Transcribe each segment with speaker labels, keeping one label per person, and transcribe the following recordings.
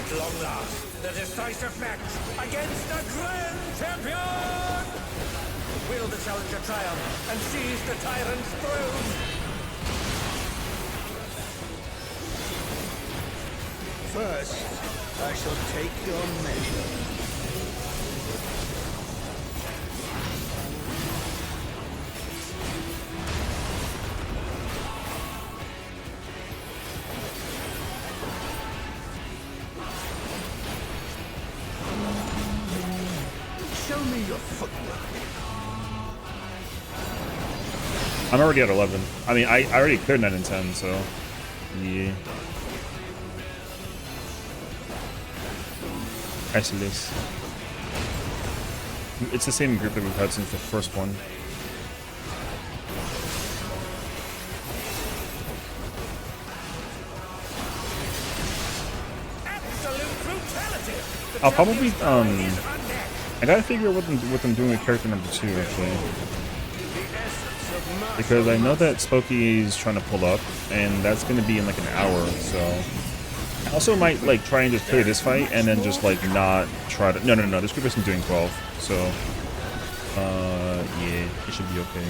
Speaker 1: At long last, the decisive match against the Grand Champion! Will the challenger triumph and seize the tyrant's throne?
Speaker 2: First, I shall take your measure. Show me your footwork.
Speaker 3: I'm already at 11. I mean, I already cleared 9 and 10, so yeah. I see this. It's the same group that we've had since the first one.
Speaker 1: Absolute brutality!
Speaker 3: I'll probably I gotta figure out what I'm doing with character number 2 actually, because I know that Spooky is trying to pull up, and that's gonna be in like an hour. So I also might like try and just play this fight and then just like not try to. No. This group isn't doing 12, so yeah, it should be okay.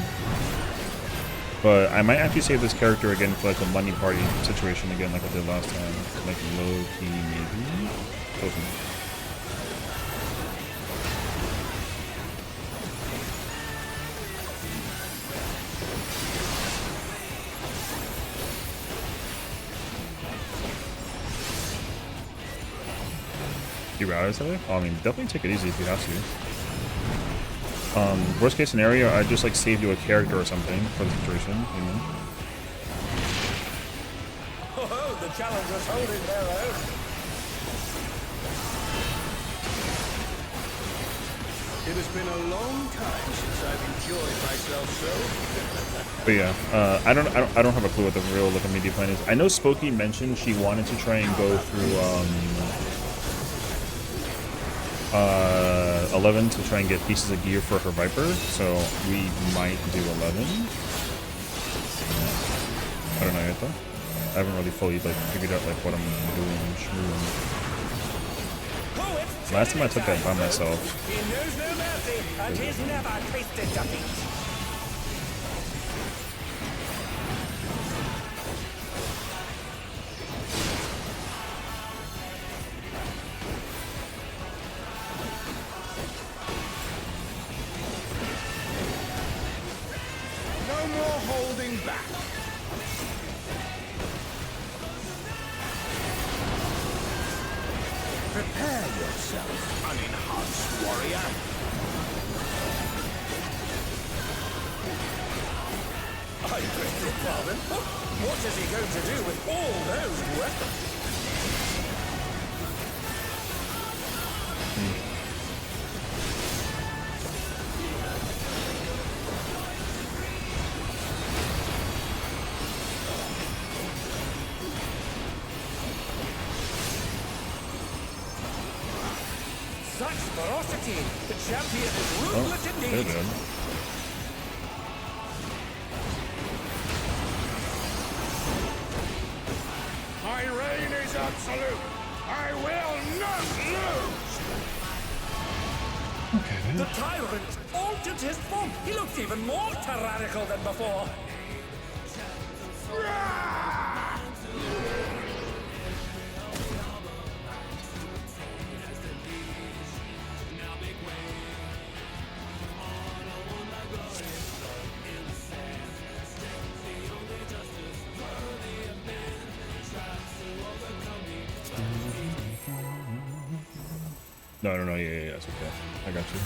Speaker 3: But I might actually save this character again for like a money party situation again, like I did last time, like low key maybe. Okay. You routed something? I mean, definitely take it easy if you have to. Worst case scenario, I just like save you a character or something for the situation, you know?
Speaker 1: Oh, the challenger's holding their own.
Speaker 2: It has been a long time since I've enjoyed myself so.
Speaker 3: But yeah, I don't have a clue what the real like immediate plan is. I know Spooky mentioned she wanted to try and go through 11 to try and get pieces of gear for her Viper, so we might do 11. I don't know yet though. I haven't really fully like figured out like what I'm doing. Last time I took that by myself.
Speaker 1: He knows no mercy, and he's never tasted defeat.
Speaker 2: No more holding back. Prepare yourself, unenhanced warrior.
Speaker 1: I beg your pardon? What is he going to do with all those weapons? Such ferocity! The champion is ruthless indeed!
Speaker 3: Good.
Speaker 2: My reign is absolute. I will not lose.
Speaker 3: Okay then.
Speaker 1: The tyrant altered his form! He looks even more tyrannical than before!
Speaker 3: No, yeah, that's okay. I got you.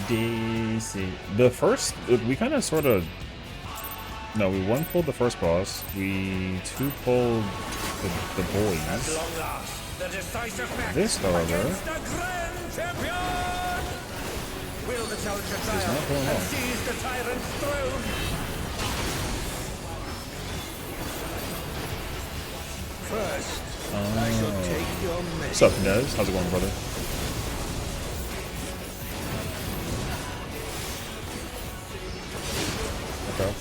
Speaker 3: DC. The first, we kind of sort of, no, we one pulled the first boss, we two pulled the boys.
Speaker 1: At long last, the decisive match
Speaker 3: This, however,
Speaker 1: against the Grand Champion! Will the challenger
Speaker 3: not going
Speaker 1: triumph
Speaker 3: well.
Speaker 1: and seize the tyrant's throne?
Speaker 2: First, I shall take your measure.
Speaker 3: What's up, Nez? How's it going, brother? Okay.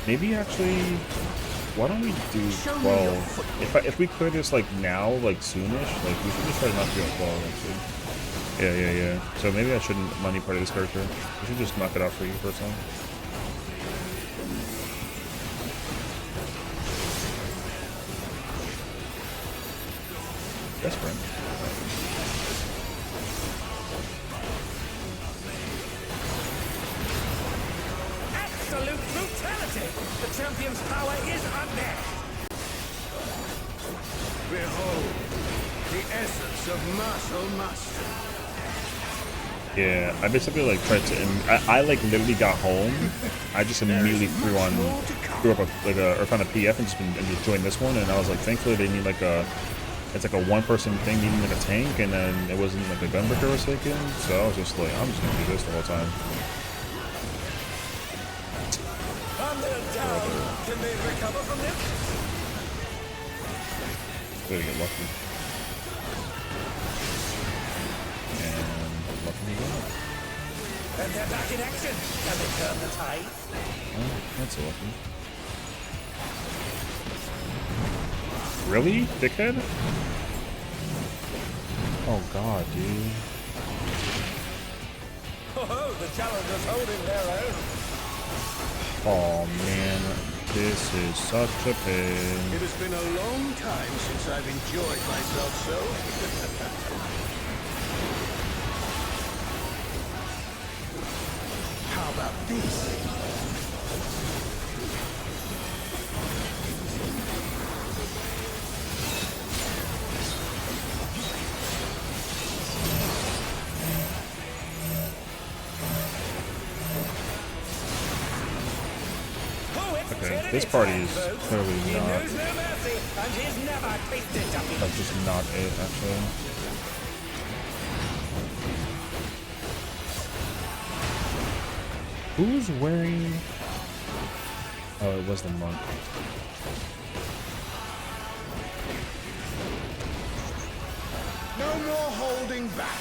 Speaker 3: Maybe actually, why don't we do 12? If we clear this like now, like soonish, like we should just try not to go 12 actually. Yeah. So maybe I shouldn't money party this character. We should just knock it out for you personally. Best friend.
Speaker 1: Absolute brutality! The champion's power is unmatched! Behold, the essence of martial mastery.
Speaker 3: Yeah, I basically like tried to. I like literally got home. I just immediately threw up or found a PF and just joined this one, and I was like, thankfully they need like a. It's like a one-person thing needing like a tank, and then it wasn't like a gunbreaker was taken, so I was just like, I'm just gonna do this the whole time.
Speaker 1: Down. Can they recover from this?
Speaker 3: Gotta get lucky. And lucky again.
Speaker 1: And they're back in action. Can they turn the tide?
Speaker 3: Oh, that's lucky. Really, dickhead? Oh god, dude.
Speaker 1: Oh, the challengers holding their own.
Speaker 3: Oh man, this is such a pain.
Speaker 1: It has been a long time since I've enjoyed myself so. How about this?
Speaker 3: Okay, this party is clearly not. That's just not it, actually. Who's wearing? Oh, it was the monk.
Speaker 1: No more holding back.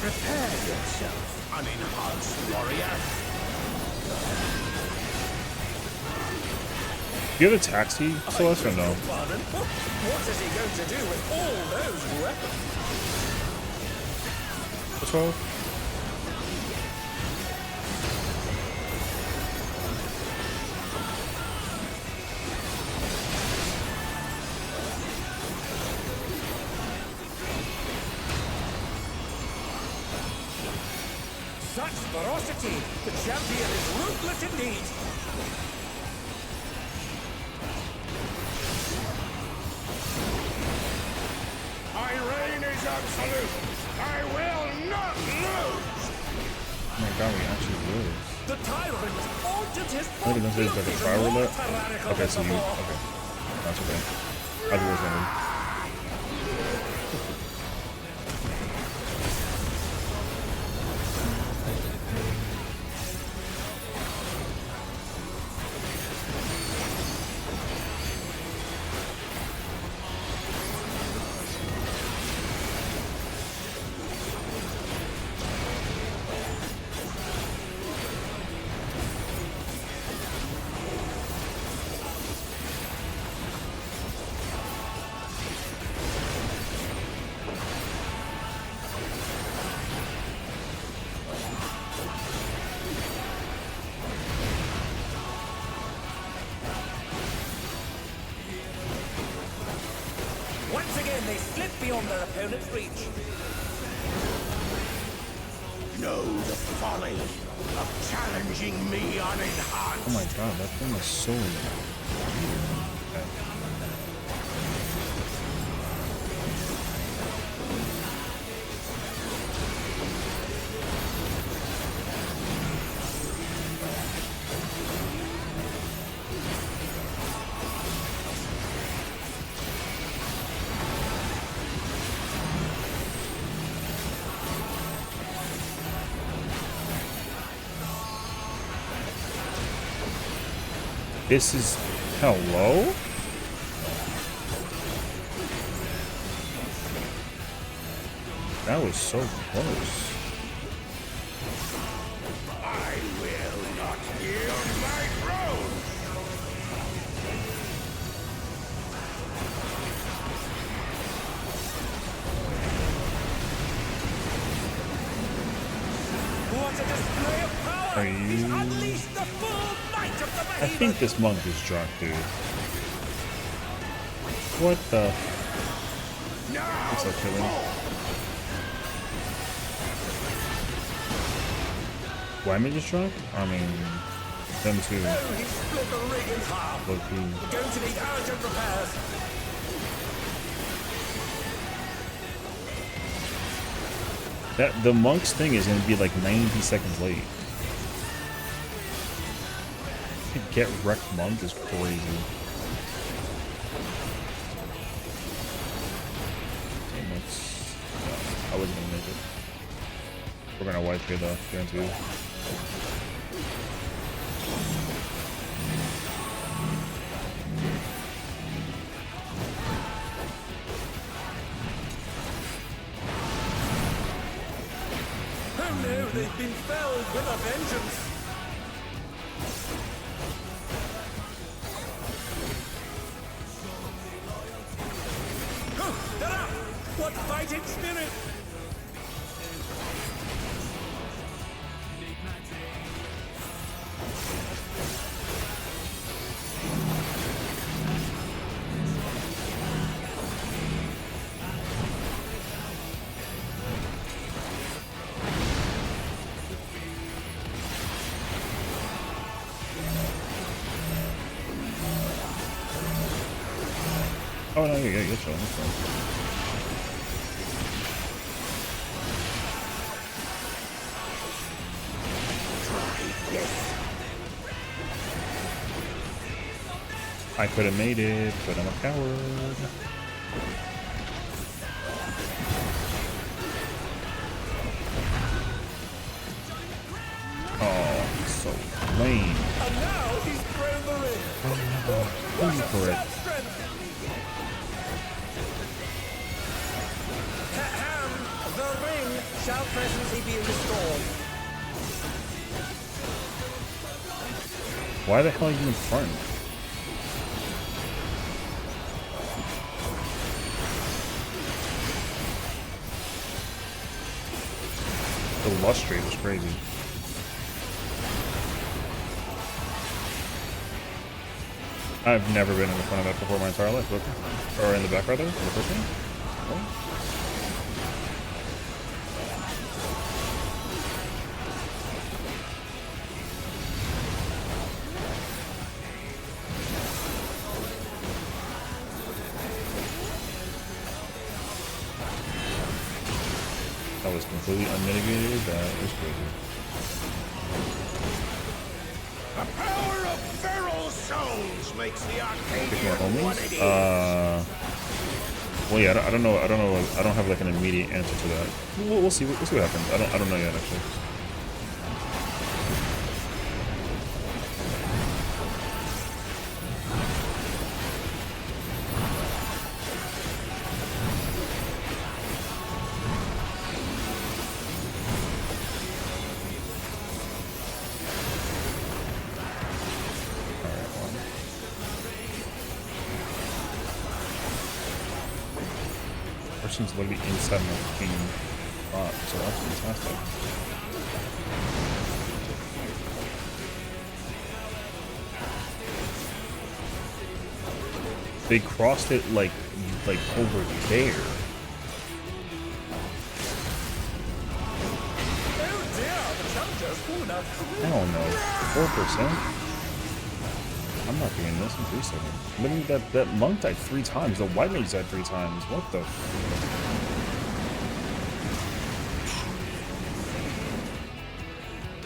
Speaker 1: Prepare yourself, unenhanced warrior.
Speaker 3: Do you have a taxi, Celeste, or no?
Speaker 1: Pardon? What is he going to do with all those weapons?
Speaker 3: 12?
Speaker 1: Such ferocity! The champion is ruthless indeed!
Speaker 2: My reign is absolute. I will not lose.
Speaker 3: Oh my god, we actually lose.
Speaker 1: The tyrant altered his
Speaker 3: Maybe this is like a trial roulette? Okay, so you.
Speaker 1: before.
Speaker 3: Okay. That's okay. I do was wondering.
Speaker 1: Once again, they slip beyond their opponent's reach. Know the folly of challenging me unenhanced.
Speaker 3: Oh my god, that thing is so weird. Okay. This is hello? That was so close.
Speaker 1: What a display of power!
Speaker 3: Are
Speaker 1: He's
Speaker 3: you-
Speaker 1: unleashed the full might of the
Speaker 3: I
Speaker 1: behemoth!
Speaker 3: think this monk is drunk, dude. What the? What's up, killing? Why am I just drunk? I mean, them too.
Speaker 1: Oh, he split the rig in half!
Speaker 3: Low key.
Speaker 1: Going to need urgent repairs!
Speaker 3: The monk's thing is gonna be like 90 seconds late. Get wrecked monk is crazy. I wasn't gonna make it. We're gonna wipe here though, guaranteed.
Speaker 1: Oh no, they've been felled with a vengeance! Oh, they're up! What fighting spirit!
Speaker 3: Oh no, you're chilling. That's fine. I could have made it, but I'm a coward. Oh, so lame.
Speaker 1: And now he's thrown the ring!
Speaker 3: Who's correct?
Speaker 1: Strength! Ahem! The ring shall presently be restored.
Speaker 3: Why the hell are you in front? The lustrate was crazy. I've never been in the front of that before my entire life, or in the back rather, in the first one. Oh. That was completely unmitigated. That was crazy.
Speaker 2: The power of feral souls makes the
Speaker 3: Pick
Speaker 2: Arcadian
Speaker 3: more homies.
Speaker 2: 180.
Speaker 3: Well, yeah, I don't know. I don't have like an immediate answer to that. We'll see. We'll see what happens. I don't know yet, actually. Person's literally inside my fucking bot, so that's fantastic. They crossed it like over there.
Speaker 1: Oh dear, the challenger's fallen out.
Speaker 3: Hell no. 4%? I'm not doing this in 3 seconds. Literally, that monk died 3 times. The white mage died 3 times. What the?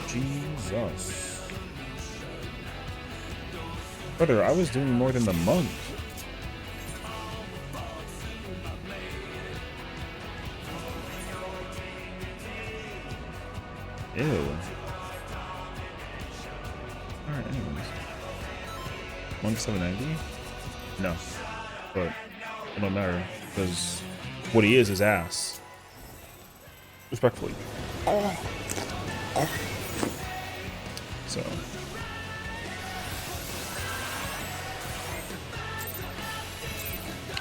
Speaker 3: Jesus. Brother, I was doing more than the monk. Ew. Alright, anyways. Monk 790? No. But it don't matter, because what he is ass. Respectfully. So.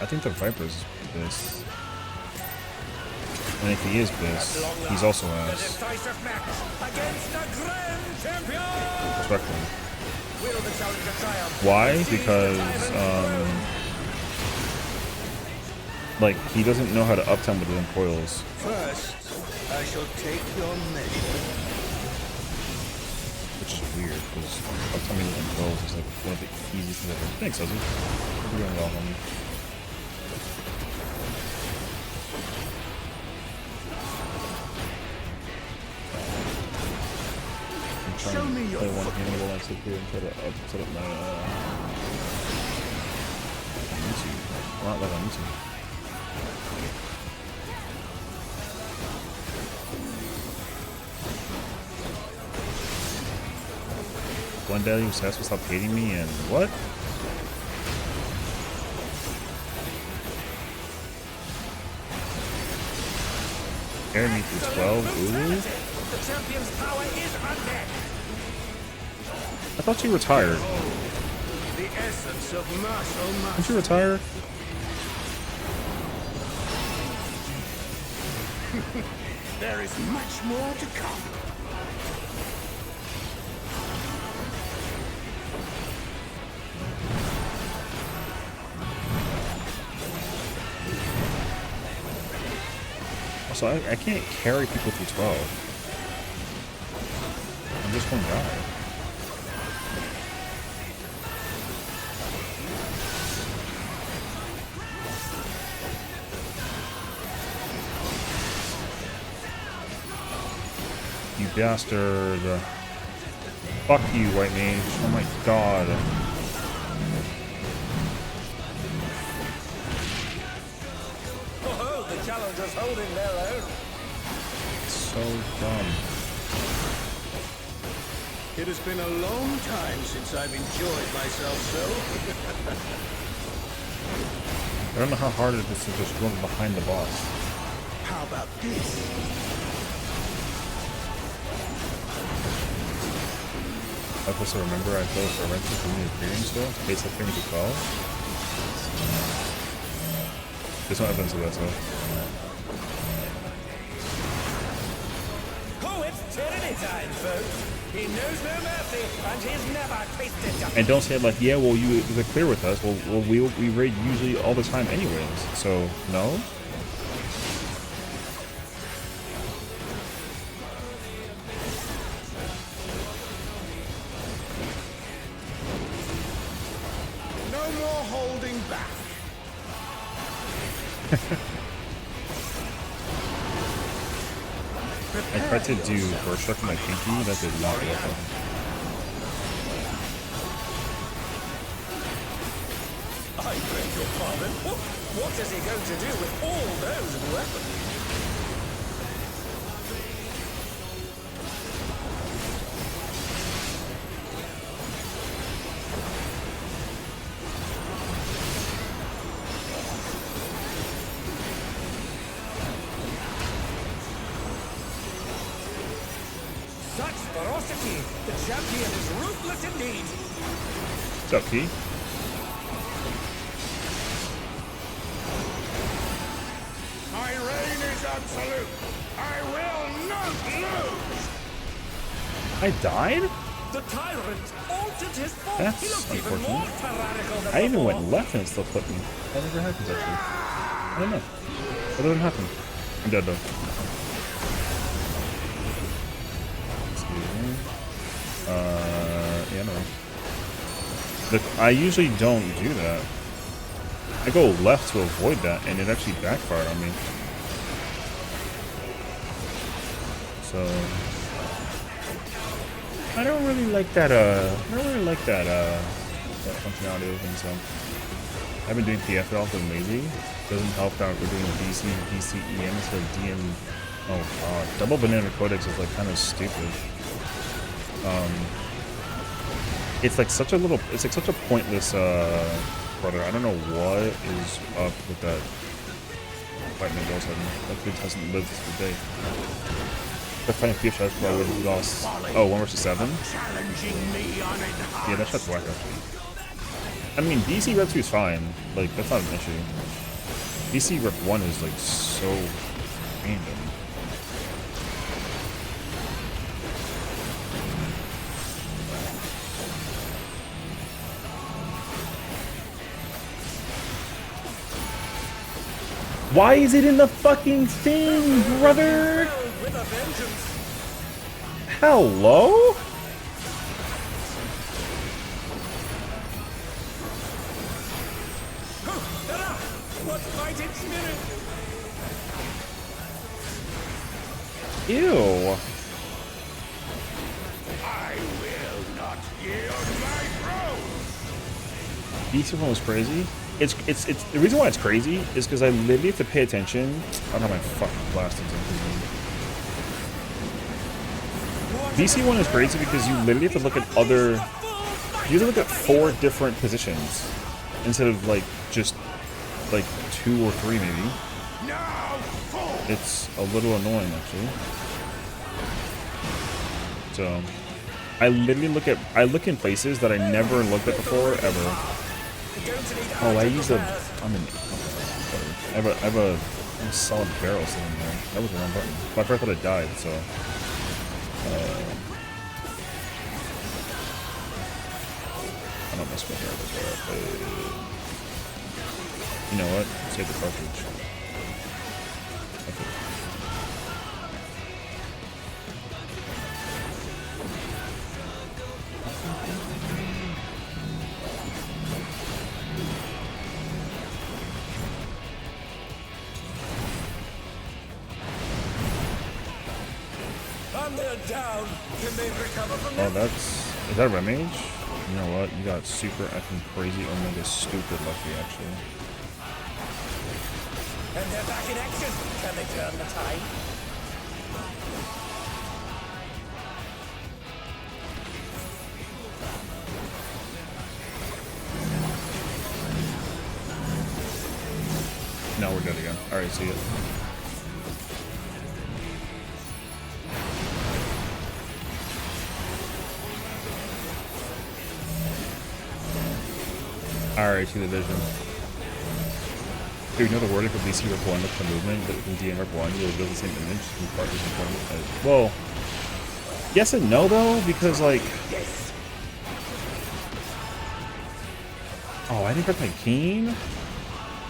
Speaker 3: I think the Viper's this. And if he is Bliss, he's also
Speaker 1: The
Speaker 3: ass.
Speaker 1: decisive match against the Grand Champion!
Speaker 3: Respectfully.
Speaker 1: Will the challenger triumph?
Speaker 3: Why?
Speaker 1: Seize the
Speaker 3: Because,
Speaker 1: tyrant's throne?
Speaker 3: like, he doesn't know how to uptime with the coils.
Speaker 2: First, I shall take your measure.
Speaker 3: Which is weird, because uptiming with coils is like one of the easiest things ever. Thanks, Ozzy. We're doing well, homie.
Speaker 2: Show me your
Speaker 3: play one game while I sit here and try to set up my YouTube. Well, not like on YouTube. One day you obsessed with stop hating me and what? Carry me through 12. Ooh.
Speaker 1: The champion's power is unmatched.
Speaker 3: I thought you retired.
Speaker 2: The essence of martial
Speaker 3: Didn't
Speaker 2: mastery.
Speaker 3: you retire?
Speaker 2: There is much more to come.
Speaker 3: Also, I can't carry people through 12. I'm just one guy. You bastard. Fuck you, white mage. Oh my god.
Speaker 1: Oh, the challenger's holding their own.
Speaker 3: So dumb.
Speaker 2: It has been a long time since I've enjoyed myself so.
Speaker 3: I don't know how hard it is to just run behind the boss.
Speaker 2: How about this?
Speaker 3: I supposed to remember I closed for rental for me premium still. Base up premium to 12. There's no evidence of that stuff.
Speaker 1: Oh, it's tyranny time, folks. He knows no mercy, and he's never tasted justice.
Speaker 3: And don't say like, yeah, well, you clear with us. Well, we raid usually all the time anyways. So no.
Speaker 2: No more holding back.
Speaker 3: I tried to do burst struck my pinky, that did not work.
Speaker 1: I beg your pardon. What is he going to do with all those weapons? Such ferocity! The champion is ruthless indeed!
Speaker 3: What's up, Key?
Speaker 2: My reign is absolute. I will not lose.
Speaker 3: I died?
Speaker 1: The tyrant altered his form.
Speaker 3: That's
Speaker 1: He looked even more
Speaker 3: unfortunate.
Speaker 1: tyrannical than
Speaker 3: I even
Speaker 1: before.
Speaker 3: went left and it still put me. That never happens actually. I don't know. That doesn't happen. I'm dead though. Excuse me. Yeah, no. I usually don't do that. I go left to avoid that, and it actually backfired on me. So I don't really like that. I don't really like that functionality of things. So I've been doing PF it also lazy. Doesn't help that we're doing DC, DCEM instead of DM. Oh god, double banana codex is like kind of stupid. It's like such a little. It's like such a pointless. Brother, I don't know what is up with that fight me all of a sudden. That kid hasn't lived this day. The fighting PF shots probably would have lost. Oh, 1 versus 7?
Speaker 2: Challenging me on it.
Speaker 3: Yeah, that shot's whack actually. I mean, DC Rep 2 is fine. Like, that's not an issue. DC Rep 1 is like so random. Why is it in the fucking thing, brother?
Speaker 1: With a vengeance.
Speaker 3: Hello?
Speaker 1: What fighting spirit?
Speaker 3: Ew.
Speaker 2: I will not yield my throne.
Speaker 3: BC one was crazy. It's the reason why it's crazy is because I literally have to pay attention. I don't have my fucking blastings on. BC one is crazy because you literally have to look at other. You have to look at 4 different positions instead of like just like 2 or 3 maybe. It's a little annoying actually. So I literally look in places that I never looked at before ever. Oh, I used a. I have a solid barrel sitting there. That was the wrong button. But I thought it died, so. I don't mess with it. You know what? Save the cartridge. Okay.
Speaker 1: Down. Can they recover from
Speaker 3: Oh,
Speaker 1: that?
Speaker 3: is that a red mage? You know what? You got super effing crazy Omega stupid lucky actually.
Speaker 1: And they're back in action. Can they turn the tide?
Speaker 3: No, we're good again. Alright, see it. Alright, see the vision. Dude, you know the wording for DC Rep 1 with the movement, but in DM Rep 1, you'll build the same image from partners in front of it. Well, yes and no though, because like. Oh, I didn't press my keen?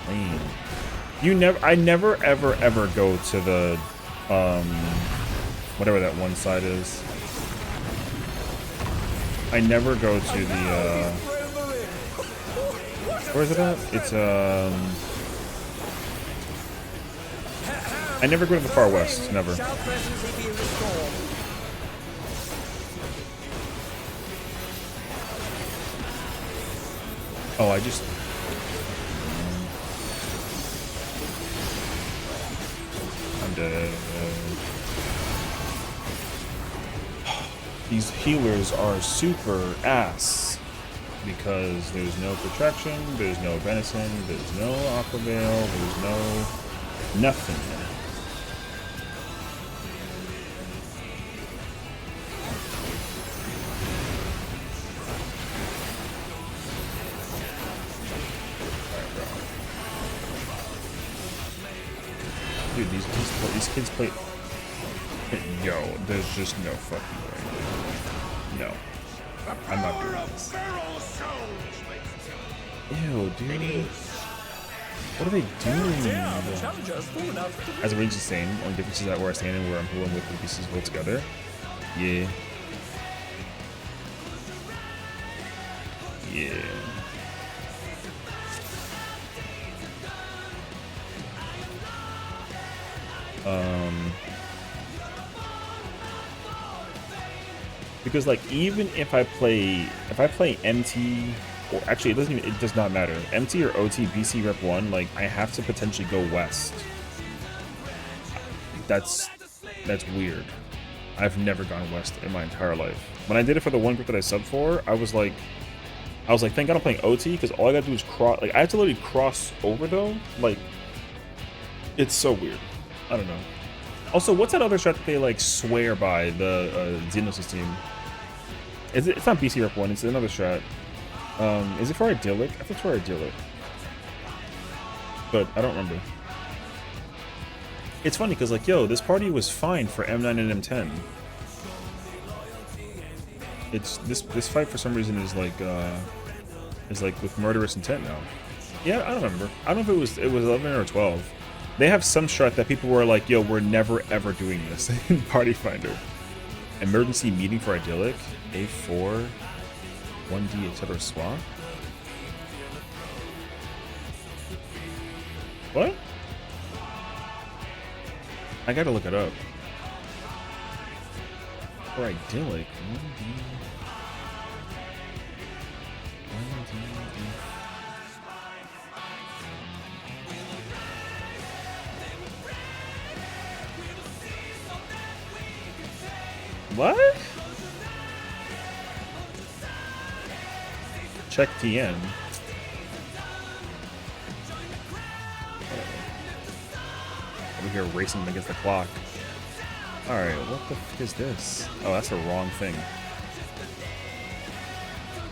Speaker 3: Lame. I never ever go to the, whatever that one side is. I never go to the, where is it at? It's, I never go to the far west, never. Oh, I just... I'm dead. These healers are super ass. Because there's no protection, there's no venison, there's no aqua veil, there's no nothing. Dude, these kids play. Yo, there's just no fucking way. No. I'm not doing this. Ew, dude. What are they doing? As a range is the same, only difference is that where I stand and where I'm pulling with the pieces hold together. Yeah. Yeah. Because like even if I play MT, or actually it does not matter. MT or OT BC Rep 1, like I have to potentially go west. That's weird. I've never gone west in my entire life. When I did it for the one group that I subbed for, I was like, thank God I'm playing OT, because all I gotta do is cross. Like I have to literally cross over though. Like it's so weird. I don't know. Also, what's that other strat that they like swear by, the Xenos team? It's not BC Rep 1, it's another strat. Is it for Idyllic? I think it's for Idyllic. But I don't remember. It's funny because like, yo, this party was fine for M9 and M10. It's this fight for some reason is like with murderous intent now. Yeah, I don't remember. I don't know if it was 11 or 12. They have some strat that people were like, yo, we're never ever doing this in Party Finder. Emergency meeting for idyllic. A4 1D etc. swap. What? I gotta look it up. For idyllic, 1D. What? Check TN. Over here racing against the clock. Alright, what the f is this? Oh, that's the wrong thing.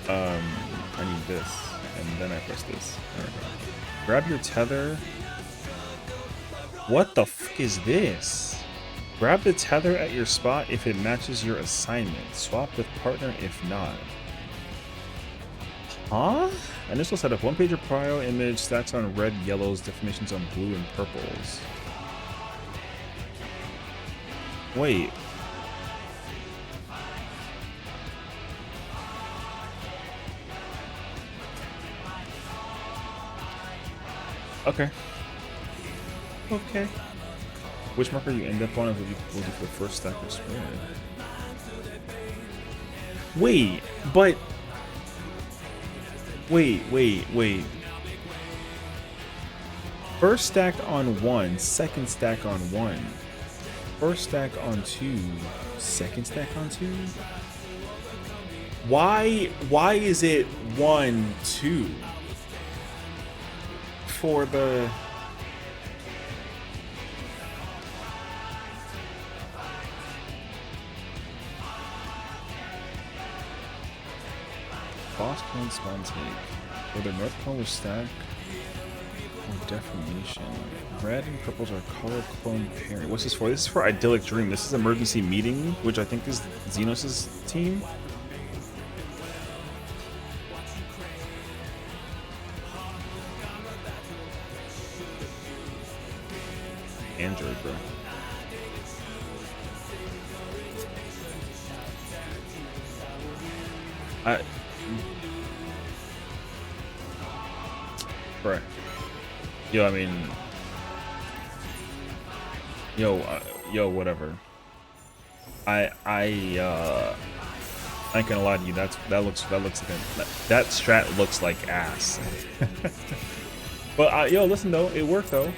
Speaker 3: I need this. And then I press this. There we go. Grab your tether. What the f is this? Grab the tether at your spot if it matches your assignment. Swap with partner if not. Huh? Initial setup. One pager prio image, stats on red, yellows, definitions on blue and purples. Wait. Okay. Okay. Which marker you end up on will be for the first stack or spread. Wait, but wait. First stack on 1, second stack on 1. First stack on 2, second stack on 2. Why is it 1, 2 for the? Boss clone spawn take. Whether North Clone was stack or deformation. Red and purples are color clone pairing. What's this for? This is for Idyllic Dream. This is emergency meeting, which I think is Xenos' team. Android, bro. Bruh. Yo, I mean, yo, whatever. I ain't gonna lie to you. That looks like that strat looks like ass. But yo, listen though, it worked though.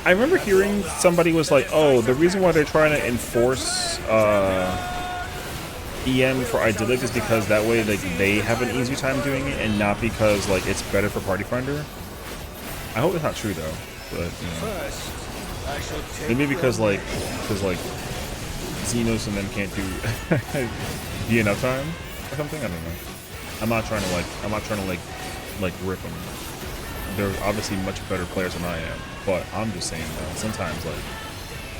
Speaker 3: I remember hearing somebody was like, "Oh, the reason why they're trying to enforce EM for Idyllic is because that way like they have an easier time doing it, and not because like it's better for Party Finder." I hope it's not true though, but you know, maybe because Xenos and them can't do be enough time or something. I don't know. I'm not trying to rip them. They're obviously much better players than I am, but I'm just saying though,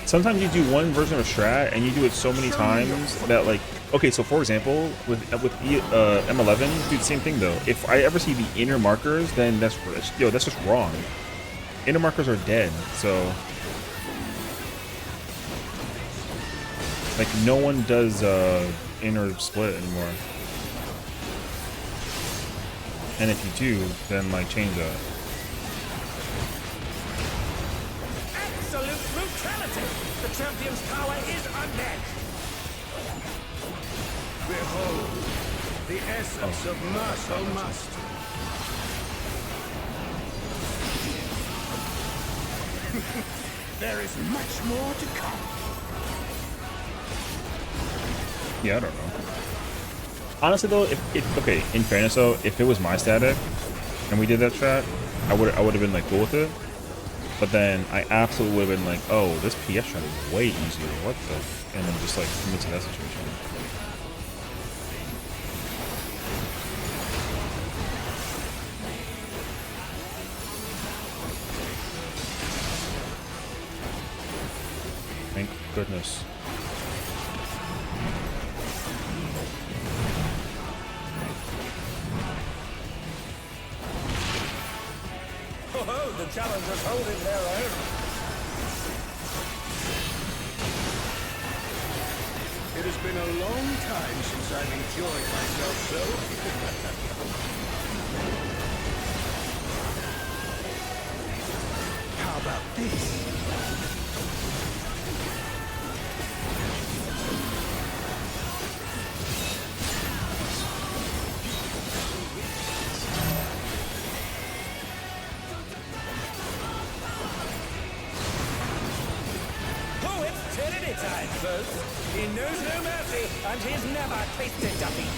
Speaker 3: sometimes you do one version of a strat and you do it so many times that like, okay, so for example, with M11, do the same thing though. If I ever see the inner markers, then that's just wrong. Inner markers are dead, so like no one does inner split anymore. And if you do, then like change that.
Speaker 1: Absolute brutality! The champion's power is unmatched! Behold, the essence of martial mastery. There is much more to come.
Speaker 3: Yeah, I don't know. Honestly though, okay, in fairness though, if it was my static and we did that strat, I would have been like cool with it. But then I absolutely would have been like, oh, this PS strat is way easier. What the f, and then just like commit to that situation. Thank goodness.
Speaker 1: Oh, the challengers holding their own.
Speaker 2: It has been a long time since I've enjoyed myself so. How about this?
Speaker 1: Oh, it's Trinity time, folks. He knows no mercy, and he's never tasted defeat.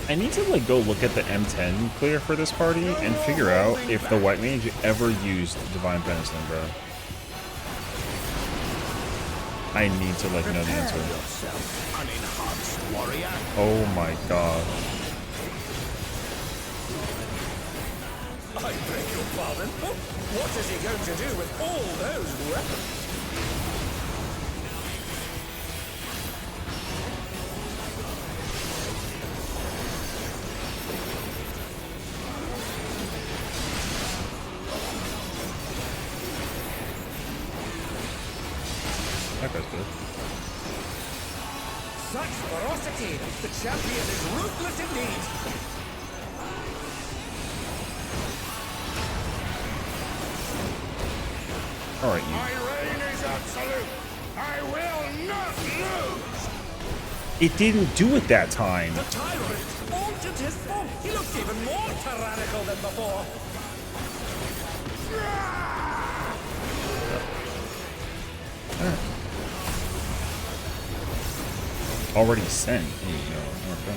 Speaker 3: I need to like go look at the M10 clear for this party and figure out if the white mage ever used Divine Penicillin, bro. I need to like know the answer. Oh my god.
Speaker 1: I beg your pardon? What is he going to do with all those weapons?
Speaker 3: That guy's good.
Speaker 1: Such ferocity! The champion is ruthless indeed!
Speaker 3: Alright, you.
Speaker 2: My reign is absolute. I will not lose.
Speaker 3: It didn't do it that time.
Speaker 1: The tyrant altered his form! He looked even more tyrannical than before!
Speaker 3: Already sent. There you go. Okay.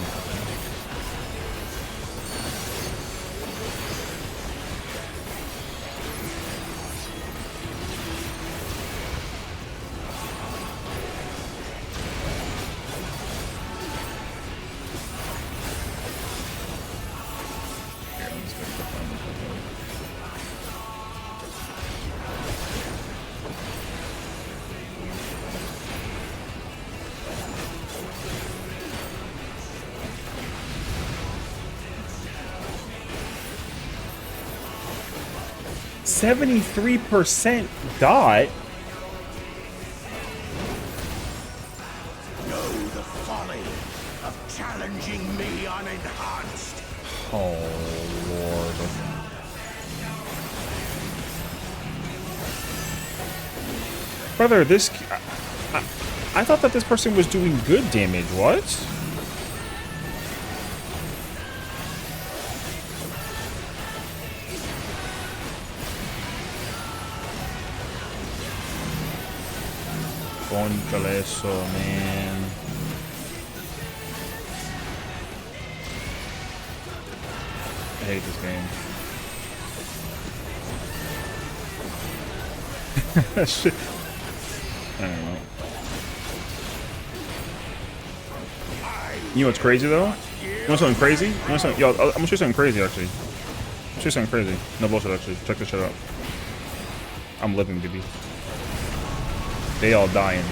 Speaker 3: Here, let's go put that on. 73% dot.
Speaker 2: Know the folly of challenging me unenhanced.
Speaker 3: Oh, Lord. Brother, this... I thought that this person was doing good damage. What? Conchale eso, man. I hate this game. Shit. I don't know. You know what's crazy though? You know something crazy? You know something? Yo, I'm gonna show you something crazy actually. I'm show you something crazy. No bullshit actually. Check this shit out. I'm living, baby. They all dying.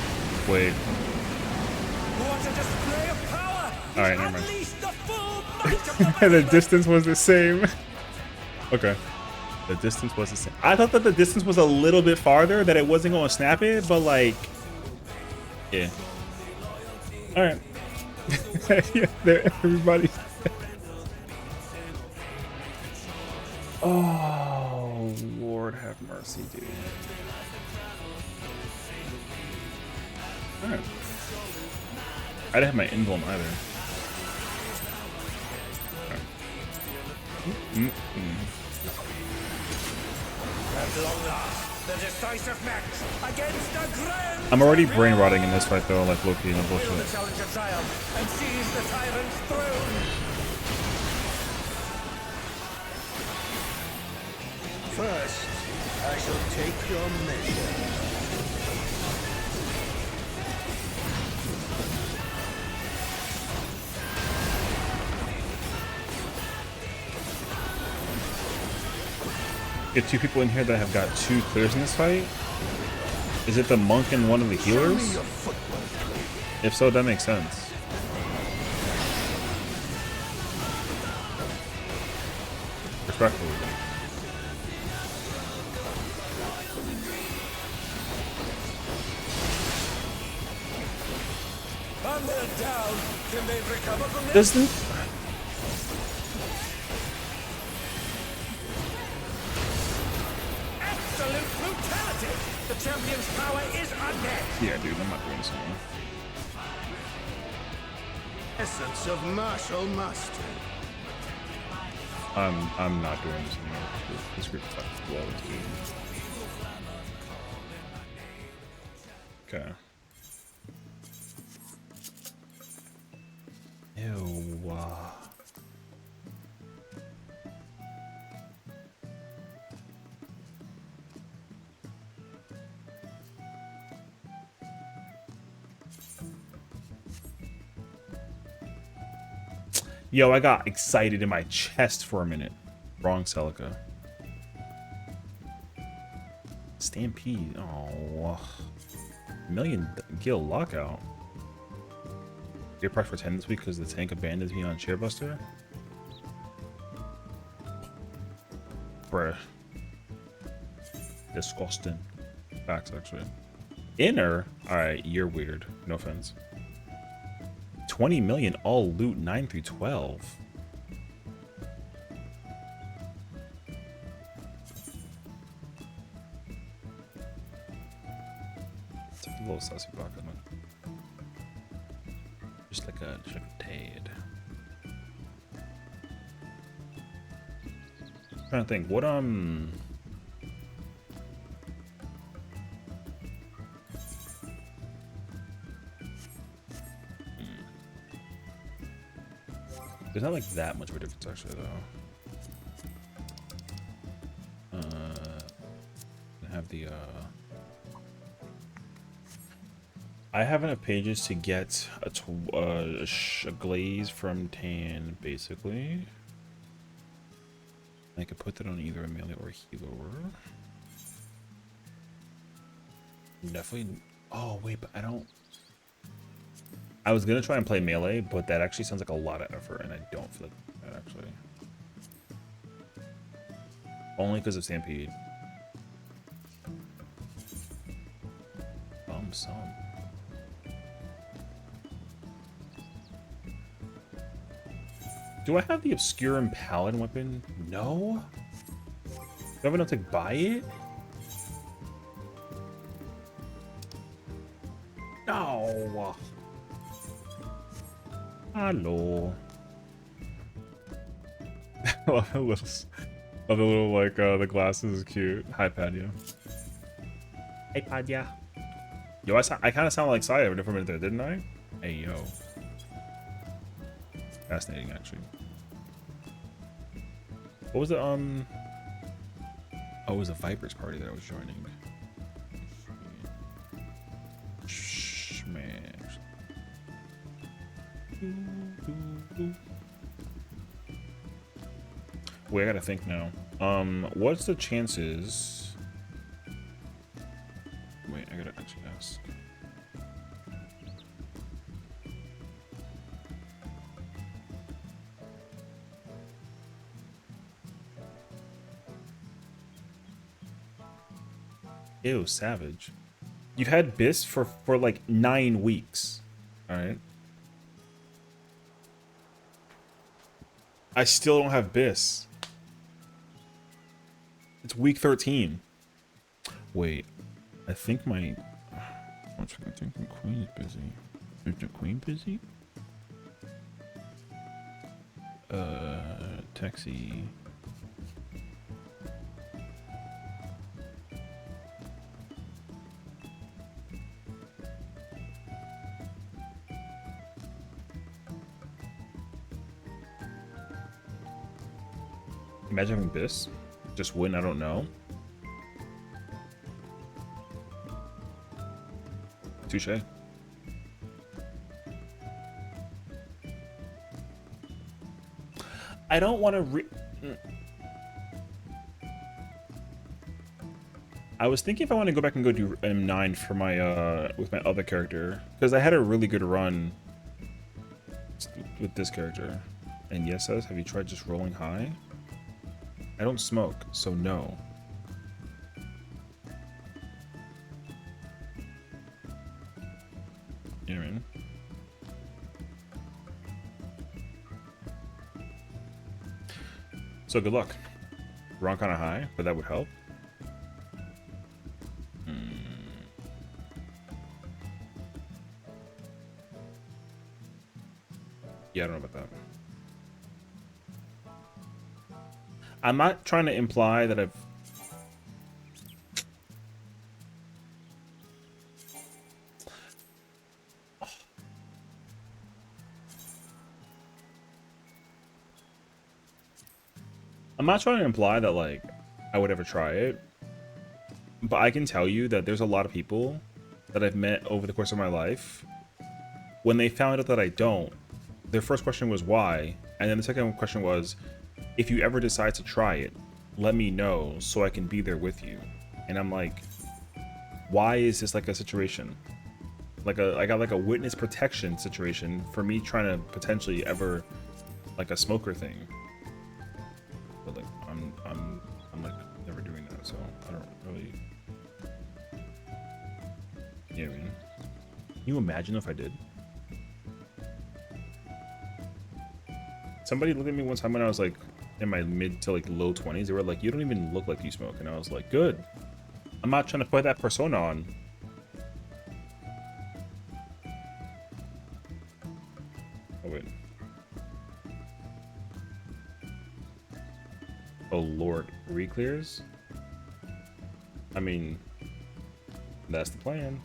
Speaker 3: Wait.
Speaker 1: What a display of power!
Speaker 3: Alright, never mind.
Speaker 1: Unleash the full might of
Speaker 3: The distance was the same. Okay. The distance was the same. I thought that the distance was a little bit farther, that it wasn't going to snap it, but like, yeah. All right. Yeah, there, everybody. Oh, Lord have mercy, dude. All right. I didn't have my emblem either. Right.
Speaker 1: At long last, the decisive match against the grand
Speaker 3: I'm already
Speaker 1: champion!
Speaker 3: brain rotting in this fight though, like Loki, no
Speaker 1: Will the
Speaker 3: bullshit.
Speaker 1: challenger triumph and seize the tyrant's throne?
Speaker 2: First, I shall take your measure.
Speaker 3: Get two people in here that have got 2 clears in this fight. Is it the monk and one of the healers? If so, that makes sense. Respectfully.
Speaker 1: Thunder down. Can they recover from this?
Speaker 3: Doesn't
Speaker 1: Absolute brutality. The champion's power is unmatched.
Speaker 3: Yeah, dude, I'm not doing this anymore.
Speaker 2: Essence of martial mastery.
Speaker 3: I'm not doing this anymore. This group fucking blows, dude. Okay. Ew. Yo, I got excited in my chest for a minute. Wrong Celica. Stampede. Oh. Million Gil lockout. Get price for 10 this week because the tank abandons me on Chairbuster. Bruh. Disgusting. Facts, actually. Inner? Alright, you're weird. No offense. 20 million all loot 9 through 12. It's a little sussy block on it. Just like a tad. Trying to think, what there's not like that much of a difference actually though. I have the I have enough pages to get a glaze from Tan basically. I could put that on either a melee or a healer. Definitely. Oh wait, but I don't. I was gonna try and play melee, but that actually sounds like a lot of effort, and I don't feel like that actually. Only because of Stampede. Some. Do I have the Obscure and Paladin weapon? No. Do I have enough to buy it? No. Hello. I love the little like the glasses is cute. Hi Padya. Hey Padya. Yo, I kind of sound like Saya for a minute there, didn't I? Hey yo. Fascinating actually. What was the Oh, it was a Vipers party that I was joining. Smash. Wait, I gotta think now. What's the chances? Wait, I gotta actually ask. Ew, savage. You've had BIS for like 9 weeks. Alright. I still don't have BIS. It's week 13. Wait. I think my... I think the queen is busy. Is the queen busy? Taxi... Imagine having BIS. Just win, I don't know. Touche. I don't want to I was thinking if I want to go back and go do M9 for my with my other character, because I had a really good run with this character. And yes, says, have you tried just rolling high? I don't smoke, so no. You know what I mean? So good luck. Wrong kind of high, but that would help. Yeah, I don't know about that. I'm not trying to imply that I've... I'm not trying to imply that, like, I would ever try it. But I can tell you that there's a lot of people that I've met over the course of my life. When they found out that I don't, their first question was why? And then the second question was, if you ever decide to try it, let me know so I can be there with you. And I'm like, why is this like a situation? I got like a witness protection situation for me trying to potentially ever like a smoker thing. But like I'm like never doing that, so I don't really. Yeah, I mean, can you imagine if I did? Somebody looked at me one time when I was like in my mid to like low 20s. They were like, you don't even look like you smoke. And I was like, good. I'm not trying to put that persona on. Oh, wait. Oh, Lord. Reclears? I mean, that's the plan.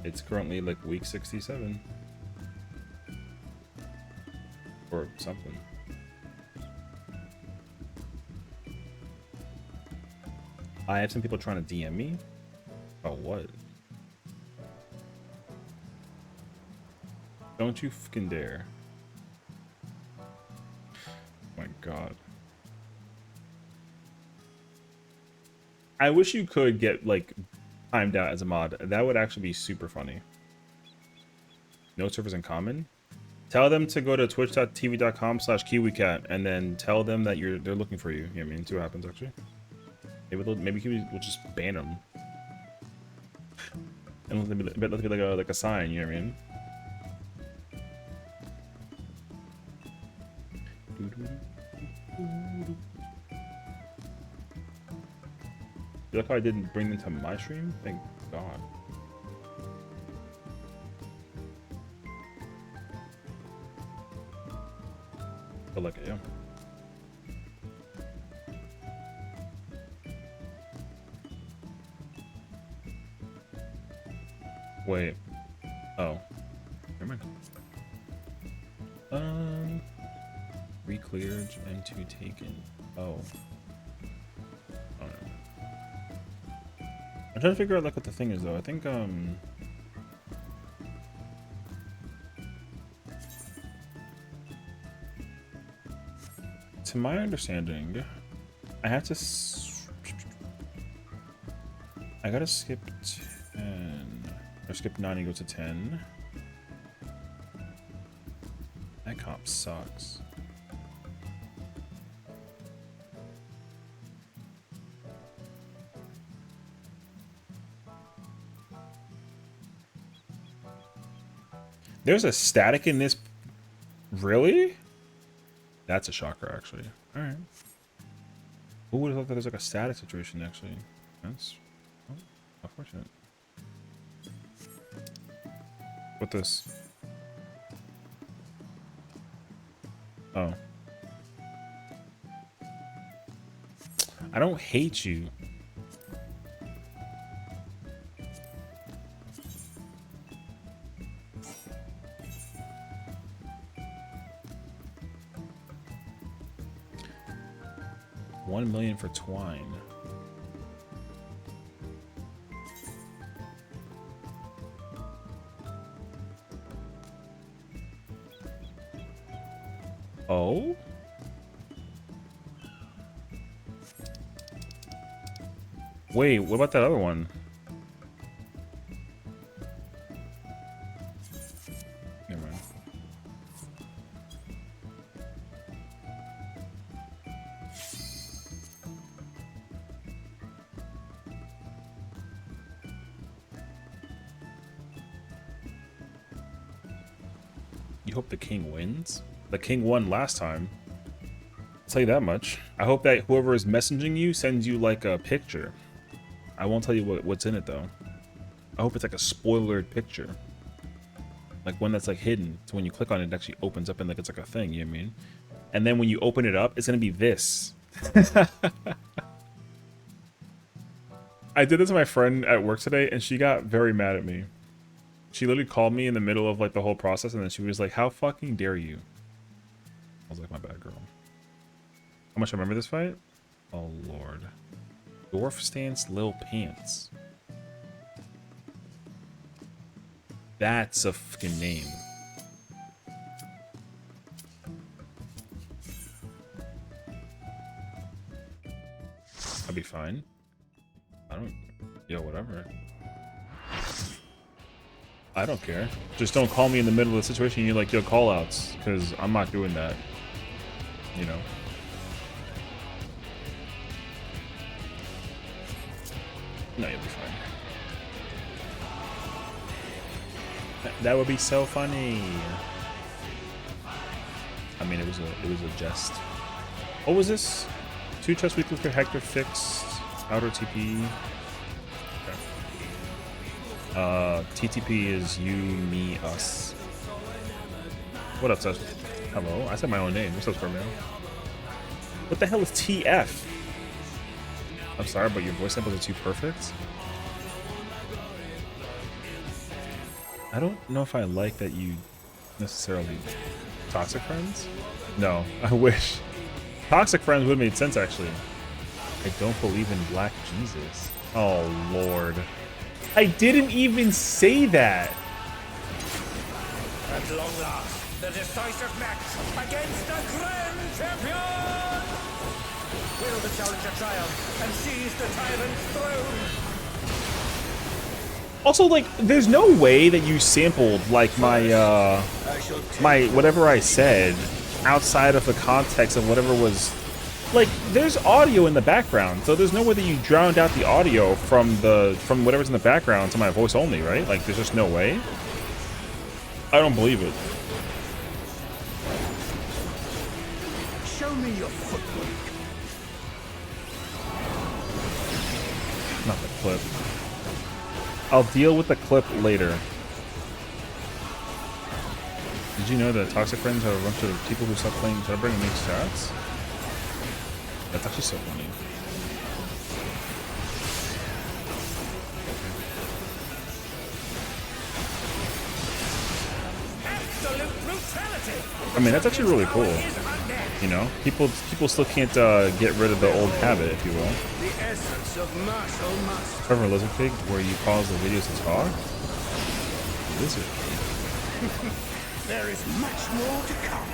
Speaker 3: It's currently like week 67. Or something. I have some people trying to DM me. Oh, what? Don't you fucking dare. Oh my god. I wish you could get, like, timed out as a mod. That would actually be super funny. No servers in common? Tell them to go to twitch.tv.com/KiwiCat and then tell them that they're looking for you. You know what I mean? See what happens, actually. Maybe we'll just ban them. And let it be like a sign, you know what I mean? You like how I didn't bring them to my stream? Thank God. But like, yeah. Wait. Oh. Never mind. Recleared M2 taken. Oh. Oh no. I'm trying to figure out like what the thing is though. I think to my understanding, I have to I gotta skip 10 or skip 9 and go to 10. That comp sucks. There's a static in this. Really? That's a shocker, actually. All right. Who would have thought that there's like a static situation, actually? That's unfortunate. What this? Oh. I don't hate you. $1 million for Twine. Oh? Wait, what about that other one? Never mind. You hope the king wins? The king won last time. I'll tell you that much. I hope that whoever is messaging you sends you like a picture. I won't tell you what's in it though. I hope it's like a spoilered picture. Like one that's like hidden. So when you click on it, it actually opens up and like it's like a thing, you know what I mean? And then when you open it up, it's gonna be this. I did this to my friend at work today and she got very mad at me. She literally called me in the middle of like the whole process and then she was like, how fucking dare you? I was like, my bad, girl. How much I remember this fight? Oh lord. Dwarf stance, Lil Pants. That's a fucking name. I'll be fine. I don't... Yo, whatever. I don't care. Just don't call me in the middle of the situation and you're like, yo, call outs. Because I'm not doing that. You know? No, you'll be fine. That would be so funny. I mean, it was a jest. What was this? 2 chests weekly for Hector fixed. Outer TP. Okay. TTP is you, me, us. What up, Sus? Hello. I said my own name. What's up, Spermio? What the hell is TF? I'm sorry, but your voice samples are too perfect. I don't know if I like that you necessarily... Toxic friends? No, I wish. Toxic friends would have made sense, actually. I don't believe in Black Jesus. Oh, Lord. I didn't even say that!
Speaker 1: At long last, the decisive match against the Grand Champion! Will the challenger triumph and seize the tyrant's throne?
Speaker 3: Also, like, there's no way that you sampled, like, my whatever I said outside of the context of whatever was... Like, there's audio in the background, so there's no way that you drowned out the audio from whatever's in the background to my voice only, right? Like, there's just no way. I don't believe it.
Speaker 2: Show me your footwork.
Speaker 3: Not the clip. I'll deal with the clip later. Did you know that Toxic Friends have a bunch of people who stop playing Shadowbring and make stats? That's actually so funny.
Speaker 1: Absolute brutality!
Speaker 3: I mean, that's actually really cool. You know, people still can't get rid of the old habit, if you will.
Speaker 2: The essence of martial mastery.
Speaker 3: Cover Lizard Pig, where you pause the videos to talk. Lizard Pig.
Speaker 2: There is much more to come.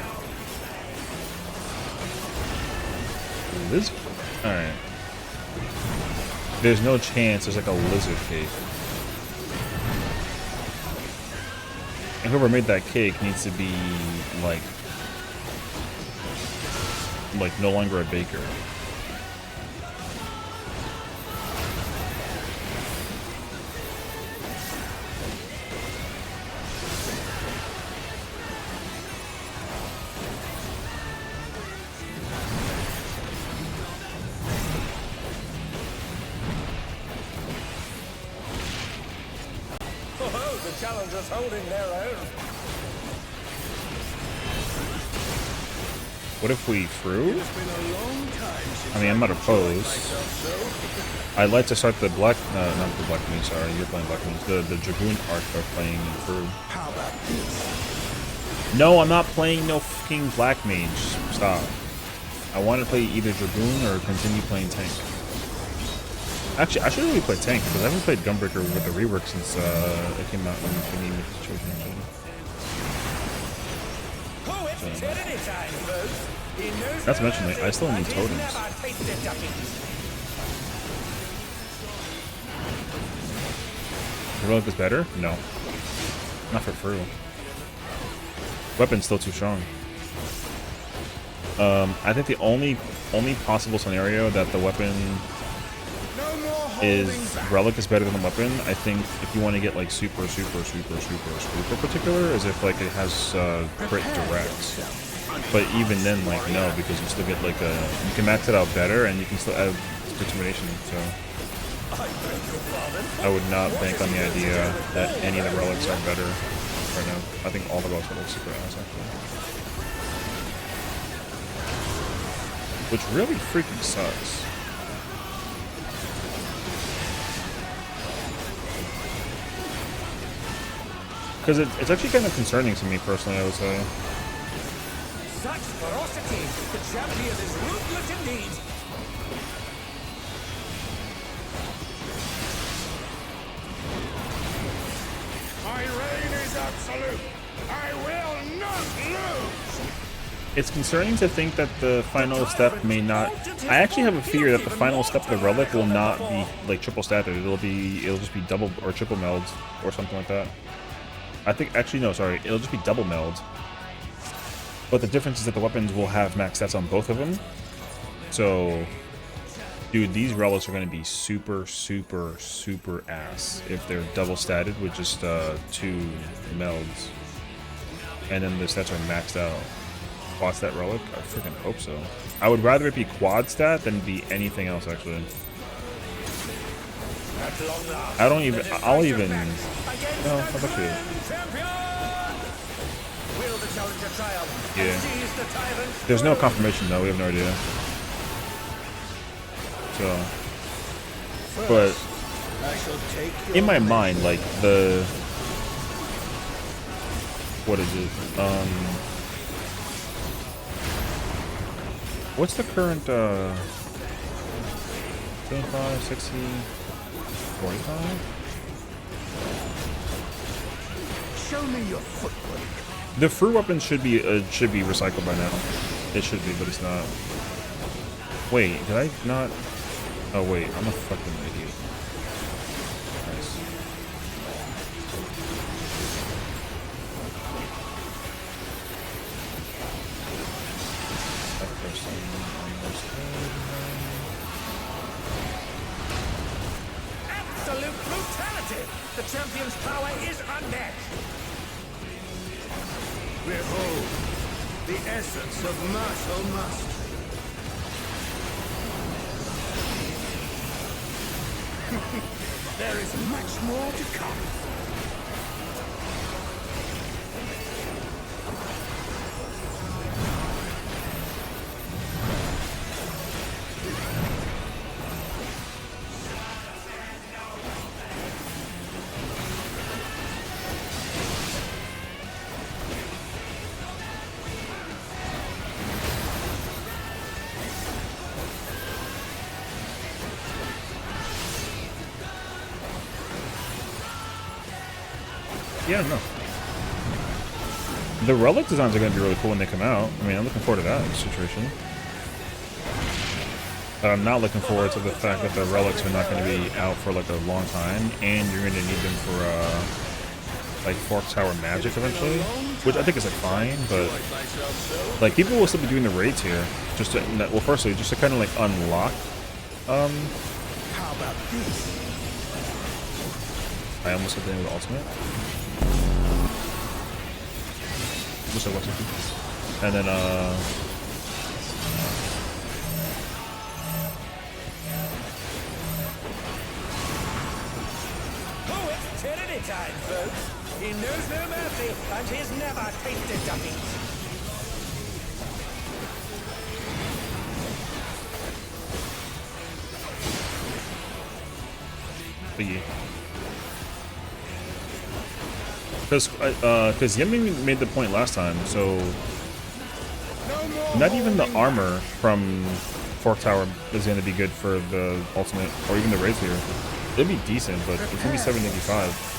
Speaker 3: Lizard. All right. There's no chance there's like a lizard cake. And whoever made that cake needs to be like no longer a baker.
Speaker 1: Oh, the challengers holding their own.
Speaker 3: What if we threw?
Speaker 2: It's been a long time since
Speaker 3: I mean, I'm not opposed.
Speaker 2: myself, so
Speaker 3: I'd like to start the black, not the black mage, sorry, you're playing black mage, the dragoon arc by playing through.
Speaker 2: how about this?
Speaker 3: No, I'm not playing no fucking black mage. Stop. I want to play either dragoon or continue playing tank. Actually, I should really play tank because I haven't played Gunbreaker with the rework since it came out in the thingy with the children.
Speaker 1: Not
Speaker 3: to mention, like, I still need totems. The relic is better? No. Not for Fru. Weapon's still too strong. I think the only possible scenario that the weapon is relic is better than the weapon. I think if you want to get like super particular, is if like it has crit direct. But even then, like no, because you still get like you can max it out better and you can still add determination. So I would not bank on the idea that any of the relics are better right now. I think all the relics are like super ass actually. Which really freaking sucks. Because it's actually kind of concerning to me personally, I would say.
Speaker 1: Such ferocity! The champion is ruthless indeed!
Speaker 2: My reign is absolute. I will not lose.
Speaker 3: It's concerning to think that the final step may not... I actually have a fear that the final step of the relic will not be like triple staggered. It'll just be double or triple meld or something like that. I think, actually no, sorry, it'll just be double meld. But the difference is that the weapons will have max stats on both of them. So, dude, these relics are going to be super ass if they're double statted with just 2 melds. And then the stats are maxed out. Quad stat relic? I freaking hope so. I would rather it be quad stat than be anything else, actually. I'll even... No, how about you? Yeah. There's no confirmation though, we have no idea. So... But... In my mind, like, the... What is it? What's the current, 25, 60... 45?
Speaker 2: Show me your footwork.
Speaker 3: The Fru weapon should be recycled by now. It should be, but it's not. Wait, did I not? Oh wait, I'm a fucking idiot. Nice. That person almost dead.
Speaker 1: Absolute brutality! The champion's power is unmatched!
Speaker 2: Behold, the essence of martial mastery. There is much more to come.
Speaker 3: Yeah, no. The relic designs are going to be really cool when they come out. I mean, I'm looking forward to that situation. But I'm not looking forward to the fact that the relics are not going to be out for like a long time, and you're going to need them for like Fork Tower Magic eventually, which I think is like fine, but like people will still be doing the raids here, just to, well, firstly, just to kind of like unlock.
Speaker 2: How about this?
Speaker 3: I almost hit the end of the ultimate. Just like and then
Speaker 1: Oh, it's tyranny time, folks! He knows no mercy, and he's never tasted defeat!
Speaker 3: but yeah. Because Yemi made the point last time, so not even the armor from Fork Tower is going to be good for the ultimate, or even the raids here. It'd be decent, but it's going to be 785.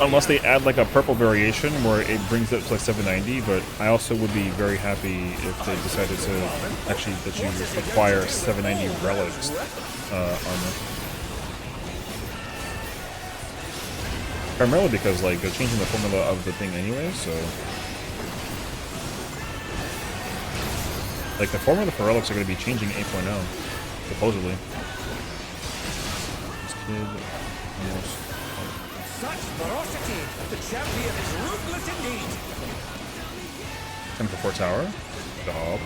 Speaker 3: Unless they add like a purple variation where it brings it to like 790, but I also would be very happy if they decided to actually let you acquire 790 relics armor. Primarily because, like, they're changing the formula of the thing anyway, so... Like, the formula for relics are going to be changing 8.0, supposedly. This kid almost...
Speaker 1: Such ferocity! The champion is ruthless indeed!
Speaker 3: Time for 4 tower. Stop.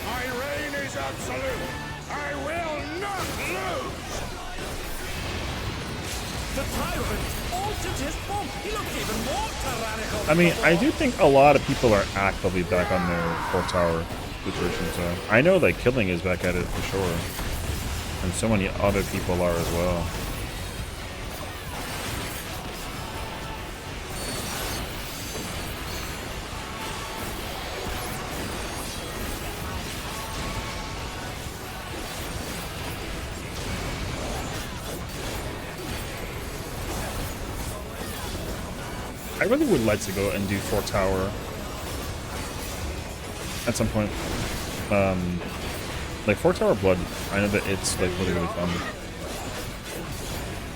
Speaker 2: My reign is absolute. I will not lose.
Speaker 1: The tyrant altered his form. He looked even more tyrannical.
Speaker 3: I mean, I do think a lot of people are actively back on their 4 tower situation, so... I know that Killing is back at it for sure. And so many other people are as well. I really would like to go and do 4 tower at some point. Like 4 tower blood, I know that it's like really, really fun.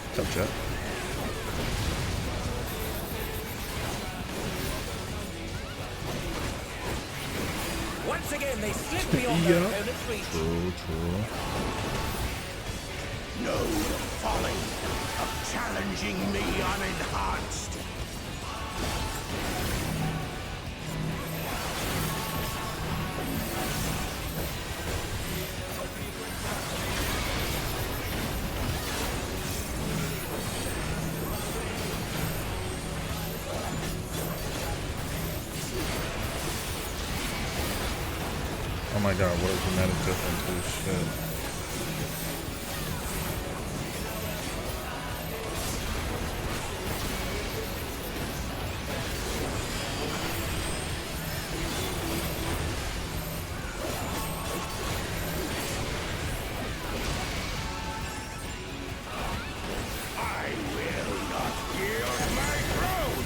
Speaker 3: What's up, Jet?
Speaker 1: Once again, they slip beyond their opponent's reach.
Speaker 3: True.
Speaker 2: Know the folly of challenging me unenhanced.
Speaker 3: Oh my god, what a dramatic difference. Holy shit.
Speaker 2: I will not yield my throne.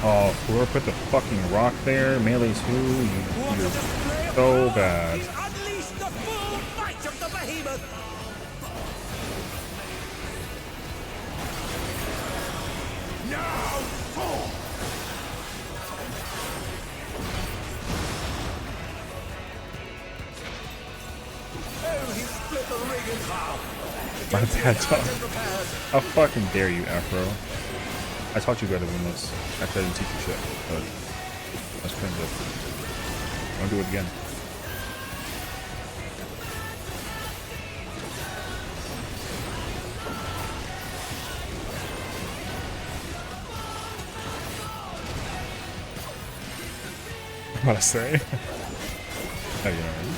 Speaker 3: Oh, whoever put the fucking rock there, melee's who? You're so bad.
Speaker 1: He's unleashed the full might of the behemoth.
Speaker 2: Now fall.
Speaker 1: Oh, he split the ring in half.
Speaker 3: My bad dog.
Speaker 1: Mountain repairs.
Speaker 3: How fucking dare you, Afro? I taught you better than this. Actually, I didn't teach you shit, but that's pretty good. I want to do it again. I'm about to say. Oh, you know what I mean?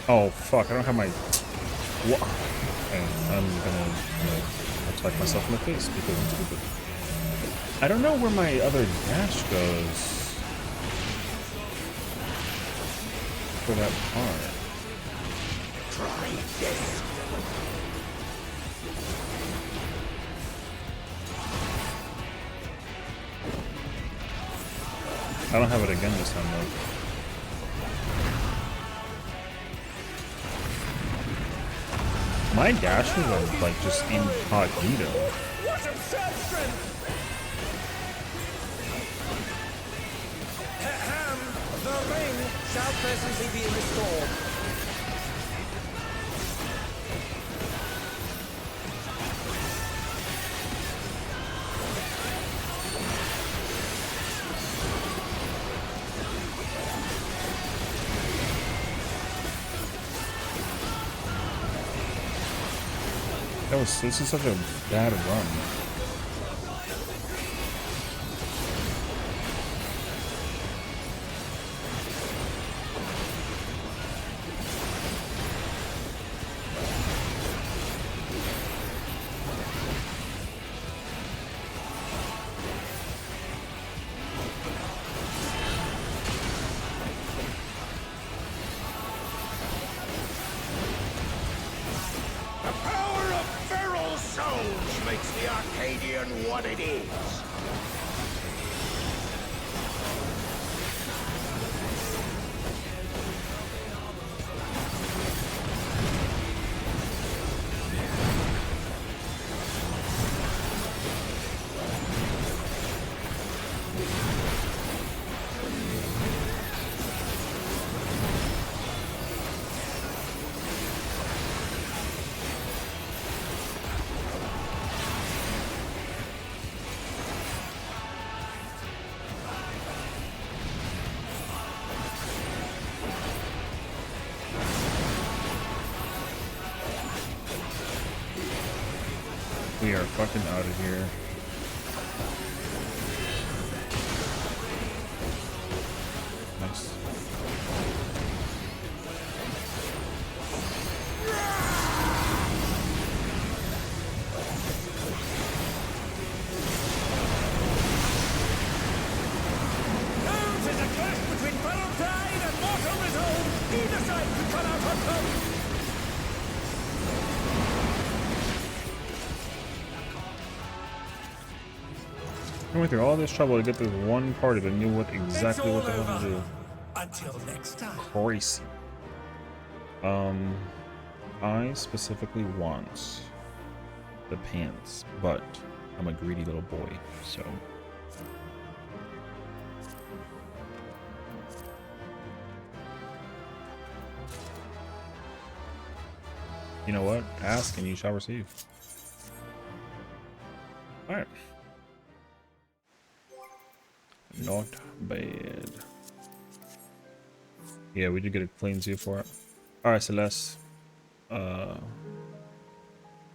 Speaker 3: Oh fuck! I don't have my. What? Okay, I'm gonna attack myself in the face because I'm stupid. I don't know where my other dash goes for that part.
Speaker 2: Try this.
Speaker 3: I don't have it again this time though. My dashes are like just incognito.
Speaker 1: What absurd strength! Ahem, the ring shall presently be restored.
Speaker 3: This is such a bad run.
Speaker 2: Makes the Arcadian what it is.
Speaker 3: We are fucking out of here. Nice.
Speaker 1: Now 'tis a clash between Battle Tide and Mortal Resolve. Either side can cut out her tongue.
Speaker 3: I went through all this trouble to get this one party that knew what exactly what
Speaker 1: It's
Speaker 3: the
Speaker 1: all
Speaker 3: hell to do.
Speaker 1: over. Until next time.
Speaker 3: Crazy. I specifically want the pants, but I'm a greedy little boy, so. You know what? Ask and you shall receive. Alright. Not bad. Yeah, we did get a clean zoo for it. Alright, Celeste. I don't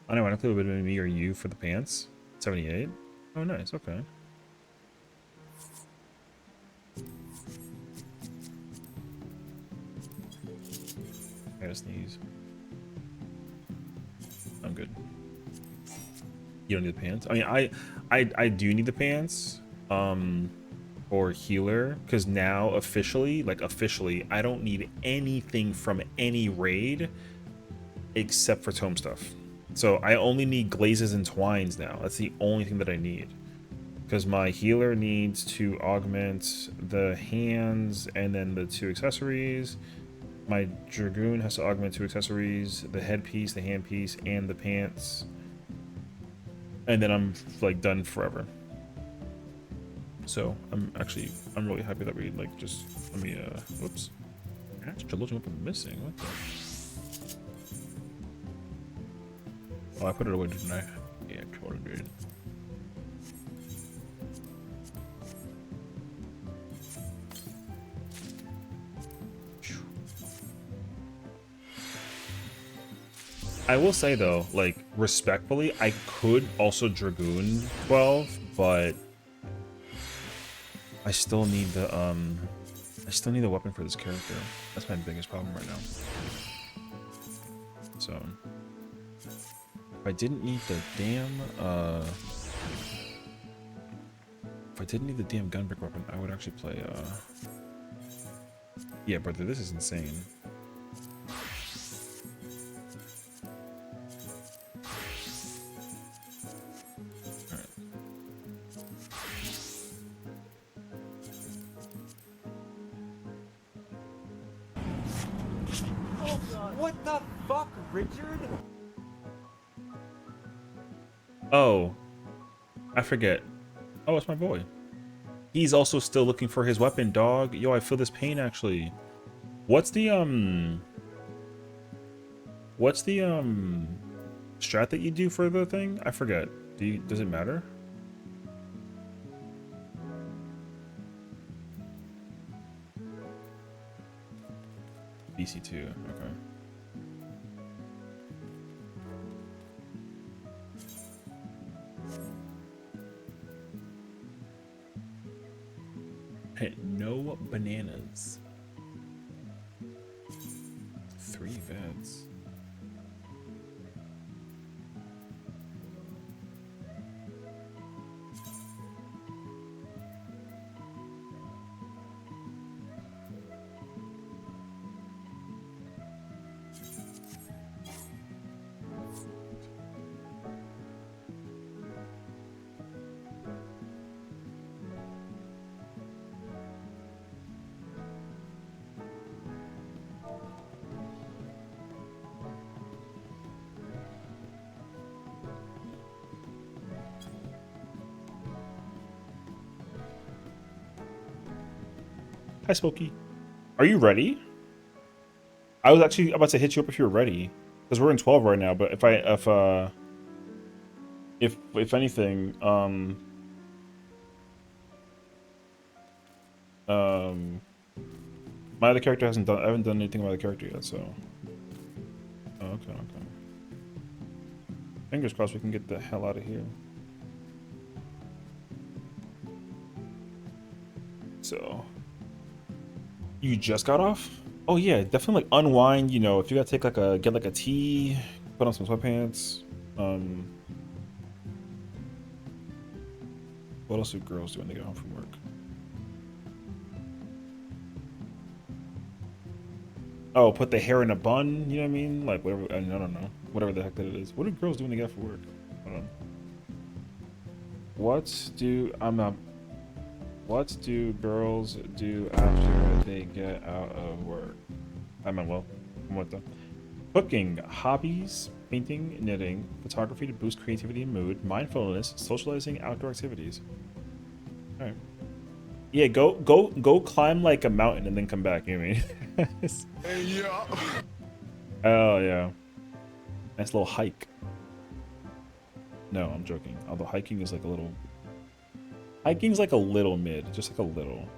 Speaker 3: know, I don't think it would have been me or you for the pants. 78. Oh, nice, okay. I gotta sneeze. I'm good. You don't need the pants? I mean, I do need the pants. Or healer, because now officially, I don't need anything from any raid except for tome stuff. So I only need glazes and twines now. That's the only thing that I need, because my healer needs to augment the hands and then the 2 accessories. My dragoon has to augment 2 accessories, the headpiece, the handpiece, and the pants, and then I'm like done forever. So I'm really happy that we like just let me whoops. Astral weapon missing. What the? Oh, I put it away, didn't I? Yeah, totally did. I will say though, like respectfully, I could also Dragoon 12, but I still need the weapon for this character. That's my biggest problem right now. So if I didn't need the damn gunbrick weapon, I would actually play yeah, brother, this is insane.
Speaker 4: What the fuck, Richard?
Speaker 3: Oh, I forget. Oh, it's my boy. He's also still looking for his weapon, dog. Yo, I feel this pain actually. What's the strat that you do for the thing? I forget. Does it matter? BC2, okay. No bananas. 3 vets. Hi, Smokey. Are you ready? I was actually about to hit you up if you were ready, because we're in 12 right now. But if anything, my other character hasn't done. I haven't done anything with my other character yet, so. Oh, okay, okay. Fingers crossed we can get the hell out of here. So. You just got off? Oh yeah, definitely like unwind, you know, if you gotta take like get like a tea, put on some sweatpants. What else do girls do when they get home from work? Oh, put the hair in a bun, you know what I mean? Like whatever, I don't know. Whatever the heck that it is. What do girls do when they get off from work? Hold on. What do girls do after they get out of work? Well, what the? Cooking, hobbies, painting, knitting, photography to boost creativity and mood, mindfulness, socializing, outdoor activities. All right. Yeah, go climb like a mountain and then come back. You know what I mean?
Speaker 2: Yeah.
Speaker 3: Oh yeah. Nice little hike. No, I'm joking. Although hiking is like a little. Hiking's like a little mid, just like a little.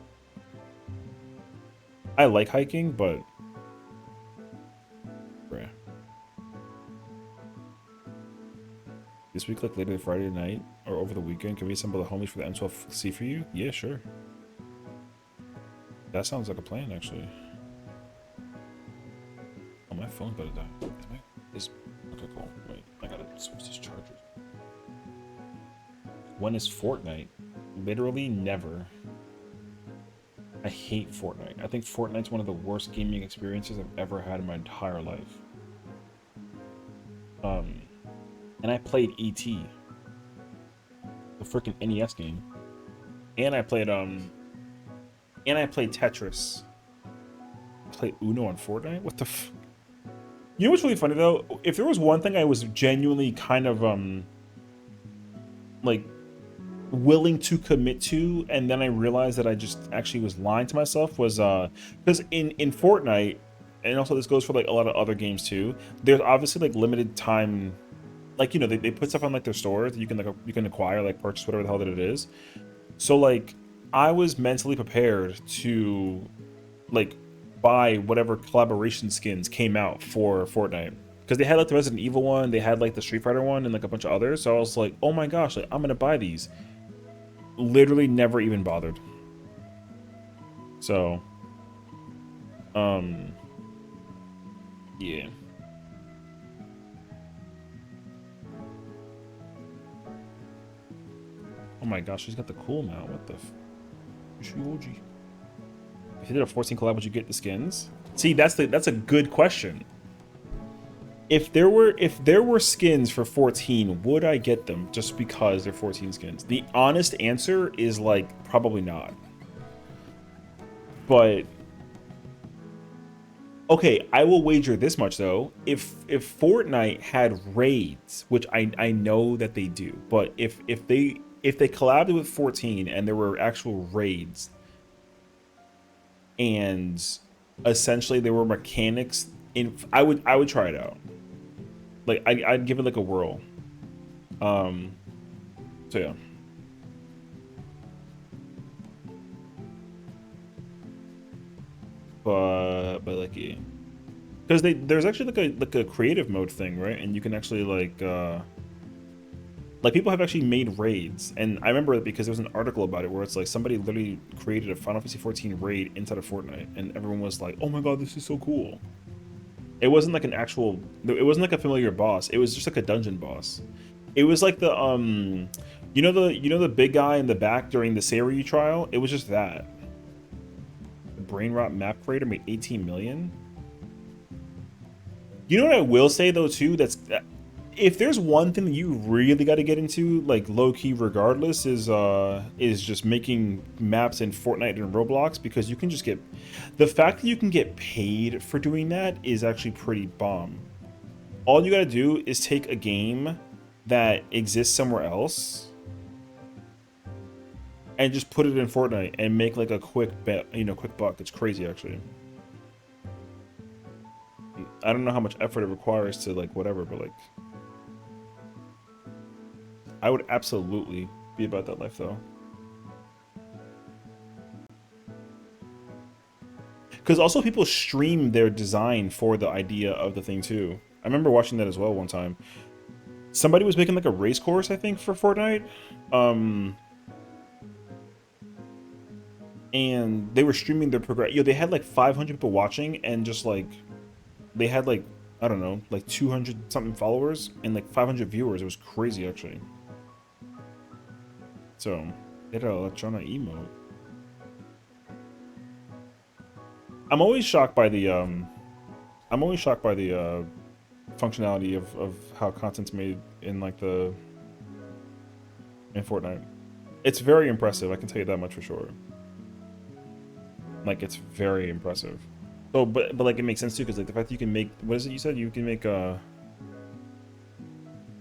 Speaker 3: I like hiking, but. Bruh. This week, like later Friday night or over the weekend, can we assemble the homies for the M12C for you? Yeah, sure. That sounds like a plan, actually. Oh, my phone's about to die. Okay, cool. Wait, I gotta switch these chargers. When is Fortnite? Literally never. I hate Fortnite. I think Fortnite's one of the worst gaming experiences I've ever had in my entire life. And I played E.T., the freaking NES game, and I played Tetris. I played Uno on Fortnite. What the? You know what's really funny though? If there was one thing I was genuinely kind of like willing to commit to, and then I realized that I just actually was lying to myself, was because in Fortnite, and also this goes for like a lot of other games too, there's obviously like limited time, like, you know, they put stuff on like their stores that you can acquire, like purchase whatever the hell that it is. So like I was mentally prepared to like buy whatever collaboration skins came out for Fortnite, because they had like the Resident Evil one, they had like the Street Fighter one, and like a bunch of others. So I was like, oh my gosh, like I'm gonna buy these. Literally never even bothered. So yeah. Oh my gosh, she's got the cool mount. What the if you did a 14 collab, would you get the skins? See, that's a good question. If there were skins for 14, would I get them just because they're 14 skins? The honest answer is like probably not. But okay, I will wager this much though. If Fortnite had raids, which I know that they do, but if they collabed with 14 and there were actual raids, and essentially there were mechanics in, I would try it out. Like I'd give it like a whirl. So yeah. But like yeah. Because there's actually like a creative mode thing, right? And you can actually like Like, people have actually made raids, and I remember it because there was an article about it where it's like somebody literally created a Final Fantasy 14 raid inside of Fortnite, and everyone was like, "Oh my god, this is so cool." It wasn't like an actual, it wasn't like a familiar boss. It was just like a dungeon boss. It was like the the big guy in the back during the Seiryu trial. It was just that. The Brain Rot map creator made 18 million. You know what I will say though too? That's if there's one thing that you really got to get into, like low key, regardless, is just making maps in Fortnite and Roblox, because you can just get the fact that you can get paid for doing that is actually pretty bomb. All you got to do is take a game that exists somewhere else and just put it in Fortnite and make like a quick bet, quick buck. It's crazy actually. I don't know how much effort it requires to like whatever, but like I would absolutely be about that life though. Because also people stream their design for the idea of the thing too. I remember watching that as well one time. Somebody was making like a race course, I think, for Fortnite. And they were streaming their progress. They had like 500 people watching, and just like they had like, I don't know, like 200 something followers and like 500 viewers. It was crazy actually. So, hit an Electrona emote. I'm always shocked by the functionality of how content's made in like in Fortnite. It's very impressive, I can tell you that much for sure. Like, it's very impressive. So, but like it makes sense too, because like the fact that you can make, what is it you said? You can make you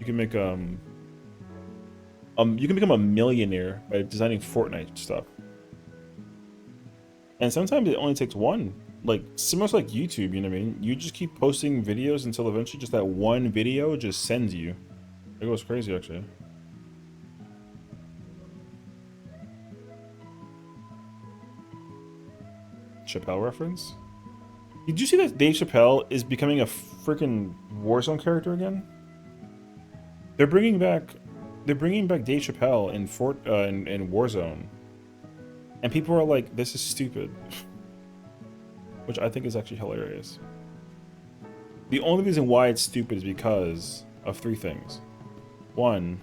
Speaker 3: can become a millionaire by designing Fortnite stuff. And sometimes it only takes one. Like, similar to like YouTube, you know what I mean? You just keep posting videos until eventually just that one video just sends you. It goes crazy, actually. Chappelle reference? Did you see that Dave Chappelle is becoming a freaking Warzone character again? They're bringing back Dave Chappelle in in Warzone, and people are like, "This is stupid," which I think is actually hilarious. The only reason why it's stupid is because of three things. One,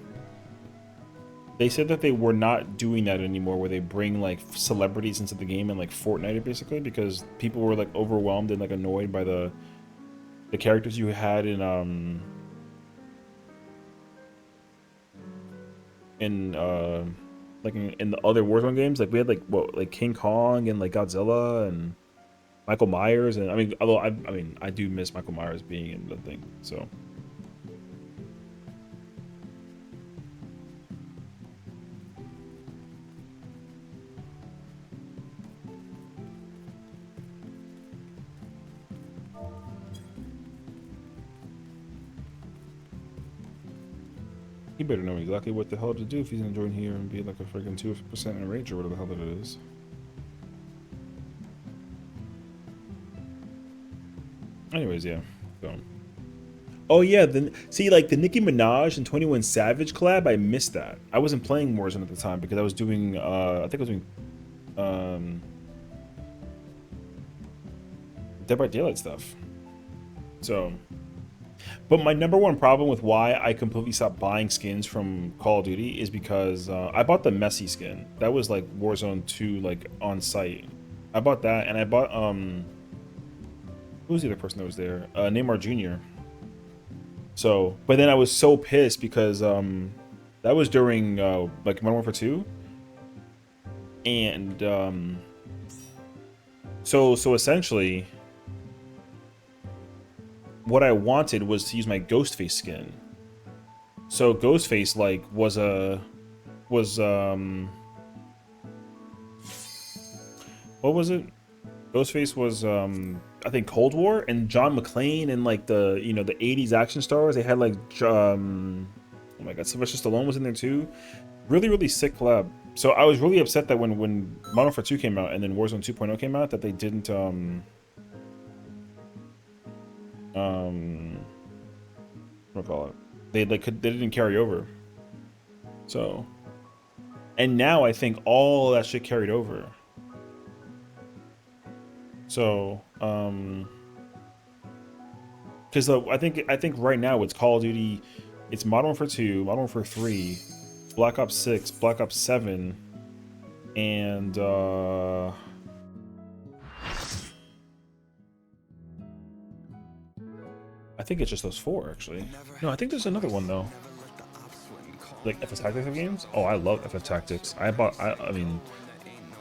Speaker 3: they said that they were not doing that anymore, where they bring like celebrities into the game and like Fortnite it basically, because people were like overwhelmed and like annoyed by the characters you had in the other Warzone games. Like we had like King Kong and like Godzilla and Michael Myers, and I mean, although I do miss Michael Myers being in the thing, so. He better know exactly what the hell to do if he's gonna join here and be like a freaking 2% enrage or whatever the hell that it is. Anyways, yeah. So. Oh yeah, see, like the Nicki Minaj and 21 Savage collab, I missed that. I wasn't playing Warzone at the time because I was doing I think I was doing Dead by Daylight stuff. So, but my number one problem with why I completely stopped buying skins from Call of Duty is because I bought the Messy skin. That was like Warzone 2, like on site. I bought that, and I bought who was the other person that was there? Neymar Jr. So, but then I was so pissed because that was during like Modern Warfare 2, and so essentially, what I wanted was to use my Ghostface skin. So Ghostface like was what was it? Ghostface was I think Cold War, and John McClane and like the the 80s action stars. They had like oh my god, Sylvester Stallone was in there too. Really sick collab. So I was really upset that when Modern Warfare 2 came out and then Warzone 2.0 came out, that they didn't what do I call it? They didn't carry over. So, and now I think all that shit carried over. So, because I think right now it's Call of Duty, it's Modern Warfare 2, Modern Warfare 3, Black Ops 6, Black Ops 7, and I think it's just those 4 actually. No, I think there's another one though. Like FF Tactics games? Oh, I love FF Tactics. I mean,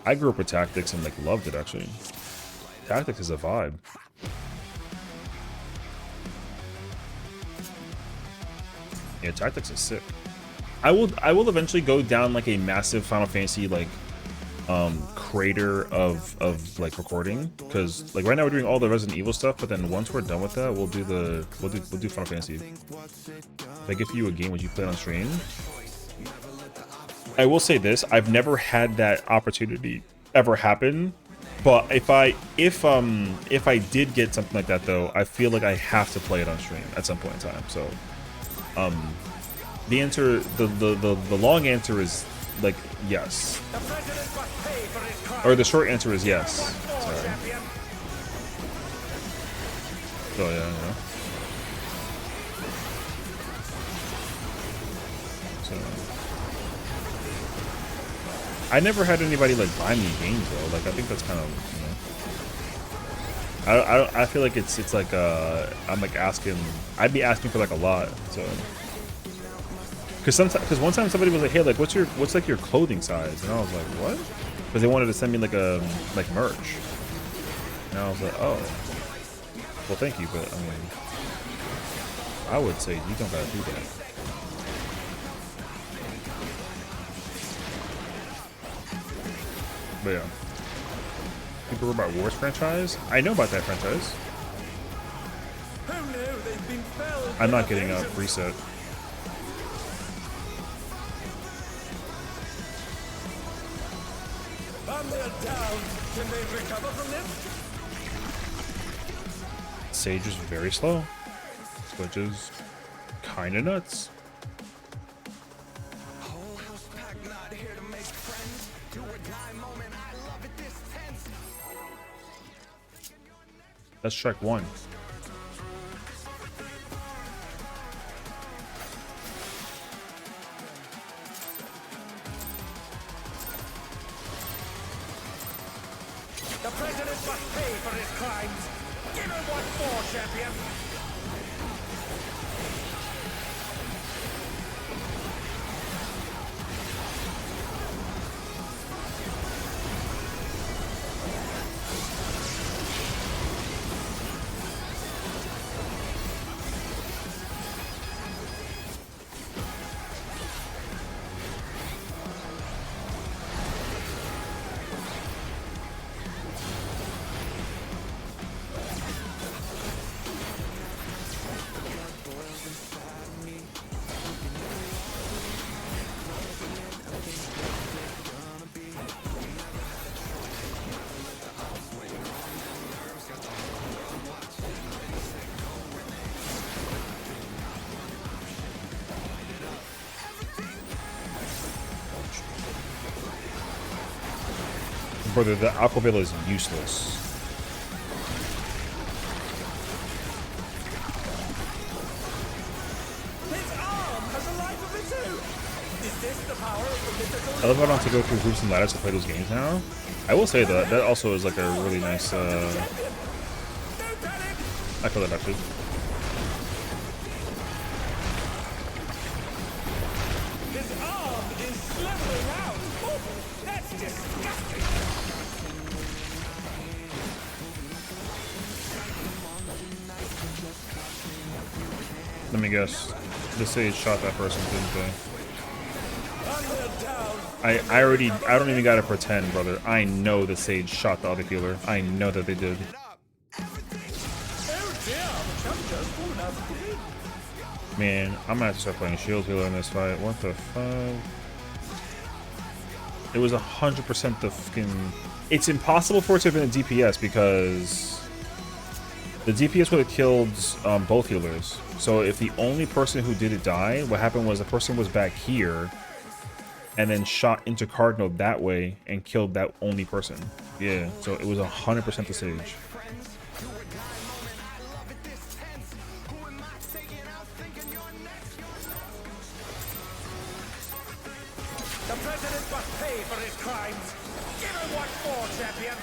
Speaker 3: I grew up with Tactics and like loved it actually. Tactics is a vibe. Yeah, Tactics is sick. I will eventually go down like a massive Final Fantasy like crater of like recording, because like right now we're doing all the Resident Evil stuff, but then once we're done with that, we'll do Final Fantasy. If I give you a game, would you play it on stream? I will say this: I've never had that opportunity ever happen. But if I did get something like that though, I feel like I have to play it on stream at some point in time. So, the answer, the long answer is like yes, or the short answer is yes. Sorry. Oh yeah, yeah. So, I never had anybody like buy me games though. Like I think that's kind of, you know, I feel like it's like I'm like asking, I'd be asking for like a lot. So because one time somebody was like, hey, like what's like your clothing size, and I was like, what? Because they wanted to send me like a like merch, and I was like, oh, well thank you, but I mean, I would say you don't gotta do that. But yeah, people about Wars franchise. I know about that franchise. I'm not getting a reset.
Speaker 1: Can they recover from this?
Speaker 3: Sage is very slow, which is kind of nuts. That's track 1.
Speaker 1: The president must pay for his crimes. Give him what for, champion.
Speaker 3: Brother, the Aquavilla is useless.
Speaker 1: His arm has a life of its own. Is this the power of the mythical?
Speaker 3: I love how I don't have to go through groups and ladders to play those games now. I will say that also is like a really nice. I feel that actually.
Speaker 1: His arm is slithering out. Oh, that's disgusting.
Speaker 3: Let me guess. The Sage shot that person, didn't they? I don't even gotta pretend, brother. I know the Sage shot the other healer. I know that they did. Man, I'm gonna have to start playing shield healer in this fight. What the fuck? It was 100% the fucking... It's impossible for it to have been a DPS because the DPS would have killed both healers. So if the only person who did it die, what happened was the person was back here and then shot into Cardinal that way and killed that only person. Yeah, so it was 100% the Sage.
Speaker 1: The president must pay for his crimes. Give him what for, champion.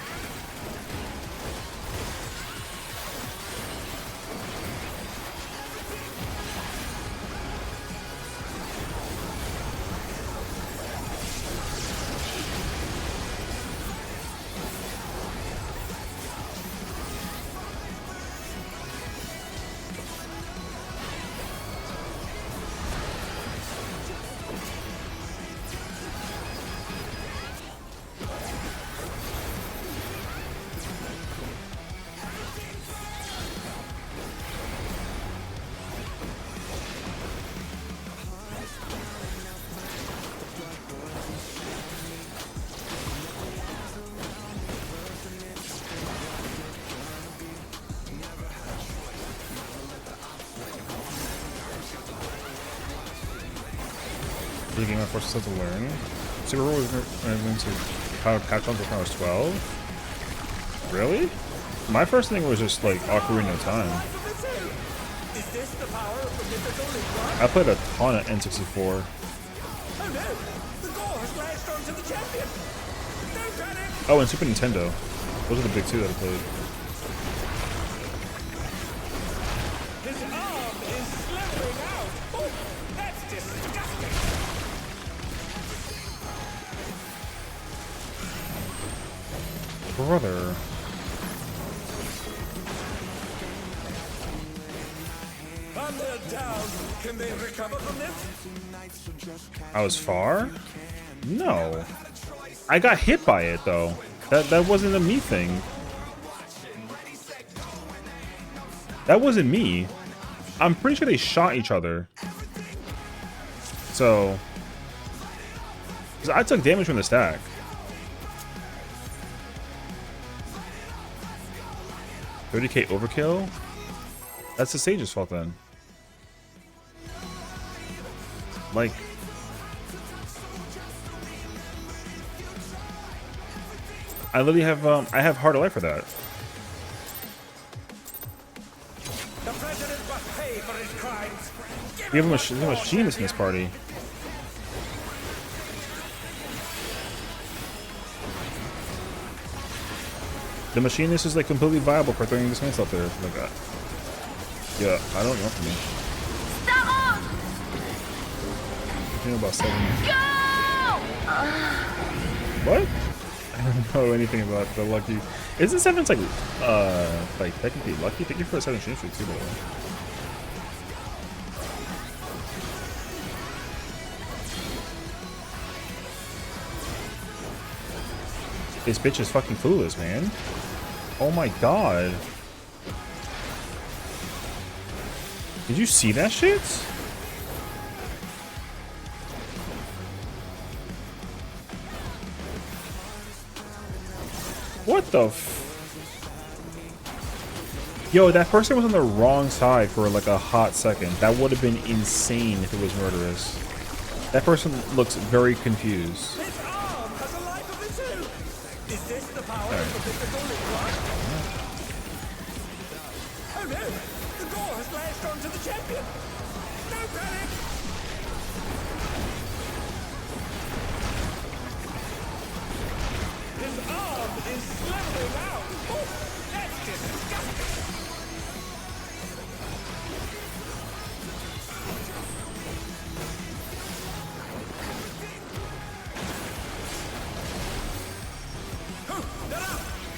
Speaker 3: The game I forced us to learn. Super Bowl was going to power patch on when I was 12. Really? My first thing was just like Ocarina of Time.
Speaker 1: Is this the power of the mythical Reclear?
Speaker 3: I played a ton of N64.
Speaker 1: Oh no! The gore has latched onto the champion! Don't panic!
Speaker 3: Oh, and Super Nintendo. Those are the big two that I played.
Speaker 1: His arm is slithering out! Oh, that's disgusting!
Speaker 3: Brother.
Speaker 1: And they're down. Can they recover from this?
Speaker 3: I was far? No. I got hit by it though. That wasn't a me thing. That wasn't me. I'm pretty sure they shot each other. So, 'cause I took damage from the stack. $30K overkill? That's the Sage's fault then. Like, I literally have I have Heart of Life for that.
Speaker 1: The president must pay for his crimes.
Speaker 3: We have a machinist in this party. The machinist is like completely viable for throwing this man out there. Like that. Yeah, I don't know from me.
Speaker 5: Stop!
Speaker 3: You know about 7.
Speaker 5: Go!
Speaker 3: What? I don't know anything about the lucky. Isn't 7's like technically lucky? Thank you for the 7 stream streak too, by the way. This bitch is fucking clueless, man. Oh my god. Did you see that shit? What the f... Yo, that person was on the wrong side for like a hot second. That would have been insane if it was murderous. That person looks very confused.
Speaker 1: His arm has a life of its own. Is this the power of the mythical Reclear? Oh no! The gore has latched onto the champion. No panic! His arm is slithering out. Oh, that's disgusting.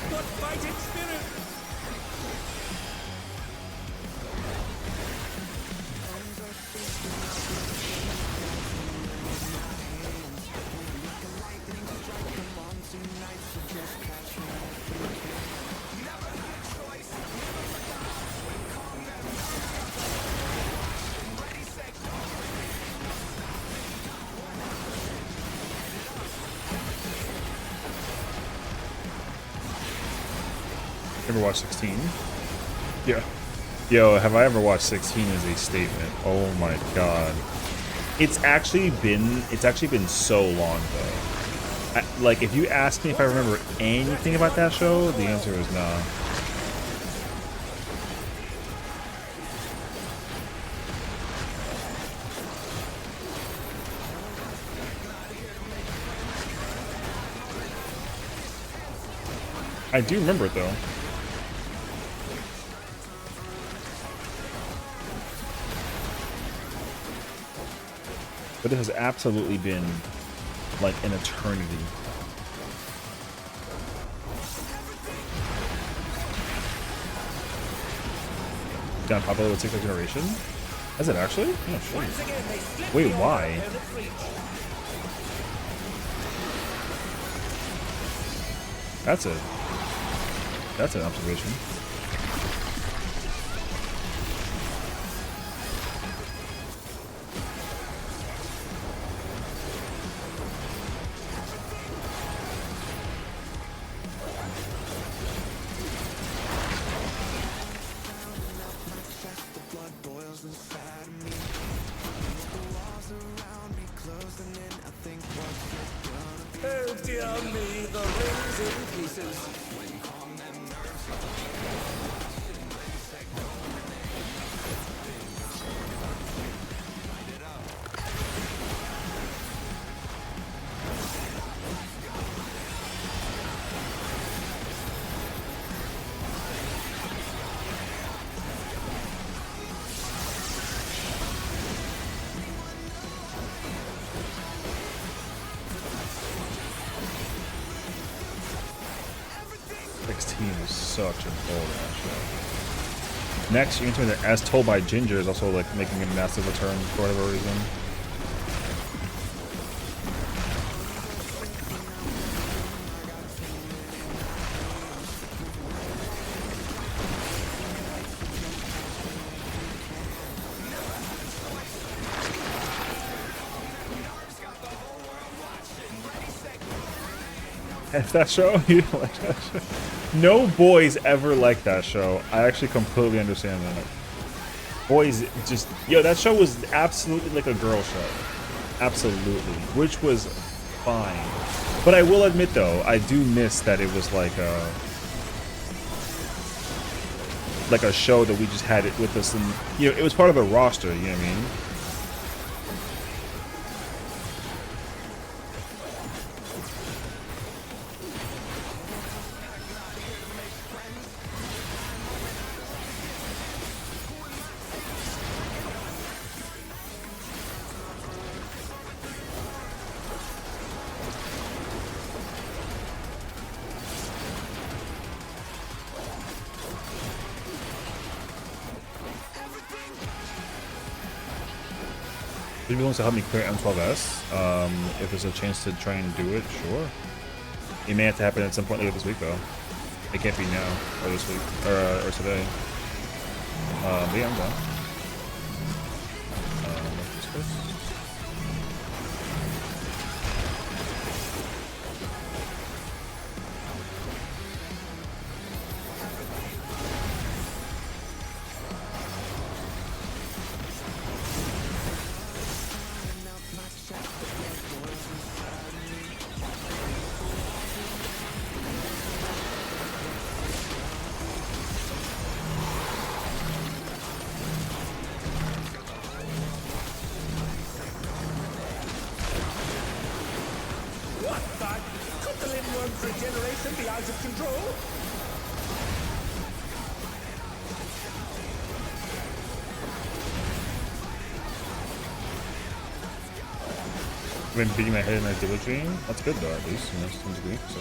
Speaker 1: What fighting spirit!
Speaker 3: Ever watched 16? Yeah. Yo, have I ever watched 16 as a statement? Oh my god. It's actually been so long though. Like, if you ask me if I remember anything about that show, the answer is no. I do remember it though. But it has absolutely been like an eternity. Down popular with 6th generation? Is it actually? Oh shit. Wait, why? That's an observation.
Speaker 1: Oh dear me, the ring's in pieces.
Speaker 3: Is such a bull show. Next, you enter the As Told by Ginger is also like making a massive return for whatever reason. That show? You don't like that show? No boys ever like that show. I actually completely understand that. Boys just... Yo, that show was absolutely like a girl show. Absolutely. Which was fine. But I will admit, though, I do miss that it was like a show that we just had it with us. And, you know, it was part of a roster, you know what I mean? If he wants to help me clear M12S, if there's a chance to try and do it, sure. It may have to happen at some point later this week, though. It can't be now, or this week, or today. But yeah, I'm done. What's this?
Speaker 1: Regeneration be out of control?
Speaker 3: I've been beating my head in my Dillo dream. That's good though, at least, you know, to some degree, so.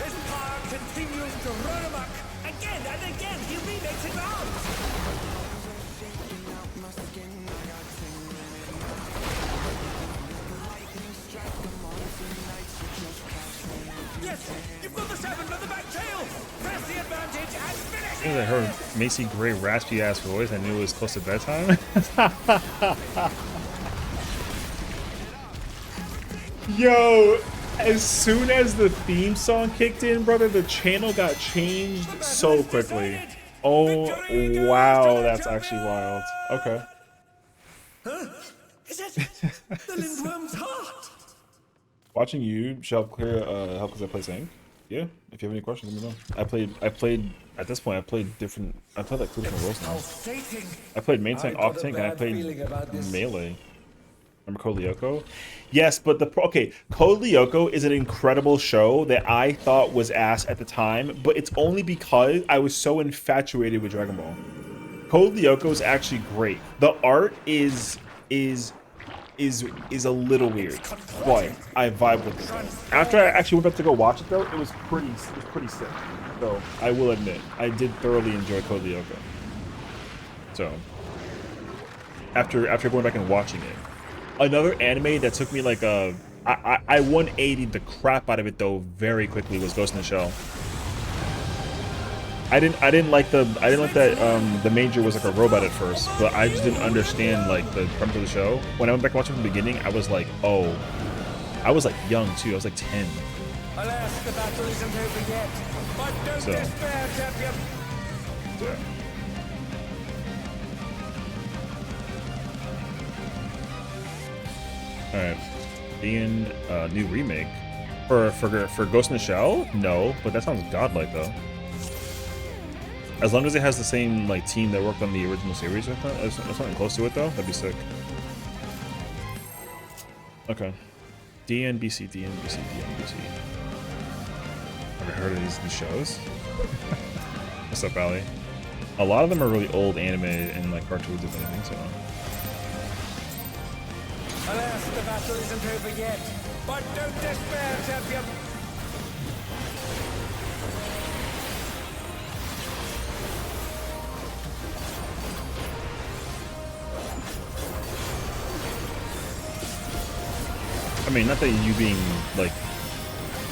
Speaker 1: His power continues to run amok. Again and again, he remakes his arms. Yes, you've got the seven with the back tail. Press the advantage and finish
Speaker 3: As soon as I heard Macy Gray raspy ass voice, I knew it was close to bedtime. Yo, As soon as the theme song kicked in, brother, the channel got changed so quickly. Oh, wow, that's actually wild. Okay.
Speaker 1: Is it the Lindworm's heart?
Speaker 3: Watching you help clear help because I play Sync. Yeah, if you have any questions, let me know. I played at this point. I played like 2 different roles now.
Speaker 1: Pulsating.
Speaker 3: I played main tank, off tank, and I played melee. Remember Code Lyoko? Yes, but okay, Code Lyoko is an incredible show that I thought was ass at the time, but it's only because I was so infatuated with Dragon Ball. Code Lyoko is actually great. The art is a little weird, but I vibe with it. After I actually went back to go watch it though, it was pretty sick. So I will admit, I did thoroughly enjoy Code Lyoko. So after going back and watching it, another anime that took me like I 180'd the crap out of it though very quickly was Ghost in the Shell. I didn't like that the major was like a robot at first, but I just didn't understand like the premise of the show. When I went back watching from the beginning, I was like, oh, I was like young too. I was like 10.
Speaker 1: Alas, the battle isn't over yet. But don't despair, champion.
Speaker 3: Yeah. All right, being new remake for Ghost in the Shell? No, but that sounds godlike though. As long as it has the same like team that worked on the original series, I thought there's something close to it though. That'd be sick. Okay, DNBC. Ever heard of these shows? What's up, Ali? A lot of them are really old anime and like cartoons, if anything. So.
Speaker 1: Alas, the battle isn't over yet. But don't despair, champion.
Speaker 3: I mean, not that you being like,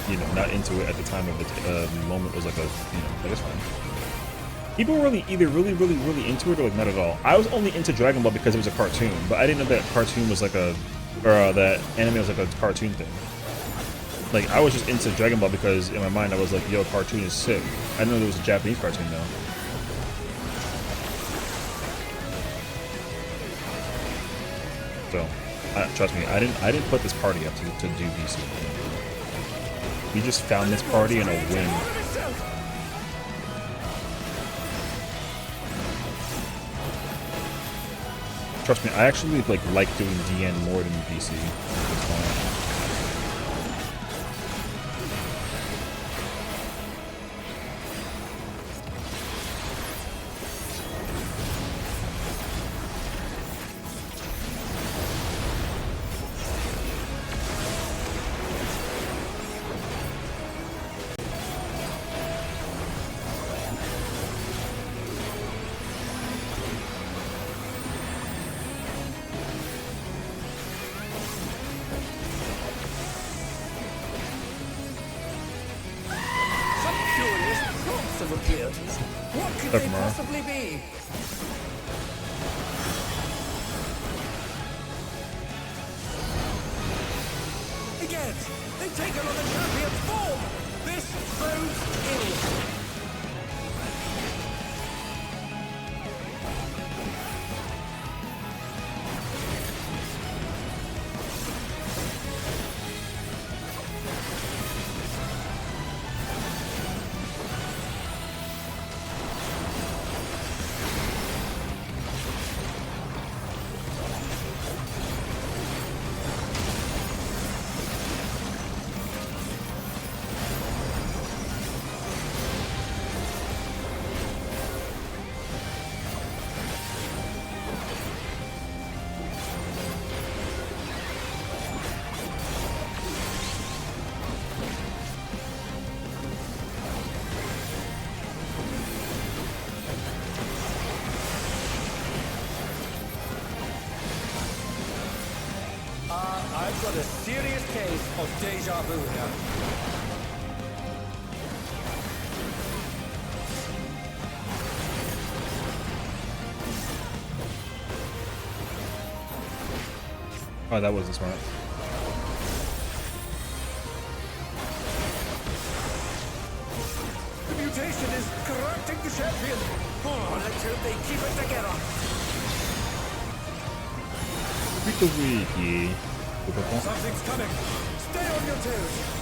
Speaker 3: you know, not into it at the time of the moment was like a, you know, like it's fine. People were either really into it or like not at all. I was only into Dragon Ball because it was a cartoon, but I didn't know that cartoon was like that anime was like a cartoon thing. Like, I was just into Dragon Ball because in my mind I was like, yo, cartoon is sick. I didn't know there was a Japanese cartoon though. So, trust me, I didn't put this party up to do VC. We just found this party in a whim. Trust me, I actually like doing DN more than VC. It's fine.
Speaker 1: What could they possibly be? Again, they've taken on the champion's form! This bodes ill! I've got a serious case of deja vu here.
Speaker 3: Oh, that wasn't smart.
Speaker 1: mutation is corrupting the champion. Oh, let's hope they keep it together. Something's coming. Stay on your toes.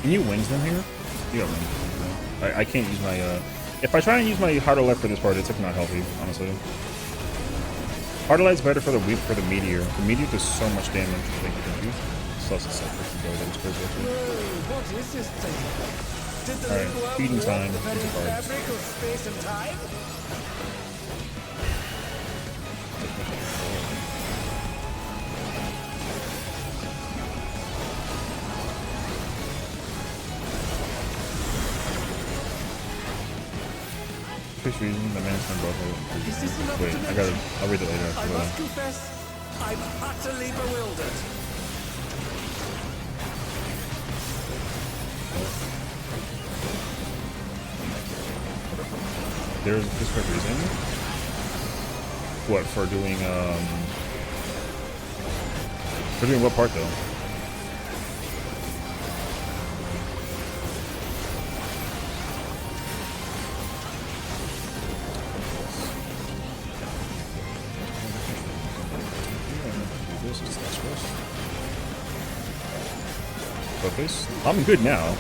Speaker 3: Can you wings them here? You got wings. I can't use my, if I try and use my harder left for this part, it's like not healthy, honestly. Harder light's better for the weak for the meteor. The meteor does so much damage. Like, you can use plus it's like freaking go. That is crazy, actually.
Speaker 1: Whoa, what is this thing? Did the
Speaker 3: Alright,
Speaker 1: little
Speaker 3: feeding
Speaker 1: walk
Speaker 3: time.
Speaker 1: the very
Speaker 3: Into cards.
Speaker 1: fabric of space and time?
Speaker 3: Fish reason, the man's not both.
Speaker 1: Is this enough
Speaker 3: Wait,
Speaker 1: to
Speaker 3: I gotta, I'll read it later.
Speaker 1: I
Speaker 3: Hold on.
Speaker 1: must confess, I'm utterly bewildered.
Speaker 3: There's a specific reason. What, for doing what part though? Focus. I'm good now.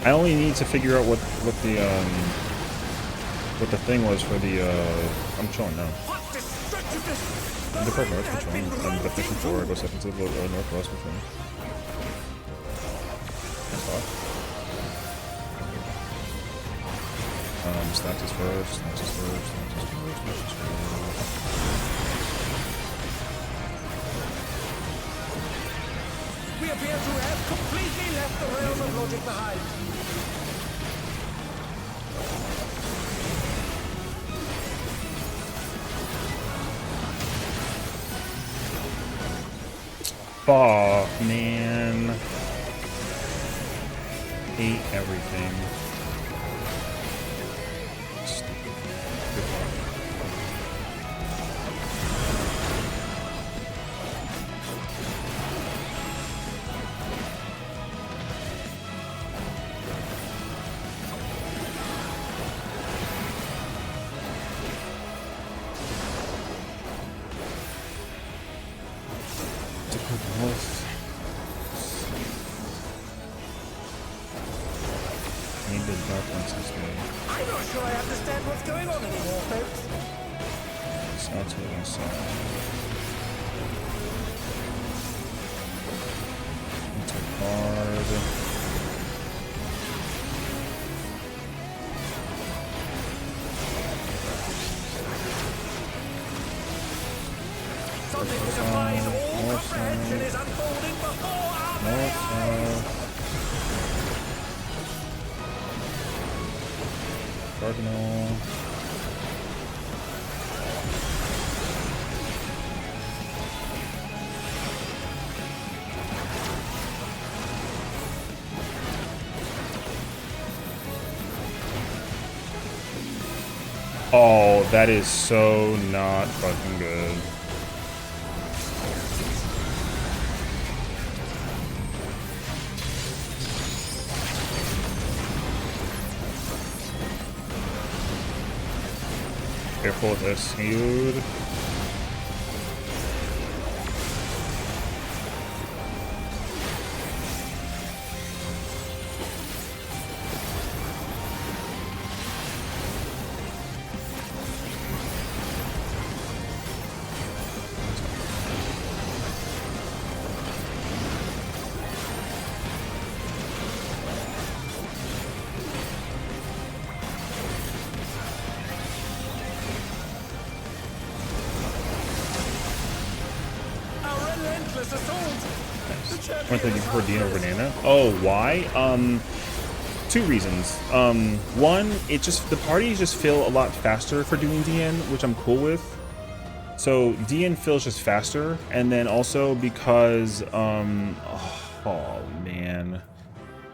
Speaker 3: I only need to figure out what the thing was for the I'm chilling now.
Speaker 1: What destructiveness!
Speaker 3: I'm the north controlling. I'm definition 4, I go step into the northwest controlling. That's off. Snaps is first, snaps is first, snaps is first, snaps is first.
Speaker 1: We appear to have completely left the realm of logic behind.
Speaker 3: Fuck, man. Hate everything.
Speaker 1: I'm not sure I understand what's going on anymore, folks.
Speaker 3: It's not too inside. Into card.
Speaker 1: Something that defies all comprehension is unfolding before our very eyes.
Speaker 3: Cardinal. Oh, that is so not fucking good. Careful with this, dude.
Speaker 1: senseless assault. The champion
Speaker 3: One thing
Speaker 1: is
Speaker 3: for Dean over
Speaker 1: helpless.
Speaker 3: Nana. Oh, why? Two reasons. One, it just the parties just feel a lot faster for doing DN, which I'm cool with. So DN feels just faster, and then also because oh man.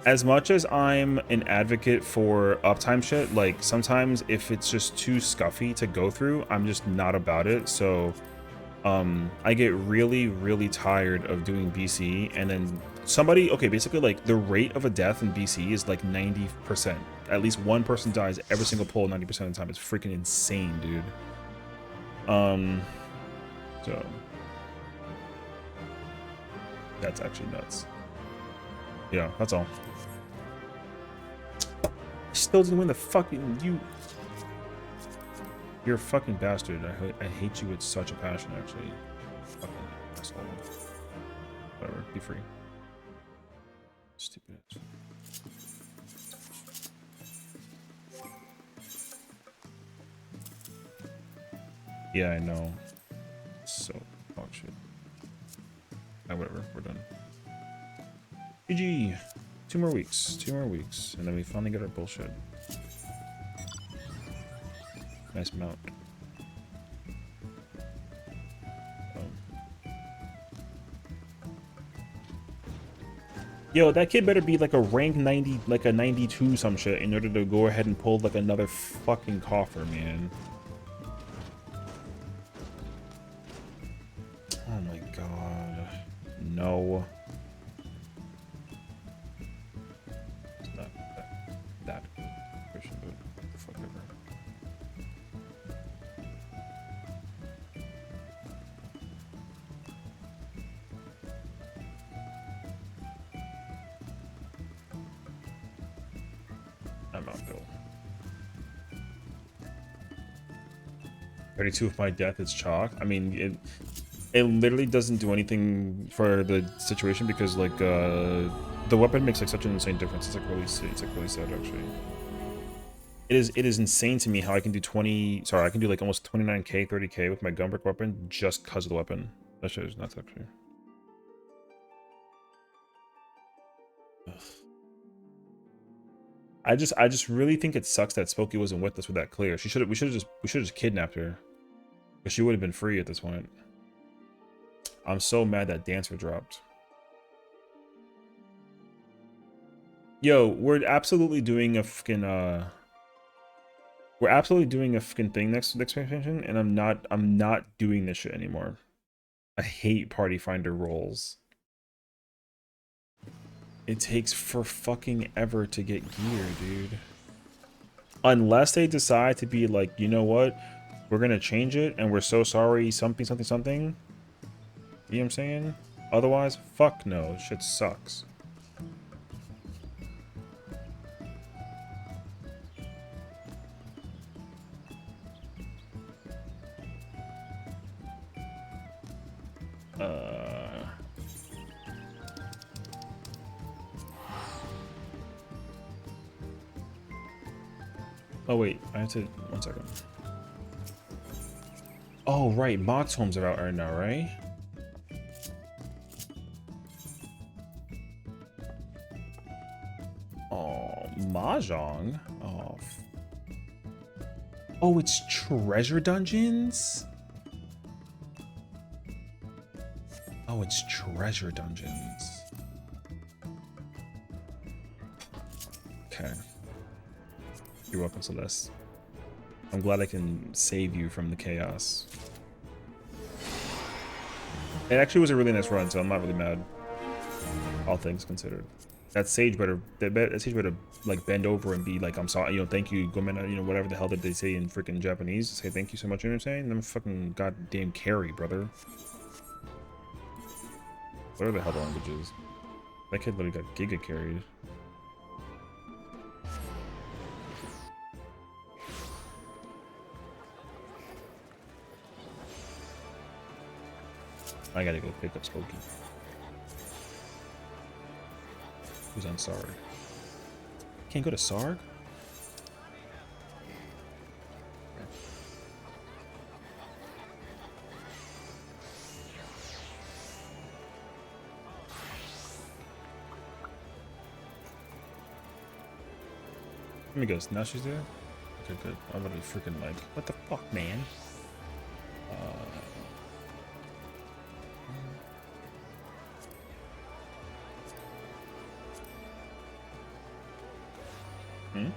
Speaker 3: As much as I'm an advocate for uptime shit, like sometimes if it's just too scuffy to go through, I'm just not about it. So I get really tired of doing BC, and then somebody, okay, basically like the rate of a death in BC is like 90%. At least one person dies every single pull 90% of the time. It's freaking insane, dude. So that's actually nuts. Yeah, that's all. Still didn't win the fucking You're a fucking bastard. I hate you with such a passion, actually. Fucking asshole. Whatever. Be free. Stupid ass. Yeah, I know. So fuck shit. Whatever. We're done. GG. 2 more weeks. 2 more weeks. And then we finally get our bullshit. Nice mount. Yo, that kid better be like a rank 90, like a 92 some shit in order to go ahead and pull like another fucking coffer, man. Oh my god. No. It's not that good. Christian, but fuck ever. I'm out, Bill. 32 of my death is chalk. I mean, it literally doesn't do anything for the situation because like the weapon makes like such an insane difference. It's like really sad actually. It is insane to me how I can do I can do like almost 29k 30k with my gunbrick weapon just because of the weapon. That shit is nuts actually. Ugh. I just really think it sucks that Spooky wasn't with us with that clear. We should have just kidnapped her. But she would have been free at this point. I'm so mad that Dancer dropped. Yo, we're absolutely doing a fucking thing next expansion, and I'm not doing this shit anymore. I hate party finder roles. It takes for fucking ever to get gear, dude. Unless they decide to be like, you know what? We're gonna change it, and we're so sorry, something. You know what I'm saying? Otherwise, fuck no. Shit sucks. Oh wait, I have to. 1 second. Oh right, Mox homes are out right now, right? Oh, Mahjong. Oh. Oh, it's treasure dungeons. Oh, it's treasure dungeons. Okay. You're welcome, Celeste. I'm glad I can save you from the chaos. It actually was a really nice run, so I'm not really mad. All things considered. That sage better like bend over and be like, I'm sorry, you know, thank you, Gomena, you know, whatever the hell did they say in freaking Japanese. Say thank you so much, you know what I'm saying? I'm fucking goddamn carry, brother. Whatever the hell the language is. That kid literally got giga carried. I gotta go pick up Spooky. Who's on Sarg? Can't go to Sarg? Let me guess. Now she's there? Okay, good. I'm gonna be freaking like, what the fuck, man? Hmm?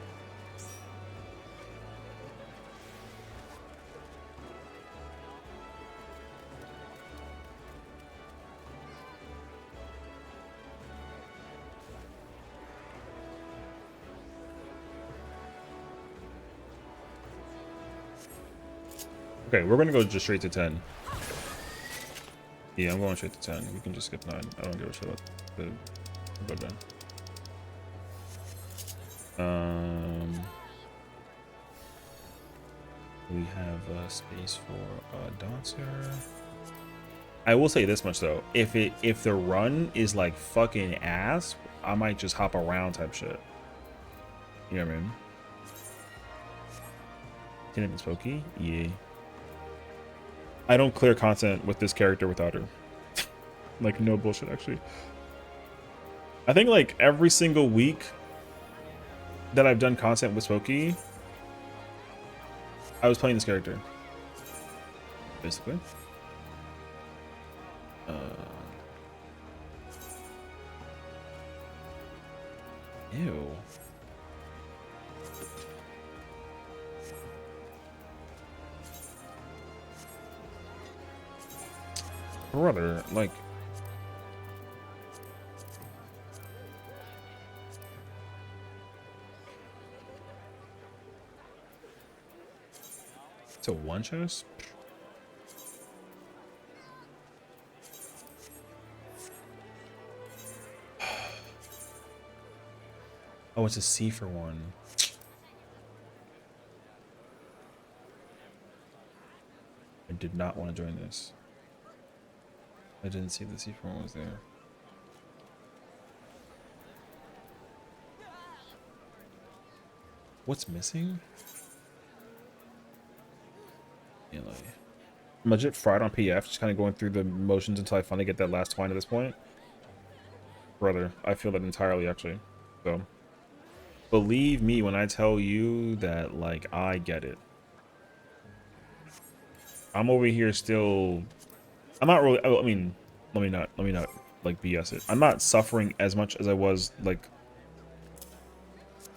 Speaker 3: Okay, we're gonna go just straight to 10. Yeah, I'm going straight to 10. We can just skip 9. I don't give a shit about the go down. We have space for a dancer. I will say this much though: if the run is like fucking ass, I might just hop around type shit. You know what I mean? Can it be spooky? Yeah. I don't clear content with this character without her. Like, no bullshit, actually. I think like every single week that I've done content with Spooky, I was playing this character, basically. Ew. Brother, like... It's a one chest? Oh, it's a C for one. I did not want to join this. I didn't see the C for one was there. What's missing? Yeah, like, I'm legit fried on PF, just kind of going through the motions until I finally get that last twine at this point. Brother, I feel that entirely, actually. So, believe me when I tell you that, like, I get it. I'm over here still... I'm not really... I mean, let me not, like, BS it. I'm not suffering as much as I was, like,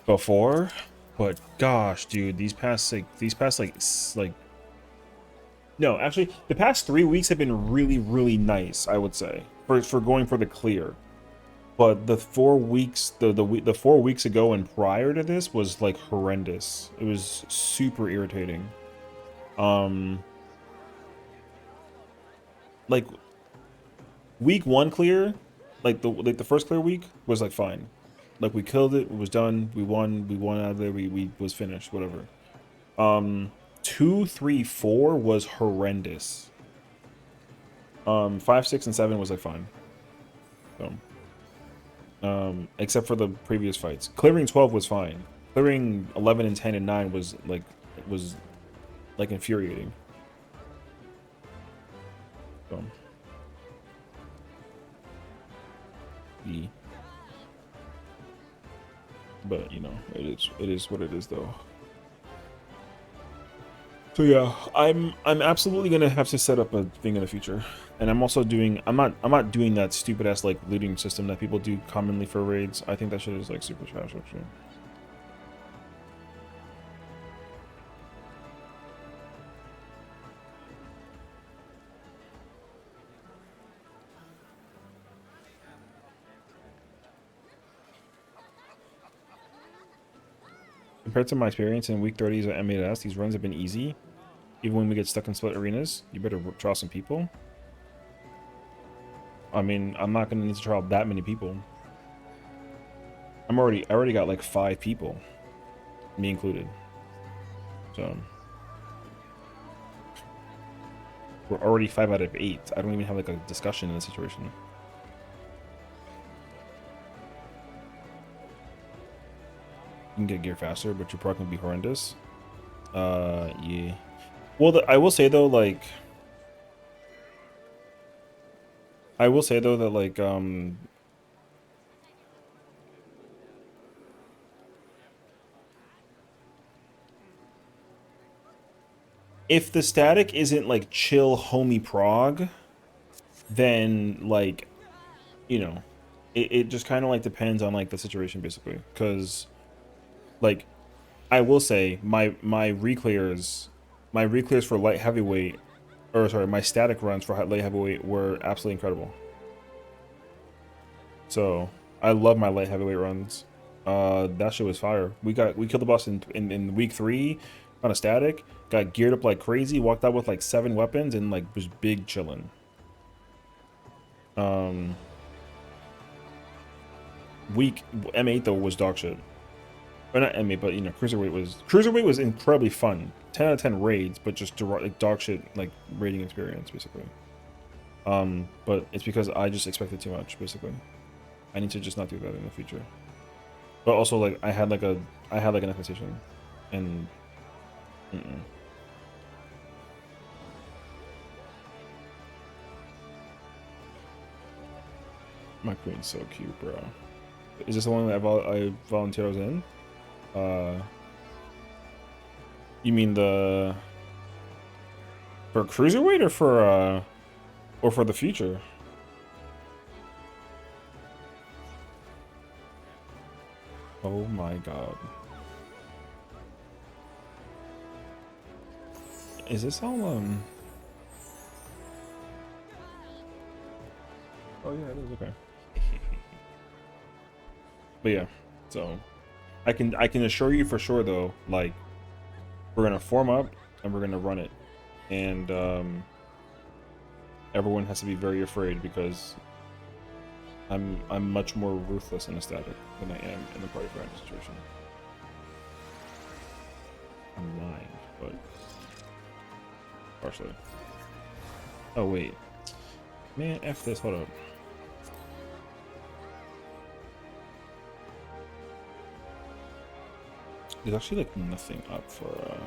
Speaker 3: before. But, gosh, dude, these past, like... No, actually, the past 3 weeks have been really, really nice, I would say, for going for the clear. But the 4 weeks, the 4 weeks ago and prior to this was like horrendous. It was super irritating. Like week 1 clear, like the first clear week was like fine. Like we killed it, it was done, we won out of there, we was finished, whatever. 2, 3, 4 was horrendous. 5, 6, and 7 was like fine. So. Except for the previous fights. Clearing 12 was fine. Clearing 11 and 10 and 9 was like infuriating. So. E. But you know, it is what it is though. So yeah, I'm absolutely gonna have to set up a thing in the future, and I'm also doing I'm not doing that stupid ass like looting system that people do commonly for raids. I think that shit is like super trash actually. Compared to my experience in week 30s at M8S, these runs have been easy. Even when we get stuck in split arenas, you better trial some people. I mean, I'm not gonna need to trial that many people. I already got like 5 people, me included. So we're already 5 out of 8. I don't even have like a discussion in this situation. You can get gear faster, but your proc can be horrendous. Yeah. Well, I will say though, like, If the static isn't like chill homey prog, then like, you know, it just kind of like depends on like the situation basically. Because like I will say my reclears for light heavyweight, or sorry, my static runs for light heavyweight were absolutely incredible. So I love my light heavyweight runs. That shit was fire. We killed the boss in week 3 on a static. Got geared up like crazy. Walked out with like 7 weapons and like was big chilling. Week M8 though was dog shit. Or not M8, but you know, cruiserweight was incredibly fun. 10 out of 10 raids, but just like dog shit like raiding experience basically. But it's because I just expected too much basically. I need to just not do that in the future. But also like I had like an expectation, and my queen's so cute, bro. Is this the one that I volunteered was in? You mean the for cruiserweight or for the future? Oh my god. Is this all oh yeah, it is okay. But yeah, so I can assure you for sure though, like we're gonna form up and we're gonna run it, and everyone has to be very afraid because I'm much more ruthless in a static than I am in the party fighting situation. I'm lying, but partially. Oh wait, man, F this. Hold up. There's actually like nothing up for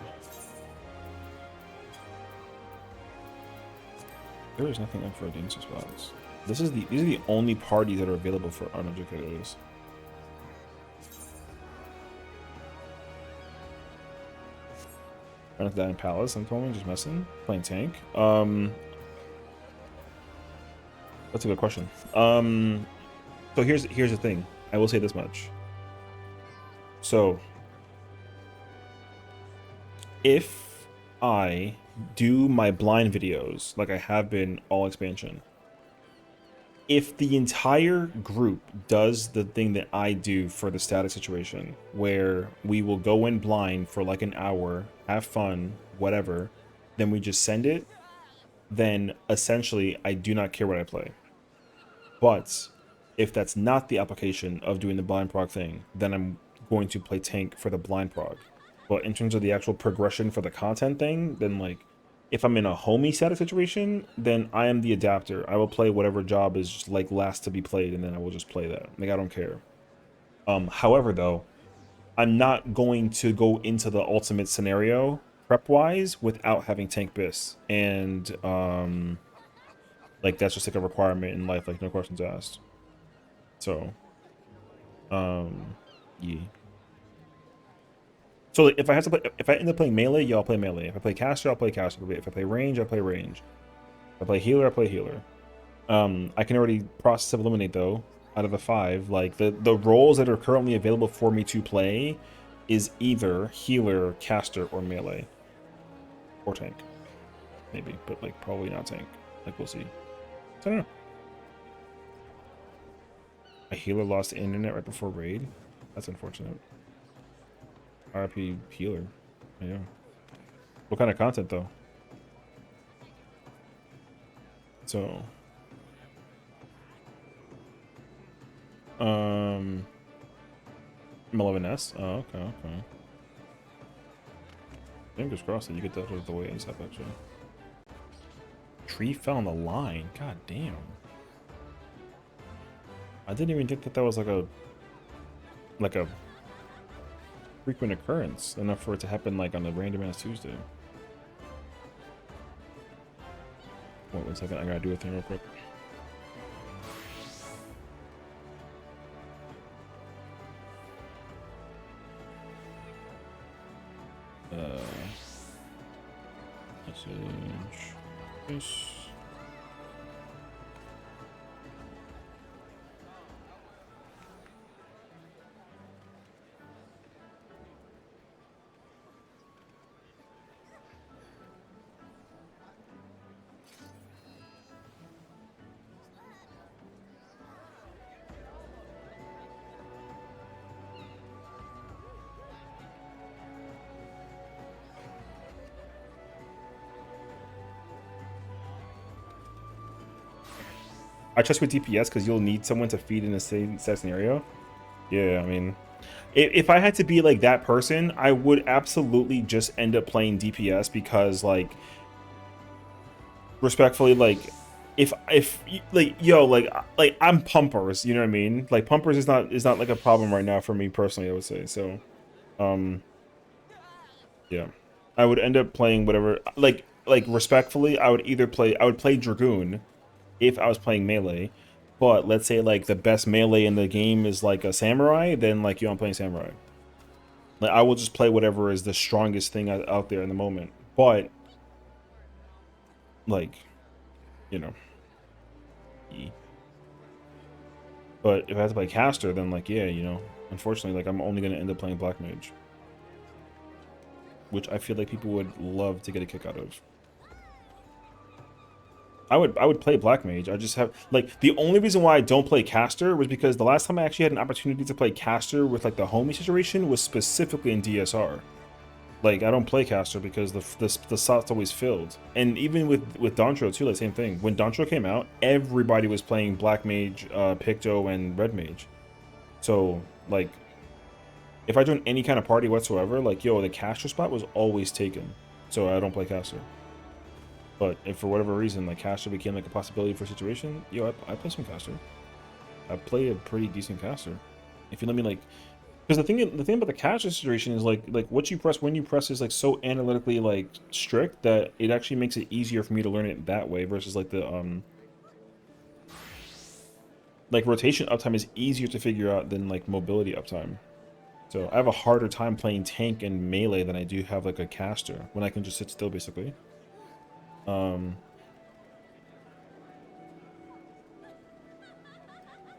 Speaker 3: there is nothing up for audience spots. These are the only parties that are available for uneducators. Run that in Palace, I'm calling just messing. Playing tank. That's a good question. So here's the thing. I will say this much. So if I do my blind videos like I have been all expansion, if the entire group does the thing that I do for the static situation, where we will go in blind for like an hour, have fun, whatever, then we just send it, then essentially I do not care what I play. But if that's not the application of doing the blind prog thing, then I'm going to play tank for the blind prog. But in terms of the actual progression for the content thing, then like if I'm in a homey static situation, then I am the adapter. I will play whatever job is just like last to be played, and then I will just play that. Like I don't care. However though, I'm not going to go into the ultimate scenario prep wise without having tank bis. And like that's just like a requirement in life, like no questions asked. So yeah. So like, if I have to play, if I end up playing melee, y'all play melee. If I play caster, I'll play caster. If I play range, I play range. If I play healer, I play healer. I can already process of eliminate though. Out of the 5, like the roles that are currently available for me to play is either healer, caster, or melee, or tank, maybe, but like probably not tank. Like we'll see. I don't know. A healer lost the internet right before raid. That's unfortunate. RP healer. Yeah. What kind of content though? So M11S? Oh, okay. Fingers crossed that you get that out of the way and stuff actually. Tree fell on the line. God damn. I didn't even think that was like a frequent occurrence enough for it to happen like on a random ass Tuesday. Wait 1 second, I gotta do a thing real quick. I trust with DPS because you'll need someone to feed in the same set scenario. Yeah, I mean, if I had to be like that person, I would absolutely just end up playing DPS because, like, respectfully, like, if like, yo, like I'm pumpers, you know what I mean? Like, pumpers is not like a problem right now for me personally, I would say. So, yeah, I would end up playing whatever. Like respectfully, I would play Dragoon if I was playing melee. But let's say like the best melee in the game is like a samurai, then like, yo, I'm playing samurai. Like, I will just play whatever is the strongest thing out there in the moment. But like, you know. But if I have to play caster, then like, yeah, you know, unfortunately, like, I'm only gonna end up playing black mage, which I feel like people would love to get a kick out of. I would play black mage. I just have, like, the only reason why I don't play caster was because the last time I actually had an opportunity to play caster with like the homie situation was specifically in DSR. Like, I don't play caster because the slot's always filled. And even with Dantro too, like, same thing. When Dantro came out, everybody was playing black mage, Picto, and red mage. So like, if I join any kind of party whatsoever, like, yo, the caster spot was always taken. So I don't play caster. But if for whatever reason, like, caster became like a possibility for a situation, yo, I play some caster. I play a pretty decent caster. If you let me, like, because the thing about the caster situation is like what you press when you press is like so analytically like strict that it actually makes it easier for me to learn it that way versus like the like rotation uptime is easier to figure out than like mobility uptime. So I have a harder time playing tank and melee than I do have like a caster when I can just sit still basically.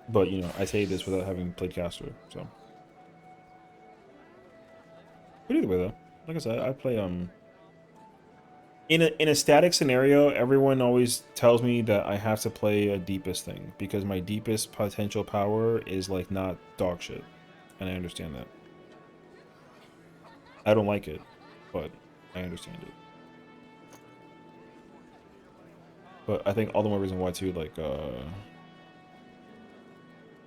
Speaker 3: But you know, I say this without having played caster, so. But either way though, like I said, I play in a static scenario, everyone always tells me that I have to play a deepest thing because my deepest potential power is like not dog shit. And I understand that. I don't like it, but I understand it. But I think all the more reason why too, like,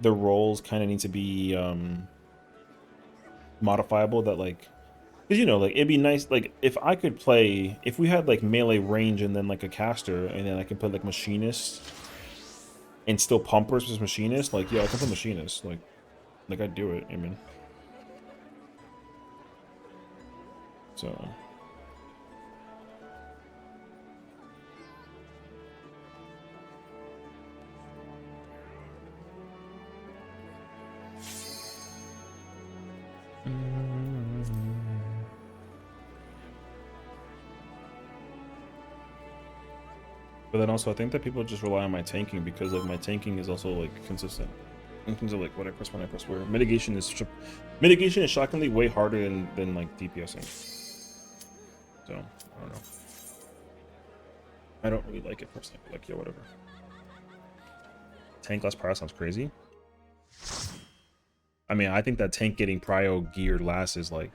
Speaker 3: the roles kind of need to be modifiable. That like, because you know, like, it'd be nice, like, if I could play, if we had like melee range and then like a caster, and then I could play like machinist and still pumpers versus machinist. Like, yeah, I can play machinist. Like I'd do it. I mean, so. But then also, I think that people just rely on my tanking because like my tanking is also like consistent in terms of like what I press when I press where. Mitigation is shockingly way harder than like DPSing. So I don't know. I don't really like it personally. Like, yeah, whatever. Tank less prio sounds crazy. I mean, I think that tank getting prio geared last is like,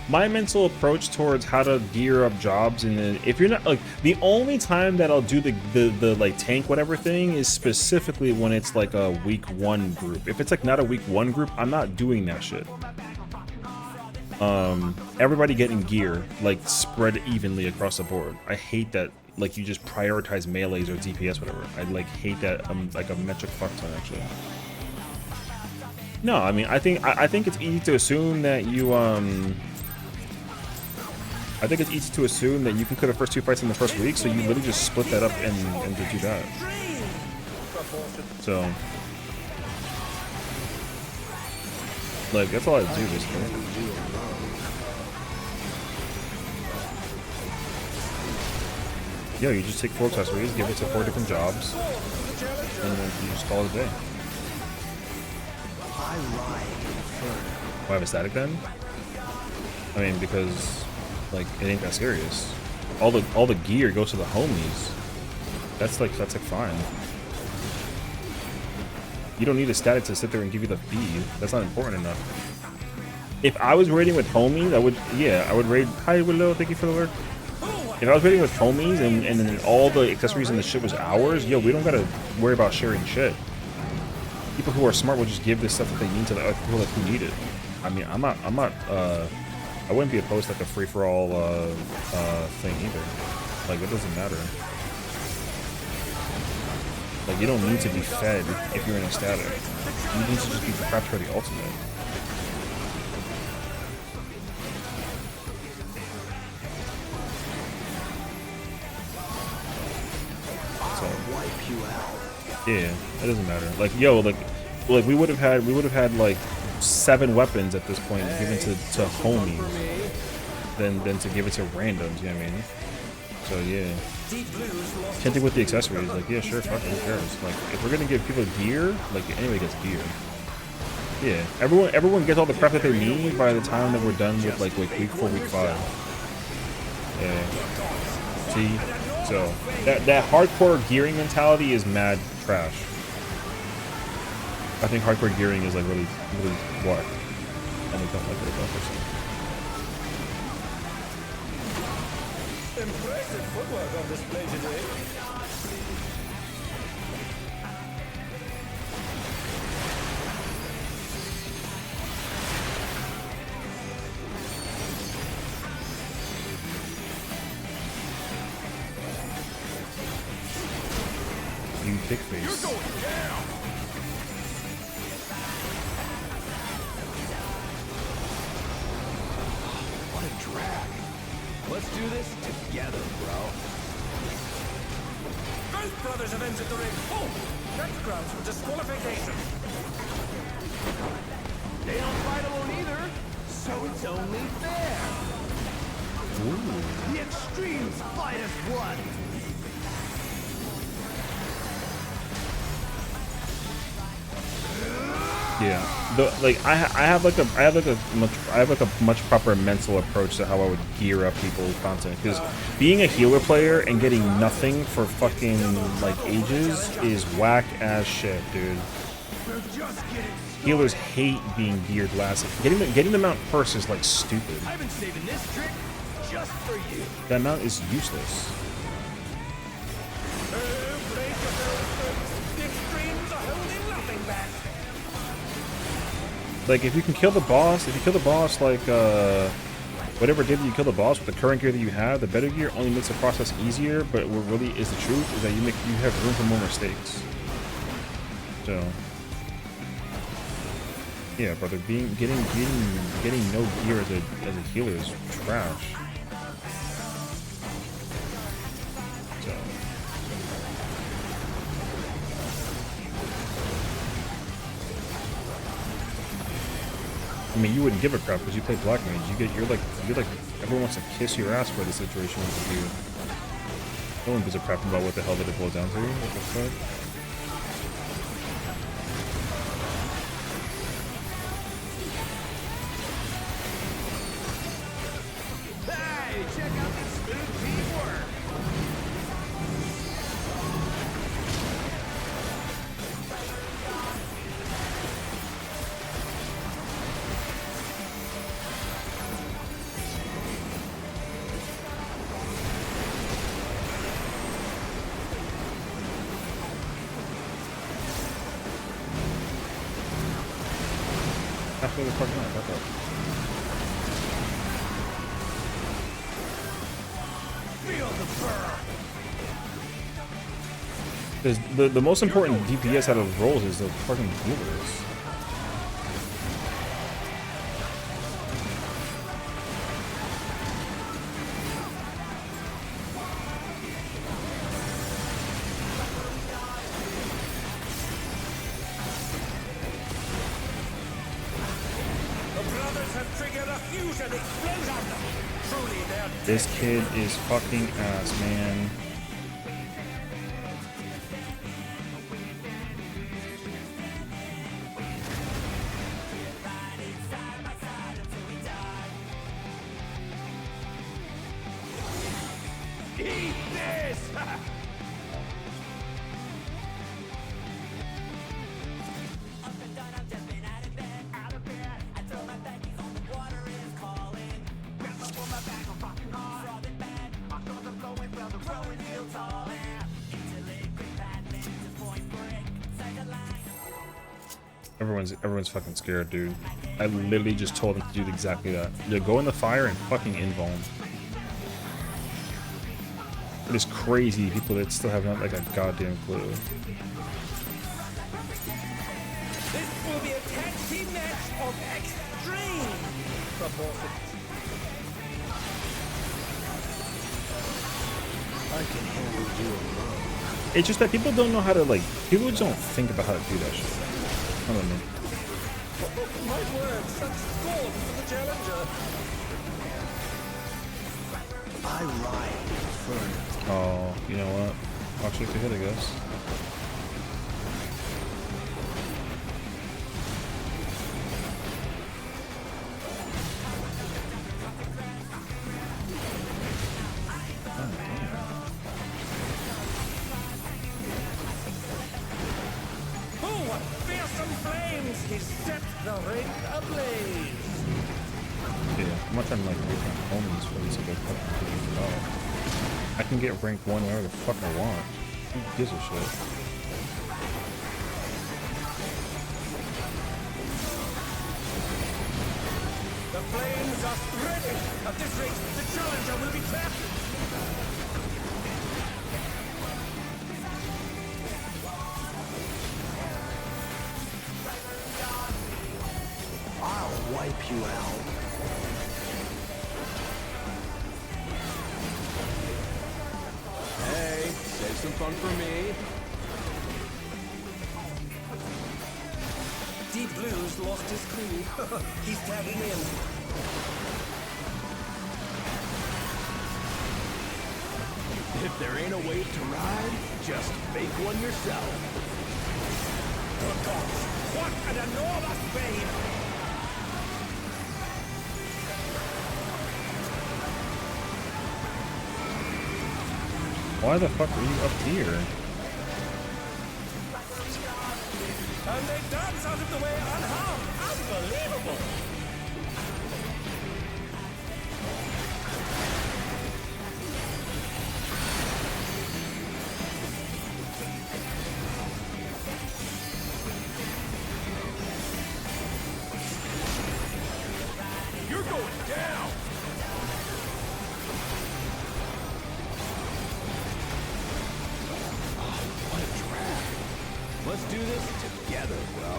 Speaker 3: my mental approach towards how to gear up jobs, and then if you're not like, the only time that I'll do the like tank whatever thing is specifically when it's like a week 1 group. If it's like not a week 1 group, I'm not doing that shit. Everybody getting gear like spread evenly across the board. I hate that, like, you just prioritize melees or DPS whatever. I like hate that. Like a metric fuck ton actually. No, I mean, I think it's easy to assume that you I think it's easy to assume that you can kill the first 2 fights in the first week, so you literally just split that up and do that. So, like, that's all I do basically. yo, you just take 4 accessories, give it to 4 different jobs, and then you just call it a day. Why have a static then? I mean, because like it ain't that serious. All the gear goes to the homies. That's like fine. You don't need a static to sit there and give you the feed. That's not important enough. If I was raiding with homies, I would raid. Hi Willow, thank you for the work. If I was raiding with homies and then all the accessories and the shit was ours, yo, we don't gotta worry about sharing shit. People who are smart will just give this stuff that they need to the other people that who need it. I mean, I wouldn't be opposed to like a free-for-all thing either. Like, it doesn't matter. Like, you don't need to be fed if you're in a static. You need to just be prepped for the ultimate. So, yeah, it doesn't matter. Like, yo, like we would have had like 7 weapons at this point given to homies than to give it to randoms, you know what I mean? So yeah. Same thing with the accessories, like yeah, sure, fuck it, who cares? Like if we're gonna give people gear, like anybody gets gear. Yeah. Everyone gets all the prep that they need by the time that we're done with like week 4, week 5. Yeah. See? So that hardcore gearing mentality is mad trash. I think hardcore gearing is like really what? I don't like it about personally.
Speaker 1: Impressive footwork on display today.
Speaker 3: You thick face.
Speaker 2: You're going down. What a drag.
Speaker 4: Let's do this together, bro.
Speaker 1: Both brothers have entered the ring. Oh, that's grounds for disqualification.
Speaker 4: They don't fight alone either, so it's only fair.
Speaker 3: Ooh.
Speaker 4: The extremes fight as one.
Speaker 3: Yeah, I have like a much proper mental approach to how I would gear up people's content, because being a healer player and getting nothing for fucking like ages is whack ass shit, dude. Healers hate being geared last. Getting the mount first is like stupid.
Speaker 4: I've been saving this trick just for you.
Speaker 3: That mount is useless.
Speaker 1: The extremes are holding nothing back.
Speaker 3: Like if you can kill the boss, like whatever gear that you kill the boss with the current gear that you have, the better gear only makes the process easier. But what really is the truth is that you have room for more mistakes. So yeah, brother, getting no gear as a healer is trash. So. I mean, you wouldn't give a crap because you play Black Mage. You're like everyone wants to kiss your ass for the situation with you. No one gives a crap about what the hell did it boil down to. What the fuck?
Speaker 4: Hey, check out this smooth teamwork.
Speaker 3: Halfway the fucking out, back up.
Speaker 4: Feel the burr.
Speaker 3: The most important DPS out of roles is the fucking healers. This kid is fucking ass, man.
Speaker 2: Eat this!
Speaker 3: Everyone's fucking scared, dude. I literally just told them to do exactly that. Yeah, go in the fire and fucking invuln. It is crazy people that still have not like a goddamn clue.
Speaker 1: This will be a tag team match of extreme proportions.
Speaker 4: I can handle you alone.
Speaker 3: It's just that people don't know how to like. People just don't think about how to do that shit. I don't know.
Speaker 1: My word, such scorn for the challenger.
Speaker 4: I ride Inferno.
Speaker 3: Oh, you know what? I'll check the hit, I guess.
Speaker 1: Oh, what fearsome flames! He set the ring ablaze.
Speaker 3: Yeah, I'm not trying to like make my homings for these like fucking oh. I can get rank 1 whenever the fuck I want. Who gives a shit?
Speaker 1: The flames are spreading. At this rate, the challenger will be trapped.
Speaker 4: I'll wipe you out.
Speaker 2: Hey, save some fun for me.
Speaker 1: Deep Blue's lost his crew. He's tagging in.
Speaker 2: If there ain't a wave to ride, just make one yourself.
Speaker 1: Good gods, what an enormous wave!
Speaker 3: Why the fuck are you up here?
Speaker 1: And they dance out of the way unharmed. Unbelievable!
Speaker 2: You're going down! What a drag. Let's do this together, bro.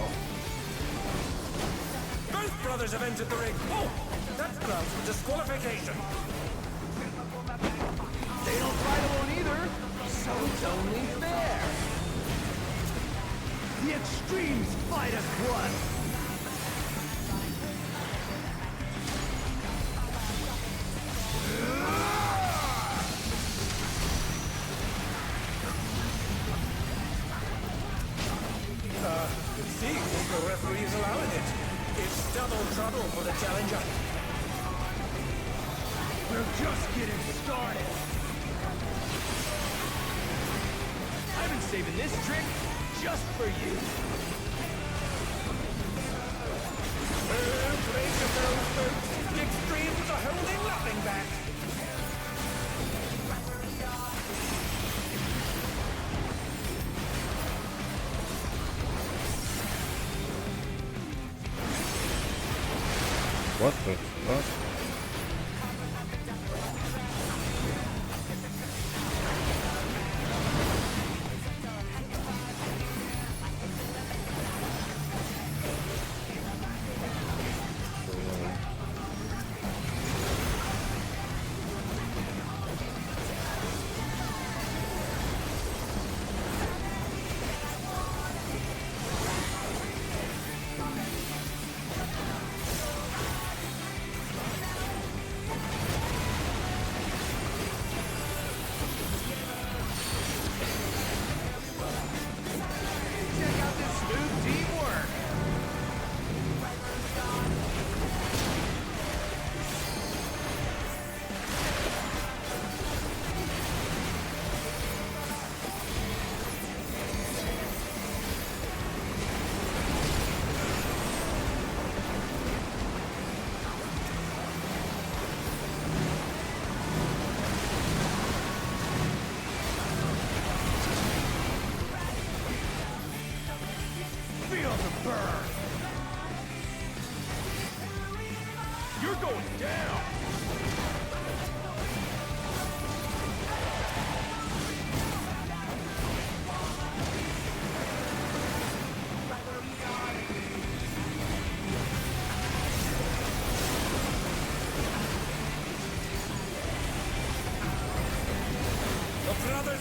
Speaker 1: Both brothers have entered the ring. Oh, that's grounds for disqualification.
Speaker 4: They don't fight alone either, so it's only fair. The extremes fight as one.
Speaker 1: It seems the referee is allowing it. It's double trouble for the challenger.
Speaker 4: We're just getting started.
Speaker 2: I've been saving this trick just for you.
Speaker 1: Oh, brace yourselves, folks. The extremes are holding nothing back.
Speaker 3: What the fuck?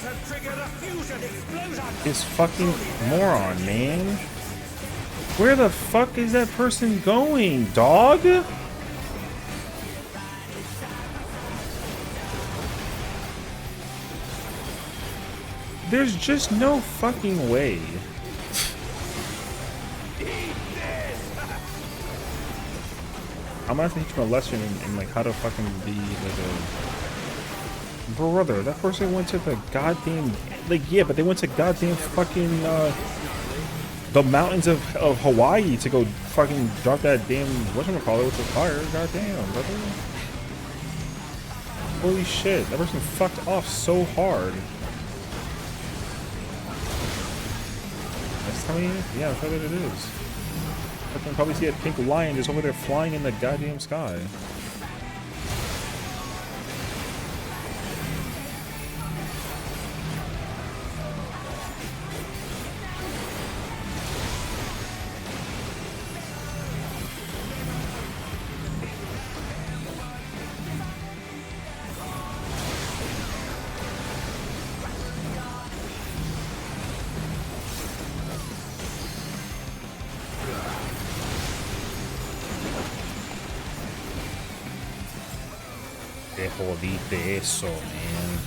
Speaker 1: have triggered a fusion explosion.
Speaker 3: This fucking moron, man. Where the fuck is that person going, dog? There's just no fucking way. I'm gonna have to teach him a lesson in like how to fucking be like a brother. That person went to the goddamn yeah, but they went to goddamn fucking the mountains of Hawaii to go fucking drop that damn whatchamacallit with the fire. Goddamn, brother. Holy shit, that person fucked off so hard. That's telling you? Yeah, that's what it is. I can probably see a pink lion just over there flying in the goddamn sky. Te jodiste eso, man.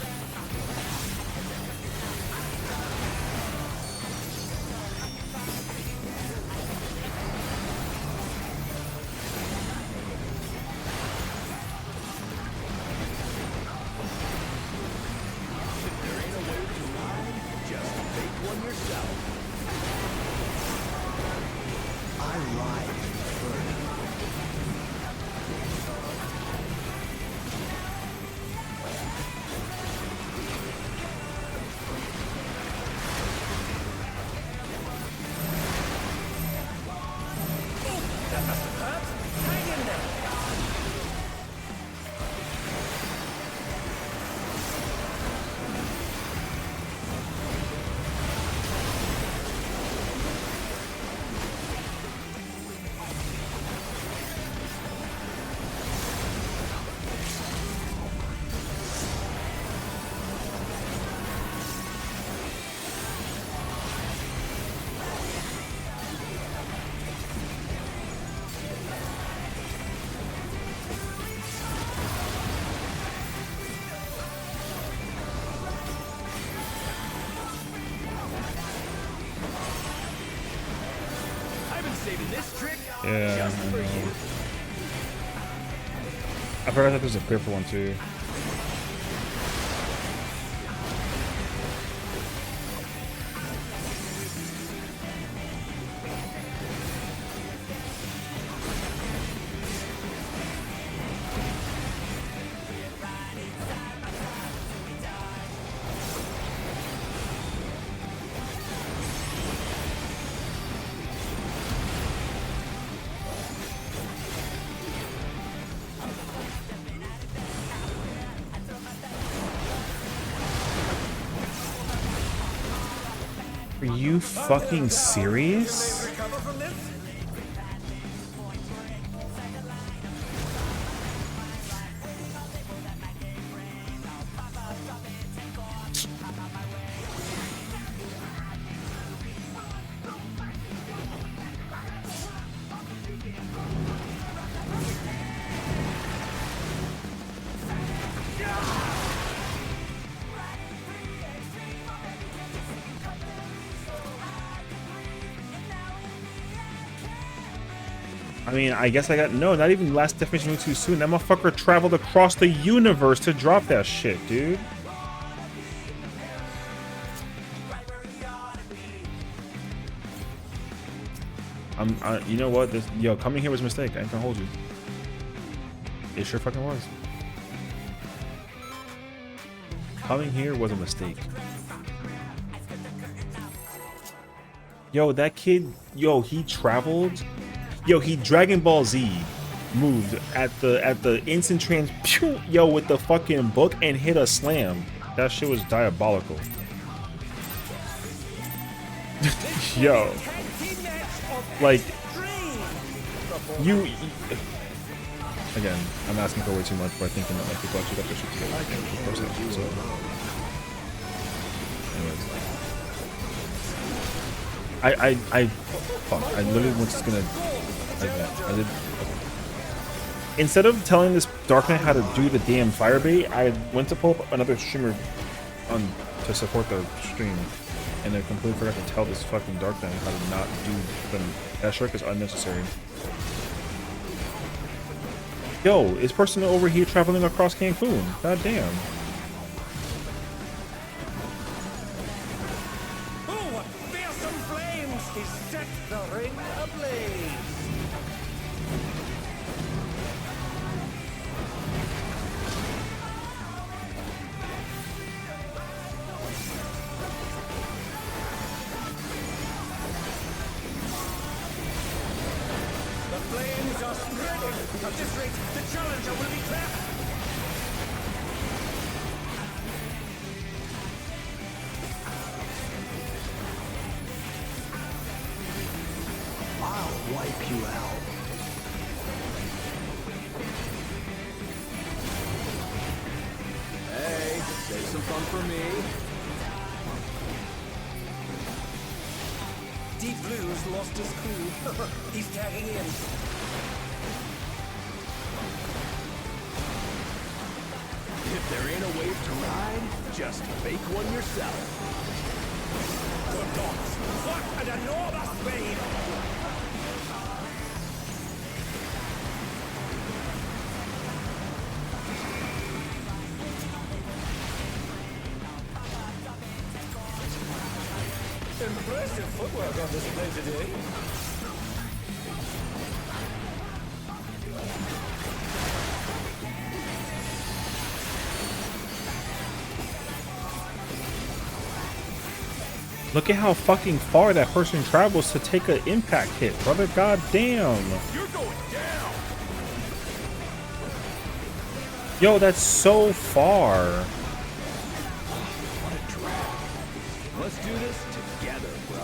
Speaker 3: Yeah. I forgot that there's a purple one too. Are you fucking serious?
Speaker 1: Recover from this?
Speaker 3: I mean, I guess I got no, not even last definition too soon. That motherfucker traveled across the universe to drop that shit, dude. You know what? Yo, coming here was a mistake. I ain't gonna hold you. It sure fucking was. Coming here was a mistake. Yo, that kid, yo, he traveled. Yo, he Dragon Ball Z moved at the instant trans, pew, yo, with the fucking book and hit a slam. That shit was diabolical. Yo, like you. Again, I'm asking for way too much, but thinking that like people actually got their shit together. Of course, so. Anyways. Fuck, I literally was just gonna, I did. Instead of telling this Dark Knight how to do the damn fire bait, I went to pull up another streamer to support the stream, and I completely forgot to tell this fucking Dark Knight how to not do them. That trick is unnecessary. Yo, is person over here traveling across Cancun? God damn.
Speaker 1: Oh, fearsome flames! He set the ring ablaze! The flames are spreading! At this rate, the challenger will be trapped!
Speaker 4: I'll wipe you out. Hey, save some fun for me.
Speaker 1: Deep Blue's lost his crew. He's tagging in.
Speaker 4: If there ain't a wave to ride, just make one yourself.
Speaker 1: Good gods! What an enormous wave! Impressive footwork on display today.
Speaker 3: Look at how fucking far that person travels to take an impact hit, brother. God damn.
Speaker 2: You're going down.
Speaker 3: Yo, that's so far.
Speaker 4: What a drag. Let's do this together, bro.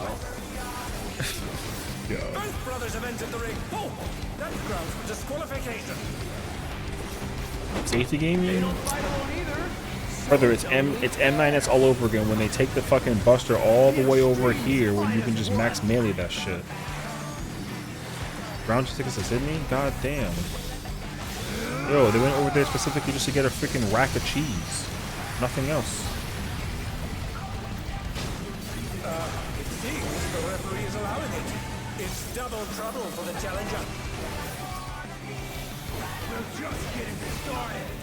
Speaker 3: Yo.
Speaker 1: Both brothers have entered the ring. Oh, that's grounds for disqualification.
Speaker 3: Safety game, you?
Speaker 4: Don't fight alone either.
Speaker 3: Brother, it's M9S all over again when they take the fucking Buster all the way over here when you can just max melee that shit. Round tickets to Sydney? God damn. Yo, they went over there specifically just to get a freaking rack of cheese. Nothing else.
Speaker 1: It seems the referee is allowing it. It's double trouble for the challenger.
Speaker 4: We're just getting started.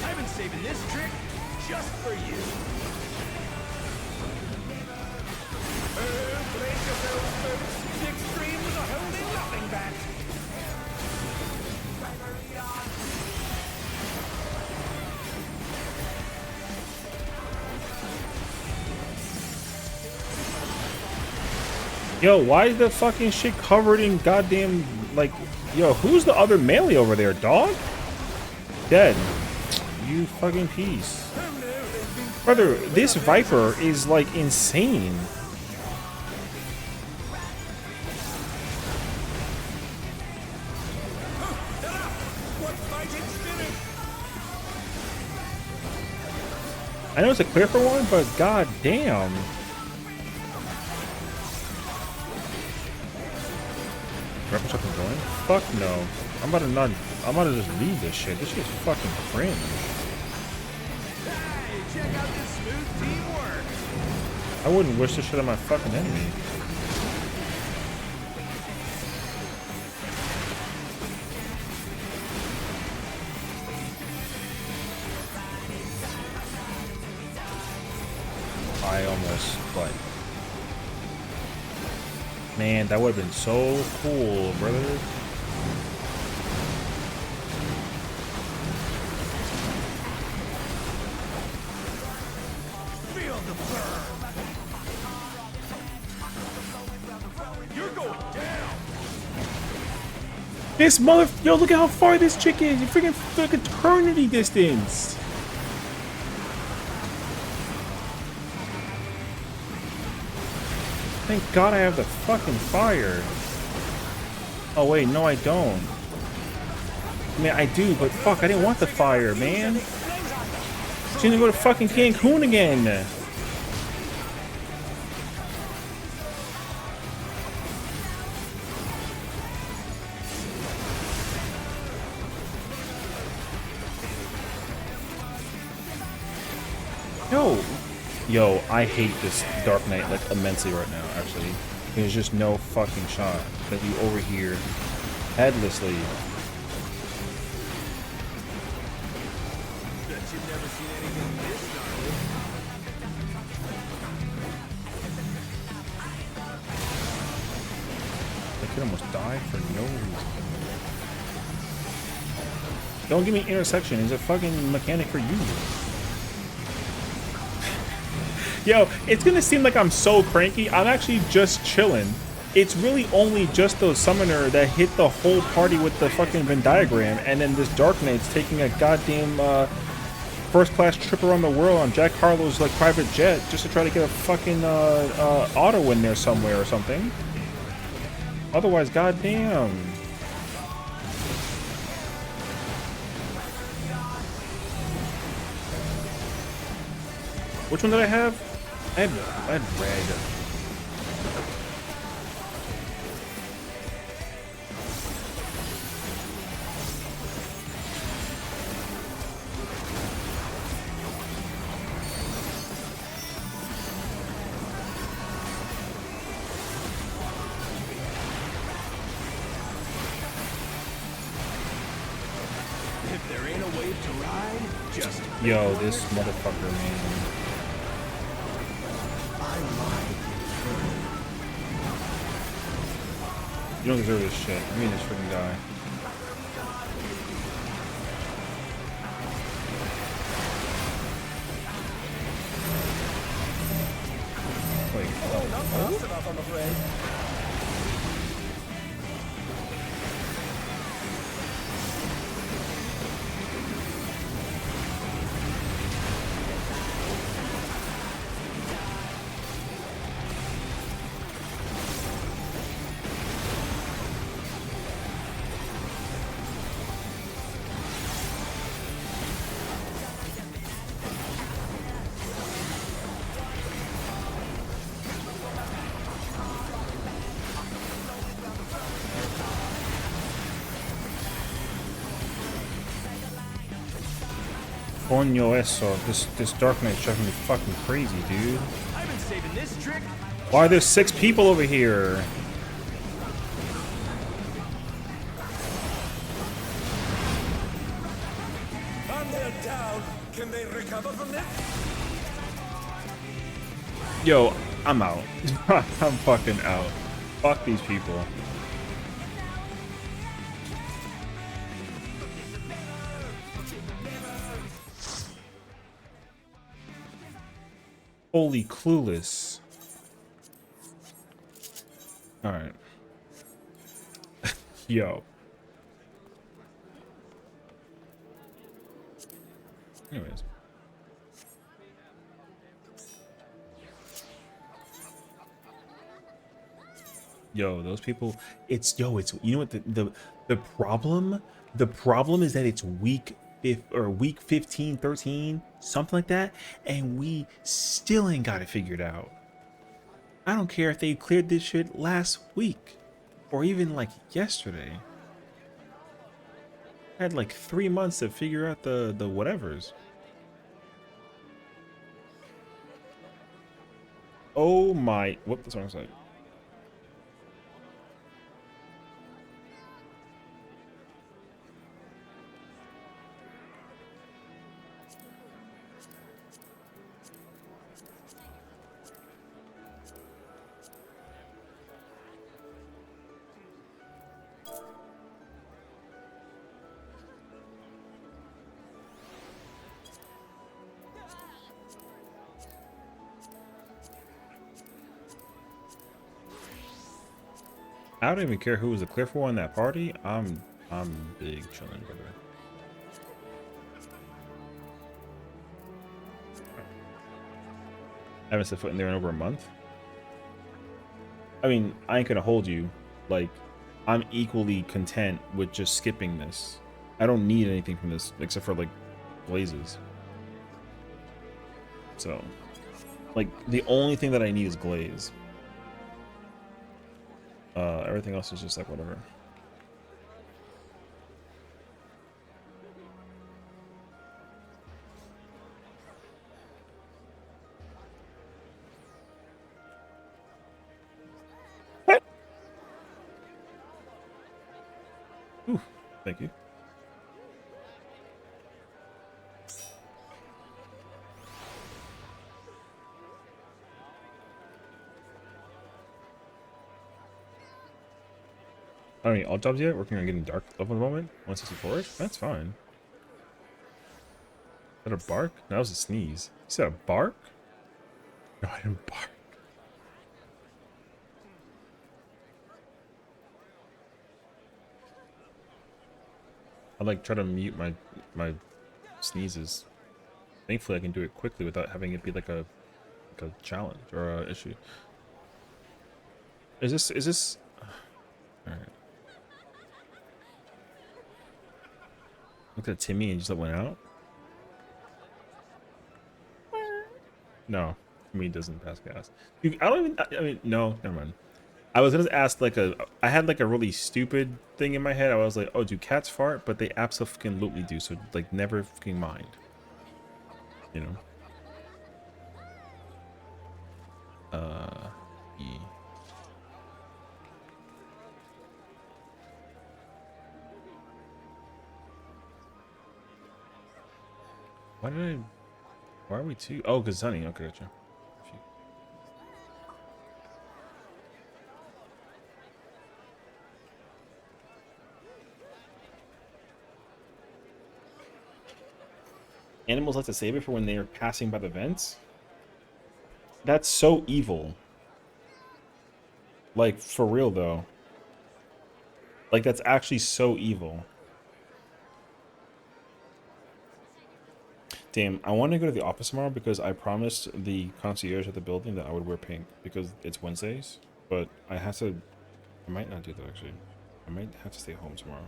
Speaker 4: I've been saving this trick just for you.
Speaker 1: Oh, brace yourselves, folks. The extremes are holding nothing back.
Speaker 3: Yo, why is the fucking shit covered in goddamn, like, yo, who's the other melee over there, dog? Dead. You fucking piece. Brother, this Viper is, like, insane.
Speaker 1: What fighting spirit!
Speaker 3: I know it's a clear for one, but god damn. Rebel fucking going? Fuck no. I'm about to just leave this shit. This shit's fucking cringe.
Speaker 4: Hey, check out this smooth teamwork.
Speaker 3: I wouldn't wish this shit on my fucking enemy. I almost, but man, that would have been so cool, brother.
Speaker 4: Feel the burn. You're going down.
Speaker 3: This mother, yo, look at how far this chick is. You freaking eternity distance. Thank God I have the fucking fire. Oh wait, no I don't. I mean, I do, but fuck, I didn't want the fire, man. She's gonna go to fucking Cancun again. Yo, I hate this Dark Knight like immensely right now, actually. There's just no fucking shot that you over here headlessly.
Speaker 4: Bet you've never seen anything this gnarly.
Speaker 3: I could almost die for no reason. Don't give me intersection. It's a fucking mechanic for you. Yo, it's gonna seem like I'm so cranky. I'm actually just chilling. It's really only just the summoner that hit the whole party with the fucking Venn diagram, and then this Dark Knight's taking a goddamn first-class trip around the world on Jack Harlow's like private jet just to try to get a fucking auto in there somewhere or something. Otherwise, goddamn. Which one did I have? I had red.
Speaker 4: If there ain't a wave to ride, just
Speaker 3: Yo, this motherfucker, man. You don't deserve this shit. I mean, this freaking guy. Wait,
Speaker 1: Not fast enough, I'm afraid.
Speaker 3: Coño eso. This Dark Knight's driving me fucking crazy, dude.
Speaker 4: I've been saving this trick.
Speaker 3: Why are there 6 people over here?
Speaker 1: And they're down. Can they recover from this?
Speaker 3: Yo, I'm out. I'm fucking out. Fuck these people. Holy clueless. Alright. Yo. Anyways. Yo, those people, it's you know what the problem is that it's week 15, 13, something like that, and we still ain't got it figured out. I don't care if they cleared this shit last week or even like yesterday. I had like 3 months to figure out the whatevers. Oh my, what the song say? I don't even care who was the clear for in that party. I'm big chilling, brother. I haven't set foot in there in over a month. I mean, I ain't gonna hold you. Like, I'm equally content with just skipping this. I don't need anything from this except for like blazes. So, like, the only thing that I need is glaze. Everything else is just like whatever. Ooh, thank you. I don't need all jobs yet. Working on getting dark level at the moment. 164. That's fine. Is that a bark? No, that was a sneeze. You said a bark? No, I didn't bark. I like try to mute my sneezes. Thankfully, I can do it quickly without having it be like a challenge or a issue. Is this? All right. Look at Timmy and just went out. No, Timmy doesn't pass gas. I don't even. I mean, no, never mind. I was gonna ask like I had like a really stupid thing in my head. I was like, oh, do cats fart? But they absolutely do. So like, never fucking mind. You know. Yeah. Why did I? Why are we two? Oh, cause Sunny. Okay, gotcha. Animals like to save it for when they are passing by the vents. That's so evil. Like, for real, though. Like, that's actually so evil. Damn, I want to go to the office tomorrow because I promised the concierge at the building that I would wear pink because it's Wednesdays. But I have to... I might not do that, actually. I might have to stay home tomorrow.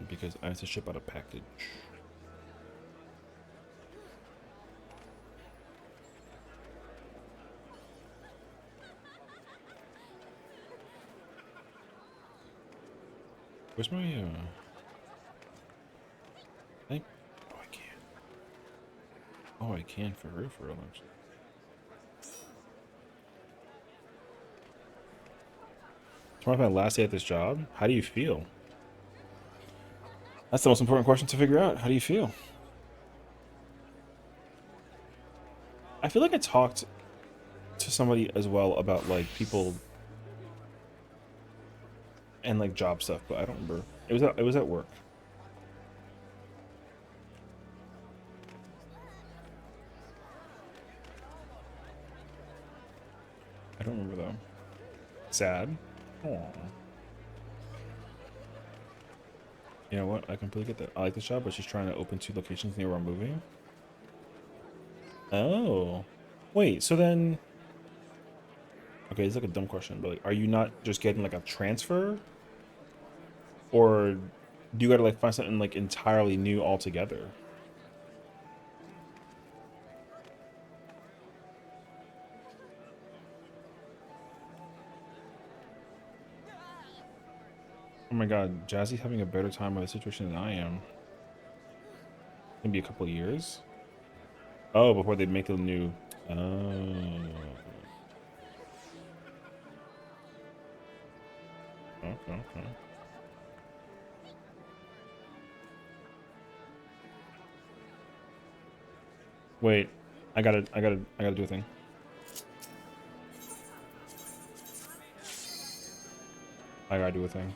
Speaker 3: Because I have to ship out a package. Where's my, oh, I can. Oh, I can for real, actually. Tomorrow's my last day at this job. How do you feel? That's the most important question to figure out. How do you feel? I feel like I talked to somebody as well about like people and like job stuff, but I don't remember. It was at work. I don't remember though. Sad. Aww. You know what? I completely get that. I like this job, but she's trying to open 2 locations near where I'm moving. Oh. Wait, so then... Okay, it's like a dumb question, but like, are you not just getting like a transfer? Or do you gotta like find something like entirely new altogether? Oh my god, Jazzy's having a better time with the situation than I am. Maybe a couple of years? Oh, before they make the new... Oh. Okay. Wait, I gotta do a thing. I gotta do a thing.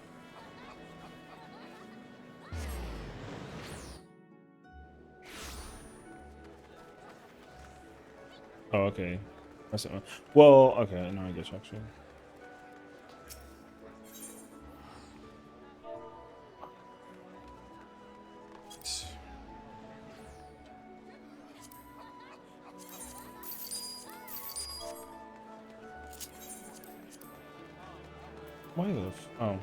Speaker 3: Oh, okay. Well, okay, no, I guess actually. Why the oh.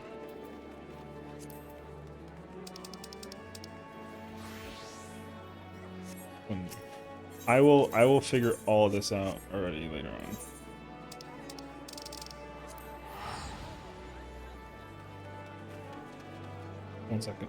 Speaker 3: I will figure all of this out already later on. One second.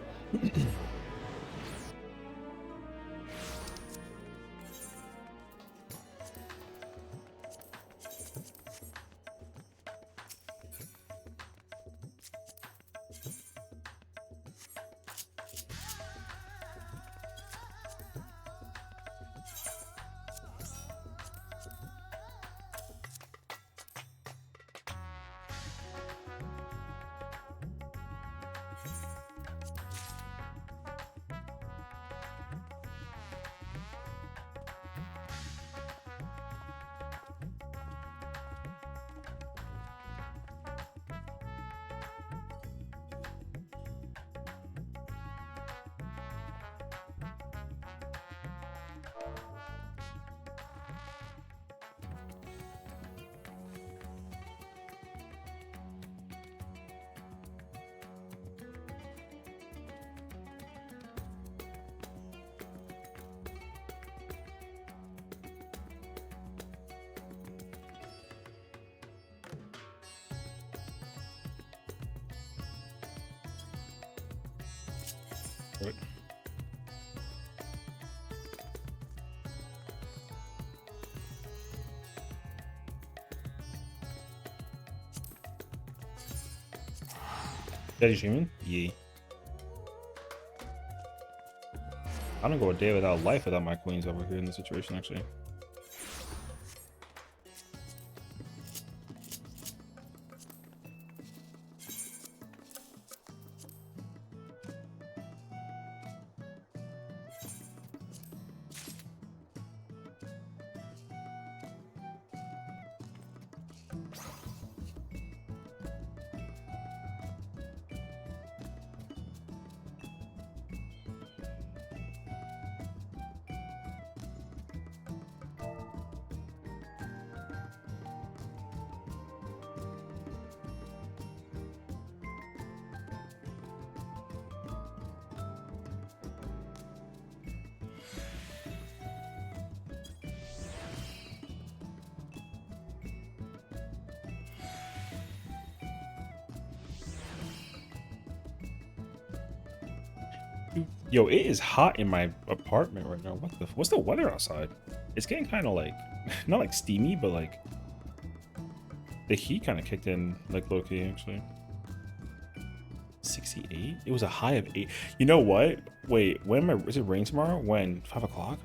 Speaker 3: What? Daddy streaming? Yeah. I don't go a day without life without my queens over here in this situation, actually. Yo, it is hot in my apartment right now. What's the weather outside? It's getting kind of like, not like steamy, but like the heat kind of kicked in like low-key actually. 68? It was a high of 8. You know what? Wait, is it rain tomorrow? When? 5 o'clock?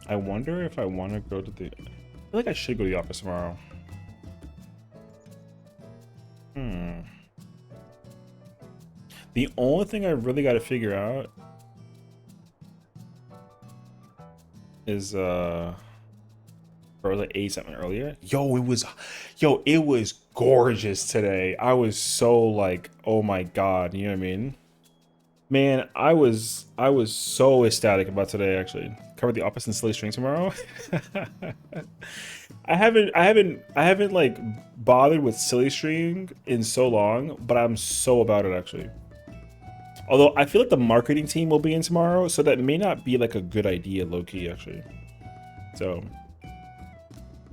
Speaker 3: I wonder if I want to go to the... I feel like I should go to the office tomorrow. The only thing I really got to figure out is or was like 8 something earlier. Yo, it was gorgeous today. I was so like, oh my god, you know what I mean? Man, I was so ecstatic about today actually. Cover the office in Silly String tomorrow. I haven't like bothered with Silly String in so long, but I'm so about it actually. Although I feel like the marketing team will be in tomorrow, so that may not be like a good idea low-key actually. So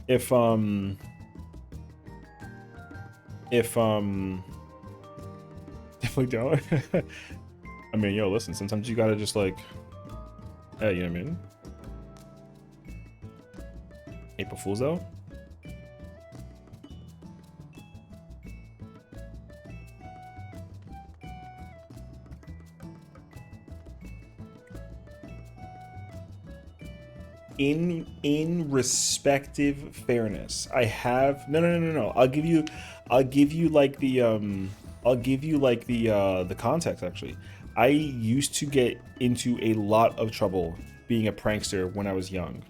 Speaker 3: if we don't I mean, yo, listen, sometimes you gotta just like, hey, you know what I mean? April Fool's though? In respective fairness, I have no. I'll give you like the the context actually. I used to get into a lot of trouble being a prankster when I was young.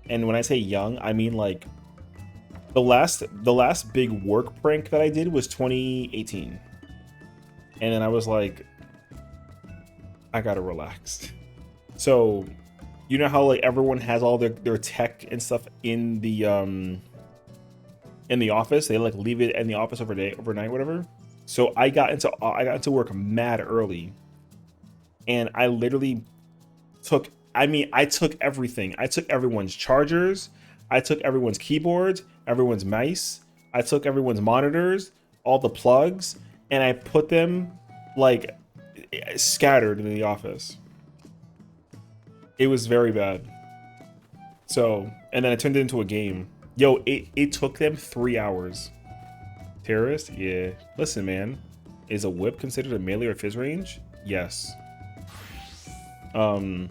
Speaker 3: And when I say young, I mean like the last big work prank that I did was 2018. And then I was like, I gotta relax. So you know how like everyone has all their tech and stuff in the in the office. They like leave it in the office overnight, whatever. So I got into work mad early, and I literally took. I mean, I took everything. I took everyone's chargers. I took everyone's keyboards, everyone's mice. I took everyone's monitors, all the plugs, and I put them like scattered in the office. It was very bad. So, and then I turned it into a game. Yo, it took them 3 hours. Terrorist? Yeah. Listen, man. Is a whip considered a melee or fizz range? Yes. And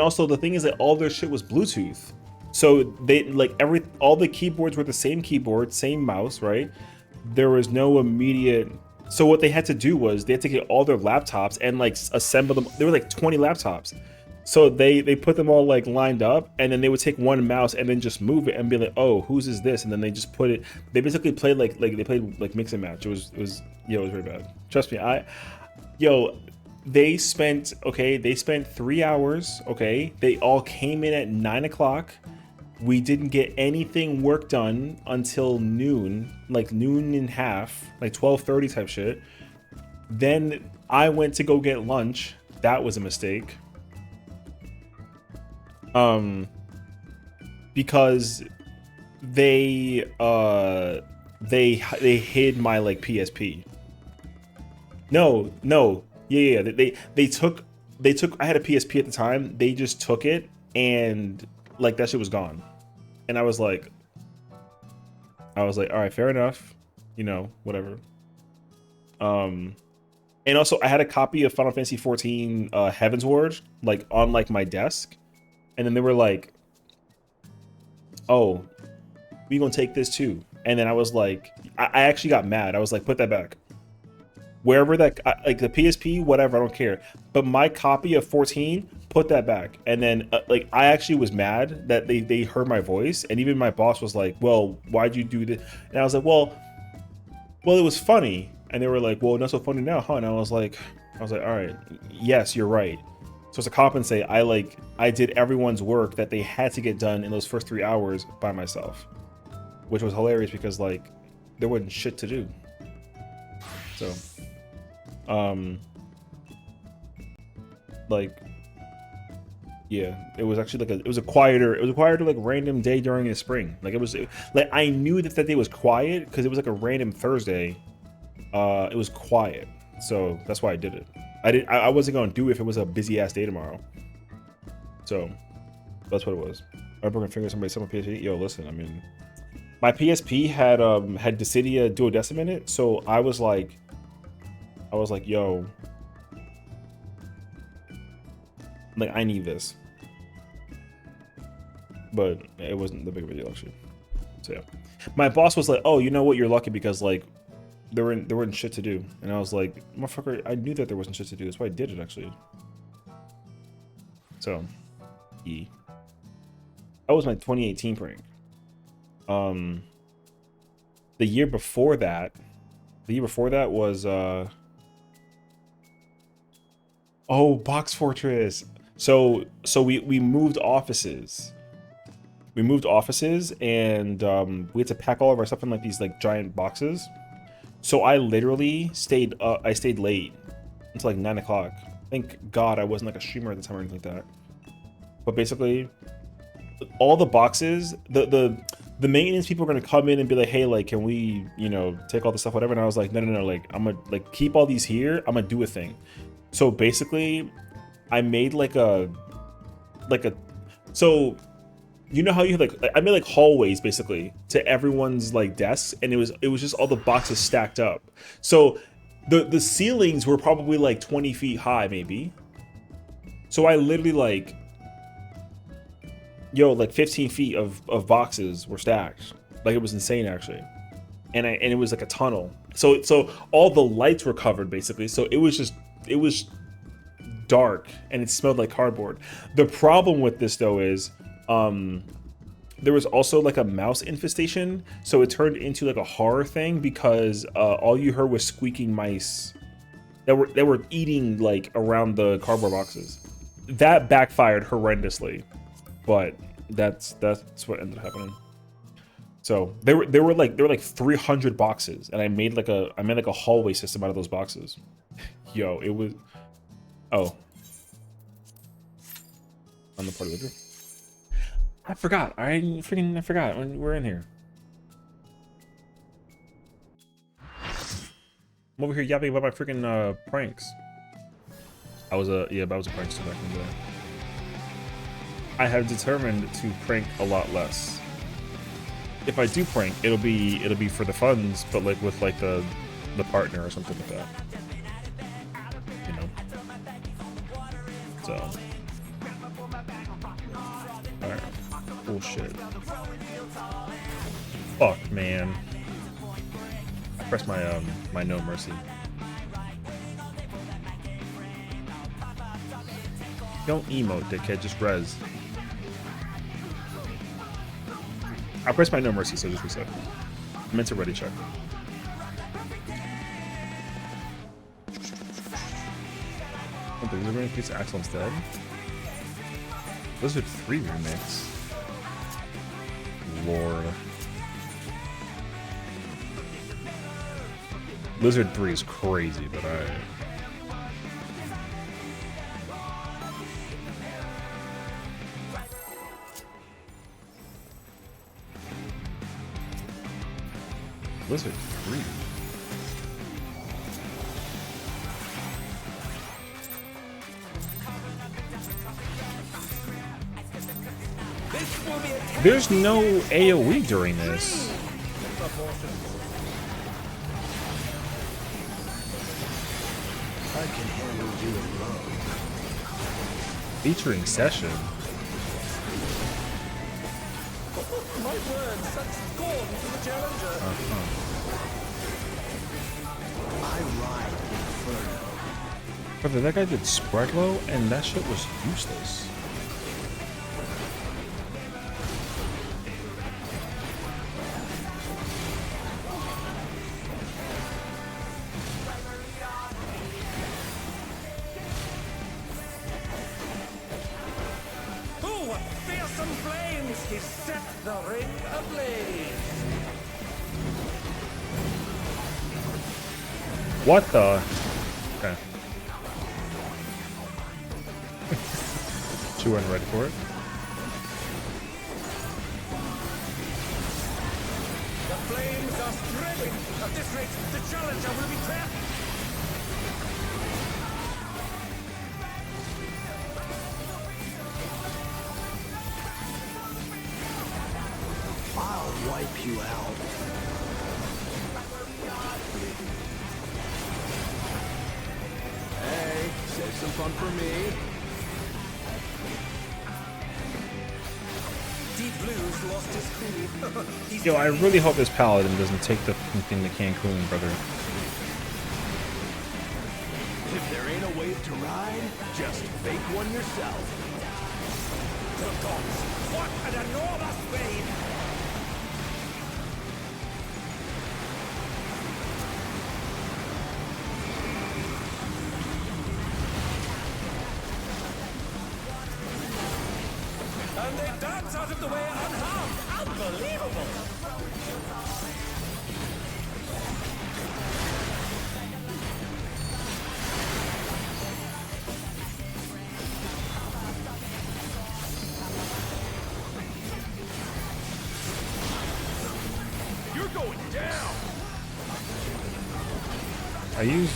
Speaker 3: also the thing is that all their shit was Bluetooth. So they like all the keyboards were the same keyboard, same mouse, right? There was no immediate. So what they had to do was they had to get all their laptops and like assemble them. There were like 20 laptops. So they put them all like lined up, and then they would take one mouse and then just move it and be like, oh, whose is this? And then they just put it. They basically played like they played like mix and match. It was it was very bad. Trust me, they spent 3 hours. Okay, they all came in at 9 o'clock. We didn't get anything work done until noon, like noon and half, like 12:30 type shit. Then I went to go get lunch. That was a mistake. Because they hid my like PSP. No, yeah. They took. I had a PSP at the time. They just took it and like that shit was gone. And I was like, all right, fair enough, you know, whatever. And also I had a copy of Final Fantasy 14 Heaven's Ward like on like my desk, and then they were like, oh, we gonna take this too. And then I was like, I actually got mad. I was like, put that back. Wherever that, like the PSP, whatever, I don't care. But my copy of 14, put that back. And then, like, I actually was mad that they heard my voice. And even my boss was like, well, why'd you do this? And I was like, well, it was funny. And they were like, well, not so funny now, huh? And I was like, all right, yes, you're right. So to compensate, I did everyone's work that they had to get done in those first 3 hours by myself. Which was hilarious because, like, there wasn't shit to do. So... like, yeah, it was actually like it was a quieter like random day during the spring. Like it was like I knew that day was quiet because it was like a random Thursday. It was quiet, so that's why I did it. I wasn't gonna do it if it was a busy ass day tomorrow. So that's what it was. I broken finger. Somebody said my PSP. Yo, listen, I mean, my PSP had Dissidia Duodecim in it, so I was like, yo, like I need this, but it wasn't the big of a deal actually. So yeah, my boss was like, oh, you know what, you're lucky because like there wasn't shit to do, and I was like, motherfucker, I knew that there wasn't shit to do. That's why I did it actually. So, that was my 2018 prank. The year before that was oh, Box Fortress. So we moved offices. And we had to pack all of our stuff in like these like giant boxes. So I literally stayed late until like 9 o'clock. Thank God I wasn't like a streamer at the time or anything like that. But basically, all the boxes, the maintenance people are gonna come in and be like, hey, like, can we, you know, take all the stuff, whatever. And I was like, no, like, I'm gonna like keep all these here. I'm gonna do a thing. So basically, I made so you know how you have like I made like hallways basically to everyone's like desks, and it was just all the boxes stacked up. So the ceilings were probably like 20 feet high maybe. So I literally like, like 15 feet of boxes were stacked. Like it was insane actually. And it was like a tunnel. So all the lights were covered basically. So it was dark and it smelled like cardboard. The problem with this though is there was also like a mouse infestation, so it turned into like a horror thing because all you heard was squeaking mice that were eating like around the cardboard boxes. That backfired horrendously, but that's what ended up happening. So there were like 300 boxes, and I made like a hallway system out of those boxes. Yo, it was on the party leader. I forgot. I forgot when we're in here. I'm over here yapping about my freaking pranks. I was a prank too back in the day. I have determined to prank a lot less. If I do prank, it'll be for the funds, but like with like the partner or something like that. You know. So. Alright. Bullshit. Fuck, man. I pressed my my no mercy. Don't emote, dickhead. Just res. I pressed my no mercy, so just reset. I meant to ready check. Oh, the Lizard Remix Axel instead? Lizard 3 remix. Lord. Lizard 3 is crazy, but Lizard 3. There's no AoE during this.
Speaker 4: I can handle you alone.
Speaker 3: Featuring Session.
Speaker 1: My word, such scorn to the challenger.
Speaker 4: I ride Inferno.
Speaker 3: Brother, that guy did spread low, and that shit was useless.
Speaker 1: He set the ring ablaze.
Speaker 3: What the? Okay. She wasn't ready for it.
Speaker 1: The flames are spreading. At this rate, the challenger will be trapped.
Speaker 4: I'll wipe you out. Hey, save some fun for me.
Speaker 1: Deep Blues lost his cool.
Speaker 3: Yo, I really hope this paladin doesn't take the thing to Cancun, brother.
Speaker 4: If there ain't a wave to ride, just fake one yourself.
Speaker 1: Good gods, what an enormous wave! And they dance out of the way unharmed. Unbelievable!
Speaker 4: You're going down!
Speaker 3: I used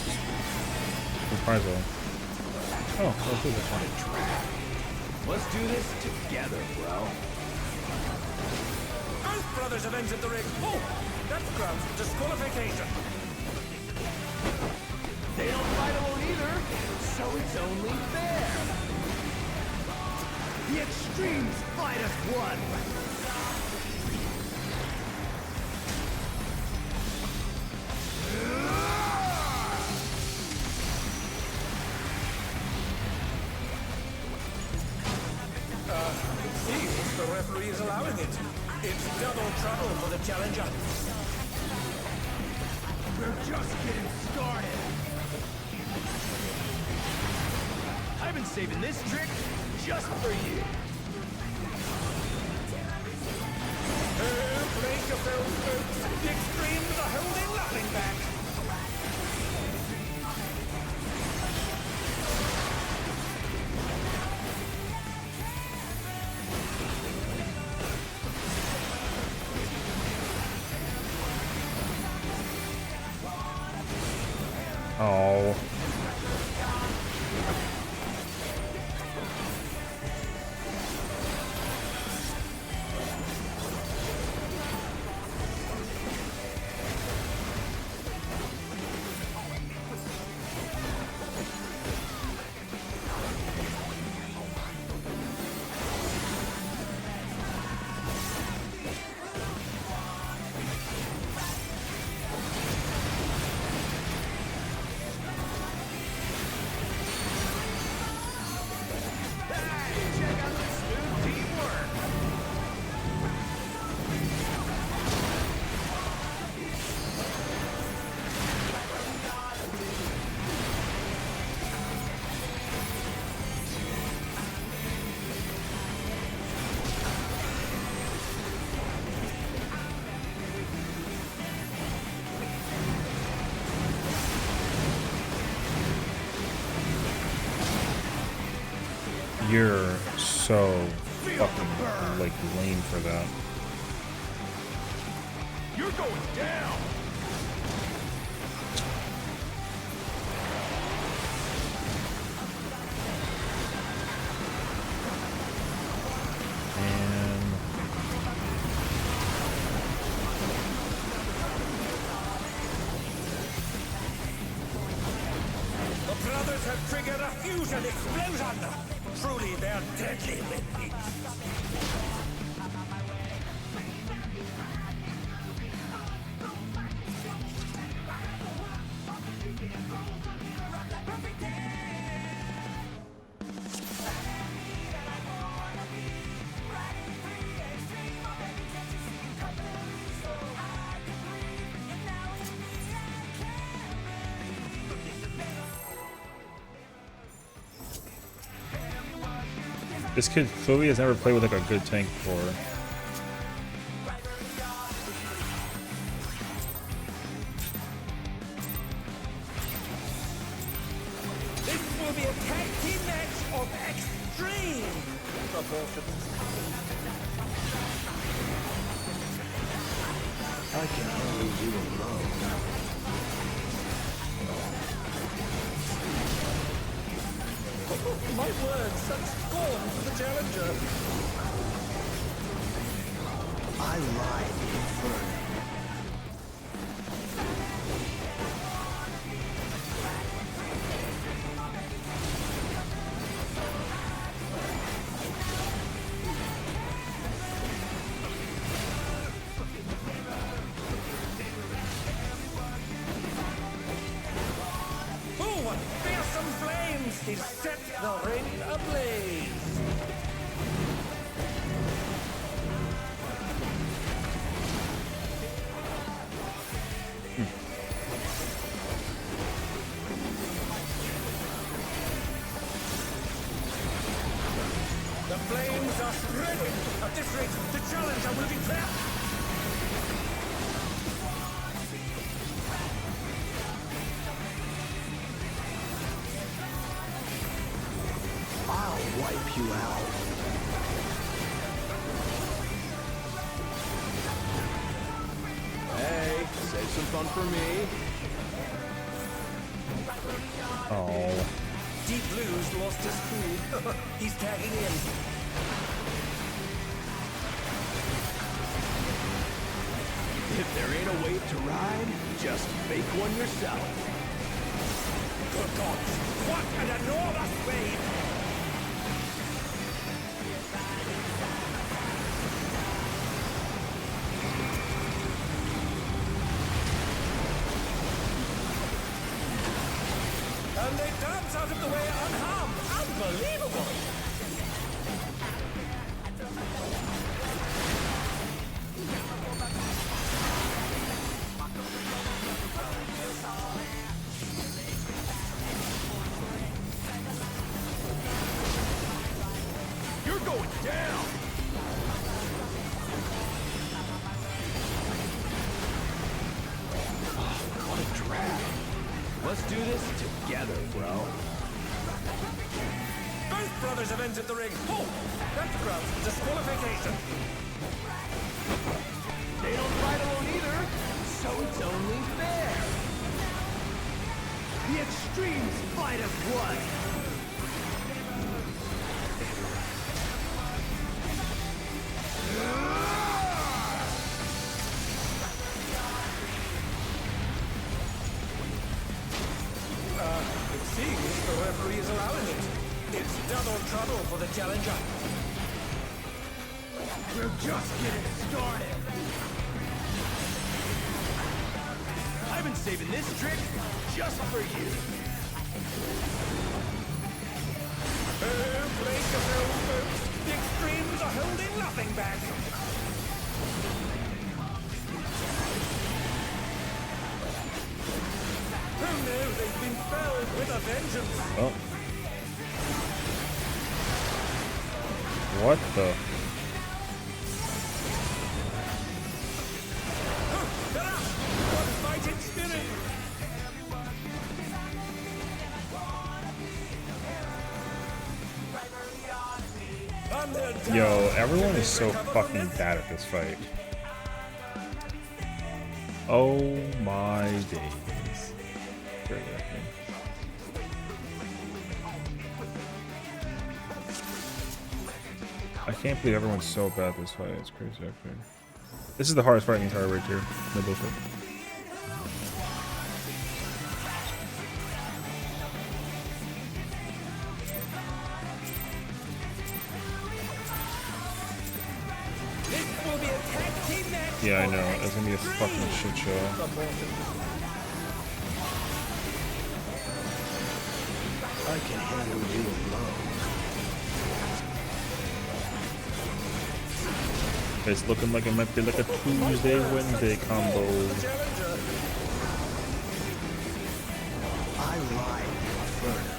Speaker 3: Reprisal. Oh, that's a fun.
Speaker 4: Let's do this together, bro.
Speaker 1: Both brothers have entered the ring. Oh, that's grounds for disqualification.
Speaker 4: They don't fight alone either, so it's only fair. The extremes fight as one.
Speaker 1: It seems the referee is allowing it. It's double trouble for the challenger.
Speaker 4: We're just getting started. I've been saving this trick just for you.
Speaker 1: Brace yourself.
Speaker 3: Oh.
Speaker 4: Check out this smooth teamwork.
Speaker 3: You're so fucking like lame for that.
Speaker 4: You're going down.
Speaker 3: And
Speaker 1: The brothers have triggered a fusion explosion! Truly, they're deadly with
Speaker 3: this kid clearly has never played with like a good tank before.
Speaker 1: This will be a tag team match of extreme proportions.
Speaker 4: I can only do alone.
Speaker 1: My word, such scorn for the challenger.
Speaker 4: I ride the inferno.
Speaker 1: Oh, what fearsome flames! He set the ring ablaze! The flames are spreading! At this rate, the challenger will be trapped!
Speaker 4: I'll wipe you out. Hey, save some fun for me.
Speaker 3: Oh.
Speaker 1: Deep Blue's lost his cool. He's tagging in.
Speaker 4: If there ain't a wave to ride, just make one yourself.
Speaker 1: Good God! What an enormous wave! And they dance out of the way unharmed! Unbelievable!
Speaker 4: You're going down. What a drag. Let's do this together, bro.
Speaker 1: Both brothers have entered the ring. Oh, that grounds for disqualification.
Speaker 4: They don't fight alone either, so it's only fair.
Speaker 1: double trouble for the challenger.
Speaker 4: We're just getting started. I've been saving this trick just for you.
Speaker 1: Brace yourselves, folks. The extremes are holding nothing back. Who knew they've been felled with a vengeance?
Speaker 3: Oh. What the?
Speaker 1: One fighting spirit.
Speaker 3: Yo, everyone is so fucking bad at this fight. Oh my days. Very good. I can't believe everyone's so bad at this fight. It's crazy actually. This is the hardest fight in the entire raid tier. No bullshit. Yeah, I know. It's gonna be a fucking shit show.
Speaker 4: I can handle you alone.
Speaker 3: It's looking like it might be like a Tuesday, Wednesday combo.
Speaker 4: I ride the inferno.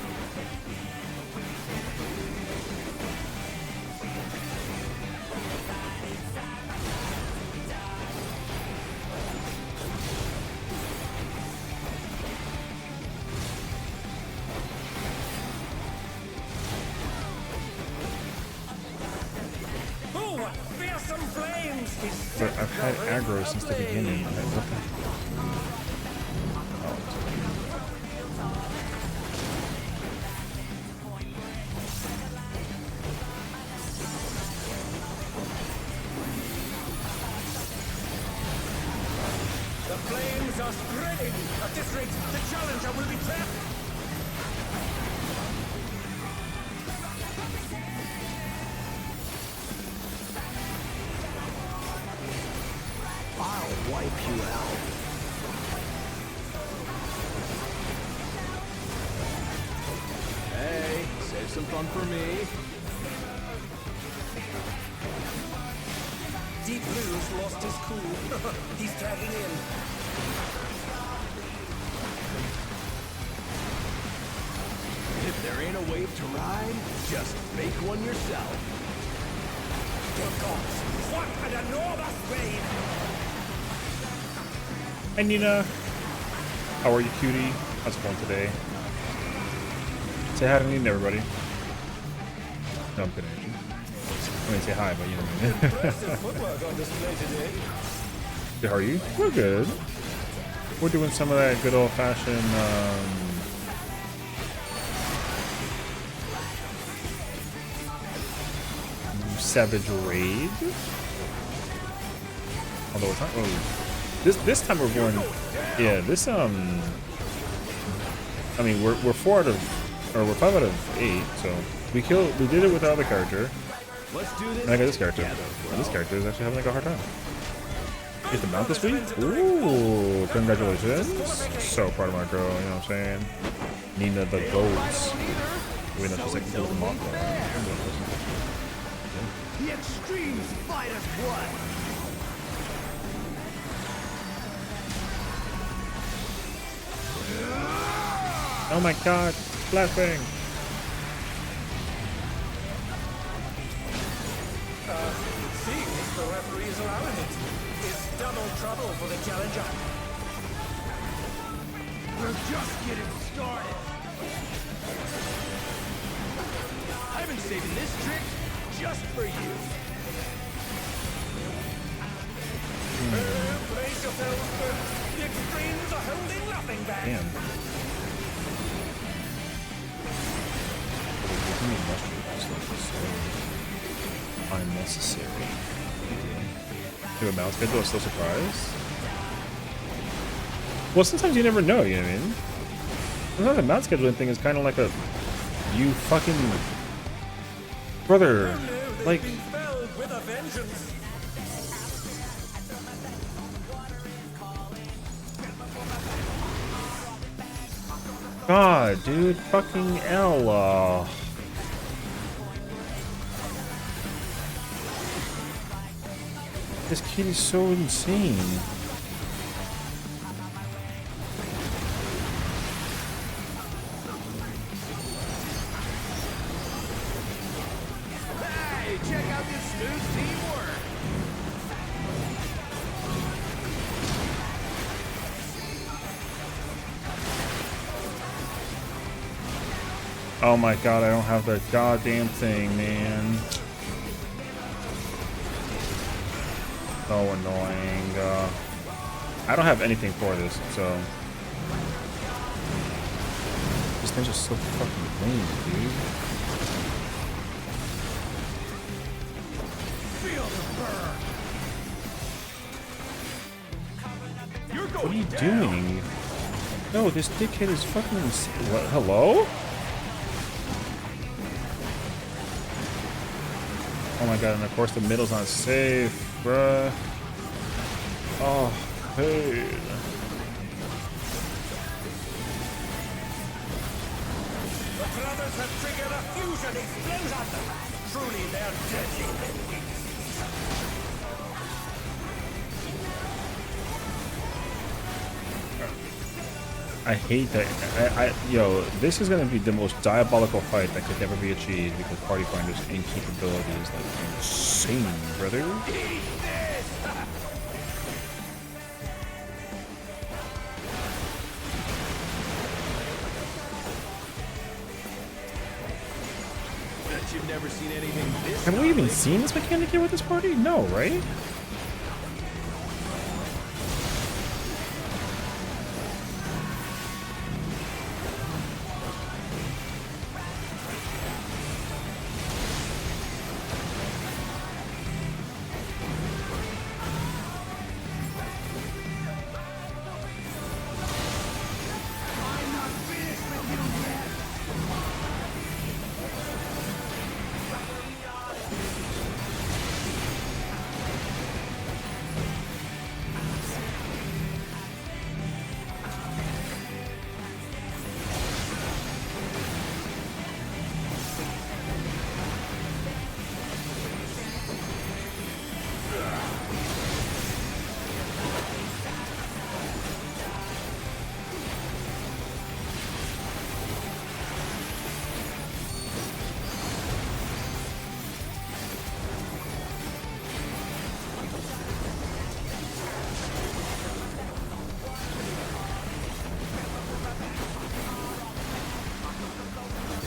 Speaker 3: But I've had aggro since the beginning. I had nothing.
Speaker 1: The flames are spreading. At this rate, the challenger will be trapped.
Speaker 4: I'll wipe you out. Hey, save some fun for me.
Speaker 1: Deep Blue's lost his cool. He's tagging in.
Speaker 4: If there ain't a wave to ride, just make one yourself.
Speaker 1: Good gods, what an enormous wave!
Speaker 3: Hi Nina. How are you, cutie? How's it going today? Say hi to Nina, everybody. No, I'm kidding. I mean, say hi, but you know what I mean.
Speaker 1: Impressive footwork on display today.
Speaker 3: How are you? We're good. We're doing some of that good old-fashioned, Savage Raid. Although it's not really. This time we're going. Yeah, this I mean, we're 4 out of, or we're 5 out of 8. So we did it with our other character.
Speaker 4: Let's do this.
Speaker 3: And I got this character. And this character is actually having like a hard time. Get the mount this week? Ooh, congratulations. So proud of my girl, you know what I'm saying? Nina the Goats. Even though she's like a little mom.
Speaker 4: The extremes fight us blood.
Speaker 3: Oh my god, flashbang.
Speaker 1: Seems the referee is allowing it. It's double trouble for the challenger.
Speaker 4: We're just getting started. I've been saving this trick just for you.
Speaker 1: Brace yourselves, folks. The extremes are holding nothing back.
Speaker 3: Damn. Unnecessary. Do a mouse schedule, still surprised? Well, sometimes you never know, you know what I mean? Sometimes the mount scheduling thing is kind of like a, you fucking Brother, like,
Speaker 1: Filled with a vengeance.
Speaker 3: God, dude, fucking Ella. This kid is so insane.
Speaker 4: Hey, check out this smooth teamwork.
Speaker 3: Oh my god, I don't have the goddamn thing, man. So annoying. I don't have anything for this, so... This thing's just so fucking lame, dude.
Speaker 4: Feel the burn. You're going
Speaker 3: What are you
Speaker 4: down.
Speaker 3: doing? No, this dickhead is fucking insane. What? Hello? Oh my god, and of course the middle's not safe, bruh. Oh, hey.
Speaker 1: The brothers have triggered a fusion explosion. Truly, they're deadly.
Speaker 3: I hate that. Yo, this is gonna be the most diabolical fight that could ever be achieved because Party Finder's incapability is like insane, brother.
Speaker 4: Bet you've never seen anything this
Speaker 3: Have we even
Speaker 4: gnarly.
Speaker 3: seen this mechanic here with this party? No, right?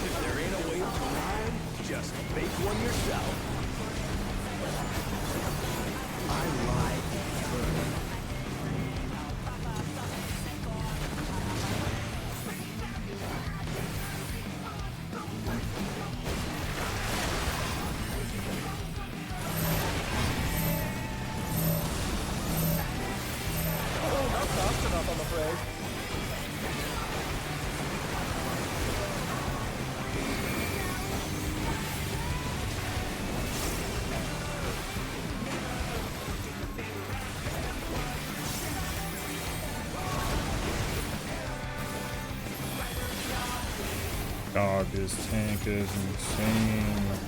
Speaker 4: If there ain't a way to ride, just make one yourself. I like burn.
Speaker 1: Oh, not fast enough, I'm afraid.
Speaker 3: God, this tank is insane.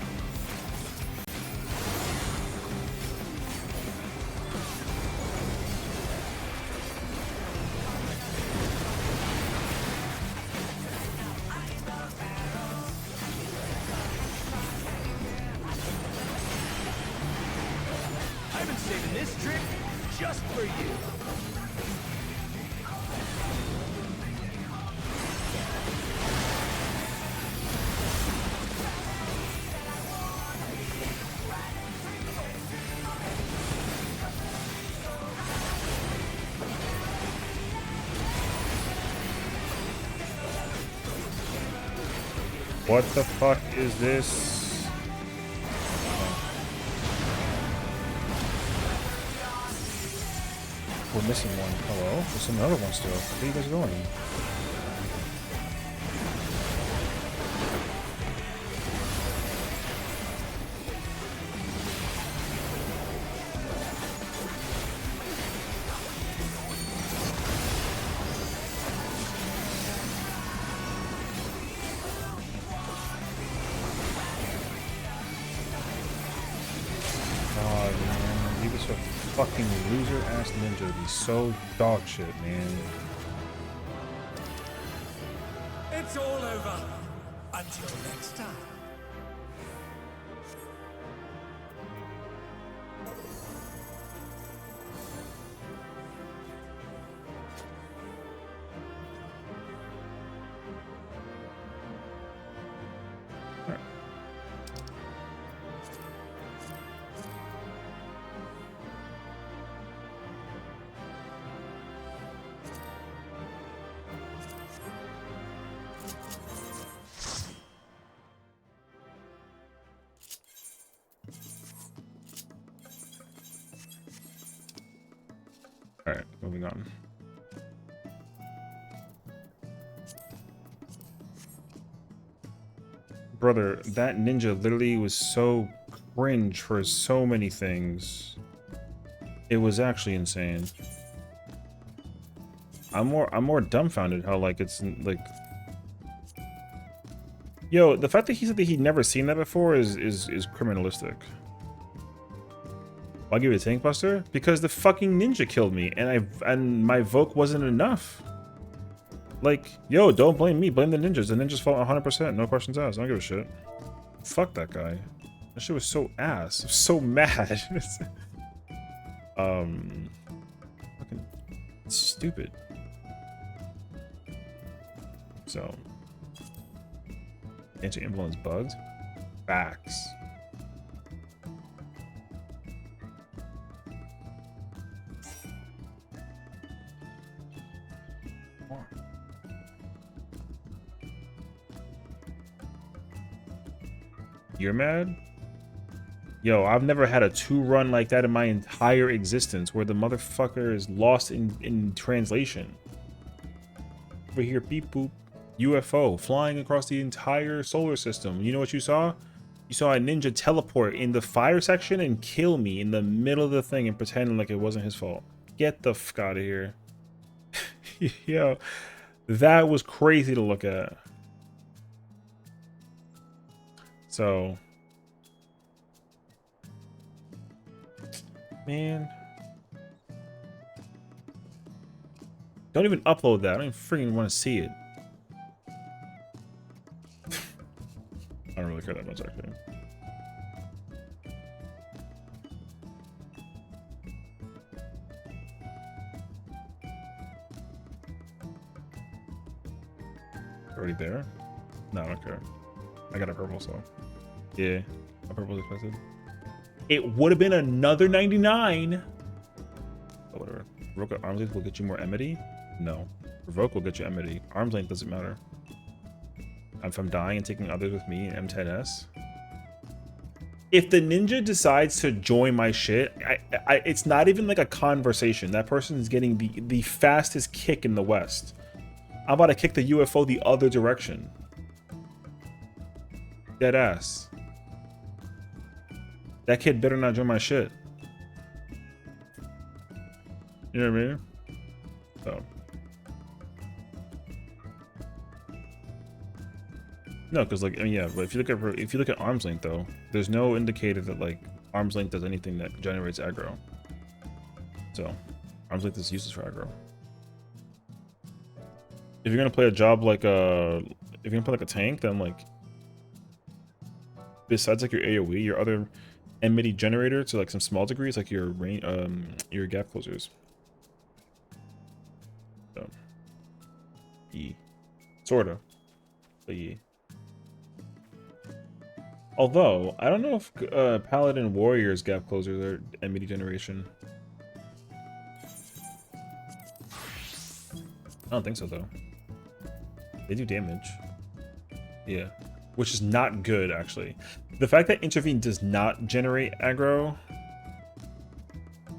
Speaker 4: I've been saving this trick just for you.
Speaker 3: What the fuck is this? We're missing one. Hello? There's another one still. Where are you guys going? So fucking loser ass ninja would be so dog shit, man.
Speaker 1: It's all over. Until next time.
Speaker 3: Alright, moving on. Brother, that ninja literally was so cringe for so many things. It was actually insane. I'm more dumbfounded how like it's like, yo, the fact that he said that he'd never seen that before is criminalistic. Why give it a tank buster? Because the fucking ninja killed me, and my Voke wasn't enough. Like, yo, don't blame me, blame the ninjas. The ninjas fault 100%, no questions asked. I don't give a shit. Fuck that guy. That shit was so ass. I was so mad. Fucking stupid. So, anti-influence bugged. Facts. You're mad? Yo, I've never had a 2-run like that in my entire existence where the motherfucker is lost in translation. Over here, beep boop. UFO flying across the entire solar system. You know what you saw? You saw a ninja teleport in the fire section and kill me in the middle of the thing and pretend like it wasn't his fault. Get the fuck out of here. Yo, that was crazy to look at. So, man, don't even upload that. I don't even freaking want to see it. I don't really care that much, actually. Already there? No, I don't care. I got a purple, so. Yeah, a purple is expensive. It would have been another 99. But whatever. Revoke arms length will get you more enmity? No. Revoke will get you enmity. Arms length doesn't matter. If I'm dying and taking others with me in M10S. If the ninja decides to join my shit, it's not even like a conversation. That person is getting the fastest kick in the West. I'm about to kick the UFO the other direction. Dead ass. That kid better not join my shit. You know what I mean? So. No, because like, I mean, yeah, but if you look at arm's length though, there's no indicator that like arm's length does anything that generates aggro. So, arm's length is useless for aggro. If you're gonna play a job like if you're gonna play like a tank, then like besides like your AoE, your other enmity generator to like some small degrees, like your your gap closers. So, sorta, but yeah. Although I don't know if Paladin Warriors gap closers are enmity generation. I don't think so though. They do damage. Yeah. Which is not good, actually. The fact that Intervene does not generate aggro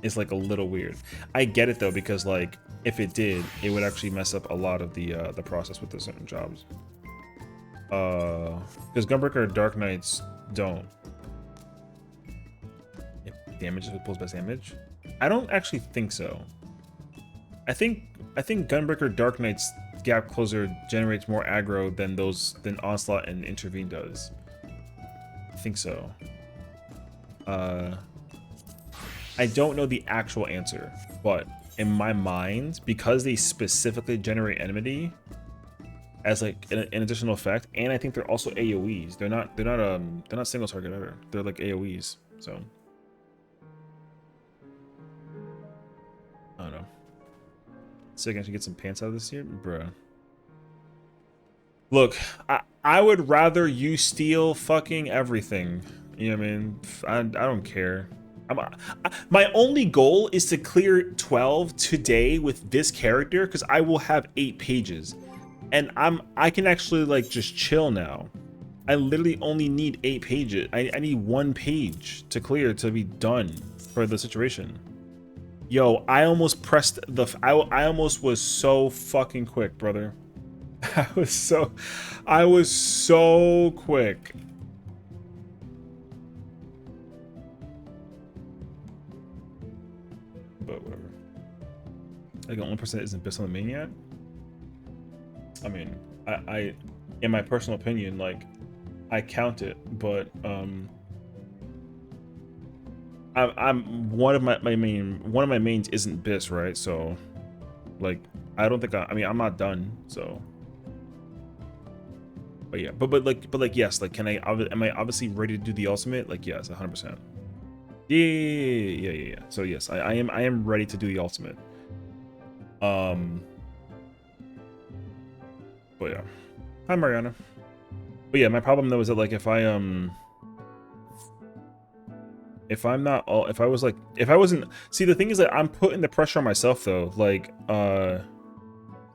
Speaker 3: is like a little weird. I get it though, because like if it did, it would actually mess up a lot of the process with the certain jobs. Because Gunbreaker Dark Knights don't. It damages with pulls best damage? I don't actually think so. I think Gunbreaker Dark Knight's gap closer generates more aggro than Onslaught and Intervene does. I think so. I don't know the actual answer, but in my mind, because they specifically generate enmity as like an additional effect, and I think they're also AoEs. They're not single target either. They're like AoEs. So I don't know. So I can actually get some pants out of this here, bruh. Look, I would rather you steal fucking everything. You know what I mean? I don't care. My only goal is to clear 12 today with this character because I will have 8 pages, and I can actually like just chill now. I literally only need 8 pages. I need 1 page to clear to be done for the situation. Yo, I almost pressed the. I almost was so fucking quick, brother. I was so quick. But whatever. Like the only person that isn't pissed on the main yet. I mean, I in my personal opinion, like I count it, but I'm one of my mains isn't Biss, right? So like I don't think I mean I'm not done, so. But yeah, but like yes, like am I obviously ready to do the ultimate? Like yes, 100%. Yeah. So yes, I am ready to do the ultimate. But yeah. Hi Mariana. But yeah, my problem though is that like if I'm not all if I wasn't see the thing is that I'm putting the pressure on myself though, like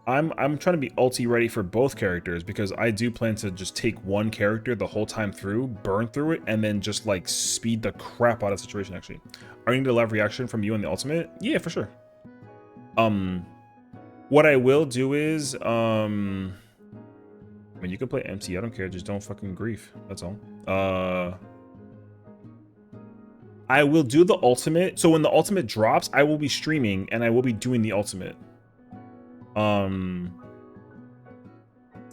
Speaker 3: I'm trying to be ulti ready for both characters because I do plan to just take one character the whole time through, burn through it, and then just like speed the crap out of the situation. Actually, are you need a live reaction from you on the ultimate? Yeah, for sure. What I will do is I mean you can play empty, I don't care, just don't fucking grief. That's all. I will do the ultimate. So when the ultimate drops, I will be streaming and I will be doing the ultimate.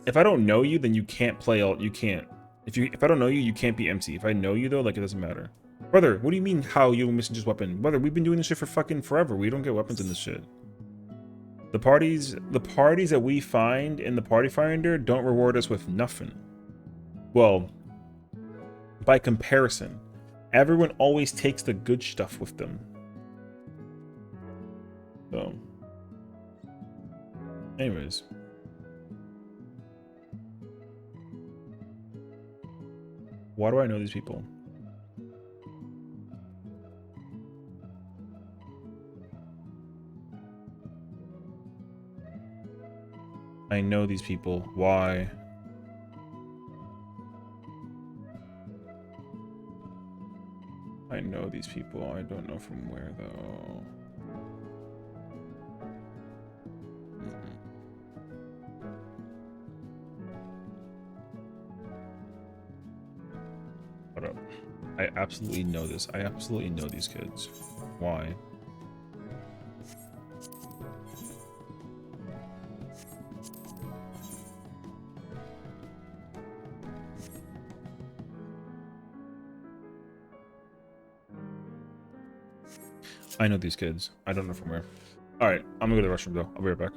Speaker 3: If I don't know you, then you can't play you can't. If I don't know you, you can't be empty. If I know you though, like it doesn't matter. Brother, what do you mean how you missing just weapon? Brother, we've been doing this shit for fucking forever. We don't get weapons in this shit. The parties that we find in the party finder don't reward us with nothing. Well, by comparison, everyone always takes the good stuff with them. So, anyways. Why do I know these people? I know these people. Why? I know these people. I don't know from where though. Hold up. I absolutely know this. I absolutely know these kids. Why? I know these kids. I don't know from where. Alright, I'm gonna go to the restroom though. I'll be right back.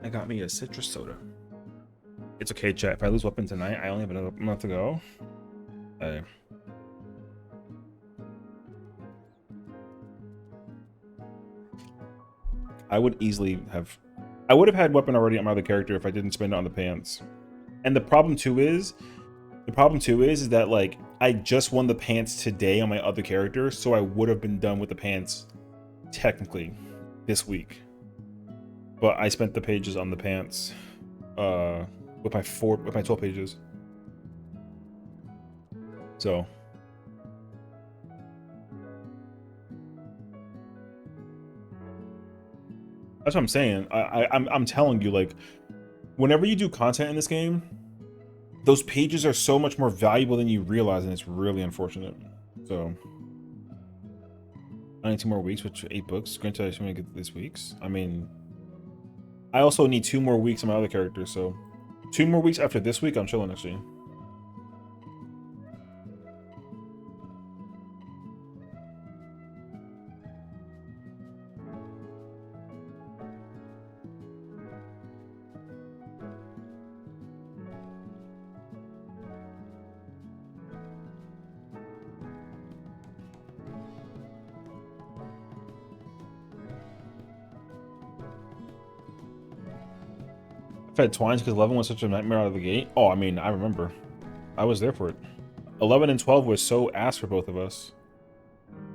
Speaker 3: I got me a citrus soda. It's okay, chat. If I lose weapon tonight, I only have another month to go. I would easily have... I would have had weapon already on my other character if I didn't spend it on the pants. And the problem too is that, like, I just won the pants today on my other character, so I would have been done with the pants technically this week. But I spent the pages on the pants with my 12 pages. So that's what I'm saying. I'm telling you, like, whenever you do content in this game, those pages are so much more valuable than you realize, and it's really unfortunate. So I need 2 more weeks, which 8 books. Granted, I just want to get this week's. I mean, I also need 2 more weeks on my other character, so 2 more weeks after this week, I'm chilling actually. I've had Twines because 11 was such a nightmare out of the gate. Oh, I mean, I remember. I was there for it. 11 and 12 was so ass for both of us.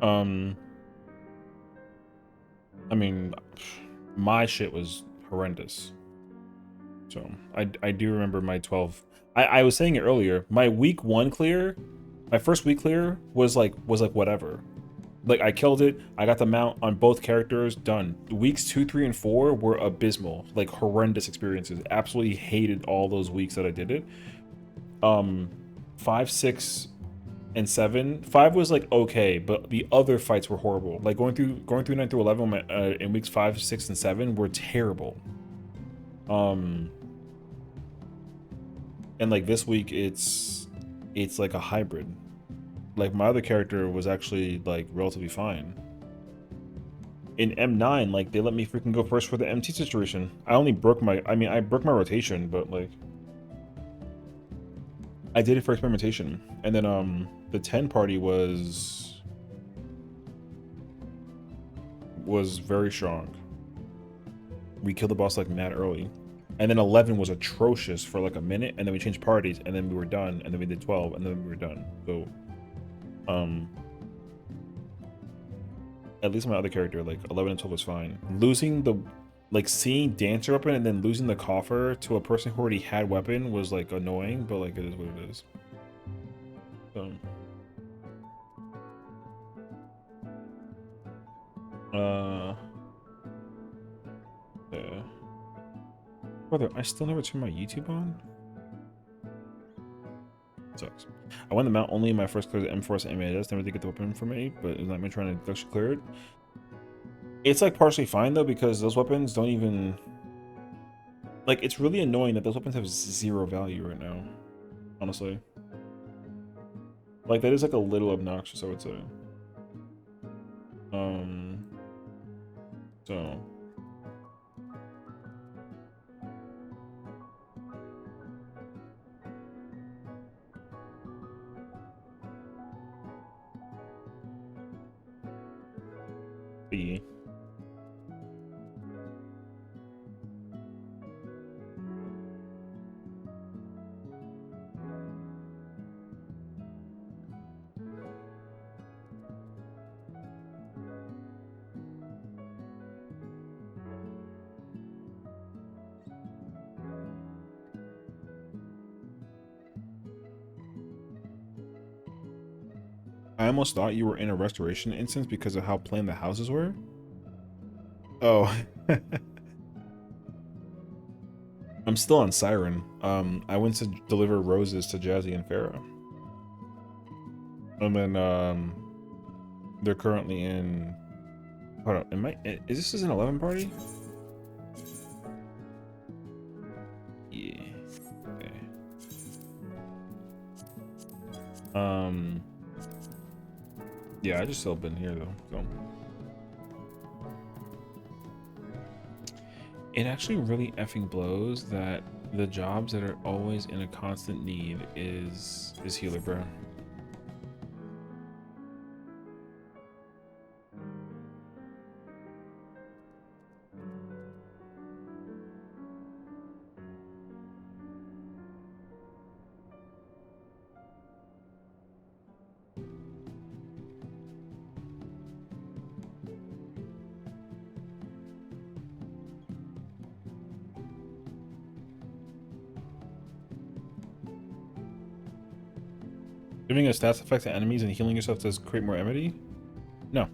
Speaker 3: I mean, my shit was horrendous. So I do remember my 12. I was saying it earlier. My week 1 clear, my first week clear was like whatever. Like, I killed it. I got the mount on both characters. Done. Weeks 2, 3, and 4 were abysmal. Like, horrendous experiences. Absolutely hated all those weeks that I did it. 5, 6, and 7. 5 was like okay, but the other fights were horrible. Like going through 9 through 11 in weeks 5, 6, and 7 were terrible. And like this week, it's like a hybrid. Like, my other character was actually like relatively fine. In M9, like, they let me freaking go first for the MT situation. I broke my rotation, but like I did it for experimentation. And then the 10 party was very strong. We killed the boss like mad early. And then 11 was atrocious for like a minute, and then we changed parties, and then we were done, and then we did 12, and then we were done. So at least my other character, like 11 and 12 was fine. Losing the, like, seeing dancer weapon and then losing the coffer to a person who already had weapon was like annoying, but like it is what it is. So yeah. Brother, I still never turned my YouTube on. Sucks. I won the mount only in my first clear, the M4's MAS. Never did get the weapon from me, but it's not me trying to actually clear it. It's like partially fine though, because those weapons don't even, like, it's really annoying that those weapons have 0 value right now. Honestly, like, that is like a little obnoxious, I would say. So. B. I almost thought you were in a restoration instance because of how plain the houses were. Oh. I'm still on Siren. I went to deliver roses to Jazzy and Farah. And then they're currently in, hold on, is this an 11 party? Yeah. Okay. Yeah, I just still been here though, so. It actually really effing blows that the jobs that are always in a constant need is healer, bro. Giving a stats effect to enemies and healing yourself does create more enmity? No.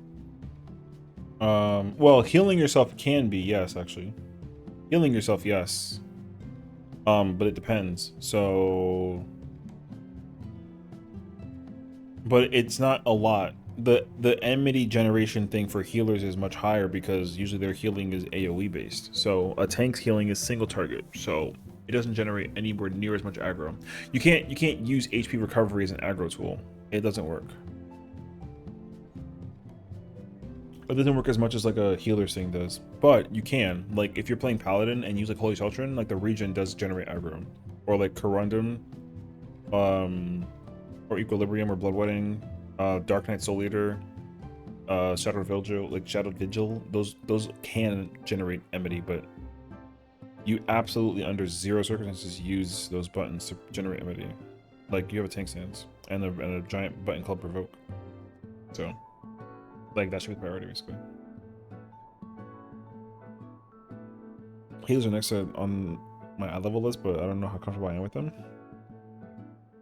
Speaker 3: Well, healing yourself can be, yes, actually. Healing yourself, yes. But it depends. So, but it's not a lot. The enmity generation thing for healers is much higher because usually their healing is AoE based. So a tank's healing is single target. So it doesn't generate anywhere near as much aggro. You can't use HP recovery as an aggro tool. It doesn't work. It doesn't work as much as like a healer's thing does. But you can. Like if you're playing Paladin and use like Holy Sheltrin, like the regen does generate aggro. Or like Corundum, or Equilibrium or Bloodwedding, Dark Knight Soul Eater, Shadowed Vigil, those can generate enmity, but you absolutely under zero circumstances use those buttons to generate enmity. Like you have a tank stance and a giant button called Provoke. So like that should be the priority basically. Healers are next on my eye level list, but I don't know how comfortable I am with them.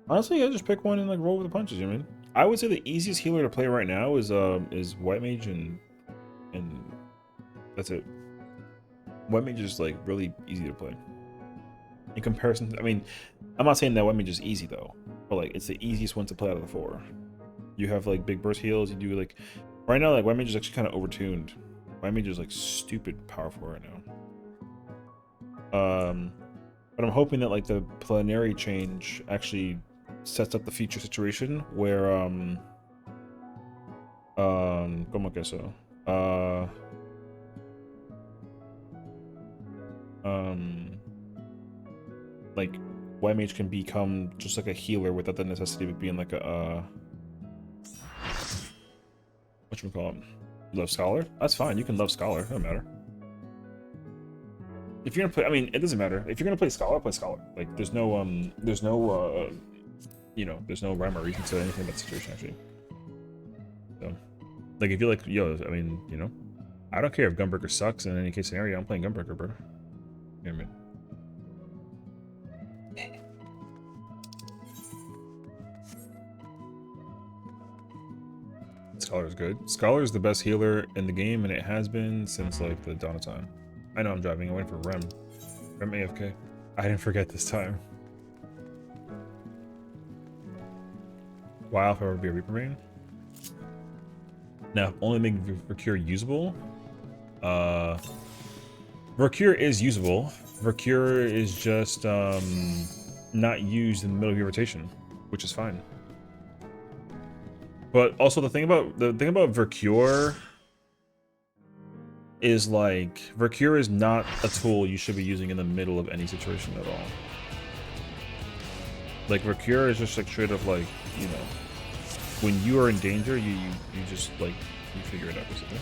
Speaker 3: Honestly, I just pick one and like roll with the punches, you know what I mean? I would say the easiest healer to play right now is White Mage and that's it. White Mage is like really easy to play. In comparison, I mean, I'm not saying that White Mage is easy though, but like it's the easiest one to play out of the four. You have like big burst heals, you do like, right now like White Mage is actually kind of overtuned. White Mage is like stupid powerful right now. But I'm hoping that like the planetary change actually sets up the future situation where como que eso like White Mage can become just like a healer without the necessity of being like a whatchamacallit, love scholar. That's fine, you can love scholar, it doesn't matter. If you're gonna play, I mean, it doesn't matter. If you're gonna play scholar, play scholar. Like there's no you know, there's no rhyme or reason to anything about the situation actually. So, like if you're like, yo, I mean, you know, I don't care if Gunbreaker sucks in any case scenario. I'm playing Gunbreaker, bro. You know what I mean? Scholar is good. Scholar is the best healer in the game, and it has been since like the dawn of time. I know I'm driving. I went for Rem AFK. I didn't forget this time. Wow, if I ever be a Reaper main. Now, only make Reclear usable. Reclear is usable. Reclear is just not used in the middle of your rotation, which is fine. But also the thing about Reclear is like Reclear is not a tool you should be using in the middle of any situation at all. Like Reclear is just like straight up like, you know, when you are in danger, you just like you figure it out basically.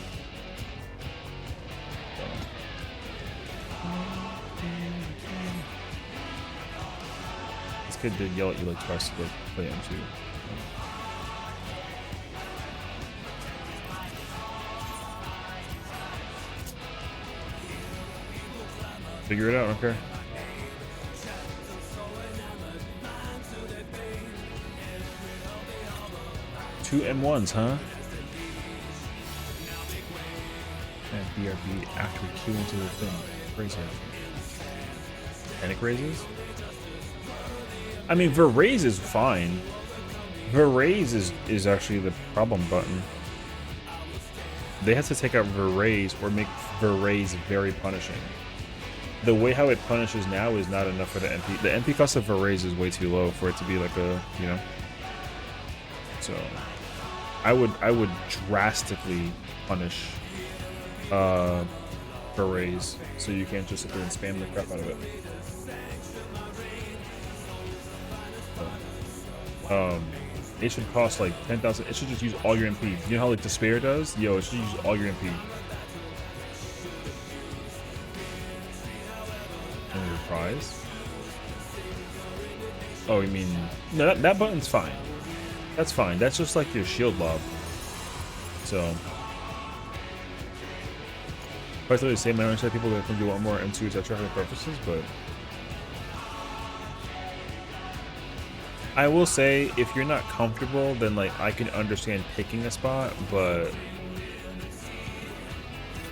Speaker 3: This kid did yell at you like twice to like play M2. Figure it out, okay. 2 M1s, huh? And BRB after Q into the thing. Crazy. Panic raises? I mean, Verraise is fine. Verraise is actually the problem button. They have to take out Verraise or make Verraise very punishing. The way how it punishes now is not enough for the MP. The MP cost of Verraise is way too low for it to be like a, you know. So I would drastically punish for raise, so you can't just sit there and spam the crap out of it. It should cost like 10,000. It should just use all your MP. You know how like Despair does? Yo, it should use all your MP. And reprise. Oh, you mean no? That button's fine. That's fine. That's just like your shield lob. So. I the same. I understand people that think you want more M2s at traffic purposes, but I will say if you're not comfortable, then like I can understand picking a spot, but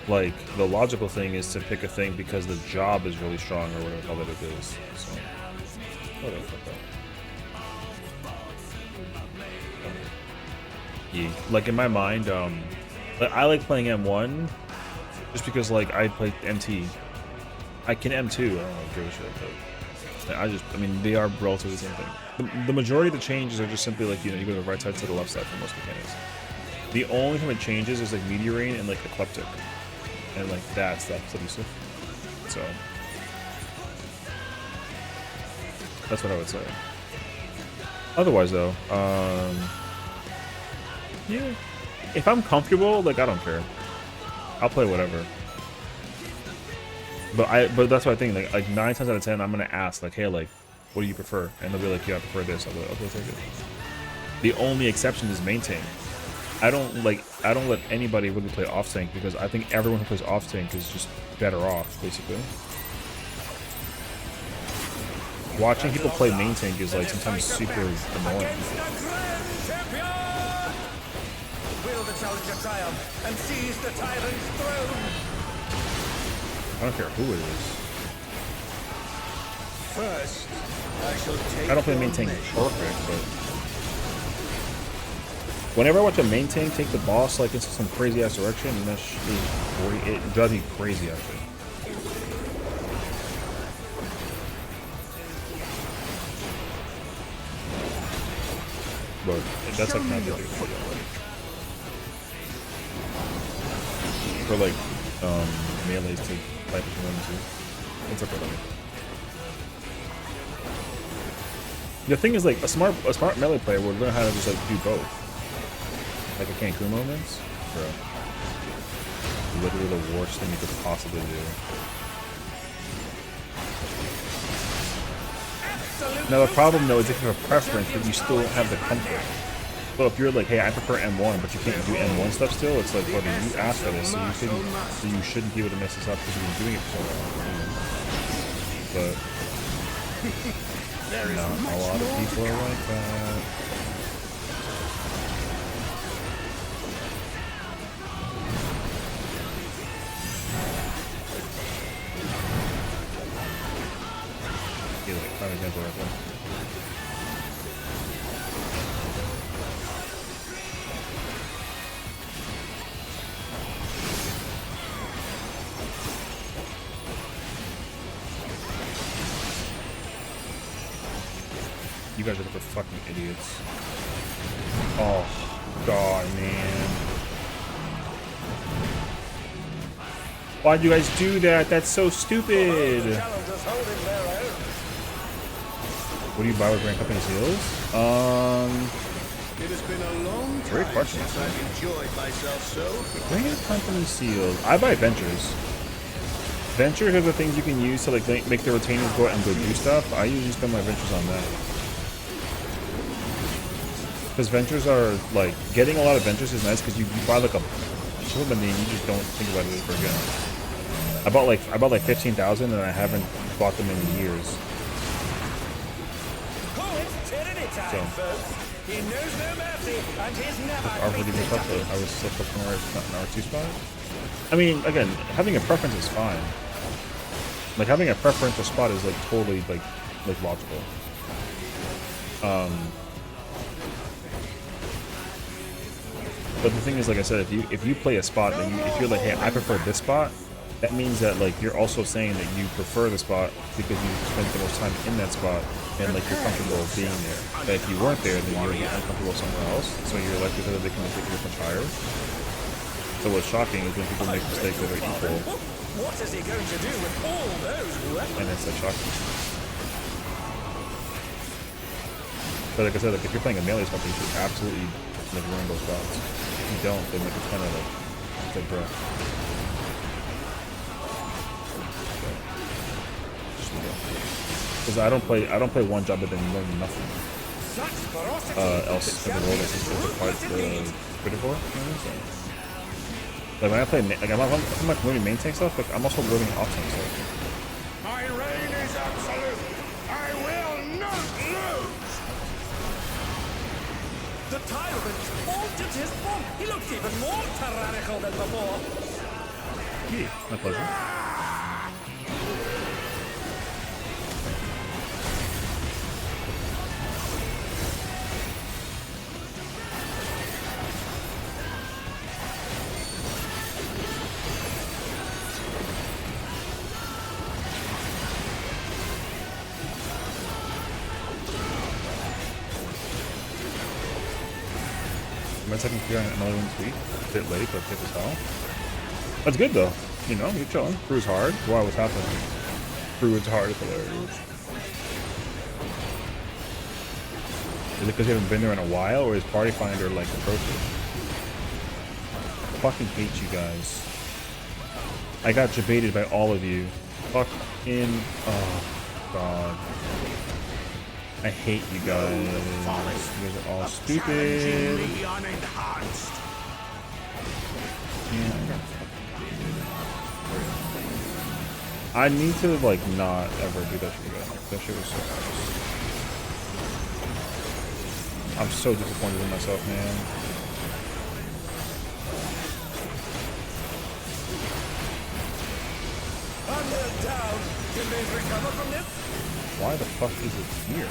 Speaker 3: like the logical thing is to pick a thing because the job is really strong or whatever the hell that it is. So whatever. Yeah, like in my mind, like I like playing M1 just because like I play MT. I can M2. I don't give a shit, but I mean they are relatively the same thing. The majority of the changes are just simply like, you know, you go to the right side to the left side for most mechanics. The only thing that changes is like Meteorine and like Eclectic. And like that's elusive. So that's what I would say. Otherwise though, yeah. If I'm comfortable, like I don't care. I'll play whatever. But that's what I think, like 9 times out of 10 I'm gonna ask like, hey, like what do you prefer? And they'll be like, yeah, I prefer this. I'll be like, okay, take it. The only exception is main tank. I don't let anybody really play off tank because I think everyone who plays off tank is just better off, basically. Watching people play main tank is like sometimes super annoying.
Speaker 1: Will the challenger triumph and seize the tyrant's throne?
Speaker 3: I don't care who it is.
Speaker 4: First, I shall take
Speaker 3: I don't play main tank perfect, but whenever I watch a main tank take the boss like into some crazy ass direction, and that shit is it drives me crazy actually. But that's like not the big deal. For like melees to fight between them too. It's okay. The thing is, like a smart melee player would learn how to just like do both. Like a Cancun moments, bro. Literally the worst thing you could possibly do. Now the problem though is if you have a preference, but you still don't have the comfort. So if you're like, hey, I prefer M1, but you can't do M1 stuff still, it's like, brother, you asked for this, so you shouldn't be able to mess this up because you've been doing it for so long. But not a lot of people are like that. Yeah, like, prime example right there. You guys are the fucking idiots. Oh, God, man. Why'd you guys do that? That's so stupid. What do you buy with Grand Company Seals?
Speaker 4: It has been a long time
Speaker 3: Great question.
Speaker 4: since I've enjoyed myself so.
Speaker 3: Grand Company Seals. I buy Ventures. Ventures are the things you can use to like make the retainers go out and go do stuff. I usually spend my Ventures on that. Because Ventures are, like, getting a lot of Ventures is nice because you buy, like, a bunch of them and then you just don't think about it ever again. I bought like 15,000 and I haven't bought them in years. So.
Speaker 1: He knows no mercy and he's never
Speaker 3: I was still fucking an R2 spot. I mean, again, having a preference is fine. Like, having a preferential spot is, like, totally, like logical. But the thing is, like I said, if you play a spot and if you're like, hey, I prefer this spot, that means that like you're also saying that you prefer the spot because you spent the most time in that spot and like you're comfortable being there. But if you weren't there, then you're uncomfortable somewhere else. So your likelihood that they can make it much higher. So what's shocking is when people make mistakes that are equal,
Speaker 1: What is he going to do with all those weapons?
Speaker 3: And it's like shocking. But like I said, like if you're playing a melee spot, you should absolutely like ruin those spots. If you don't, then like it's kind of like bro. Because I don't play one job and then learn nothing else in the world that's just to fight the critical. So. Like when I play, like I'm like learning main tank stuff, like I'm also learning off tank stuff.
Speaker 2: My reign is absolute. I will not lose.
Speaker 1: The tyrant altered his form. He looks even more tyrannical than before.
Speaker 3: Yeah, my pleasure. My second clear on another one's week. A bit late, but thick as hell. That's good though. You know, you're chilling. Crew's hard. Wow, what's happening? Crew is hard. It's hilarious. Is it because you haven't been there in a while, or is Party Finder like approaching? I fucking hate you guys. I got debated by all of you. Fucking. Oh, God. I hate you guys. You guys are all stupid. Yeah, I need to like not ever do that shit again. That shit was so nice. I'm so disappointed in myself, man.
Speaker 1: Under down. Can they recover from this?
Speaker 3: Why the fuck is it here?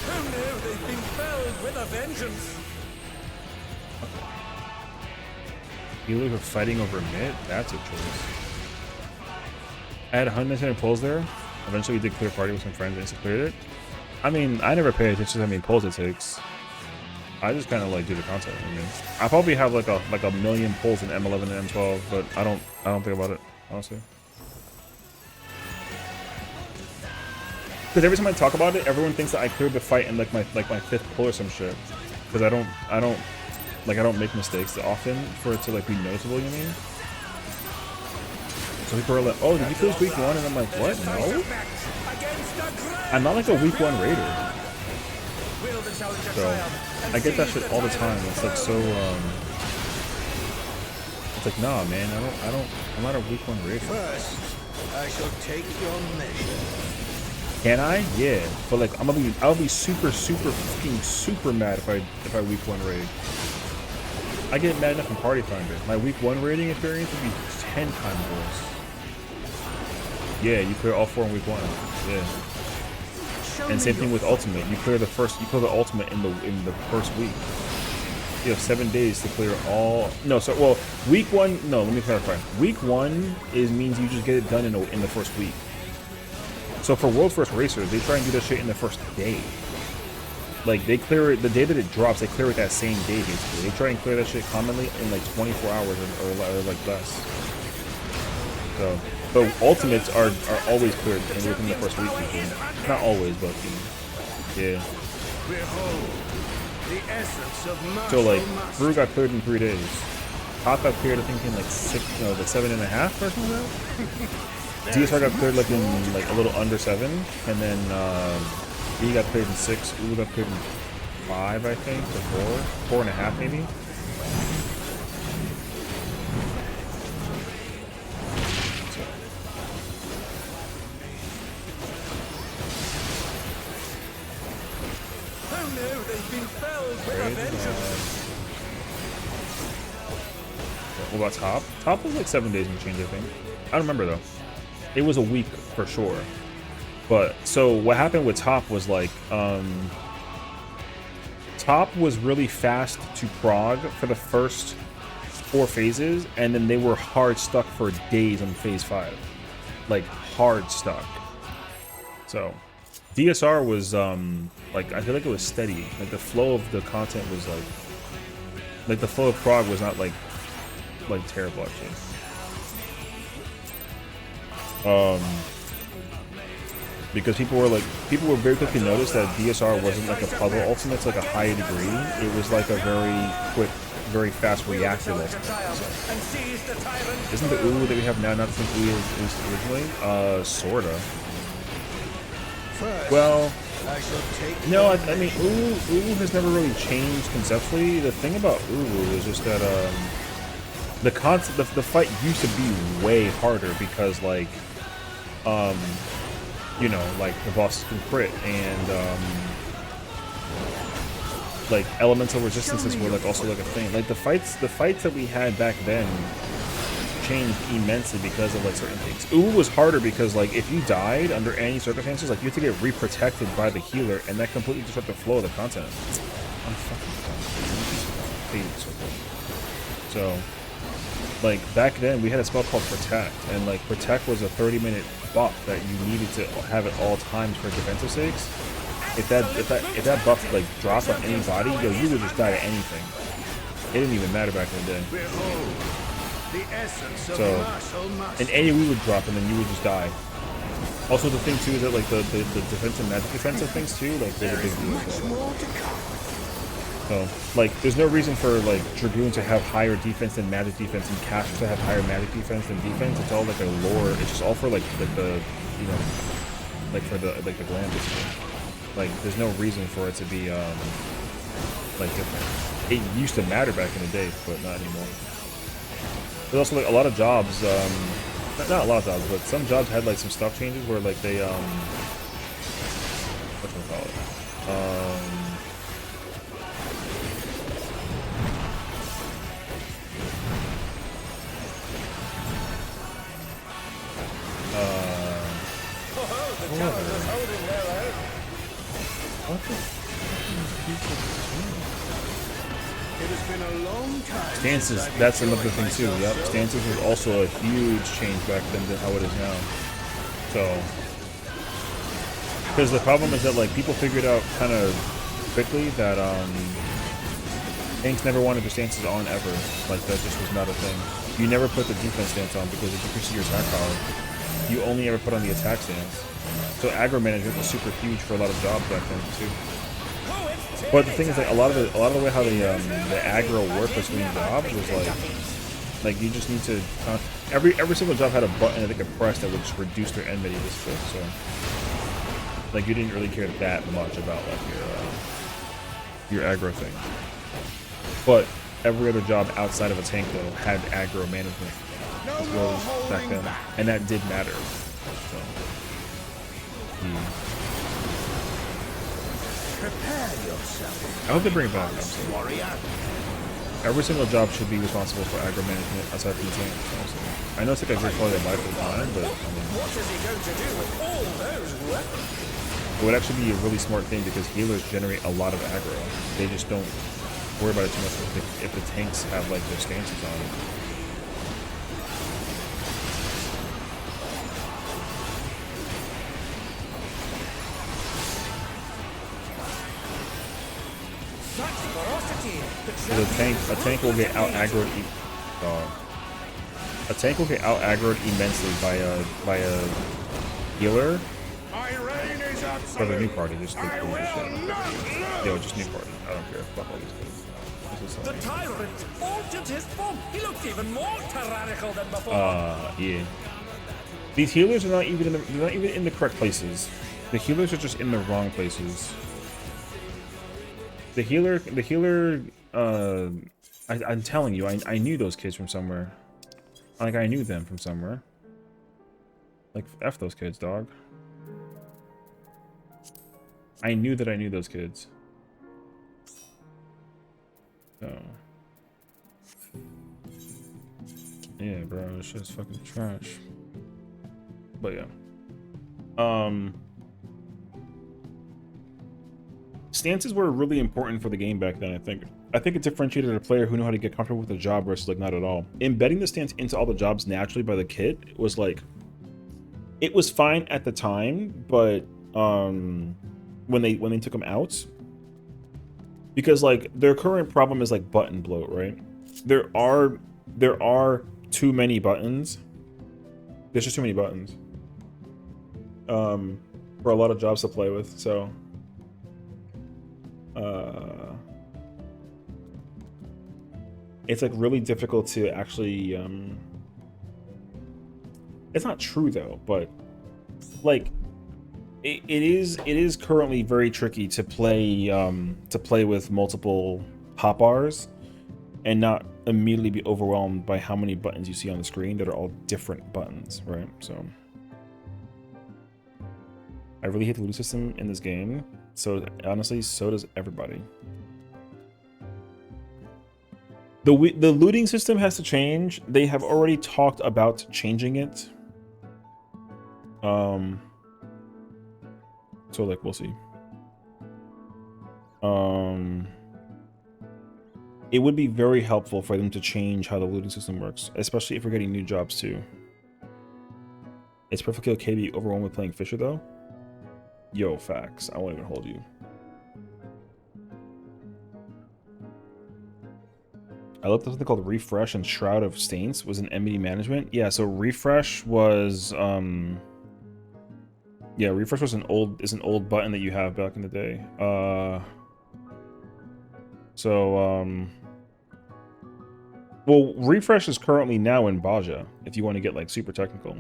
Speaker 1: Who knew they've been felled with a vengeance?
Speaker 3: You look for fighting over mid? That's a choice. I had 110 pulls there. Eventually we did clear party with some friends and cleared it. I mean, I never pay attention to how many pulls it takes. I just kind of like do the content. I mean, I probably have like a million pulls in M11 and M12, but I don't think about it honestly. Because every time I talk about it, everyone thinks that I cleared the fight in like my fifth pull or some shit. Because I don't make mistakes often for it to like be noticeable. You mean? So people are like, "Oh, did you clear week 1?" And I'm like, "What? No, I'm not like a week 1 raider." So I get that shit all the time. It's like so it's like, nah man, I'm not a week 1 raider.
Speaker 4: First, I shall take your measure.
Speaker 3: Can I? Yeah. But like I'll be super fucking super mad if I week 1 raid. I get mad enough in Party Finder. My week 1 raiding experience would be 10 times worse. Yeah, you clear all 4 in week 1. Yeah. And same thing with Ultimate. You clear the Ultimate in the first week. You have 7 days to clear all. No, so well, week 1. No, let me clarify. Week 1 means you just get it done in the first week. So for World First Racers, they try and do that shit in the first day. Like they clear it the day that it drops. They clear it that same day. Basically, they try and clear that shit commonly in like 24 hours or like less. So. But ultimates are always cleared within the first week. Not always, but you know, yeah. So like, Brew got cleared in 3 days. Top got cleared, I think, in like 7.5 or something. DSR got cleared like in like a little under 7, and then E got cleared in 6. Ulu got cleared in 5, I think, or 4.5 maybe. What about Top? Top was like 7 days and change, I think. I don't remember though. It was a week for sure. But so what happened with Top was like Top was really fast to prog for the first 4 phases, and then they were hard stuck for days on phase 5. Like hard stuck. So DSR was like, I feel like it was steady. Like the flow of the content was like Like the flow of prog was not like terrible actually. Because people were very quickly noticed that DSR wasn't like a puzzle ultimate to like a high degree. It was like a very quick, very fast reactive ultimate. Isn't the Ulu that we have now not the same Ulu as originally? Sorta. Well, no, I mean Ulu has never really changed conceptually. The thing about Ulu is just that the fight used to be way harder because like you know, like the bosses can crit and like elemental resistances were like also like a thing. Like the fights that we had back then changed immensely because of like certain things. Ulu was harder because like if you died under any circumstances, like you had to get re-protected by the healer, and that completely disrupted the flow of the content. I'm fucking so like back then we had a spell called Protect, and like Protect was a 30-minute buff that you needed to have at all times for defensive sakes. If that buff like dropped on anybody, yo, you would just die to anything. It didn't even matter back in the day. So, and any we would drop, and then you would just die. Also, the thing too is that like the defense and magic defensive things too, like they're a big deal. So, like, there's no reason for like Dragoon to have higher defense than magic defense, and Casters to have higher magic defense than defense. It's all like a lore. It's just all for like the you know, like for the gland. Like, there's no reason for it to be like different. It used to matter back in the day, but not anymore. There's also like a lot of jobs, not a lot of jobs, but some jobs had like some stuff changes where like they whatchamacallit, what the
Speaker 4: It has been a long time.
Speaker 3: Stances, that's another thing too. Yep, Stances was also a huge change back then than how it is now. So, because the problem is that like people figured out kind of quickly that tanks never wanted their stances on ever. Like that just was not a thing. You never put the defense stance on because it decreases your attack power. You only ever put on the attack stance. So aggro management was super huge for a lot of jobs back then too. But the thing is, like a lot of the way how the aggro worked between jobs was like you just need to every single job had a button that they could press that would just reduce their enmity district. So like you didn't really care that much about like your aggro thing. But every other job outside of a tank though had aggro management as well back then, and that did matter. So.
Speaker 4: Prepare yourself.
Speaker 3: I hope they bring it back. Every single job should be responsible for aggro management aside from the tank. Also. I know it's like a great quality of life at the time, but I mean,
Speaker 1: What is he going to do with all those weapons?
Speaker 3: it would actually be a really smart thing because healers generate a lot of aggro. They just don't worry about it too much if the tanks have like their stances on it. So a tank will get out aggroed. A tank will get out aggroed immensely by a healer. For the new party, just take cool shit. Yo, just new party. I don't care. Fuck all these things.
Speaker 1: The tyrant altered his form. He looked even more tyrannical than before.
Speaker 3: Yeah. These healers are not even in the correct places. The healers are just in the wrong places. The healer, I'm telling you, I knew those kids from somewhere. Like, I knew them from somewhere. Like, F those kids, dog. I knew that I knew those kids. So. Yeah, bro, this shit's fucking trash. But yeah. Stances were really important for the game back then, I think. I think it differentiated a player who knew how to get comfortable with the job versus like not at all. Embedding the stance into all the jobs naturally by the kit was like, it was fine at the time, but when they took them out, Because like their current problem is like button bloat, right? There are too many buttons. There's just too many buttons. For a lot of jobs to play with, so it's like really difficult to actually it's not true though, but like it is currently very tricky to play with multiple hotbars and not immediately be overwhelmed by how many buttons you see on the screen that are all different buttons, right? So I really hate the loot system in this game. So honestly, so does everybody. The looting system has to change. They have already talked about changing it. So like we'll see. It would be very helpful for them to change how the looting system works, especially if we're getting new jobs too. It's perfectly okay to be overwhelmed with playing Fisher though. Yo, facts. I won't even hold you. I looked up something called Refresh, and Shroud of Saints was an MD management. Yeah, so Refresh was yeah, Refresh was an old button that you have back in the day. Well, Refresh is currently now in Baja, if you want to get like super technical.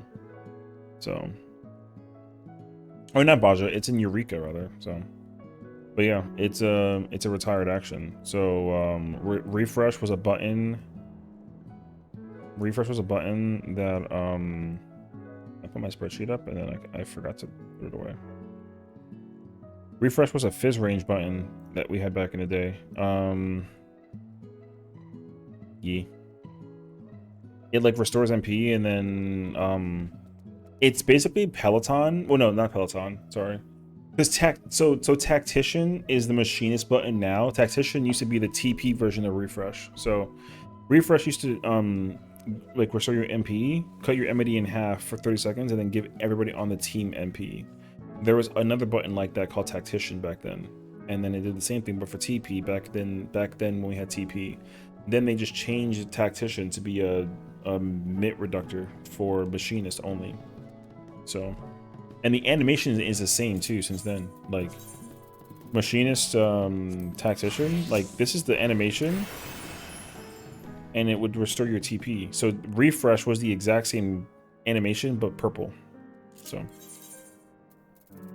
Speaker 3: So, or not Baja, it's in Eureka rather. So, but yeah, it's a retired action. So Refresh was a button. Refresh was a button that I put my spreadsheet up and then I forgot to put it away. Refresh was a fizz range button that we had back in the day. Yeah. It like restores MP and then it's basically Peloton. Well, no, not Peloton. Sorry. Because so Tactician is the machinist button now. Tactician used to be the TP version of Refresh. So Refresh used to like restore your MP, cut your MED in half for 30 seconds, and then give everybody on the team MP. There was another button like that called Tactician back then, and then it did the same thing but for TP back then when we had TP. Then they just changed Tactician to be a MIT reductor for machinist only. So, and the animation is the same too since then. Like machinist, Tactician, like this is the animation, and it would restore your TP. So Refresh was the exact same animation but purple. So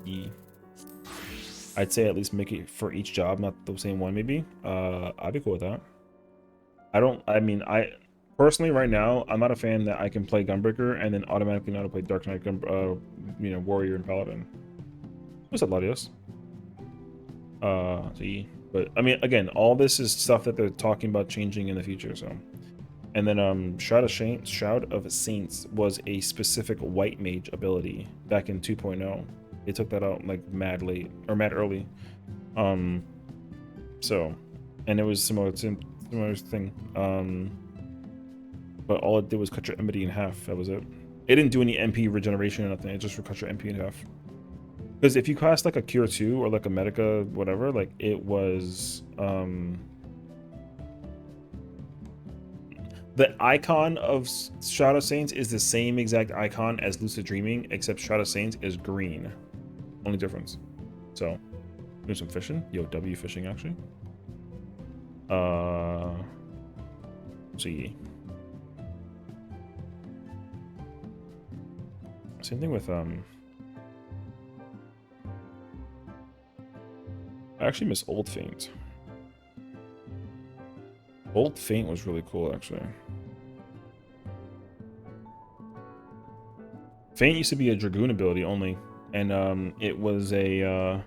Speaker 3: yeah. I'd say at least make it for each job, not the same one maybe. I'd be cool with that. I personally right now, I'm not a fan that I can play Gunbreaker and then automatically know how to play Dark Knight, Warrior and Paladin. What's up, Latios? See, but I mean, again, all this is stuff that they're talking about changing in the future. So, and then Shroud of Saints was a specific white mage ability back in 2.0. They took that out like mad late or mad early. So, and it was similar thing. But all it did was cut your MP in half. That was it. It didn't do any MP regeneration or nothing. It just cut your MP in half. Because if you cast like a Cure 2 or like a Medica, whatever, like it was the icon of Shadow Saints is the same exact icon as Lucid Dreaming, except Shadow Saints is green. Only difference. So, do some fishing. Yo, W fishing actually. See. Same thing with I actually miss Old Feint. Old Feint was really cool actually. Feint used to be a Dragoon ability only, and it was a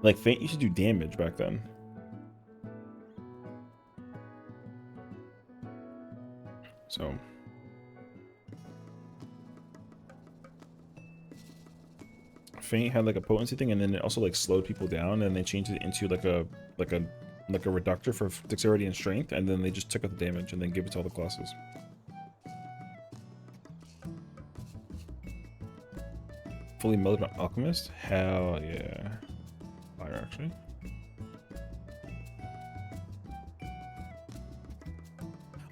Speaker 3: like Feint used to do damage back then. So Feint had like a potency thing, and then it also like slowed people down, and they changed it into like a reductor for dexterity and strength, and then they just took out the damage and then give it to all the classes. Fully mellowed Alchemist? Hell yeah. Fire actually.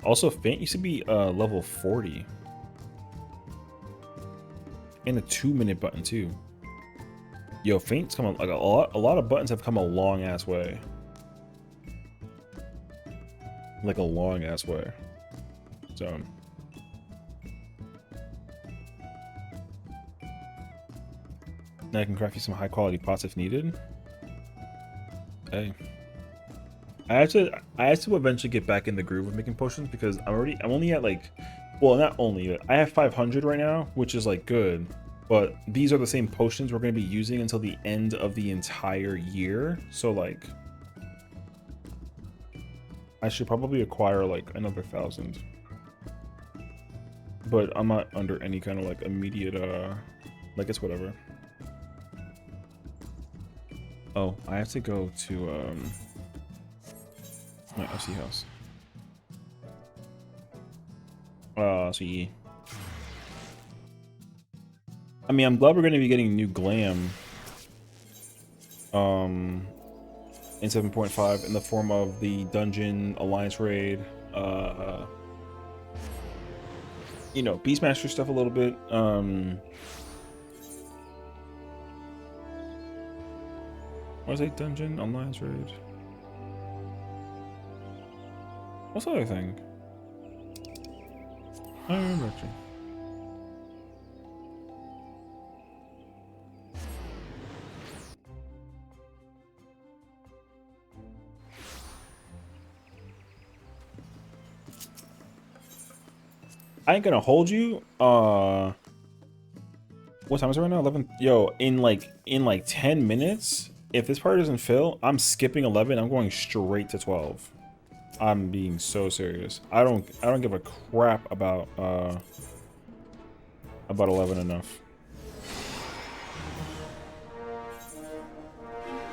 Speaker 3: Also, Faint used to be level 40. And a 2-minute button too. Yo, Faint's come like a lot of buttons have come a long ass way. Like a long ass way. So now I can craft you some high quality pots if needed. Hey. I have to eventually get back in the groove of making potions because I'm only at like, well, not only, I have 500 right now, which is like good, but these are the same potions we're going to be using until the end of the entire year. So like, I should probably acquire like another 1,000, but I'm not under any kind of like immediate, like it's whatever. Oh, I have to go to, my OC house. CE. I mean, I'm glad we're going to be getting new glam. In 7.5 in the form of the dungeon alliance raid. You know, Beastmaster stuff a little bit. What was it? Dungeon alliance raid. What's the other thing? I don't remember actually. I ain't gonna hold you. What time is it right now? 11. Yo, in like 10 minutes, if this part doesn't fill, I'm skipping 11. I'm going straight to 12. I'm being so serious. I don't give a crap about 11 enough.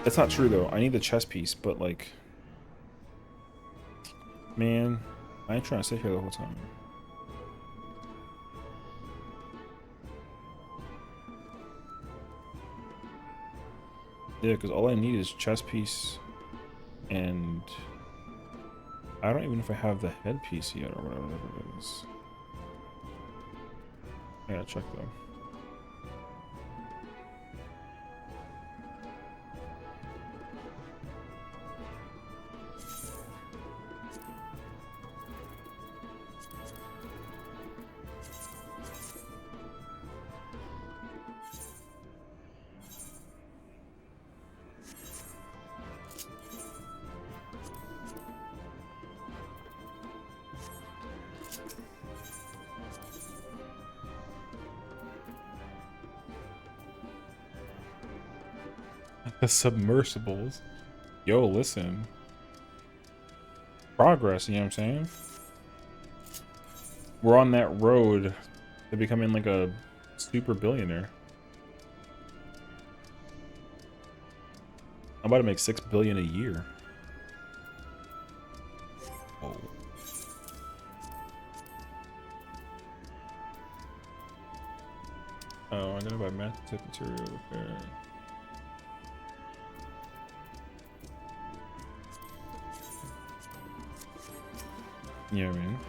Speaker 3: That's not true though. I need the chess piece, but like, man, I ain't trying to sit here the whole time. Yeah, because all I need is chess piece, and I don't even know if I have the headpiece yet or whatever it is. I gotta check though. The submersibles. Yo, listen. Progress, you know what I'm saying? We're on that road to becoming like a super billionaire. I'm about to make $6 billion a year. Oh. Oh, I'm gonna buy math tech material repair. Yeah, man.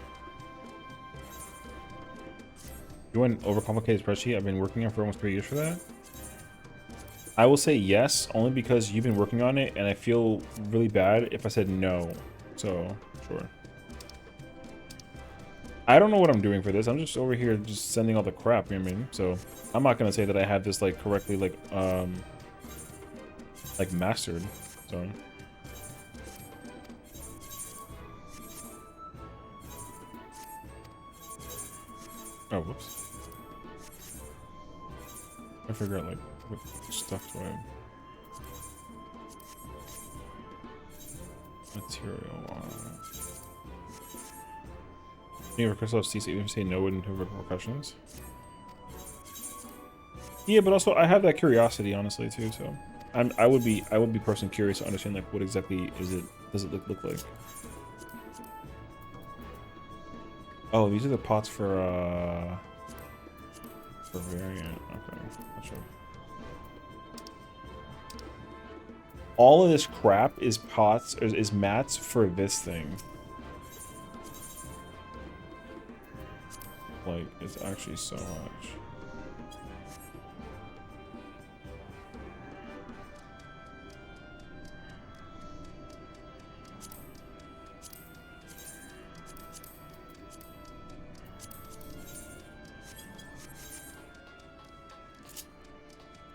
Speaker 3: You want an overcomplicated spreadsheet I've been working on for almost 3 years for that? I will say yes, only because you've been working on it, and I feel really bad if I said no. So, sure. I don't know what I'm doing for this. I'm just over here just sending all the crap, you know what I mean? So, I'm not gonna say that I have this, like, correctly, like mastered. So... Oh, whoops. I figure out, like, what stuff do I... Material... Can you request off CC even say no into repercussions? Yeah, but also I have that curiosity, honestly, too, so... I would be personally curious to understand, like, what exactly does it look like? Oh, these are the pots for variant. Okay, not sure. All of this crap is pots, is mats for this thing. Like, it's actually so much.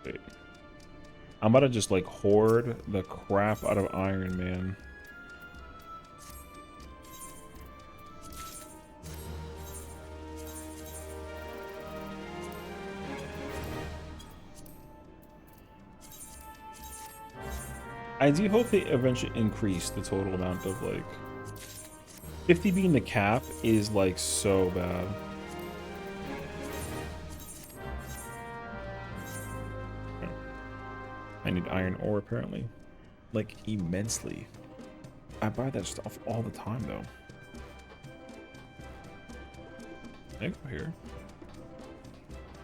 Speaker 3: Wait. I'm about to just like hoard the crap out of iron, man. I do hope they eventually increase the total amount of like 50 being the cap is like so bad. I need iron ore apparently. Like immensely. I buy that stuff all the time though. Can I go here?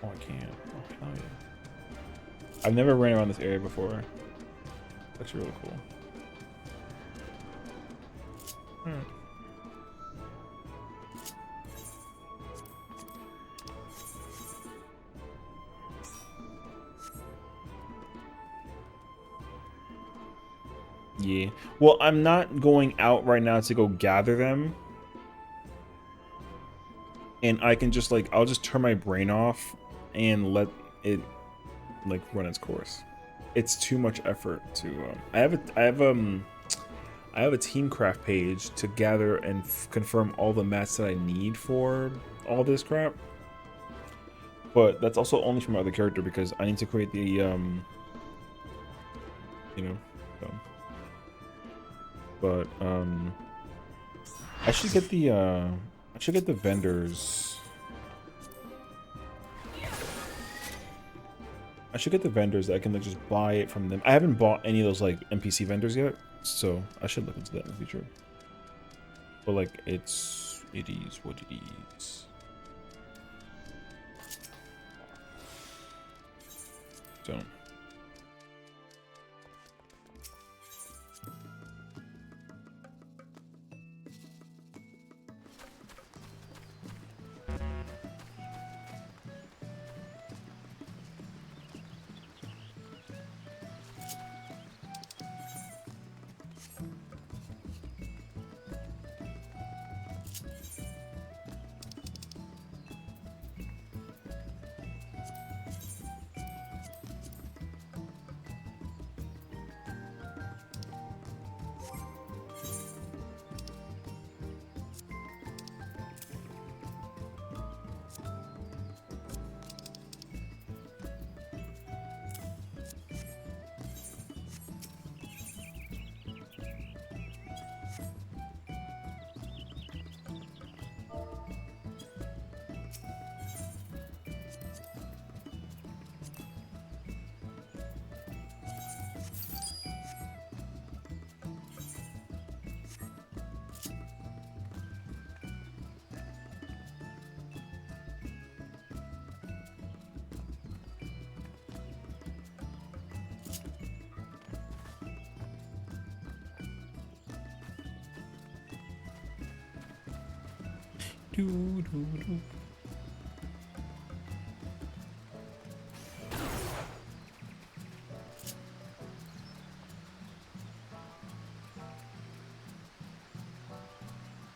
Speaker 3: Oh, I can't. Oh, hell yeah. I've never ran around this area before. It's actually really cool. Yeah. Well, I'm not going out right now to go gather them. And I can just like, I'll just turn my brain off and let it like run its course. It's too much effort to I have a Teamcraft page to gather and confirm all the mats that I need for all this crap. But that's also only for my other character because I need to create the you know, but I should get the vendors. I should get the vendors that I can like just buy it from them. I haven't bought any of those like NPC vendors yet, so I should look into that in the future. But like it is what it is. So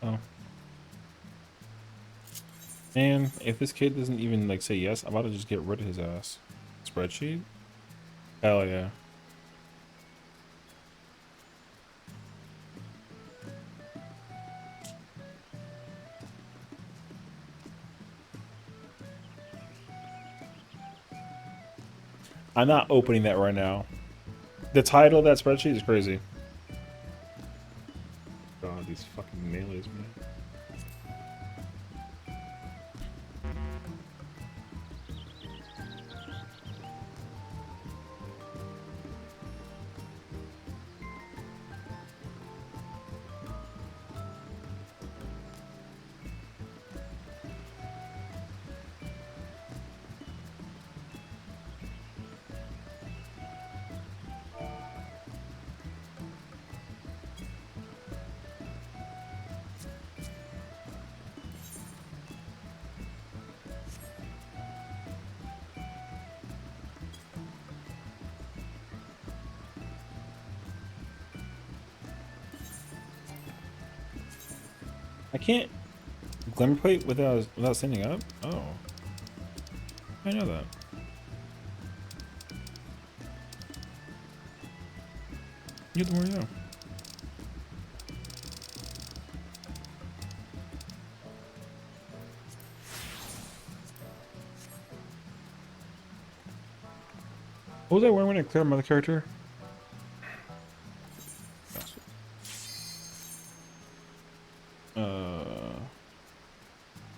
Speaker 3: oh. And if this kid doesn't even like say yes, I'm about to just get rid of his ass. Spreadsheet? Hell yeah. I'm not opening that right now. The title of that spreadsheet is crazy. God, these fucking mailers, man. I can't glimmer plate without standing up? Oh. I know that. You the more you know. What was I wearing when I cleared my other character?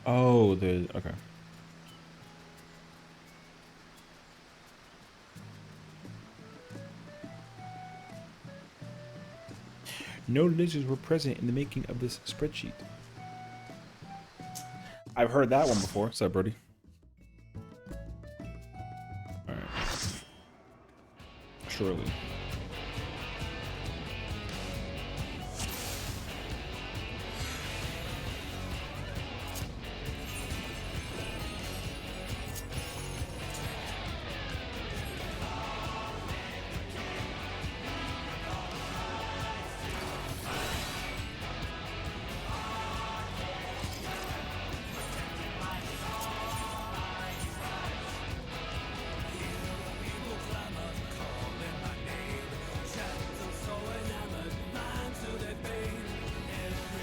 Speaker 3: Oh, okay. No lizards were present in the making of this spreadsheet. I've heard that one before. What's up, Brody? Alright. Surely.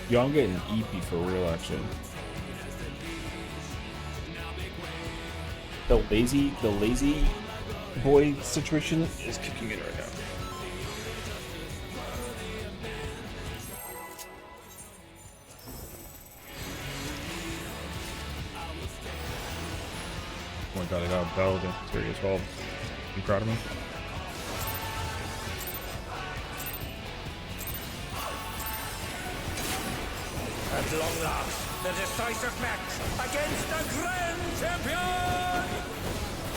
Speaker 3: Yo, I'm getting EP for real, actually. The lazy boy situation is kicking in right now. Oh my god, I got battled in Series 12. You proud of me?
Speaker 1: At long last, the decisive match against the Grand Champion!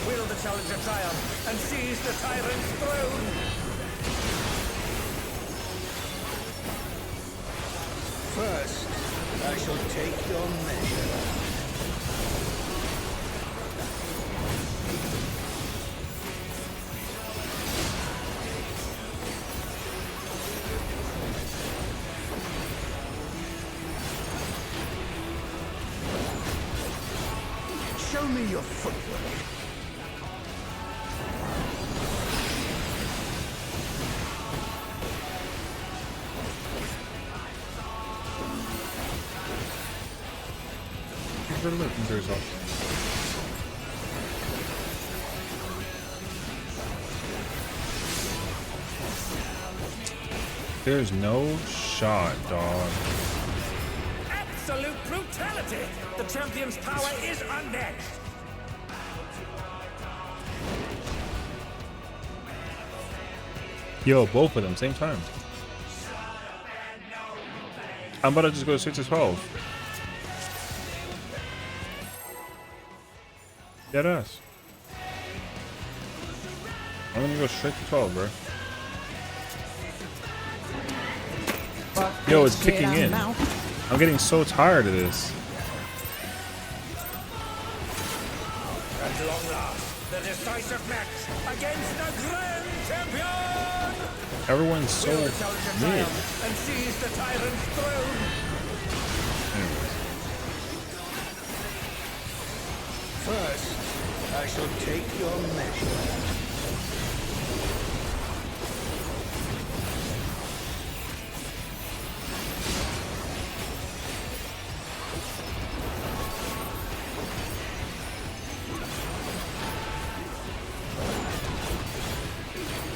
Speaker 1: Will the challenger triumph and seize the tyrant's throne?
Speaker 4: First, I shall take your measure. Show me your footwork.
Speaker 3: There's no shot, dog.
Speaker 1: Absolute brutality! The champion's power is unmatched!
Speaker 3: Yo, both of them, same time. I'm about to just go straight to 12. Deadass. I'm gonna go straight to 12, bro. Yo, it's kicking in. I'm getting so tired of this.
Speaker 1: At long last, the decisive match against the Grand Champion!
Speaker 3: Everyone's so
Speaker 1: Will the challenger
Speaker 3: mid.
Speaker 1: triumph and seize the tyrant's throne?
Speaker 4: First, I shall take your measure.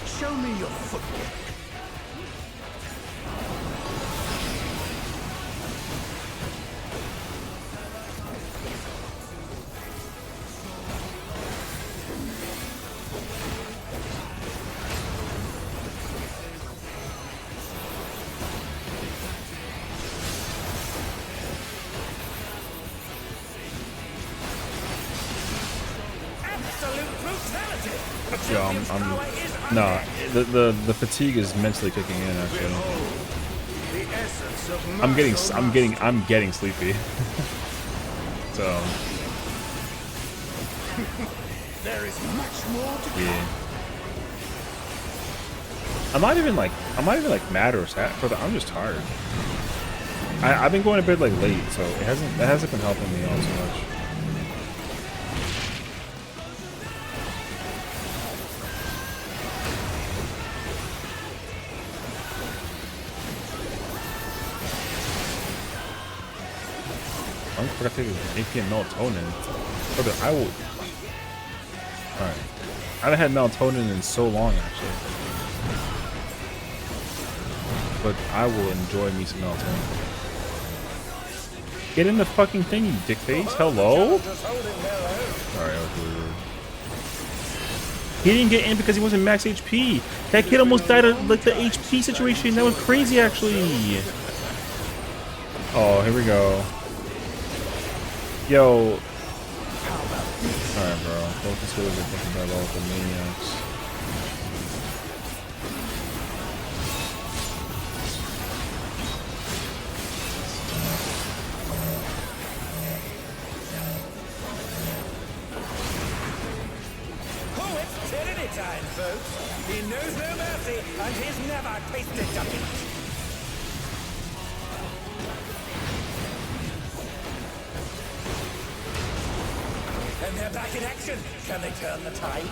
Speaker 4: Show me your footwork.
Speaker 1: Absolute brutality! The
Speaker 3: Yo,
Speaker 1: champion's power is unmatched!
Speaker 3: the fatigue is mentally kicking in. Actually,
Speaker 4: The essence of
Speaker 3: I'm getting sleepy. So
Speaker 4: There is much more to come.
Speaker 3: yeah, I'm not even like mad or sad, but I'm just tired. I've been going to bed like late, so that hasn't been helping me all too much. I forgot to take AP and melatonin. Brother, I will. Alright. I haven't had melatonin in so long, actually. But I will enjoy me some melatonin. Get in the fucking thing, you dick face. Hello? Alright, that was weird. He didn't get in because he wasn't max HP. That kid almost died of like the HP situation. That was crazy, actually. Oh, here we go. Yo. Alright, bro. Focus who is thinking about all the maniacs.
Speaker 1: Oh, it's tyranny time, folks. He knows no mercy, and he's never tasted defeat. And they're back in action. Can they turn the tide?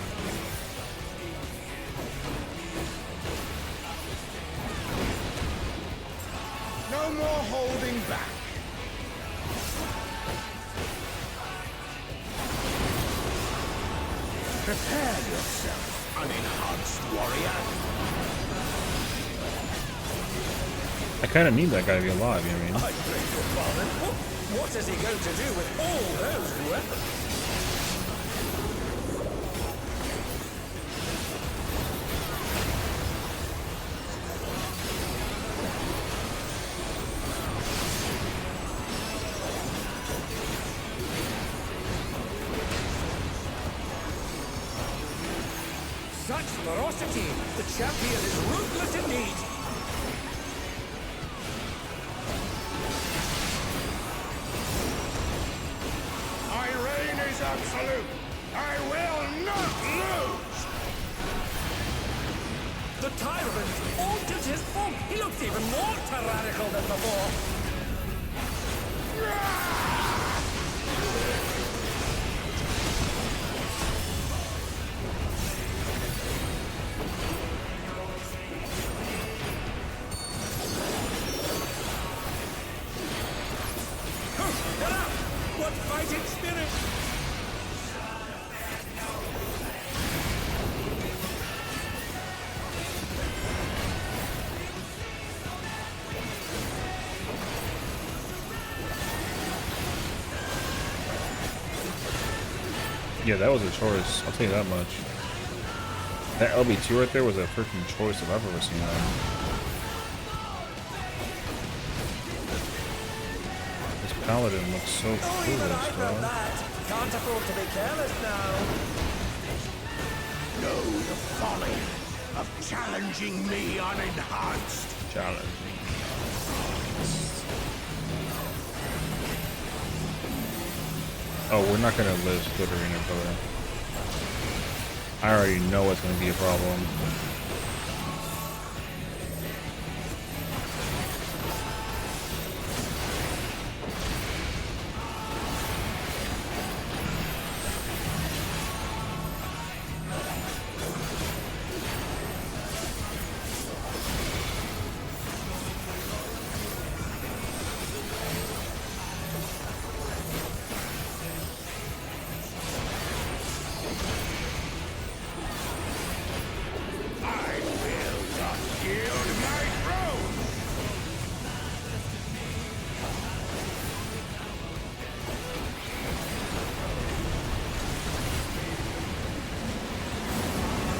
Speaker 2: No more holding back. Prepare yourself, unenhanced warrior.
Speaker 3: I kind of need that guy to be alive, you know what I mean?
Speaker 1: I beg your pardon. What is he going to do with all those weapons? Such ferocity! The champion is ruthless indeed!
Speaker 2: My reign is absolute. I will not lose.
Speaker 1: The tyrant altered his form! He looks even more tyrannical than before! What fighting spirit!
Speaker 3: Yeah, that was a choice. I'll tell you that much. That LB2 right there was a freaking choice if I've ever seen that. This paladin looks so foolish, bro.
Speaker 1: Can't afford to be careless now.
Speaker 2: Know the folly of challenging me unenhanced.
Speaker 3: Challenge. Oh, we're not gonna live split arena, brother. I already know it's gonna be a problem.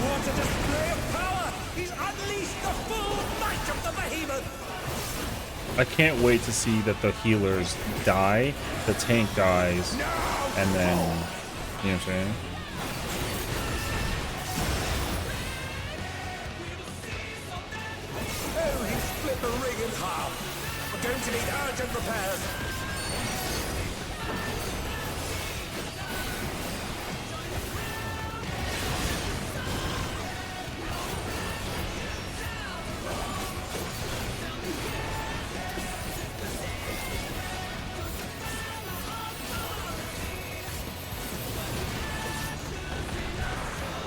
Speaker 1: What a display of power! He's unleashed the full might of the behemoth!
Speaker 3: I can't wait to see that the healers die, the tank dies, and then, you know what I'm saying?
Speaker 1: Oh, he split the ring in half. We're going to need urgent repairs.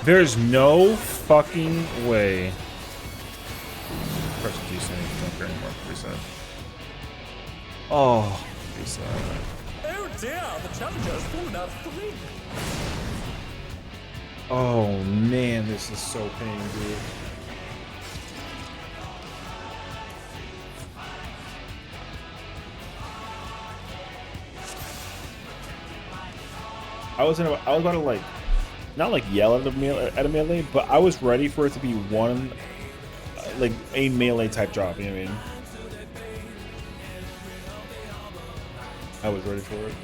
Speaker 3: There's no fucking way. Press decent. Don't care anymore. Reset. Oh, reset.
Speaker 1: Oh dear, the challenger's fallen out of the ring.
Speaker 3: Oh man, this is so pain, dude. I was about to like, not like yell at a melee, but I was ready for it to be one, like a melee type drop. You know what I mean? I was ready for it.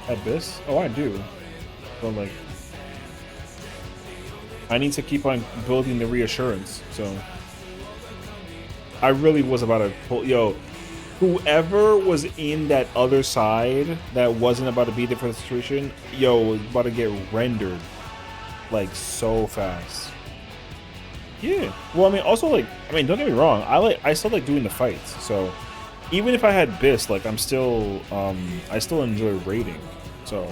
Speaker 3: Abyss? Oh, I do. But like, I need to keep on building the reassurance. So I really was about to pull. Yo, whoever was in that other side that wasn't about to be there for the situation, yo, was about to get rendered like so fast. Yeah. Well, I mean, also like, I mean, don't get me wrong. I still like doing the fights. So even if I had Biss, like I'm still, I still enjoy raiding. So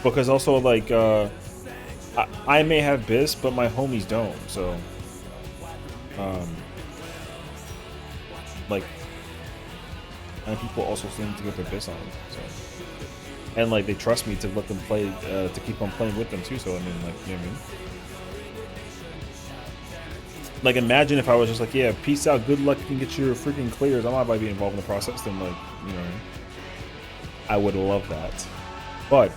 Speaker 3: because also like, I may have Biss, but my homies don't. So, like, and people also seem to get their Biss on. So, and like they trust me to let them play, to keep on playing with them too. So I mean, like, you know what I mean? Like, imagine if I was just like, yeah, peace out, good luck, you can get your freaking clears. I'm not about to be involved in the process. Then, like, you know, I would love that. But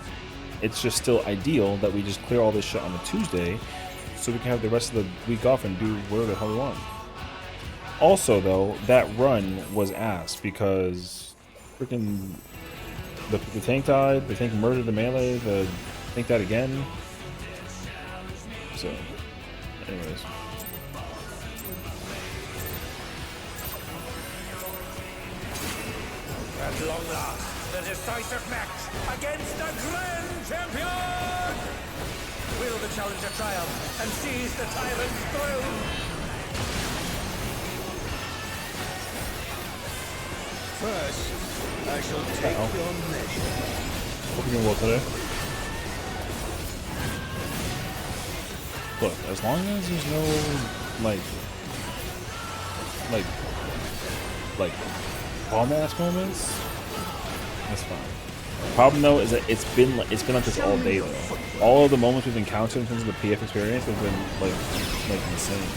Speaker 3: it's just still ideal that we just clear all this shit on a Tuesday so we can have the rest of the week off and do whatever the hell we want. Also, though, that run was ass because freaking the tank died, the tank murdered the melee, the tank died again. So, anyways.
Speaker 1: At long last, the decisive match against the Grand Champion! Will the challenger triumph and seize the tyrant's throne?
Speaker 4: First, I shall take your measure.
Speaker 3: Hope you're doing well today. Look, as long as there's no like bomb ass moments, that's fine. The problem though is that it's been like this all day though. All of the moments we've encountered in terms of the PF experience have been like insane.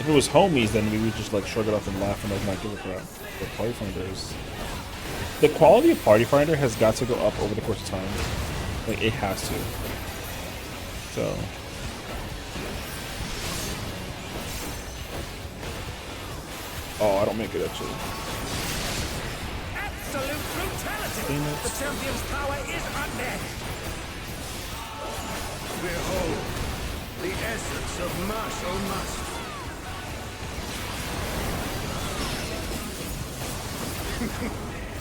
Speaker 3: If it was homies, then we would just like shrug it off and laugh and like not give a crap. But Party Finders, the quality of Party Finder has got to go up over the course of time. Like it has to. So. Oh, I don't make it actually.
Speaker 1: Absolute brutality! The champion's power is unmatched!
Speaker 4: Behold, the essence of martial mastery.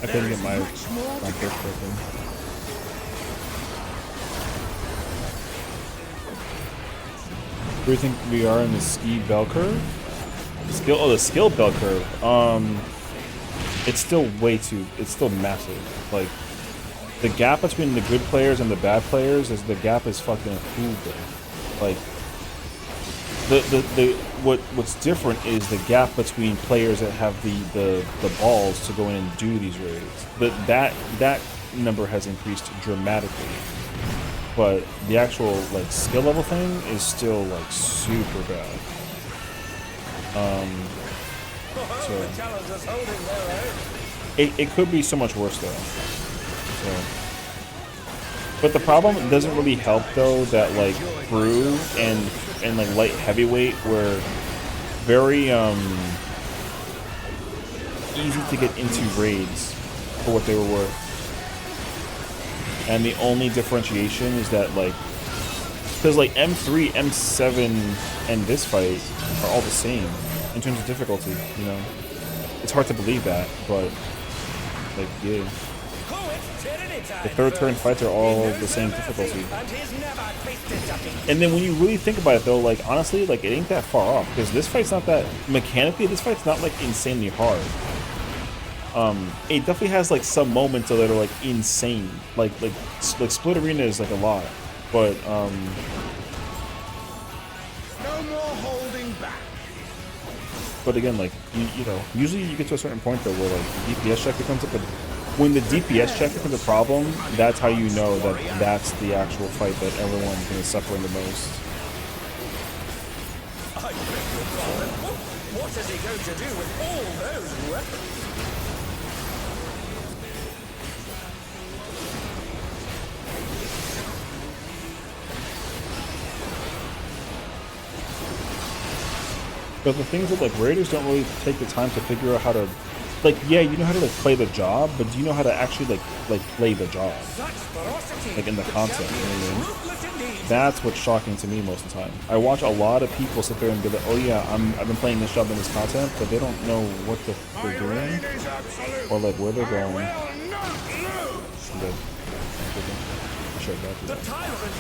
Speaker 3: I couldn't get my first person. Where do you think we are in the ski bell curve? The skill bell curve. It's still it's still massive. Like, the gap between the good players and the bad players the gap is fucking huge. Like, what's different is the gap between players that have the balls to go in and do these raids. That number has increased dramatically. But the actual like skill level thing is still like super bad. So it could be so much worse though. So, but the problem doesn't really help though that like Brew and like light heavyweight were very easy to get into raids for what they were worth. And the only differentiation is that like, because like M3, M7, and this fight are all the same in terms of difficulty, you know? It's hard to believe that, but like, yeah. The third turn fights are all the same difficulty. And then when you really think about it though, like honestly, like it ain't that far off, because this fight's not that, mechanically this fight's not like insanely hard. it definitely has like some moments that are like insane. Like Split Arena is like a lot, but
Speaker 2: No more holding back.
Speaker 3: but again, like you know, usually you get to a certain point though where like the DPS check becomes up. When the DPS check becomes a problem, that's how you know that that's the actual fight that everyone's gonna suffer the most.
Speaker 1: I beg your pardon. What is he going to do with all those weapons?
Speaker 3: But the things that like Raiders don't really take the time to figure out how to, like, yeah, you know how to like play the job, but do you know how to actually like play the job,
Speaker 1: Such ferocity.
Speaker 3: like in the content? You know what I mean?
Speaker 1: Ruthless indeed.
Speaker 3: That's what's shocking to me most of the time. I watch a lot of people sit there and be like, oh yeah, I've been playing this job in this content, but they don't know what they're
Speaker 2: My
Speaker 3: doing
Speaker 2: reign is absolute.
Speaker 3: or like where they're
Speaker 2: I
Speaker 3: going.
Speaker 2: will not lose.
Speaker 3: I'm good. Sure,
Speaker 1: The tyrant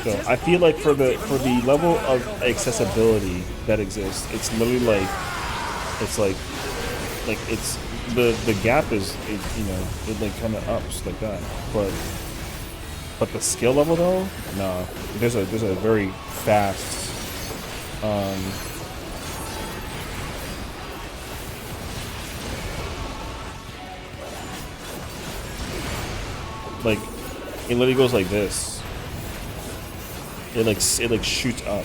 Speaker 3: so I feel like for the level of accessibility that exists, it's literally like it's like it's the gap is you know, it like kind of ups like that, but the skill level though, nah, there's a very fast like it literally goes like this. It like shoots up.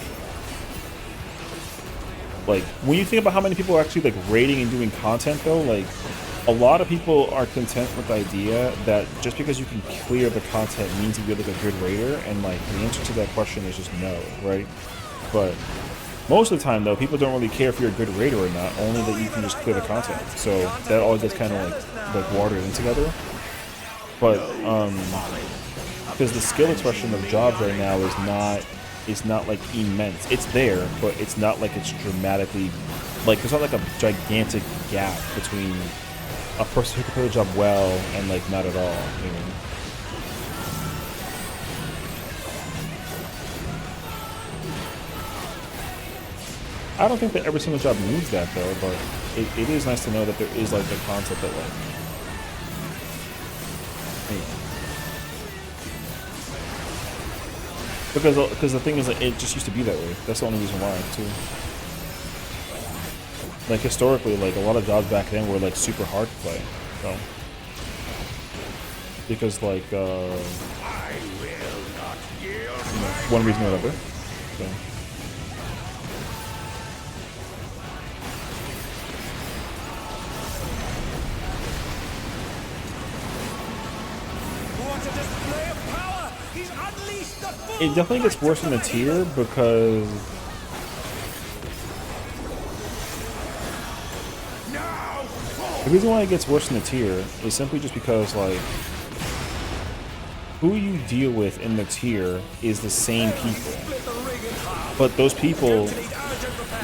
Speaker 3: Like when you think about how many people are actually like raiding and doing content though, like a lot of people are content with the idea that just because you can clear the content means you're like a good raider, and like the answer to that question is just no, right? But most of the time though, people don't really care if you're a good raider or not, only that you can just clear the content. So that all gets kind of like watered in together. But because the skill expression of jobs right now is not like immense. It's there, but it's not like it's dramatically, like there's not like a gigantic gap between a person who can play the job well and like not at all. You know? I don't think that every single job needs that though, but it is nice to know that there is like the concept that like. Because the thing is that it just used to be that way. That's the only reason why too. Like historically, like a lot of jobs back then were like super hard to play. So because like
Speaker 2: I will not yield.
Speaker 3: one reason or another. So.
Speaker 1: What a display of power! He's unleashed the full
Speaker 3: It definitely gets worse in the tier because
Speaker 2: Now,
Speaker 3: the reason why it gets worse in the tier is simply just because like who you deal with in the tier is the same people, but those people,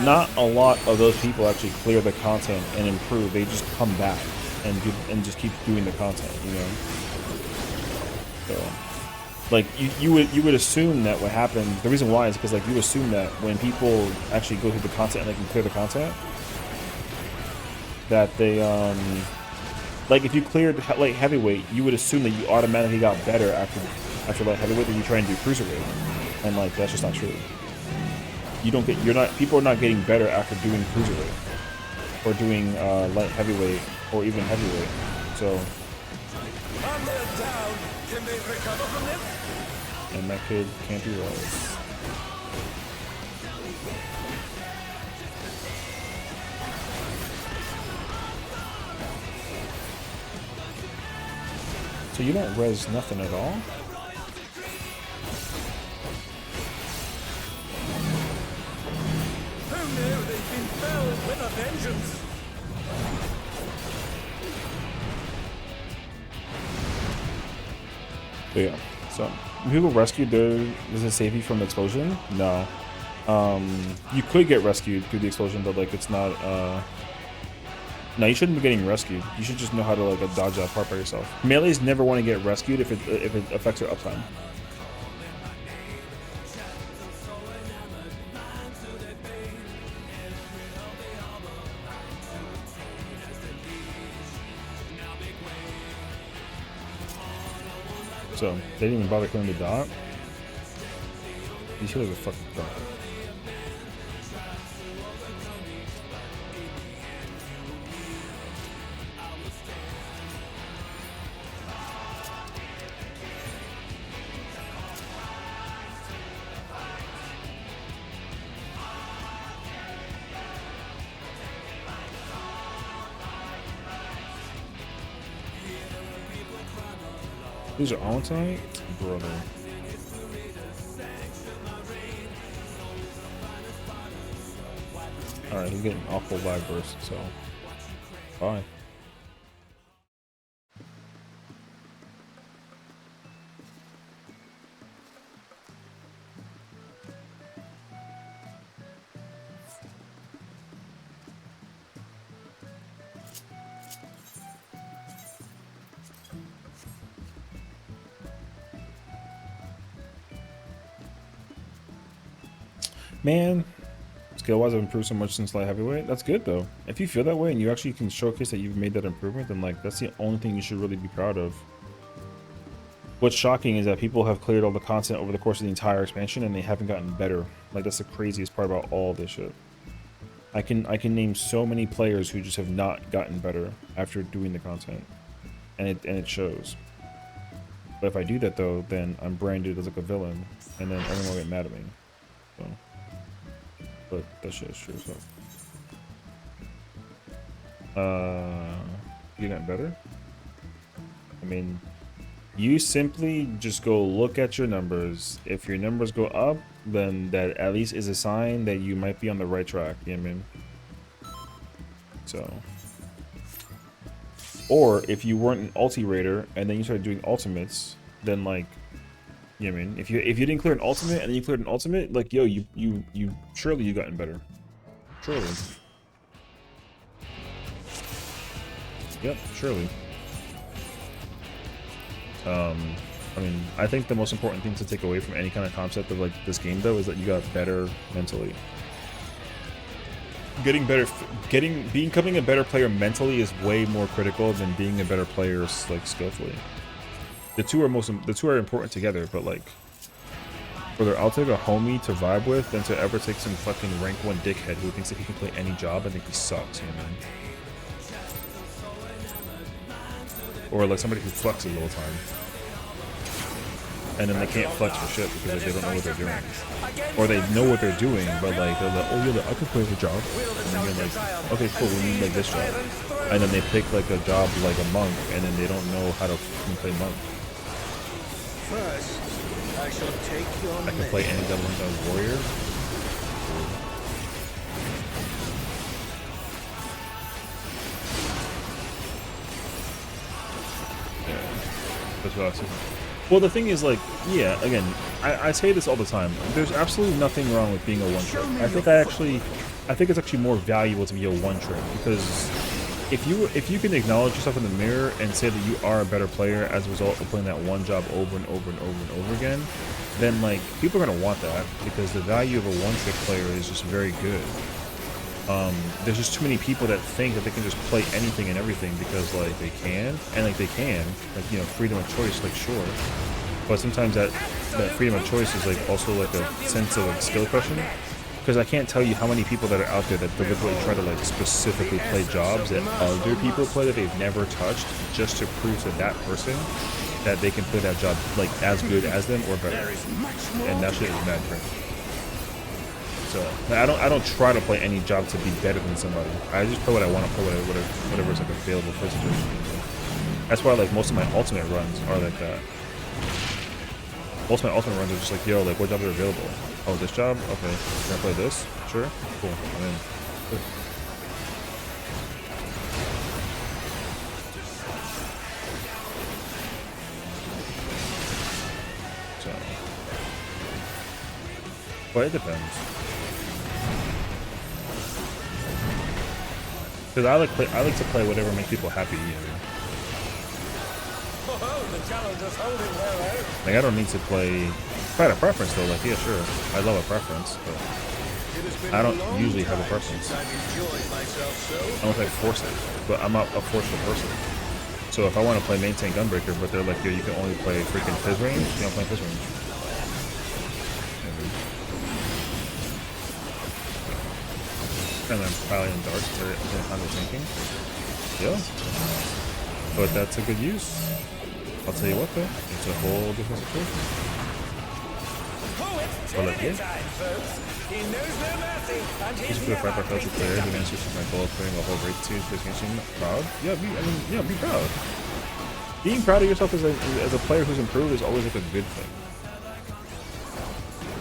Speaker 3: not a lot of those people actually clear the content and improve. They just come back and just keep doing the content, you know. So, like you would assume that what happened. The reason why is because like you assume that when people actually go through the content and they can clear the content, that they like if you cleared light heavyweight, you would assume that you automatically got better after light heavyweight than you try and do cruiserweight, and like that's just not true. People are not getting better after doing cruiserweight or doing light heavyweight or even heavyweight. So.
Speaker 1: And they're down. Can they recover from this?
Speaker 3: And that kid can't be right. So you don't res nothing at all?
Speaker 1: Who knew they'd been felled with a vengeance?
Speaker 3: But yeah, so when people rescued, does it save you from the explosion? No. You could get rescued through the explosion, but like it's not. No, you shouldn't be getting rescued. You should just know how to like dodge that part by yourself. Melees never want to get rescued if it affects their uptime. So they didn't even bother clearing the dot. These killers are fucking dumb. These are on tonight? Brother. Alright, he's getting awful vibe burst, so bye. Man, skill-wise, I've improved so much since light heavyweight. That's good, though. If you feel that way and you actually can showcase that you've made that improvement, then, like, that's the only thing you should really be proud of. What's shocking is that people have cleared all the content over the course of the entire expansion and they haven't gotten better. Like, that's the craziest part about all this shit. I can name so many players who just have not gotten better after doing the content. And it shows. But if I do that, though, then I'm branded as, like, a villain. And then everyone will get mad at me. So... But that shit is true, so. You got better? I mean, you simply just go look at your numbers. If your numbers go up, then that at least is a sign that you might be on the right track, you know what I mean? So. Or if you weren't an ulti raider and then you started doing ultimates, then like, you know what I mean? If you didn't clear an ultimate and then you cleared an ultimate, like, yo, you surely you gotten better. Surely. Yep, surely. I mean, I think the most important thing to take away from any kind of concept of like this game though is that you got better mentally. Becoming a better player mentally is way more critical than being a better player like skillfully. The two are important together, but like, brother, I'll take a homie to vibe with than to ever take some fucking rank 1 dickhead who thinks that he can play any job and think he sucks, you know what I mean? Or like somebody who flexes all the time. And then they can't flex for shit because they don't know what they're doing. Or they know what they're doing, but like, they're like, oh yeah, I can play the job. And then you're like, okay, cool, we need like this job. And then they pick like a job like a monk, and then they don't know how to play monk.
Speaker 4: First, I shall take your
Speaker 3: I can play any double as warrior. Yeah, that's what I was thinking. Well, the thing is, like, yeah, again, I say this all the time. There's absolutely nothing wrong with being a one-trick. I think it's actually more valuable to be a one-trick because if you can acknowledge yourself in the mirror and say that you are a better player as a result of playing that one job over and over and over and over again, then like people are gonna want that because the value of a one-trick player is just very good. There's just too many people that think that they can just play anything and everything because like they can, and like they can, like, you know, freedom of choice, like sure, but sometimes that freedom of choice is like also like a sense of like skill question. Because I can't tell you how many people that are out there that deliberately try to like specifically play jobs that other people play that they've never touched just to prove to that person that they can play that job like as good as them or better. And that shit is mad crazy. So I don't try to play any job to be better than somebody. I just play what I want to play, whatever's like available for situation. That's why like most of my ultimate runs are like that. Most of my ultimate runs are just like, yo, like what jobs are available? Oh, this job? Okay. Can I play this? Sure. Cool. I'm in. Good. So. But it depends. Because I like to play whatever makes people happy, you know. Like I don't need to play. If I had a preference though, like yeah, sure, I love a preference, but I don't usually have a preference. Unless I force it, but I'm not a forceful person. So if I want to play maintain Gunbreaker, but they're like, yo, you can only play freaking Fizz range, you don't play Fizz range. And then piling in darts to handle tanking. Yeah. But that's a good use. I'll tell you what though, it's a whole different situation. But like, yeah. Just for the fact that I felt Reclear, the answer to my goal of putting a whole race to this game proud. Yeah, be proud. Being proud of yourself as a player who's improved is always like a good thing.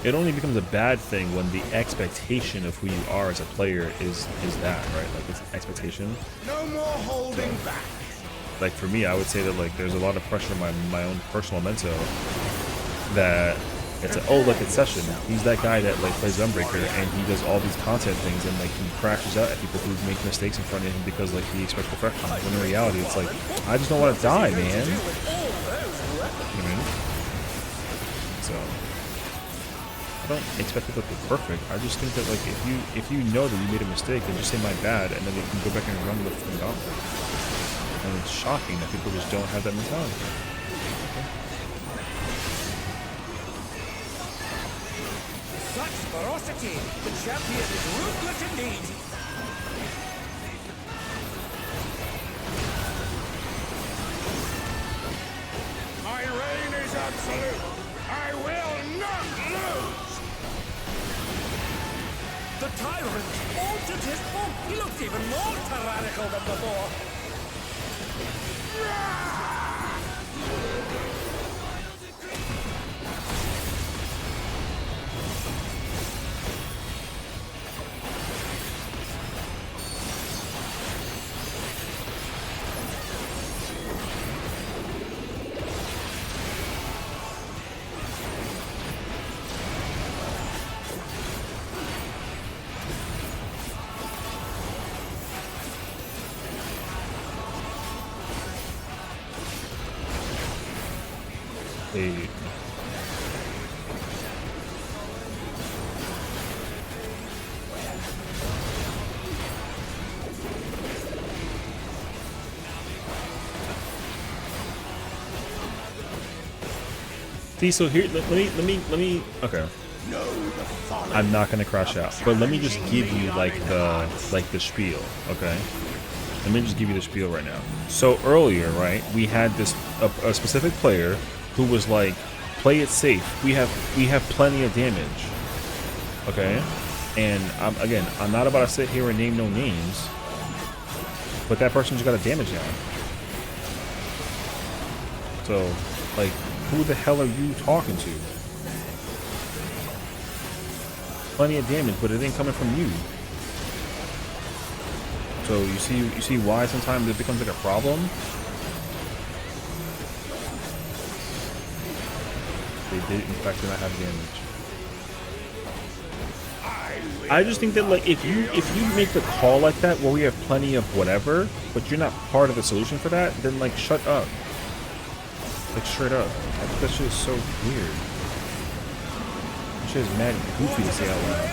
Speaker 3: It only becomes a bad thing when the expectation of who you are as a player is that, right? Like it's expectation.
Speaker 2: No more holding back.
Speaker 3: Like for me, I would say that like there's a lot of pressure on my own personal mental that it's like, oh look, it's Session. He's that guy that like plays Gunbreaker and he does all these content things and like he crashes out at people who make mistakes in front of him because like he expects perfection. When in reality, it's like I just don't want to die, man. You know what I mean? So I don't expect people to be perfect. I just think that like if you know that you made a mistake, then just say my bad, and then you can go back and run with the gauntlet. And it's shocking that people just don't have that mentality.
Speaker 1: Such ferocity! The champion is ruthless indeed!
Speaker 2: My reign is absolute. I will not lose.
Speaker 1: The tyrant altered his form. He looks even more tyrannical than before.
Speaker 3: Hey. See, so here, let me. Okay. I'm not gonna crash out, but let me just give you like the spiel. Okay. Let me just give you the spiel right now. So earlier, right, we had this a specific player who was like, play it safe. We have plenty of damage. Okay. And I'm not about to sit here and name no names, but that person just got a damage down. So, like, who the hell are you talking to? Plenty of damage, but it ain't coming from you. So you see why sometimes it becomes like a problem? They did in fact not have damage. I just think that like if you make the call like that where we have plenty of whatever, but you're not part of the solution for that, then like shut up. Like straight up. I think that shit is so weird. That shit is mad goofy to say out loud.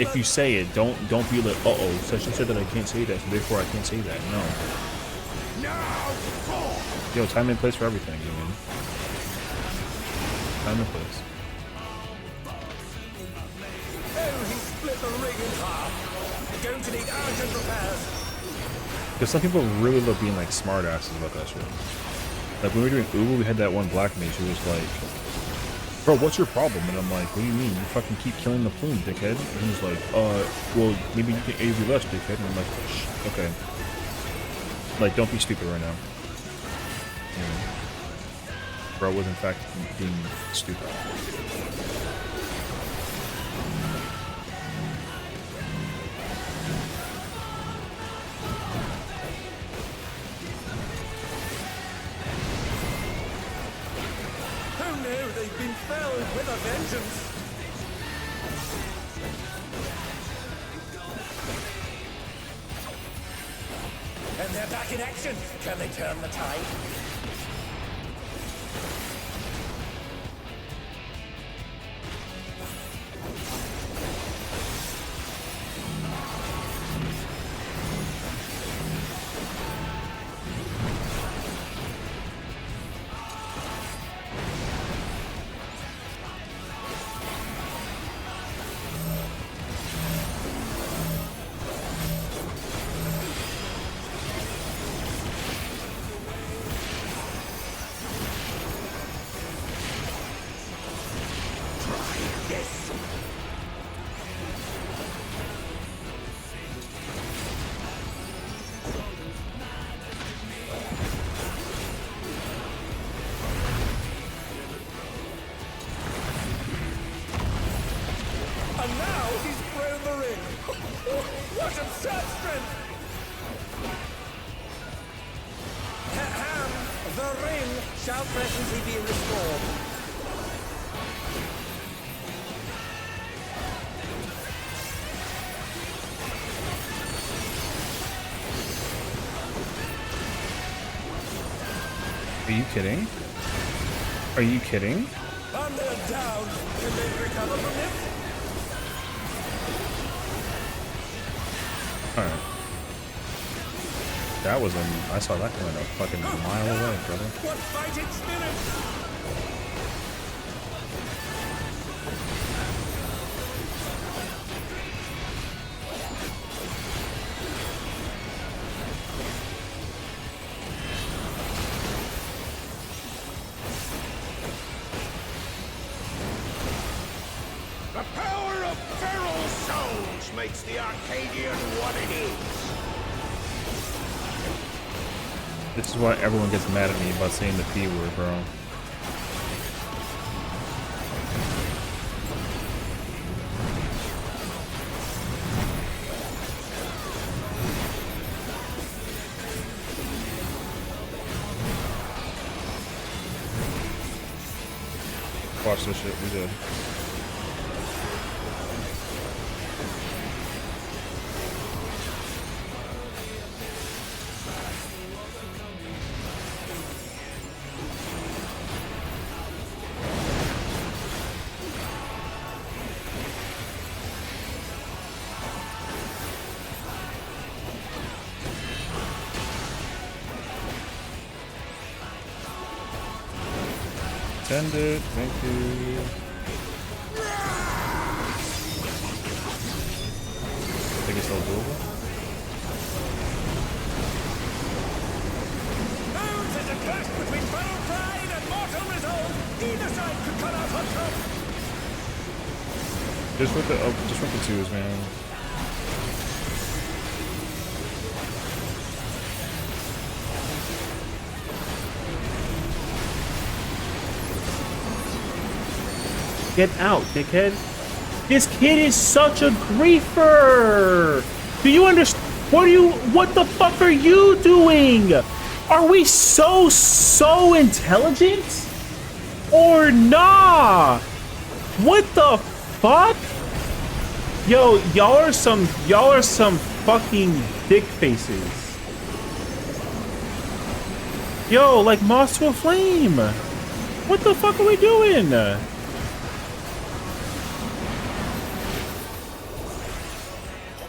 Speaker 3: If you say it, don't be like, uh-oh, Session said that I can't say that, so therefore I can't say that. No. Yo, time and place for everything, you mean? Time and place.
Speaker 1: Oh, he split the rig in half. Going to need urgent repairs.
Speaker 3: Because some people really love being like smart asses about that shit. Like when we were doing Uber, we had that one black mage who was like, bro, what's your problem? And I'm like, what do you mean? You fucking keep killing the plume, dickhead. And he's like, well, maybe you can AV less, dickhead. And I'm like, shh, okay. Like, don't be stupid right now. You know? Bro was in fact being stupid.
Speaker 1: They've been felled with a vengeance. And they're back in action. Can they turn the tide? And now he's thrown the ring. What absurd strength! Ahem, the ring shall presently be restored.
Speaker 3: Are you kidding? Are you kidding?
Speaker 1: And they're down. Can they recover from this?
Speaker 3: Alright. That was I saw that coming a fucking mile away, brother.
Speaker 1: What fighting spirit!
Speaker 2: The power of feral souls makes the Arcadian what it is.
Speaker 3: This is why everyone gets mad at me about saying the P word, bro. Watch this shit, we did. Send it, thank you. I think it's all doable.
Speaker 1: Now there's a clash between feral pride and mortal resolve. Either side could come out on top.
Speaker 3: Just with the twos, man. Get out, dickhead. This kid is such a griefer. Do you understand? What the fuck are you doing? Are we so intelligent? Or nah? What the fuck? Yo, y'all are some fucking dick faces. Yo, like moths to a flame. What the fuck are we doing?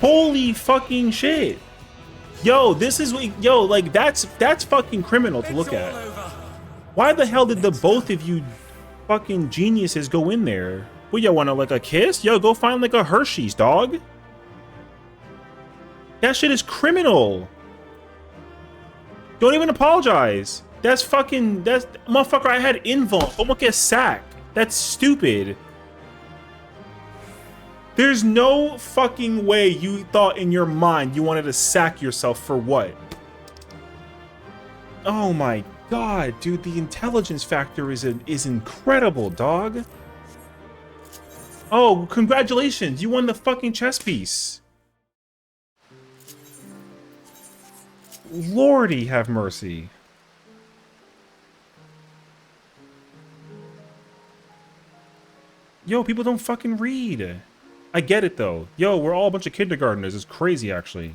Speaker 3: Holy fucking shit. Yo, this is what, yo, like that's fucking criminal to look at. Why the hell did the both of you fucking geniuses go in there? What, y'all want like a kiss? Yo, go find like a Hershey's, dog. That shit is criminal. Don't even apologize. That's motherfucker, I had invuln. Almost get sacked. That's stupid. There's no fucking way you thought in your mind you wanted to sack yourself for what? Oh my god, dude, the intelligence factor is incredible, dog. Oh, congratulations, you won the fucking chess piece. Lordy have mercy. Yo, people don't fucking read. I get it though. Yo, we're all a bunch of kindergartners. It's crazy actually.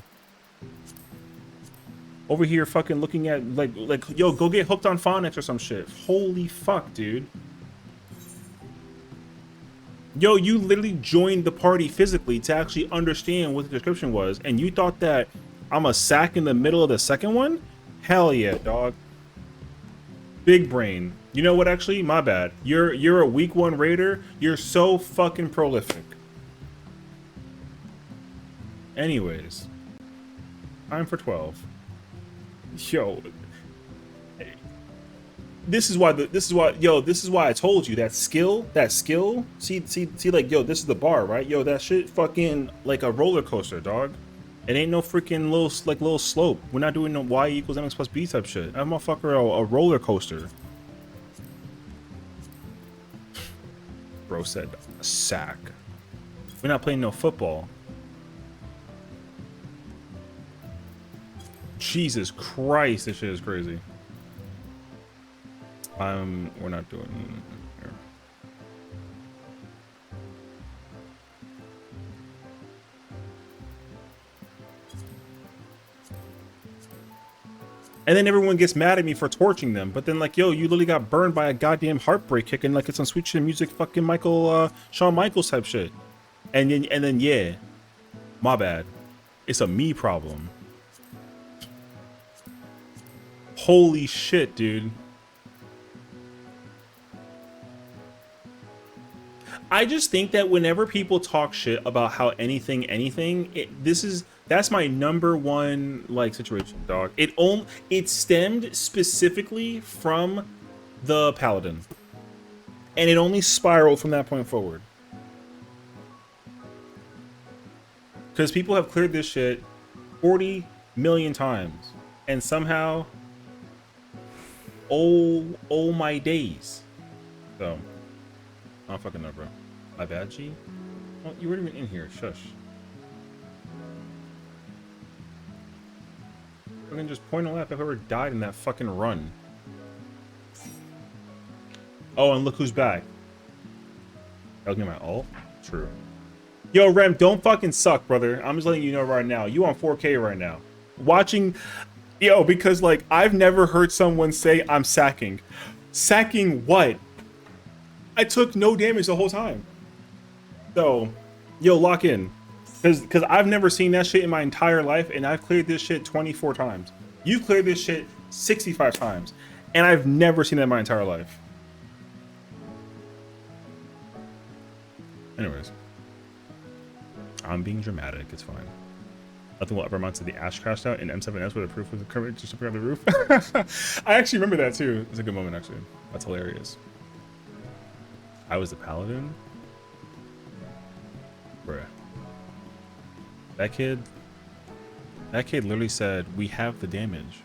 Speaker 3: Over here fucking looking at like yo, go get hooked on phonics or some shit. Holy fuck, dude. Yo, you literally joined the party physically to actually understand what the description was, and you thought that I'm a sack in the middle of the second one? Hell yeah, dog. Big brain. You know what, actually? My bad. You're a week 1 raider. You're so fucking prolific. Anyways. Time for 12. Yo. this is why this is why I told you that skill. See, like, yo, this is the bar, right? Yo, that shit fucking like a roller coaster, dog. It ain't no freaking little slope. We're not doing no y equals mx plus b type shit. That motherfucker a roller coaster. Bro said sack. We're not playing no football. Jesus Christ, this shit is crazy. We're not doing here. And then everyone gets mad at me for torching them. But then, like, yo, you literally got burned by a goddamn heartbreak kick, and like it's some sweet shit music, fucking Shawn Michaels type shit. And then, yeah, my bad. It's a me problem. Holy shit, dude. I just think that whenever people talk shit about how anything, that's my number one like situation, dog. It stemmed specifically from the Paladin, and it only spiraled from that point forward. Because people have cleared this shit 40 million times, and somehow, oh my days. So, I don't fucking know, bro. My bad, G. Oh, you weren't even in here. Shush. I can just point a lap if whoever died in that fucking run. Oh, and look who's back. That was me my ult? True. Yo, Rem, don't fucking suck, brother. I'm just letting you know right now. You on 4K right now. Watching... Yo, because, like, I've never heard someone say I'm sacking. Sacking what? I took no damage the whole time. So, yo, lock in. Because I've never seen that shit in my entire life, and I've cleared this shit 24 times. You've cleared this shit 65 times, and I've never seen that in my entire life. Anyways. I'm being dramatic, it's fine. Nothing will ever amount to the Ash crashed out in M7S where the proof was current just on the roof. I actually remember that too. It's a good moment, actually. That's hilarious. I was the Paladin? Bruh. That kid literally said, we have the damage.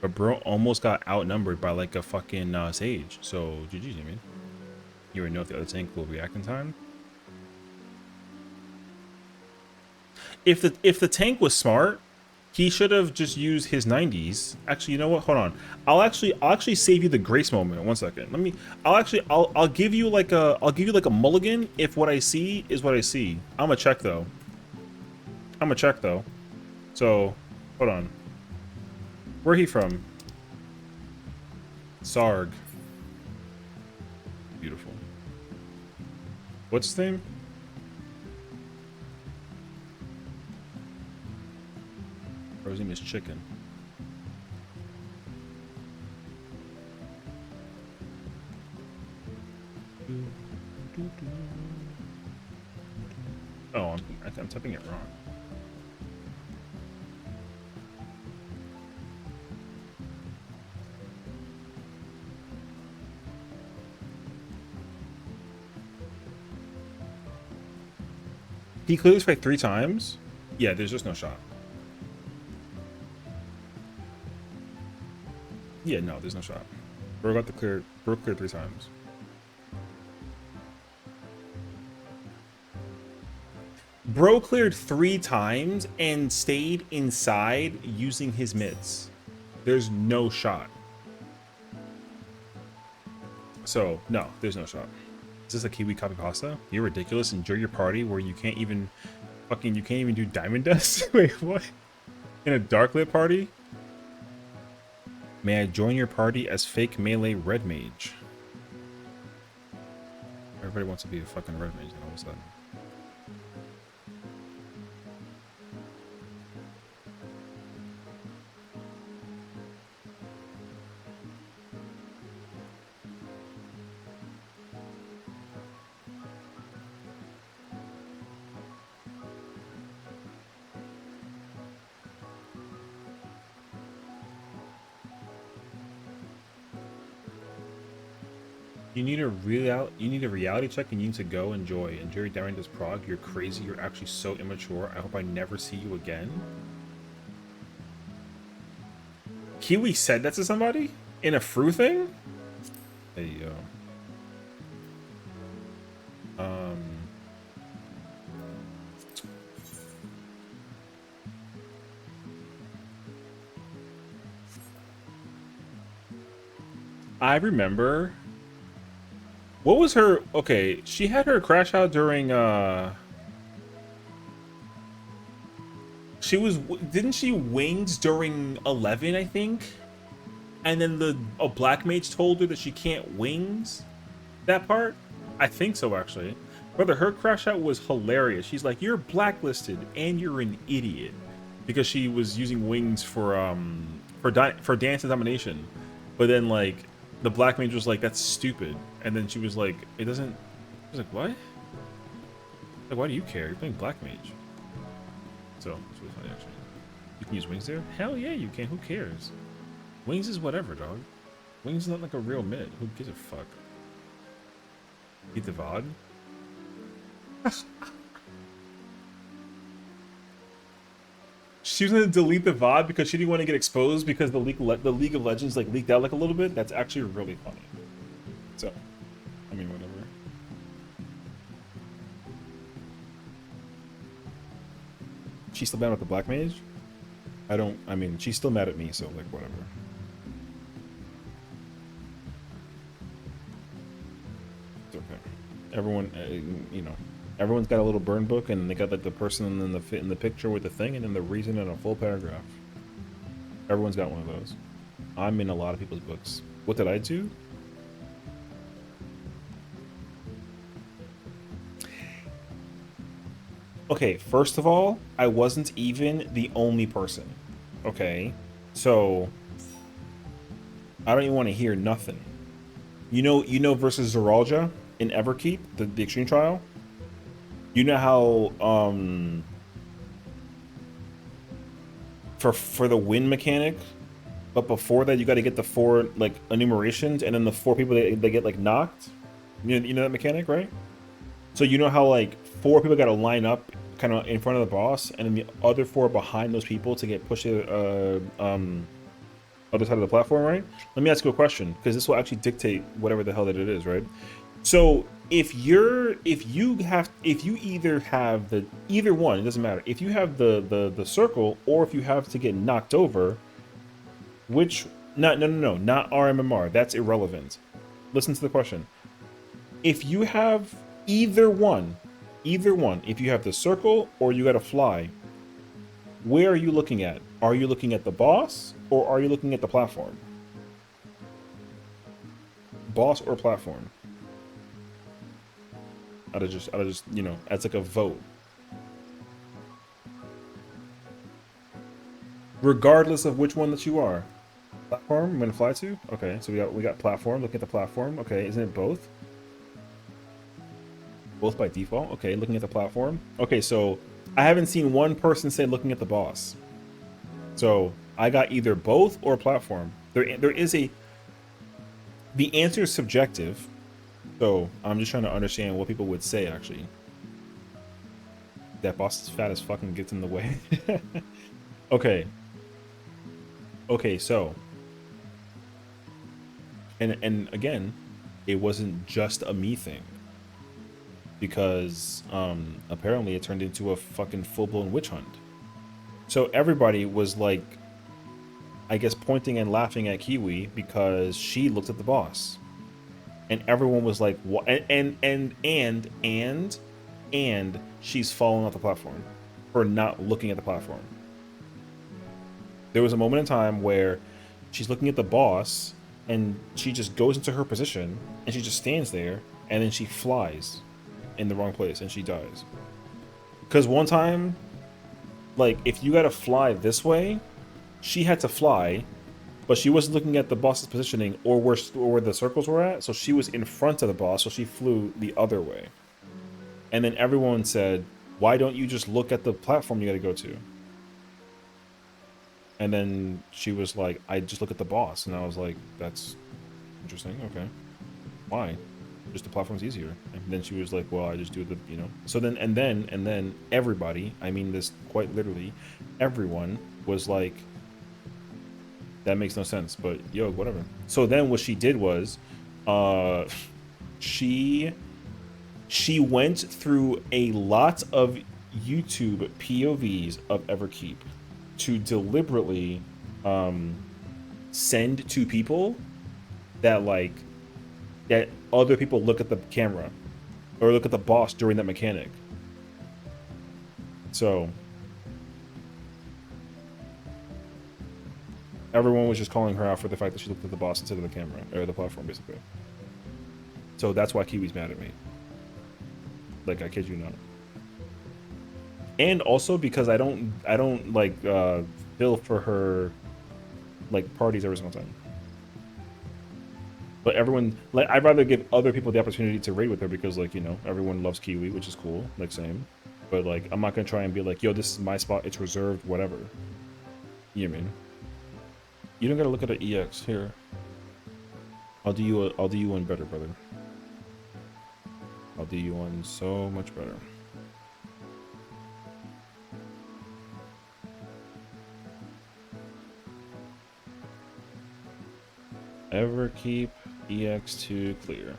Speaker 3: But bro almost got outnumbered by like a fucking Sage. So, GG's, I mean. You already know if the other tank will react in time. If the tank was smart, he should have just used his 90s. Actually, you know what? Hold on. I'll actually save you the grace moment. 1 second. I'll give you like a mulligan if what I see is what I see. I'm gonna check though. So, hold on. Where he from? Sarg. Beautiful. What's his name? His name is Chicken. Oh, I'm typing it wrong. He cleared this fight 3 times? Yeah, there's just no shot. Yeah, no, there's no shot. Bro cleared 3 times. Bro cleared 3 times and stayed inside using his mids. There's no shot. So, no, there's no shot. Is this a Kiwi copy pasta? You're ridiculous. Enjoy your party where you can't even do diamond dust? Wait, what? In a dark lit party? May I join your party as fake melee red mage? Everybody wants to be a fucking red mage all of a sudden. You need a reality check, and you need to go enjoy. And Jerry Darren does Prague. You're crazy. You're actually so immature. I hope I never see you again. Kiwi said that to somebody in a Fru thing. There you go. I remember. What was her? Okay, she had her crash out during. Didn't she wings during 11? I think. And then a black mage told her that she can't wings. That part, I think so actually. Brother, her crash out was hilarious. She's like, "You're blacklisted and you're an idiot," because she was using wings for dance and domination. But then like the black mage was like, "That's stupid," and then she was like, "It doesn't." I was like, "What? Like, why do you care? You're playing black mage." So it's really funny actually. You can use wings there? Hell yeah, you can. Who cares? Wings is whatever, dog. Wings is not like a real mid. Who gives a fuck? Eat the VOD? She was gonna delete the VOD because she didn't want to get exposed because the League of Legends like leaked out like a little bit. That's actually really funny. So, I mean, whatever. She's still mad with the black mage? I mean, she's still mad at me, so like whatever. It's okay. Everyone, you know, everyone's got a little burn book, and they got like the person in the picture with the thing, and then the reason in a full paragraph. Everyone's got one of those. I'm in a lot of people's books. What did I do? Okay, first of all, I wasn't even the only person. Okay, so I don't even want to hear nothing. You know versus Zoralja in Everkeep, the extreme trial. You know how for the win mechanic, but before that you got to get the 4 like enumerations, and then the 4 people they get like knocked. You know that mechanic, right? So you know how like 4 people got to line up kind of in front of the boss, and then the other 4 behind those people to get pushed to the other side of the platform, right? Let me ask you a question, because this will actually dictate whatever the hell that it is, right? So if you either have either one, it doesn't matter. If you have the circle, or if you have to get knocked over, which not RMMR, that's irrelevant. Listen to the question. If you have either one, if you have the circle or you got to fly, where are you looking at? Are you looking at the boss or are you looking at the platform? Boss or platform? I'd have just, you know, that's like a vote. Regardless of which one that you are. Platform, I'm gonna fly to? Okay, so we got platform, looking at the platform. Okay, isn't it both? Both by default? Okay, looking at the platform. Okay, so I haven't seen one person say looking at the boss. So I got either both or platform. There is the answer is subjective. So I'm just trying to understand what people would say actually. That boss is fat as fucking gets in the way. Okay. Okay, so. And again, it wasn't just a me thing. Because apparently it turned into a fucking full-blown witch hunt. So everybody was like, I guess, pointing and laughing at Kiwi because she looked at the boss, and everyone was like, "What?" And she's falling off the platform for not looking at the platform. There was a moment in time where she's looking at the boss, and she just goes into her position, and she just stands there, and then she flies in the wrong place and she dies. Because one time, like, if you gotta fly this way, she had to fly, but she wasn't looking at the boss's positioning or where the circles were at, so she was in front of the boss, so she flew the other way. And then everyone said, why don't you just look at the platform you gotta go to? And then she was like, I just look at the boss. And I was like, that's interesting, okay. why? Just the platform's easier. And then she was like, well, I just do the, you know. So then, and then everybody, I mean this quite literally, everyone was like, that makes no sense, but yo, whatever. So then what she did was, she went through a lot of YouTube POVs of Everkeep to deliberately send to people that like that other people look at the camera or look at the boss during that mechanic. So everyone was just calling her out for the fact that she looked at the boss instead of the camera or the platform, basically. So that's why Kiwi's mad at me. Like, I kid you not. And also because I don't like bill for her like parties every single time. But everyone, like, I'd rather give other people the opportunity to raid with her because, like, you know, everyone loves Kiwi, which is cool, like, same. But like, I'm not gonna try and be like, yo, this is my spot, it's reserved, whatever. You know what I mean? You don't gotta look at an EX here. I'll do you one better, brother. I'll do you one so much better. Everkeep EX2 clear.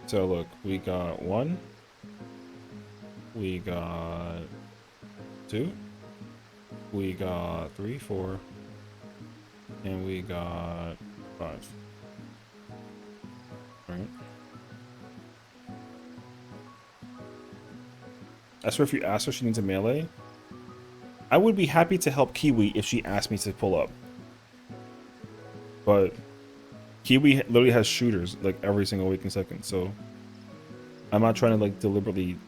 Speaker 3: So look, we got 1, we got 2, we got 3, 4, and we got 5. All right. I swear, if you ask her she needs a melee, I would be happy to help Kiwi if she asked me to pull up. But Kiwi literally has shooters like every single waking second, so I'm not trying to like deliberately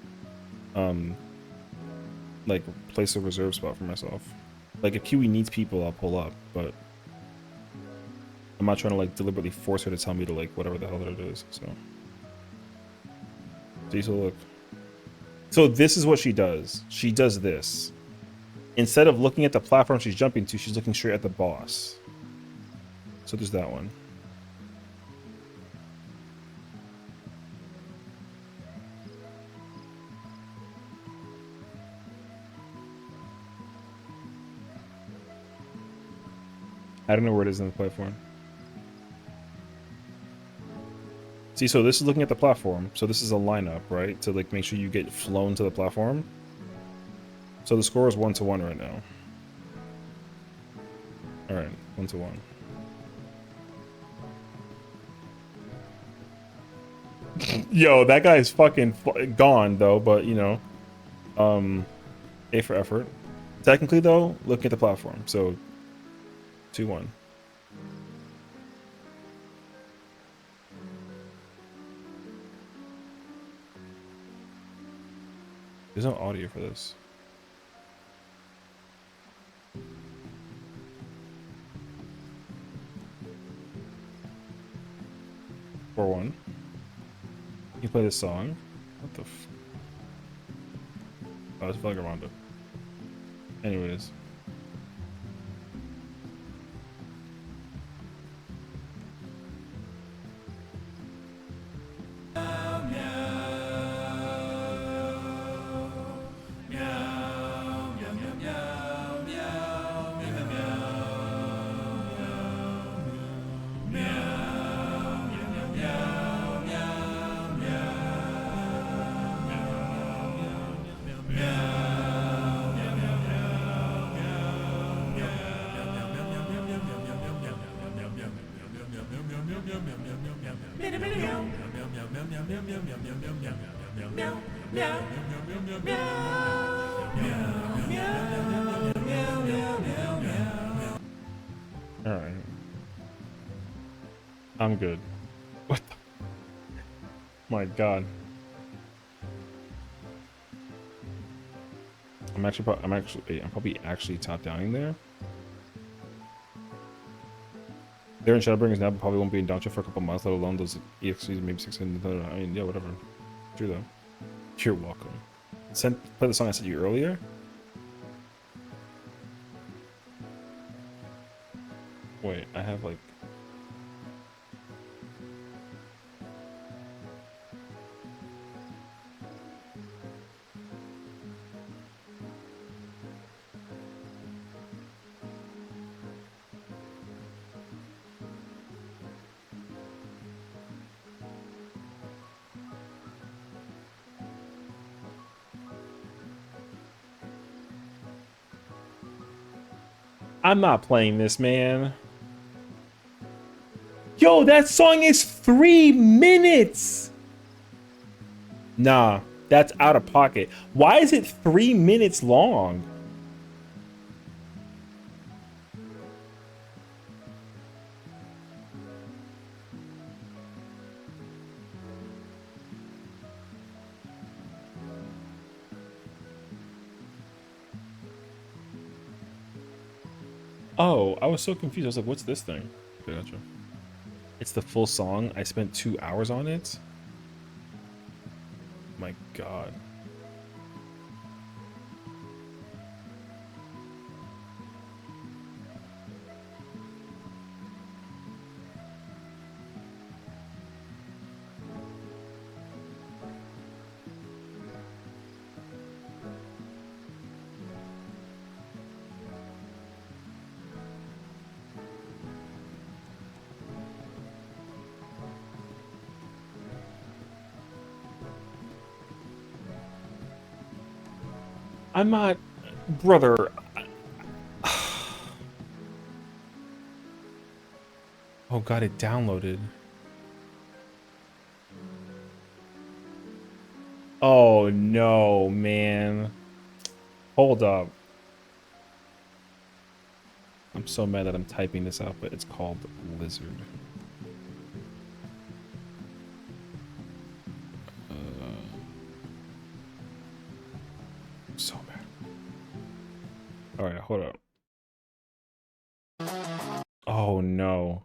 Speaker 3: like place a reserve spot for myself. Like if Kiwi needs people, I'll pull up, but I'm not trying to like deliberately force her to tell me to like whatever the hell that it is. So see, so look. So this is what she does. She does this. Instead of looking at the platform she's jumping to, she's looking straight at the boss. So there's that one. I don't know where it is in the platform. See, so this is looking at the platform. So this is a lineup, right? To like make sure you get flown to the platform. So the score is 1-1 right now. All right, 1-1. Yo, that guy is fucking gone though, but you know, A for effort. Technically though, looking at the platform, so 2-1. There's no audio for this. For 1. You play this song. What the f... Oh, it's Vagabond. Anyways. Alright. I'm good. What the... My god. I'm probably actually top downing there. They're in Shadowbringers now, but probably won't be in Downshift for a couple months, let alone those EXCs, maybe 600. I mean, yeah, whatever. True though. You're welcome. Play the song I sent you earlier. Wait, I have like... I'm not playing this, man. Yo, that song is 3 minutes! Nah, that's out of pocket. Why is it 3 minutes long? Oh, I was so confused. I was like, what's this thing? Okay, gotcha. It's the full song. I spent 2 hours on it. My God. I'm not, brother. Oh God, it downloaded. Oh no, man. Hold up. I'm so mad that I'm typing this out, but it's called Lizard. I'm so mad. All right, hold up. Oh no.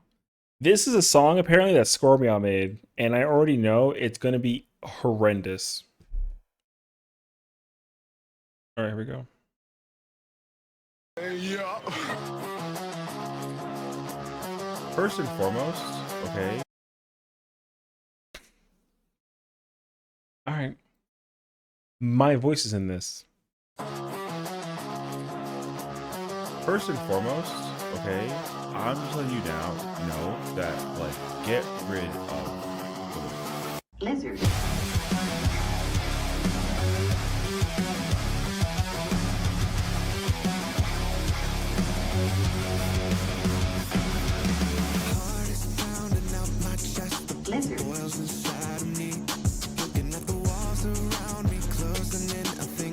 Speaker 3: This is a song apparently that Scorpion made, and I already know it's gonna be horrendous. All right, here we go.
Speaker 2: Yeah.
Speaker 3: First and foremost, okay. All right. My voice is in this. First and foremost, okay, I'm just letting you now know that, like, get rid of
Speaker 5: Lizard.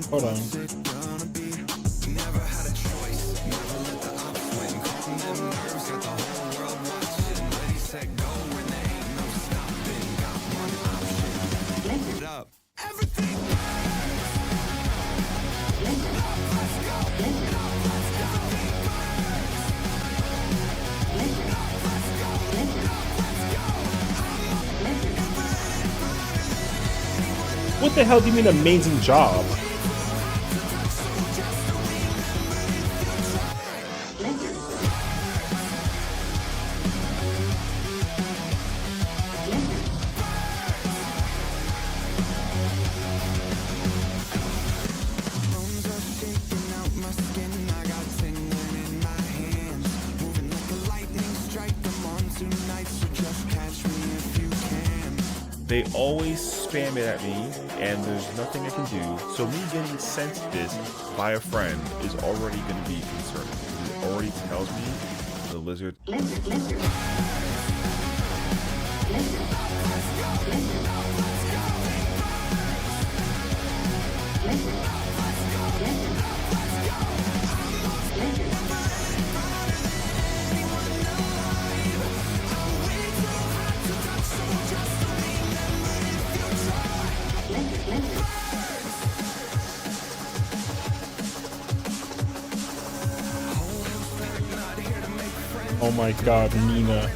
Speaker 3: Hold on. What the hell do you mean amazing job? They always spam it at me, and there's nothing I can do. So me getting sent this by a friend is already going to be concerning. It already tells me the lizard. Oh my God, Nina.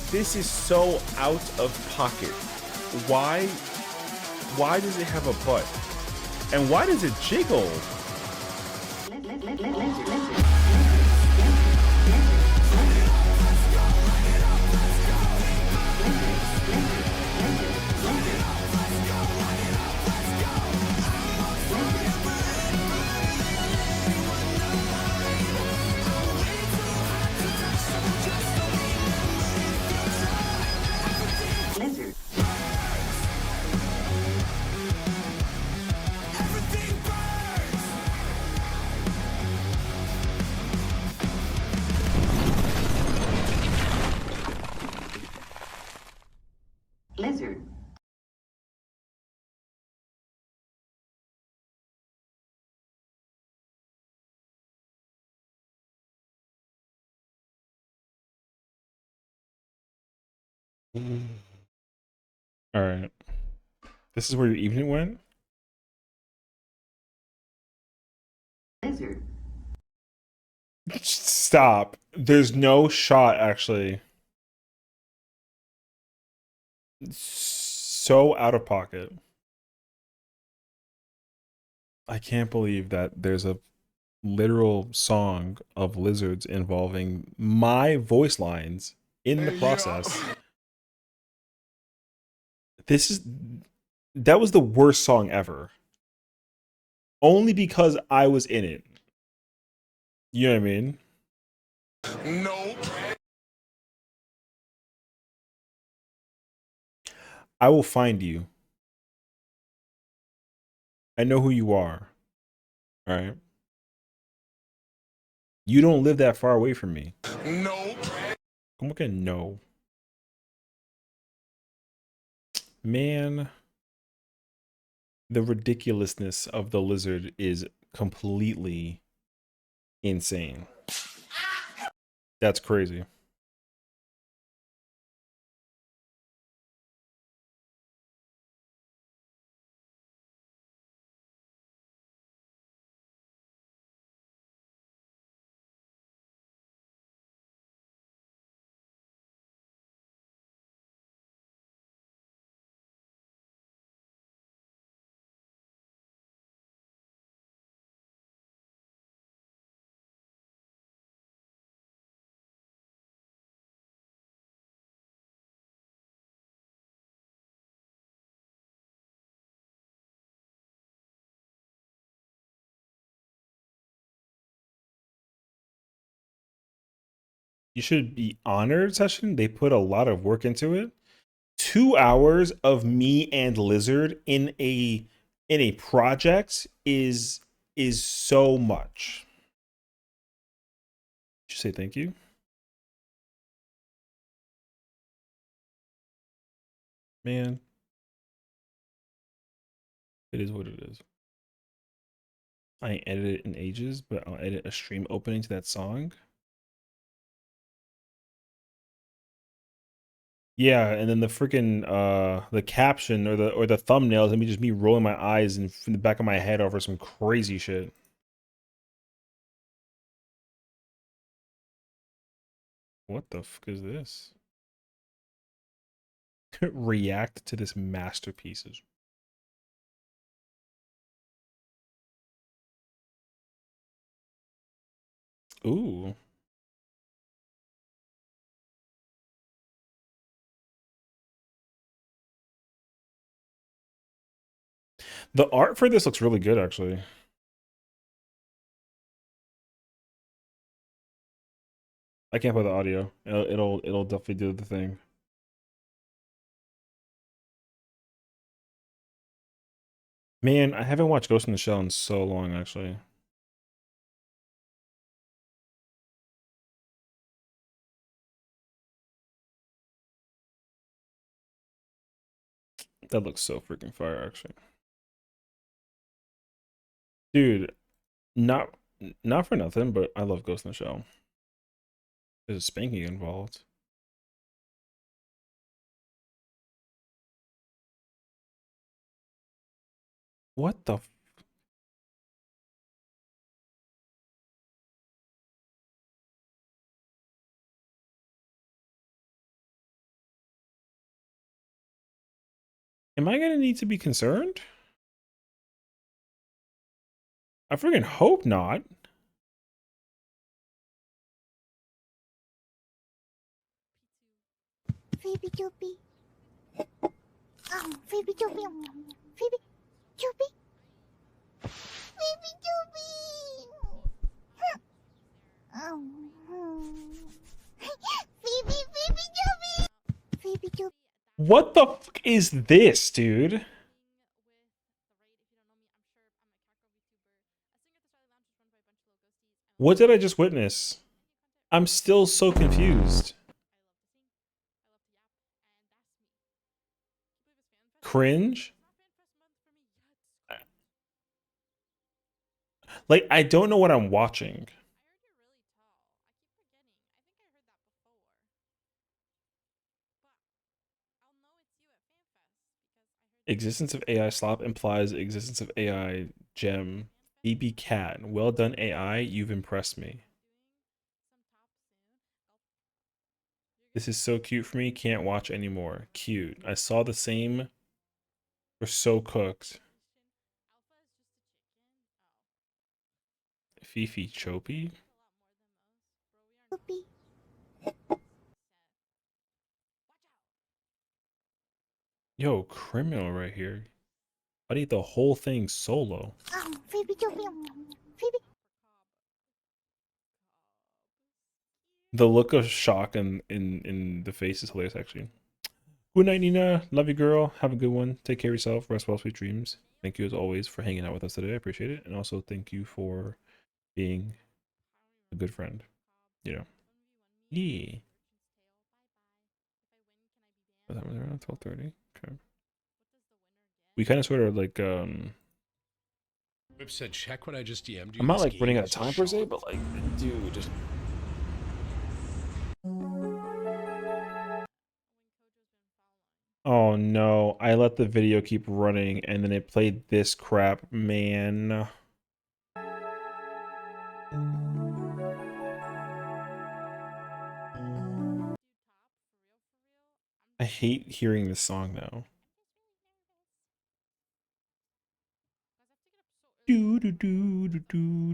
Speaker 3: This is so out of pocket. Why does it have a butt? And why does it jiggle?
Speaker 5: Lizard. Lizard.
Speaker 3: All right. This is where your evening went?
Speaker 5: Lizard.
Speaker 3: Stop. There's no shot, actually. So out of pocket. I can't believe that there's a literal song of lizards involving my voice lines in the process. This is that was the worst song ever. Only because I was in it. You know what I mean?
Speaker 2: Nope.
Speaker 3: I will find you. I know who you are. All right. You don't live that far away from me.
Speaker 2: Nope.
Speaker 3: I'm looking no. Man, the ridiculousness of the lizard is completely insane. That's crazy. You should be honored, Session. They put a lot of work into it. 2 hours of me and Lizard in a project is so much. Just say thank you. Man, it is what it is. I ain't edited it in ages, but I'll edit a stream opening to that song. Yeah, and then the freaking the caption or the thumbnails and me just me rolling my eyes in the back of my head over some crazy shit. What the fuck is this? React to this masterpieces. Ooh. The art for this looks really good, actually. I can't play the audio. It'll definitely do the thing. Man, I haven't watched Ghost in the Shell in so long, actually. That looks so freaking fire, actually. Dude, not not for nothing, but I love Ghost in the Shell. There's a spanking involved. What the? Am I gonna need to be concerned? I freaking hope not.
Speaker 6: Phoebe Doopy. Phoebe Doopy. Phoebe Doopy. Phoebe Doopy. Phoebe Doopy. Phoebe Doopy.
Speaker 3: What the fuck is this, dude? What did I just witness? I'm still so confused. Cringe? Like, I don't know what I'm watching. Existence of AI slop implies existence of AI gem. BB Cat. Well done, AI. You've impressed me. This is so cute for me. Can't watch anymore. Cute. I saw the same. We're so cooked. Fifi Choppy?
Speaker 6: Doopy.
Speaker 3: Yo, criminal right here. I need the whole thing solo.
Speaker 6: Phoebe Doopy. Phoebe.
Speaker 3: The look of shock in the face is hilarious, actually. Good night, Nina. Love you, girl. Have a good one. Take care of yourself. Rest well, sweet dreams. Thank you, as always, for hanging out with us today. I appreciate it. And also, thank you for being a good friend. You know. Yeah. That was around 12:30. Okay. We kind of sort of like
Speaker 7: Whip said, check what I just DM'd you.
Speaker 3: I'm not
Speaker 7: This
Speaker 3: like running
Speaker 7: game
Speaker 3: out of
Speaker 7: is
Speaker 3: time per se,
Speaker 7: shot.
Speaker 3: but like, dude. Oh no, I let the video keep running and then it played this crap, man. I hate hearing this song now. Do do do do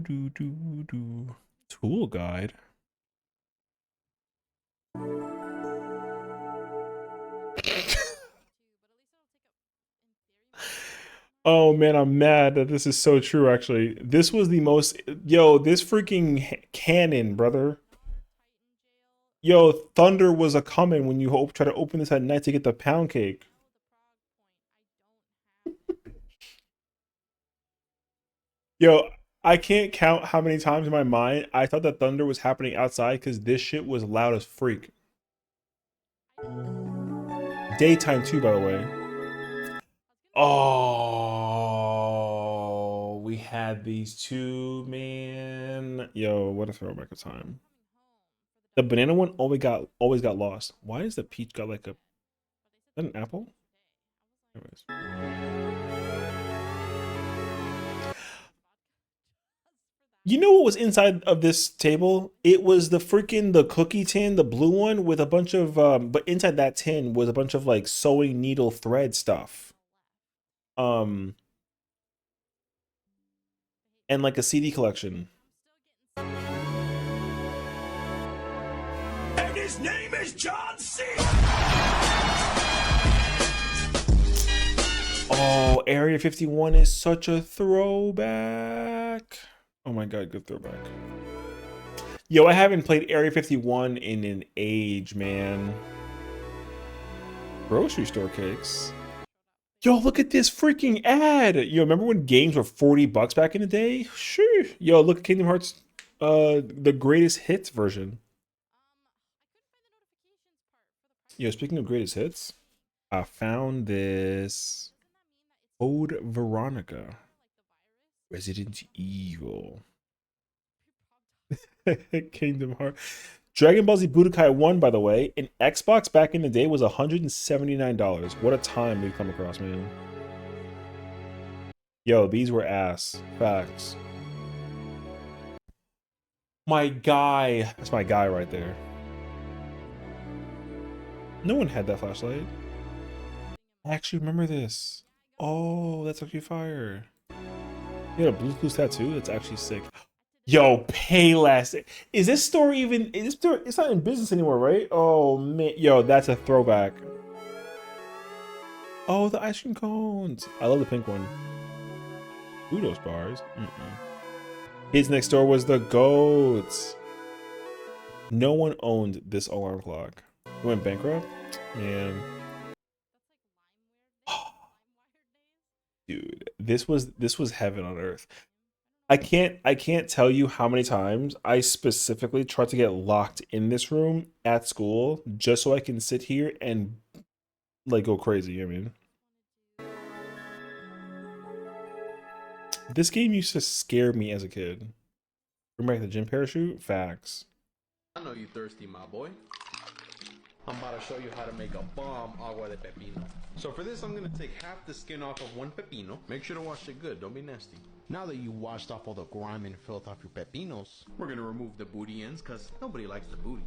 Speaker 3: do do do do. Tool guide. Oh man, I'm mad that this is so true. Actually, this was the most. Yo, this freaking cannon, brother. Yo, thunder was a coming when you try to open this at night to get the pound cake. Yo, I can't count how many times in my mind I thought that thunder was happening outside because this shit was loud as freak. Daytime too, by the way. Oh, we had these two, man. Yo, what a throwback of time. The banana one always got lost. Why is the peach got like a? Is that an apple? Anyways. You know what was inside of this table? It was the cookie tin, the blue one with a bunch of but inside that tin was a bunch of like sewing needle thread stuff. And like a CD collection.
Speaker 2: And his name is John C.
Speaker 3: Oh, Area 51 is such a throwback. Oh my god, good throwback. Yo, I haven't played Area 51 in an age, man. Grocery store cakes. Yo, look at this freaking ad. Yo, remember when games were 40 bucks back in the day? Sure. Yo, look at Kingdom Hearts, the greatest hits version. Yo, speaking of greatest hits, I found this Code Veronica. Resident Evil. Kingdom Hearts. Dragon Ball Z Budokai 1, by the way, in Xbox back in the day was $179. What a time we've come across, man. Yo, these were ass. Facts. My guy. That's my guy right there. No one had that flashlight. I actually remember this. Oh, that's actually fire. You got a Bluetooth tattoo? That's actually sick. Yo, Payless. Is this store even? Is this store? It's not in business anymore, right? Oh man, yo, that's a throwback. Oh, the ice cream cones. I love the pink one. Kudos bars. His next door was the goats. No one owned this alarm clock. It went bankrupt? Man. Dude, this was heaven on earth. I can't tell you how many times I specifically tried to get locked in this room at school just so I can sit here and like go crazy. I mean, this game used to scare me as a kid. Bring back the gym parachute? Facts.
Speaker 8: I know you thirsty, my boy. I'm about to show you how to make a bomb agua de pepino. So for this, I'm gonna take half the skin off of one pepino. Make sure to wash it good, don't be nasty. Now that you washed off all the grime and filth off your pepinos, we're gonna remove the booty ends, cause nobody likes the booty.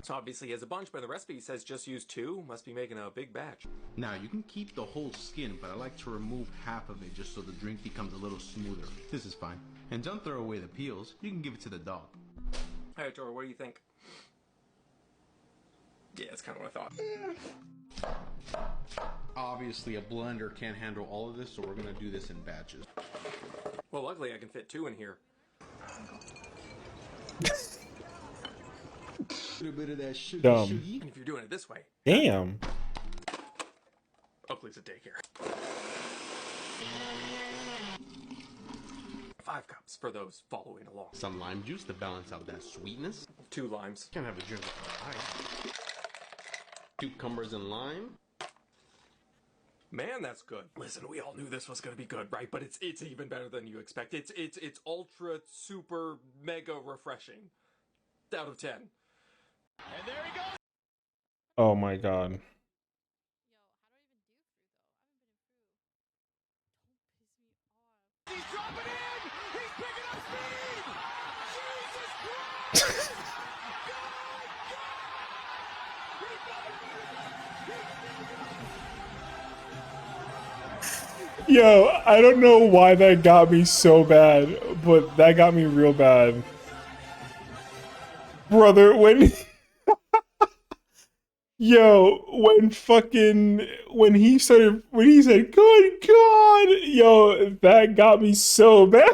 Speaker 9: So obviously he has a bunch, but the recipe says just use 2. Must be making a big batch.
Speaker 8: Now you can keep the whole skin, but I like to remove half of it just so the drink becomes a little smoother. This is fine. And don't throw away the peels, you can give it to the dog.
Speaker 9: Hey, Tor, what do you think? Yeah, that's kind of what I thought.
Speaker 8: Obviously a blender can't handle all of this, so we're gonna do this in batches.
Speaker 9: Well, luckily I can fit 2 in here.
Speaker 8: A little bit of that sugar.
Speaker 3: Dumb.
Speaker 9: And if you're doing it this way.
Speaker 3: Damn.
Speaker 9: Oakley's a daycare. 5 cups for those following along.
Speaker 8: Some lime juice to balance out that sweetness.
Speaker 9: 2 limes.
Speaker 8: Can't have a drink without ice. Cucumbers and lime.
Speaker 9: Man, that's good. Listen, we all knew this was gonna be good, right? But it's even better than you expect. It's ultra super mega refreshing. Out of 10. And there he goes.
Speaker 3: Oh my god.
Speaker 2: He's dropping in! He's picking up speed! Jesus Christ!
Speaker 3: Yo, I don't know why that got me so bad, but that got me real bad. Brother, when yo, when he said, good God, yo, that got me so bad.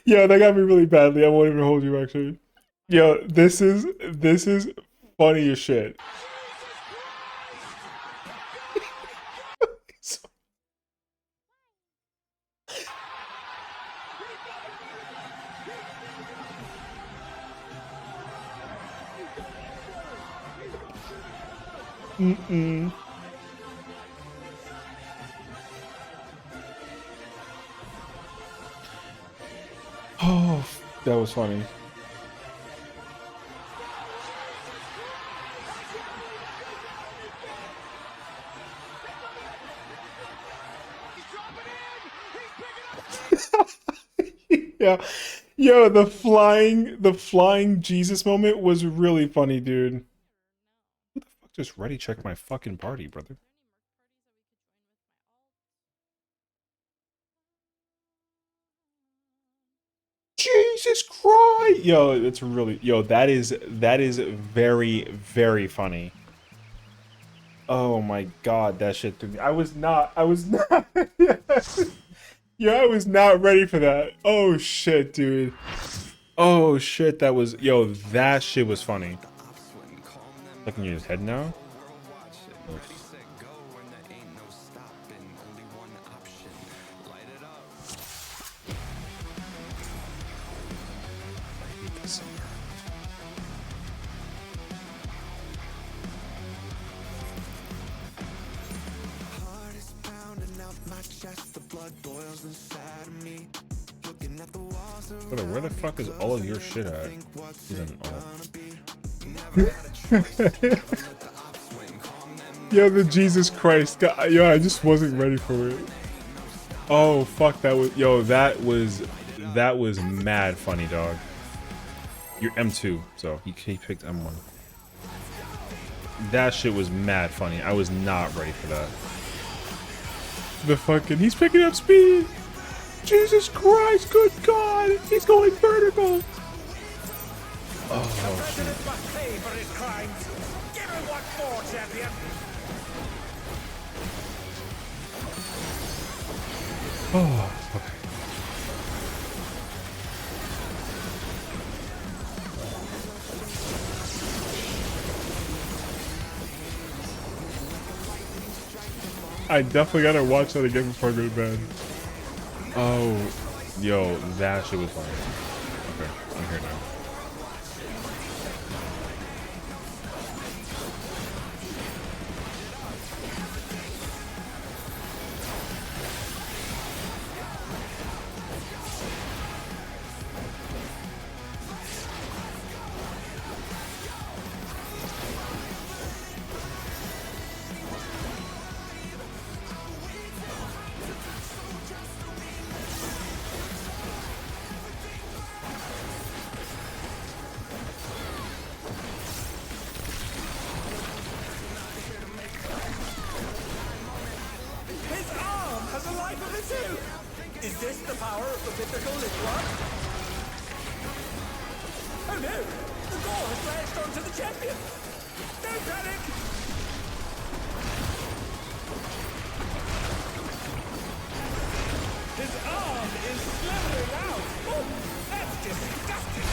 Speaker 3: Yo, that got me really badly. I won't even hold you, actually. Yo, this is funny as shit. Oh, that was funny. Yeah, yo, the flying Jesus moment was really funny, dude. Who the fuck just ready check my fucking party, brother? Jesus Christ! Yo, it's really, yo, that is very, very funny. Oh my god, that shit threw me. I was not yeah, I was not ready for that. Oh shit, dude. Oh shit, that was, yo, that shit was funny. Looking at his head now. Brother, where the fuck is all of your shit at? He's an Yo, the Jesus Christ. God, yo, I just wasn't ready for it. Oh, fuck, that was... Yo, that was mad funny, dog. You're M2, so he picked M1. That shit was mad funny. I was not ready for that. The fucking, he's picking up speed. Jesus Christ, good God, he's going vertical.
Speaker 1: The president must pay for his crimes. Give him what for, champion.
Speaker 3: Oh, okay. I definitely gotta watch that again before I go to bed. Oh, yo, that shit was fire. Okay, I'm here now.
Speaker 1: His arm has a life of its own. Is this the power of the mythical Litwak? Oh no! The gore has lashed onto the champion! Don't panic! His arm is slithering out! Oh, that's disgusting!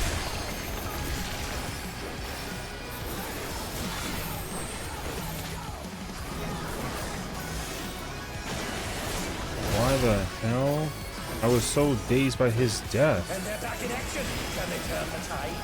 Speaker 3: Why the hell? I was so dazed by his death.
Speaker 1: And they're back in action! Can they turn the tide?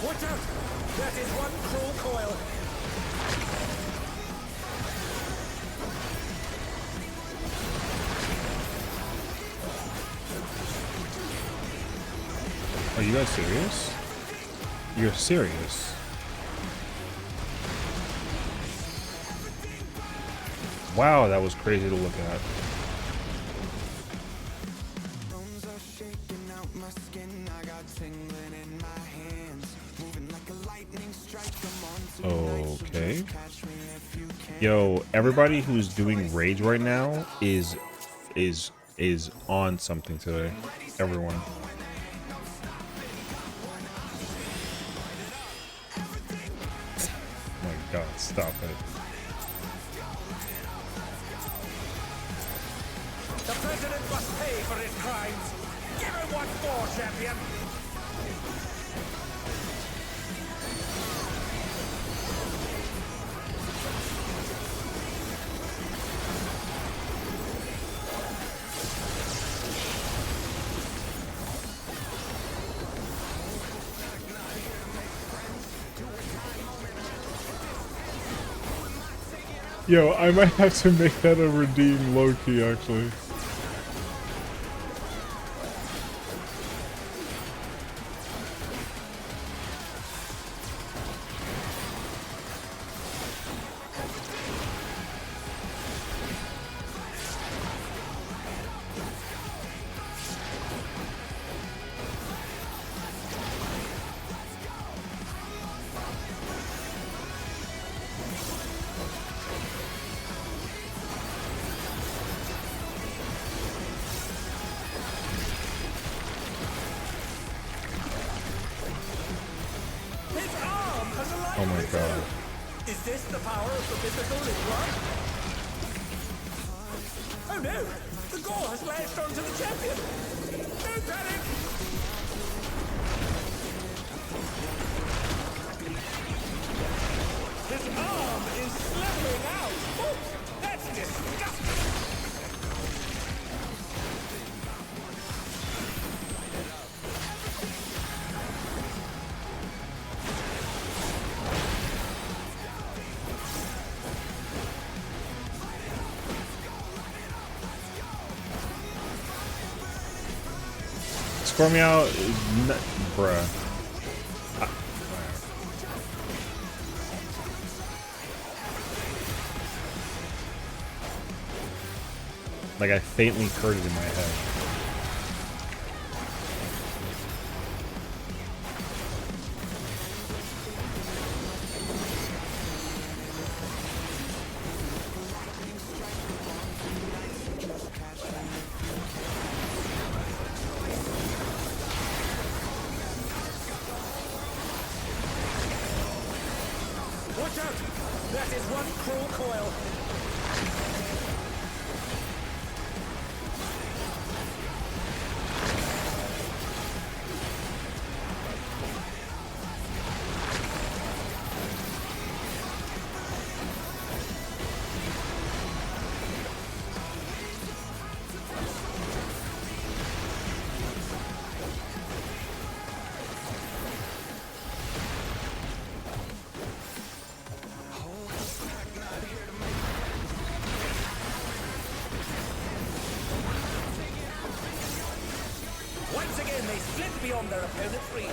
Speaker 1: Watch out! That is one cruel coil.
Speaker 3: Are you guys serious? You're serious? Wow, that was crazy to look at. Okay. Yo, everybody who's doing rage right now is on something today. Everyone. Oh my God, stop it.
Speaker 1: The president must pay for his crimes. Give him what for, champion.
Speaker 3: Yo, I might have to make that a redeem low-key, actually. Oh my God.
Speaker 1: Is this the power of the mythical Litwak? Oh no! The gore has lashed onto the champion! Don't panic! His arm is slithering out! Oh, that's disgusting!
Speaker 3: score me out, bruh. Like I faintly heard it in my head.
Speaker 1: Watch out! That is one cruel coil. Once again, they slip beyond their opponent's reach.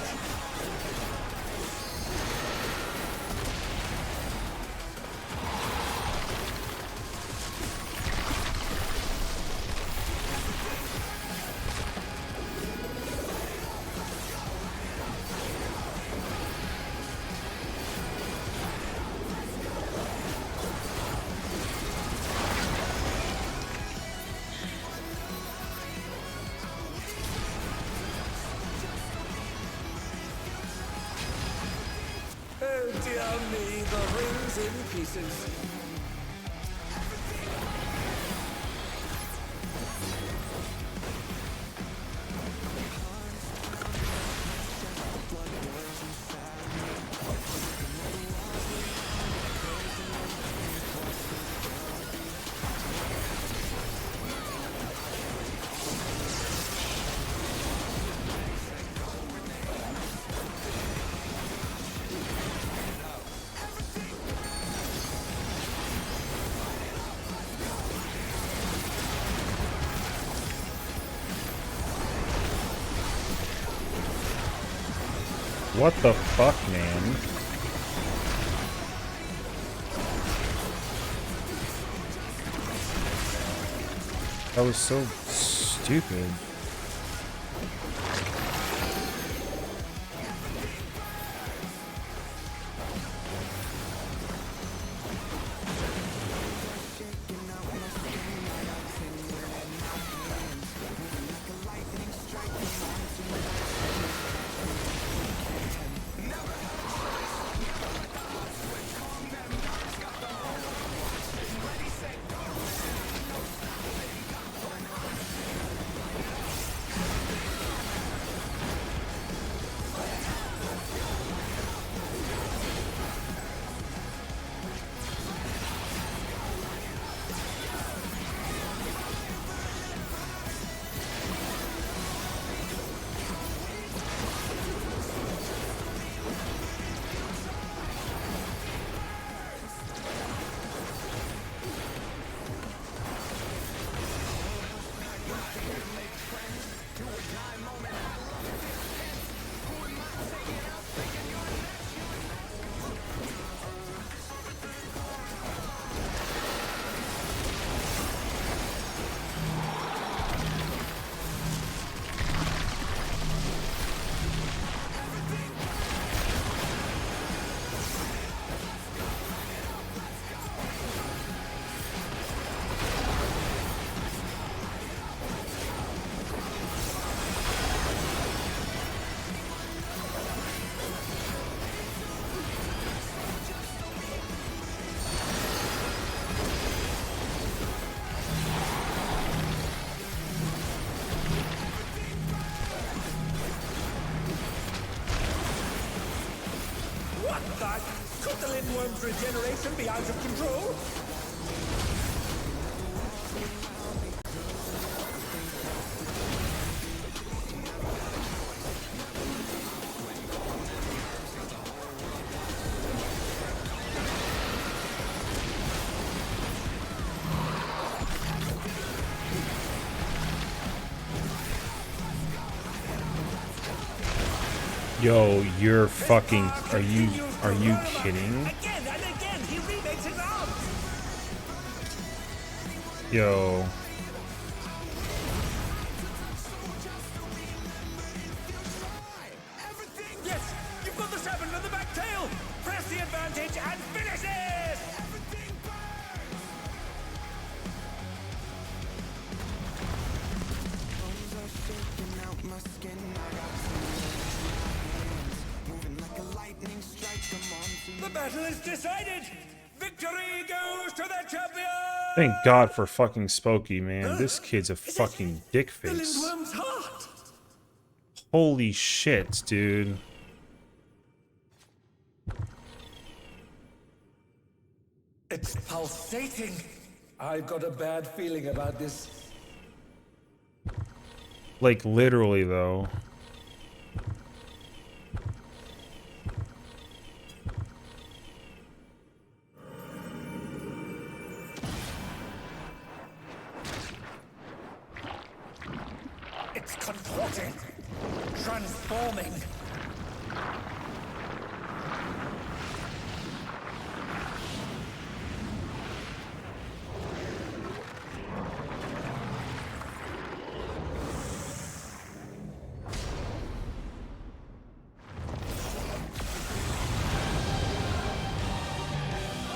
Speaker 1: Oh dear me, the ring's in pieces.
Speaker 3: What the fuck, man? That was so stupid.
Speaker 1: What the? Could the Lindworm's regeneration be out of control?
Speaker 3: Yo, you're fucking. Are you kidding?
Speaker 1: Again and again, he remakes his arms.
Speaker 3: Yo.
Speaker 1: Yes, you've got the serpent and the back tail. Press the advantage and finish it. The battle is decided. Victory goes to the champion.
Speaker 3: Thank God for fucking Spooky, man. This kid's a fucking dick
Speaker 1: The
Speaker 3: face.
Speaker 1: Lindworm's heart.
Speaker 3: Holy shit, dude.
Speaker 1: It's pulsating. I've got a bad feeling about this.
Speaker 3: Like, literally, though.
Speaker 1: It's contorting, transforming.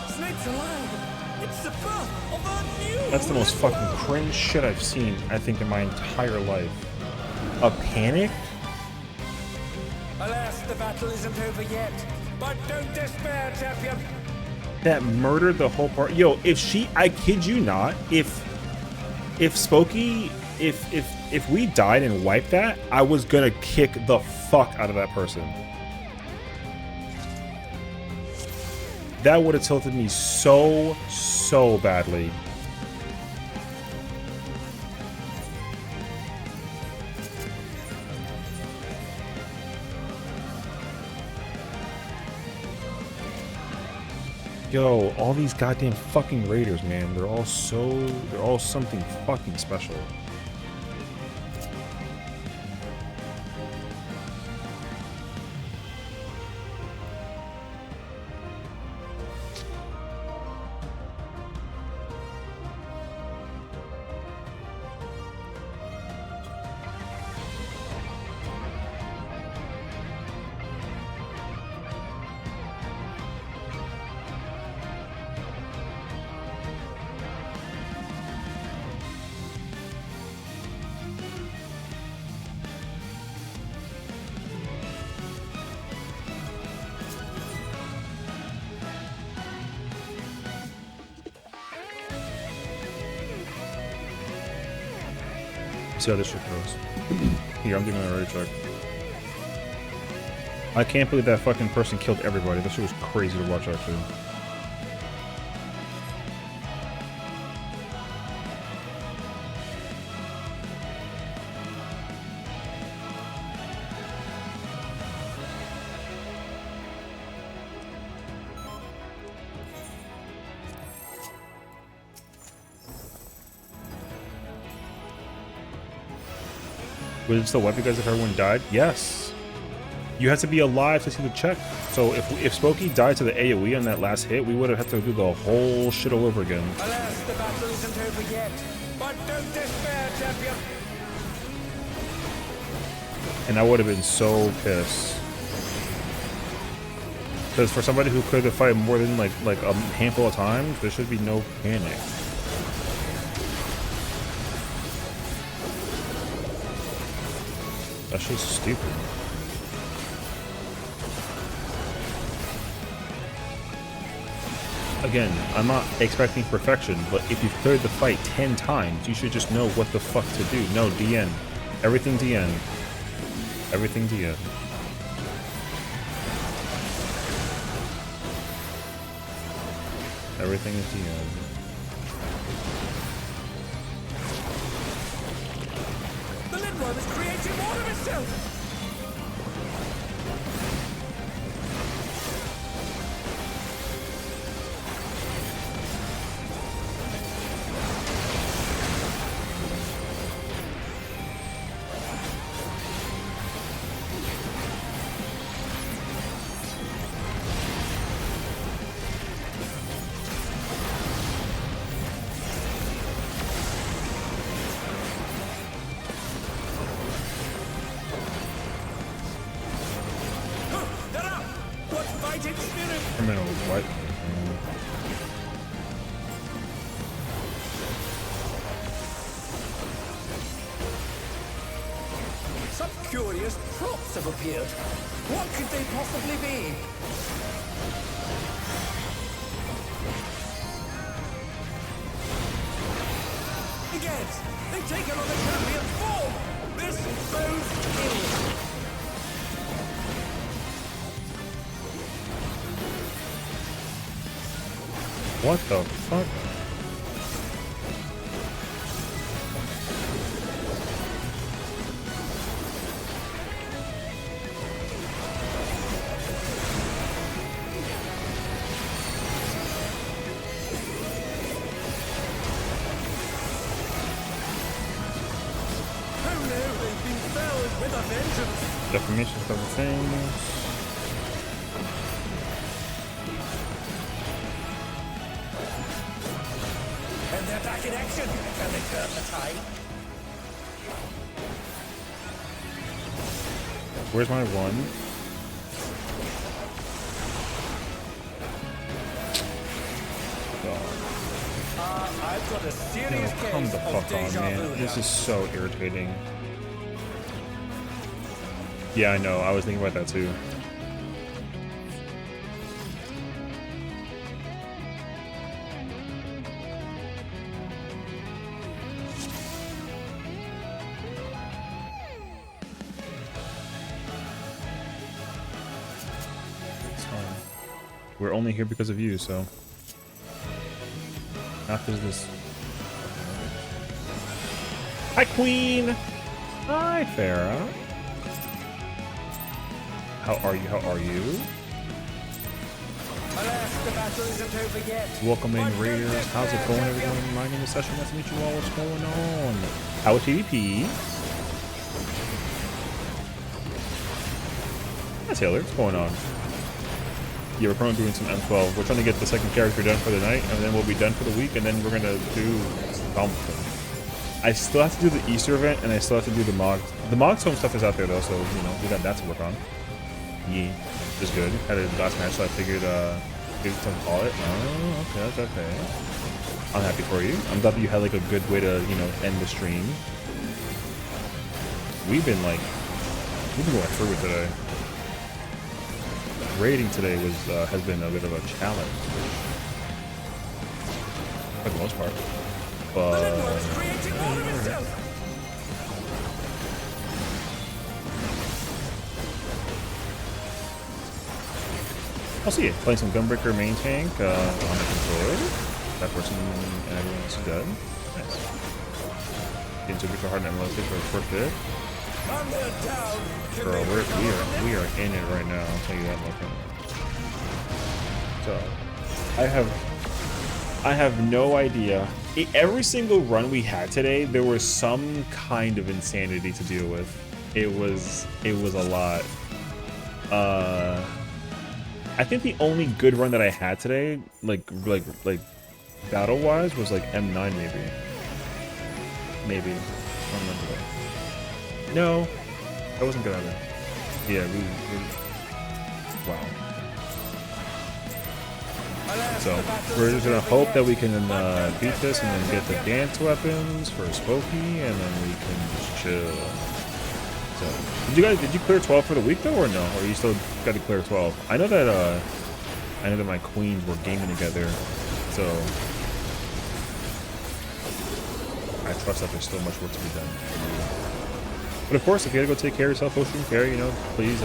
Speaker 1: Snape's alive. It's the birth of a new.
Speaker 3: That's the most fucking cringe shit I've seen, I think, in my entire life. A panic?
Speaker 1: Alas, the battle isn't over yet. But don't despair, champion.
Speaker 3: That murdered the whole part. Yo, if she, I kid you not, if Spooky, if we died and wiped that, I was gonna kick the fuck out of that person. That would have tilted me so badly. Yo, all these goddamn fucking raiders, man. They're all something fucking special. See how this shit goes. Here, I'm doing a raid check. I can't believe that fucking person killed everybody. That shit was crazy to watch, actually. Would it still wipe you guys if everyone died? Yes. You have to be alive to see the check. So if Spooky died to the AoE on that last hit, we would have had to do the whole shit all over again.
Speaker 1: Alas, the battle isn't over yet. But don't despair, champion.
Speaker 3: And I would have been so pissed. Because for somebody who could have fight more than like a handful of times, there should be no panic. That's just stupid. Again, I'm not expecting perfection, but if you've cleared the fight 10 times, you should just know what the fuck to do. No, DN. Everything DN. Everything DN. Everything is DN.
Speaker 1: The Lindworm is creating more of itself! curious props have appeared. What could they possibly be? Again, they've taken on the champion's form! This bodes ill.
Speaker 3: What the fuck? Defamation of the things.
Speaker 1: And they're back in action. Can they turn the tide?
Speaker 3: Where's my one?
Speaker 1: I've got a serious
Speaker 3: No, come
Speaker 1: case
Speaker 3: the
Speaker 1: of
Speaker 3: fuck on,
Speaker 1: deja
Speaker 3: man.
Speaker 1: vu
Speaker 3: This
Speaker 1: here.
Speaker 3: is so irritating. Yeah, I know. I was thinking about that too. It's fine. We're only here because of you, so. Not because this. Hi, Queen! Hi, Farah. How are you? How are you?
Speaker 1: Alas, the battle isn't over yet.
Speaker 3: Welcome in, Raiders. How's it going, everyone? My name is Session. Nice to meet you all. What's going on? How is TVP? Hi, Taylor. What's going on? Yeah, we're currently doing some M12. We're trying to get the second character done for the night, and then we'll be done for the week, and then we're gonna do something. I still have to do the Easter event, and I still have to do the mod. The mod home stuff is out there though, so you know we got that to work on. Yeah, is good. Had a last match, so I figured something to call it. Oh, okay. I'm happy for you. I'm glad that you had like a good way to end the stream. We've been going through it today. Raiding today has been a bit of a challenge for the most part, but I'll see it. Playing some Gunbreaker main tank on the controller. That person and everyone else is dead. Nice. Getting super hard and MLS for the first bit. Bro, we are in it right now. I'll tell you that much. So, I have no idea. Every single run we had today, there was some kind of insanity to deal with. It was a lot. I think the only good run that I had today, like battle wise, was like M9 maybe. Maybe. I don't remember that. No, that wasn't good either. Yeah, we wow. So we're just gonna hope that we can beat this and then get the dance weapons for Spooky, and then we can just chill. So did you clear 12 for the week though, or no? Or you still got to clear 12? I know that my queens were gaming together, so I trust that there's still much work to be done. But of course, if you gotta go take care of yourself, Ocean Fair, please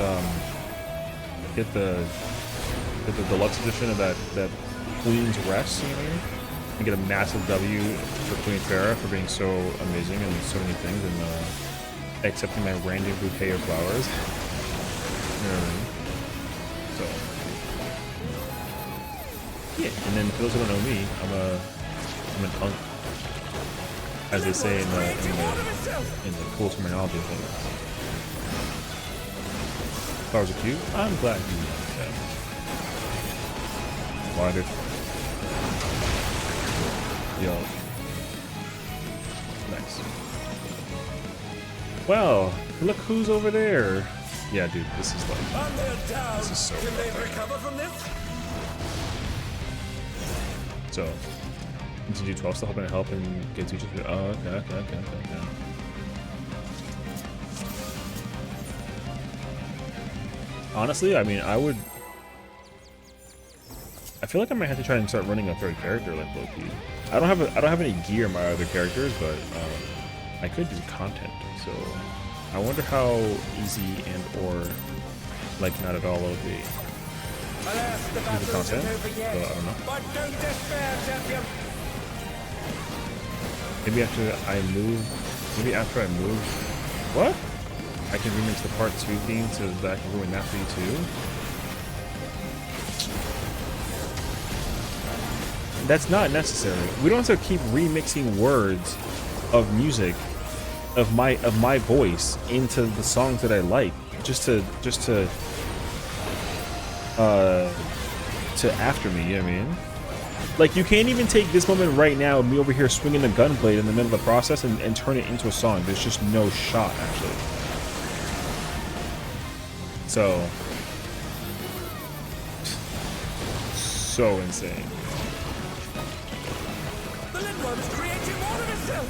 Speaker 3: get the deluxe edition of that Queen's Rest, and get a massive W for Queen Farah for being so amazing and so many things, and accepting my random bouquet of flowers. You know what I mean? So yeah, and then for those who don't know me, I'm an unk, as they say in the cool terminology of things. Flowers are cute. I'm glad you like them. Why did? Yo. Nice. Well, look who's over there. Yeah, dude, this is so
Speaker 1: Can they recover from this?
Speaker 3: So, did you 12 still help and get teachers? Oh, okay. Honestly, I mean, I feel like I might have to try and start running a third character like Loki. I don't have any gear in my other characters, but I could do content. So I wonder how easy and or like not at all it would be.
Speaker 1: Alas, the battle
Speaker 3: content,
Speaker 1: isn't over yet.
Speaker 3: so I don't know.
Speaker 1: But don't despair, champion.
Speaker 3: Maybe after I move. What? I can remix the part 2 theme so that I can ruin that for you too. That's not necessary. We don't have to keep remixing words of music of my voice into the songs that I like just to after me, you know what I mean? Like, you can't even take this moment right now of me over here swinging the gunblade in the middle of the process and turn it into a song. There's just no shot, actually. So insane.
Speaker 1: The Lindworm's creating more of itself.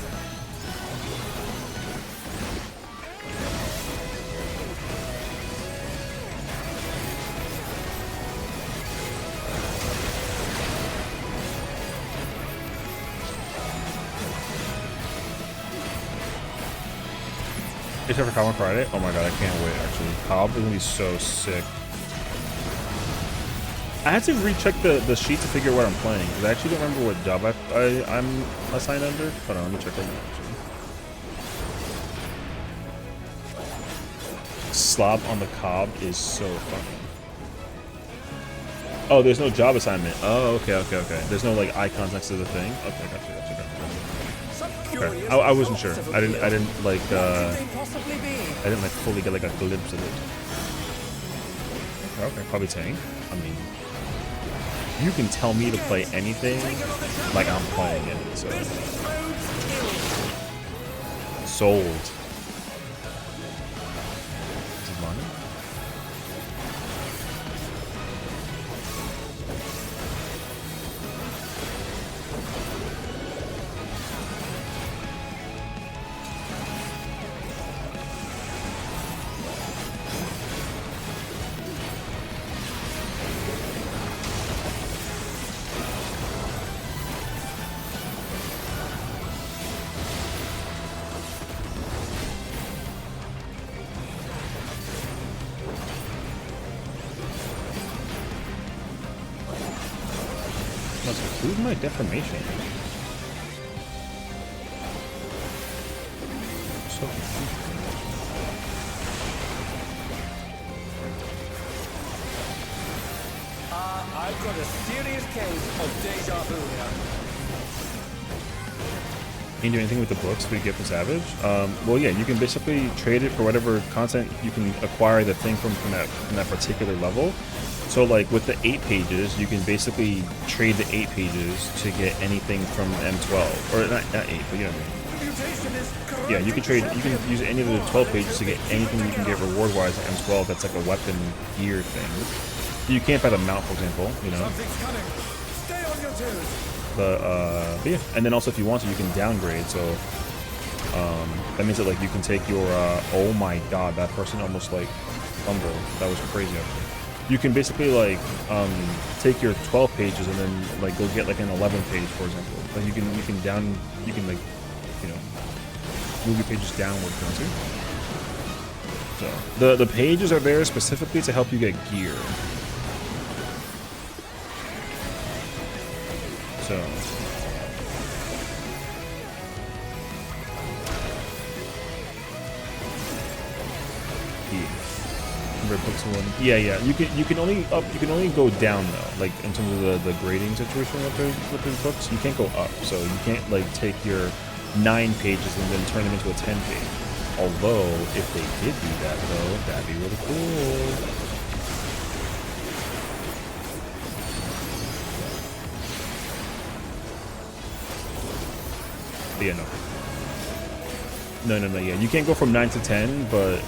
Speaker 3: Except for Cobb on Friday? Oh my god, I can't wait, actually. Cobb is gonna be so sick. I had to recheck the sheet to figure out what I'm playing, because I actually don't remember what job I'm assigned under. Hold on, let me check right now, actually. Slob on the Cobb is so funny. Oh, there's no job assignment. Oh, okay. There's no, like, icons next to the thing? Okay, gotcha. Okay. I wasn't sure. I didn't like fully get like a glimpse of it. Okay, probably tank. I mean, you can tell me to play anything like I'm playing it, so sold. Is it mine? Must include my deformation. So confused.
Speaker 1: I've got a serious case of deja vu here.
Speaker 3: Can you do anything with the books we get from Savage? Well, yeah, you can basically trade it for whatever content you can acquire the thing from that particular level. So, like, with the 8 pages, you can basically trade the 8 pages to get anything from M12. Or, not 8, but you know what I mean. Yeah, you can use any of the 12 pages to get anything you can get reward-wise at M12 that's like a weapon gear thing. You can't buy the mount, for example, you know.
Speaker 1: Stay on your toes.
Speaker 3: But yeah, and then also if you want to, you can downgrade. So that means that like you can take your oh my god, that person almost like fumbled. That was crazy. You can basically like take your 12 pages and then like go get like an 11 page, for example. Like you can like, you know, move your pages downward, can't you? So the pages are there specifically to help you get gear. So yeah, you can only go down though, like in terms of the grading situation with the books. You can't go up, so you can't like take your 9 pages and then turn them into a 10 page. Although if they did do that though, that'd be really cool. But yeah, no, yeah, you can't go from 9 to 10, but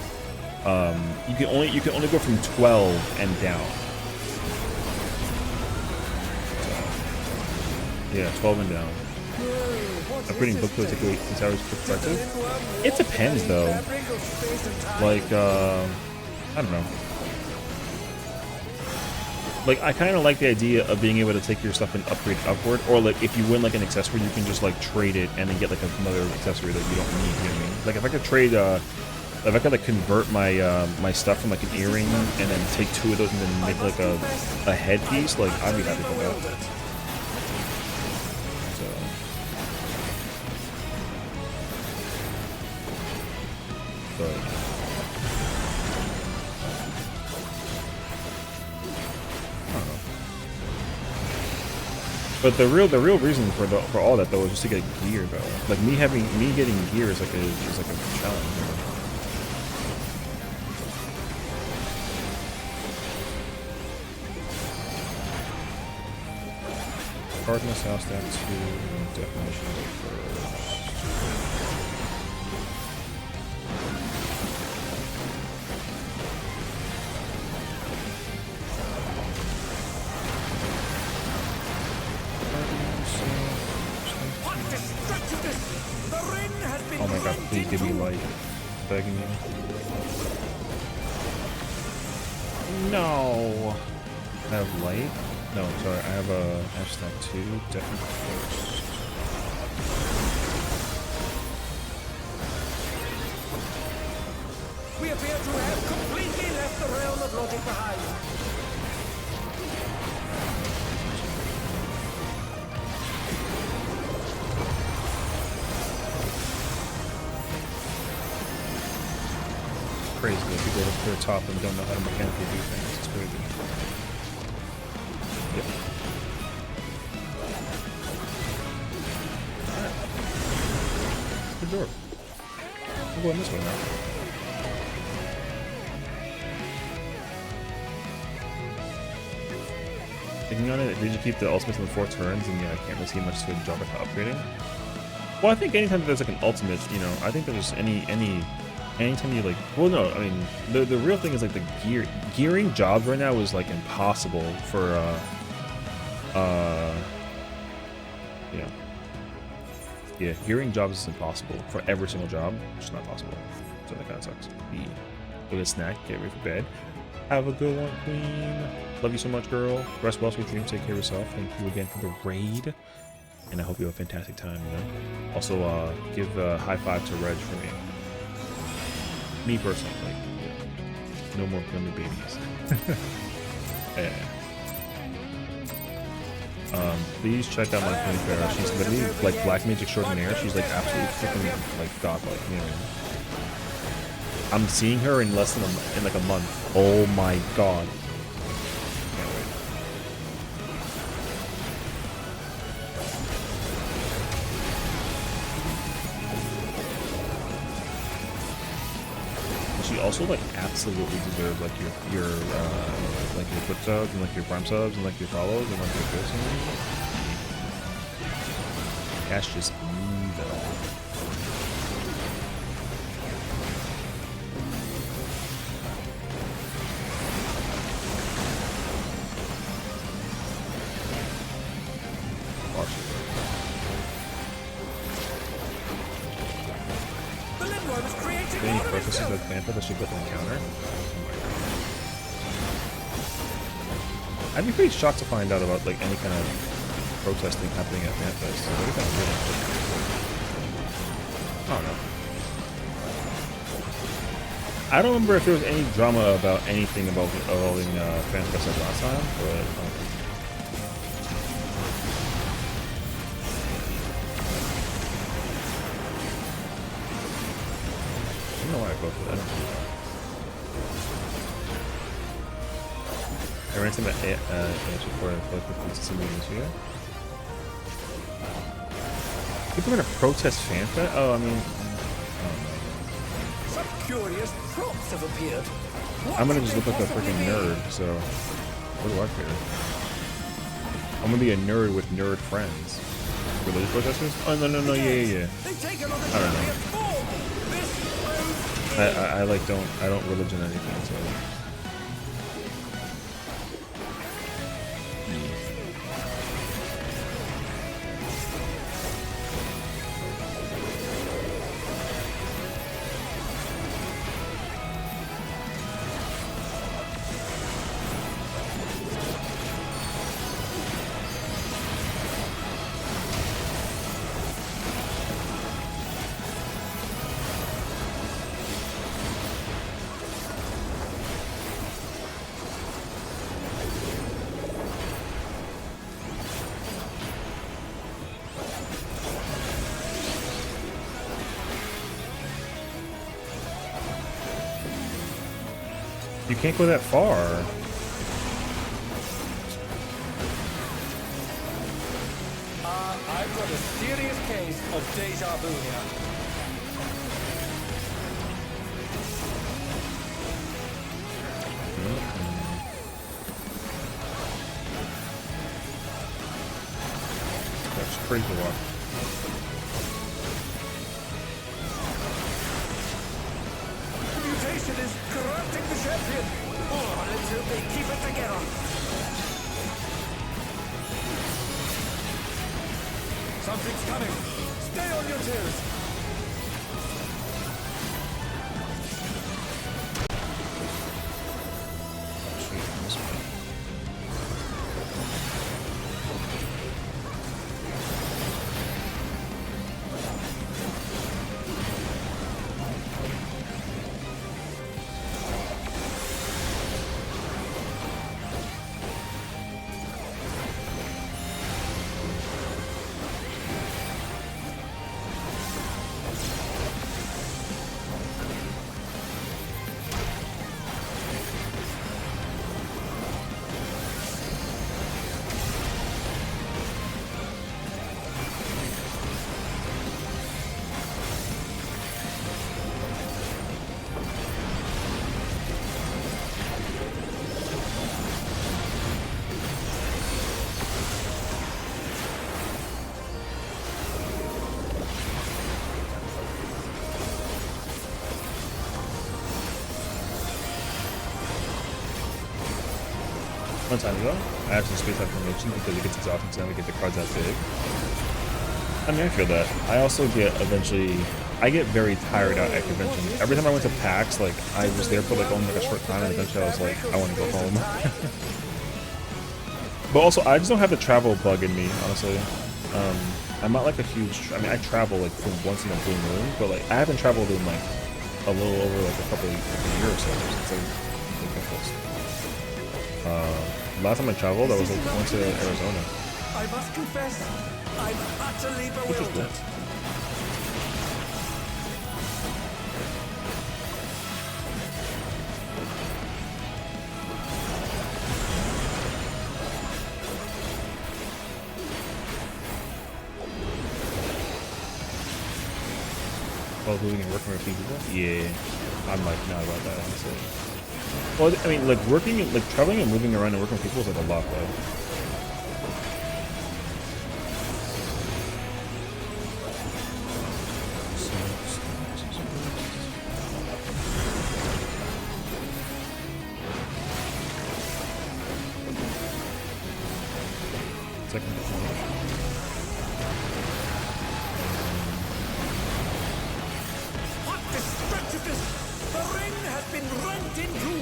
Speaker 3: you can only go from 12 and down. So, yeah, 12 and down. Upgrading book to take away Sarah's perspective. It depends though. Like I don't know. Like, I kind of like the idea of being able to take your stuff and upgrade upward, or like if you win like an accessory, you can just like trade it and then get like another accessory that you don't need. You know what I mean? Like if I could trade, if I could like convert my my stuff from like an earring and then take 2 of those and then make like a headpiece, like I'd be happy with that. So, but. But the real reason for all that though is just to get gear though. Like me getting gear is like a challenge. You know? Cardinal House that to definition first. Oh my god, please give me light. Begging you. No! I have light? No, sorry, I have a hashtag 2, definitely first.
Speaker 1: We appear to have completely left the realm of logic behind.
Speaker 3: Crazy that people look to the top and don't know how to mechanically do things. It's crazy. Yep. Alright. Good door. I'm going this way now. Thinking on it, did you keep the ultimates in the 4 turns? And yeah, I can't really see much to drop it to upgrading. Well, I think anytime there's like an ultimate, you know, I think there's anytime you like, well no, I mean the real thing is like the gearing jobs right now is like impossible for yeah, gearing jobs is impossible for every single job. It's just not possible. So that kind of sucks. Go get a snack, get ready for bed. Have a good one, queen. Love you so much, girl. Rest well, sweet dreams. Take care of yourself. Thank you again for the raid. And I hope you have a fantastic time, you know? Also, give a high five to Reg for me. Me personally, like, no more gummy babies. Yeah. Please check out my queen Farrah. She's literally like black mage extraordinaire. She's like absolutely freaking like godlike, you know. I'm seeing her in less than in like a month. Oh my god. Can't wait. She also like absolutely deserves like your foot subs and like your prime subs and like your follows and like your personal. Cash just evil. Any purposes of Fanta that she put in the counter? I'd be pretty shocked to find out about like any kind of protesting happening at FanFest. What is that really? I don't know. I don't remember if there was any drama about anything about involving FanFest like last time, but I don't know why I go for that. I ran some answer for like the consistency meetings here. People are gonna protest FanFest? Oh, I mean,
Speaker 1: Some curious props have appeared.
Speaker 3: I'm gonna just look like a freaking nerd. So, what do I care? I'm gonna be a nerd with nerd friends. Religious protesters? Oh no, yeah. I don't know. I don't religion anything, so. You can't go that far.
Speaker 1: I've got a serious case of deja vu here.
Speaker 3: That's pretty cool.
Speaker 1: The mutation is corrupting the champion. Oh, let's hope they keep it together. Something's coming. Stay on your toes.
Speaker 3: One time ago, I actually spaced out promotion because it gets exhausting to we get the cards that big. I mean, I feel that. I also get eventually, I get very tired out at conventions. Every time I went to PAX, like, I was there for like only like a short time, and eventually I was like, I want to go home. But also, I just don't have the travel bug in me, honestly. I'm not like a huge, I mean, I travel like from once in a blue moon, but like, I haven't traveled in like a little over like a couple of years or so since last time I traveled, I was like went to Arizona.
Speaker 1: I must confess, I'm utterly
Speaker 3: Which was
Speaker 1: bewildered.
Speaker 3: cool. Oh, moving and working with people? Yeah, I'm like not about that, honestly. Well, I mean, like working, like traveling and moving around and working with people is like a lot, though. Second.
Speaker 1: What destructiveness! The ring has been rent in two!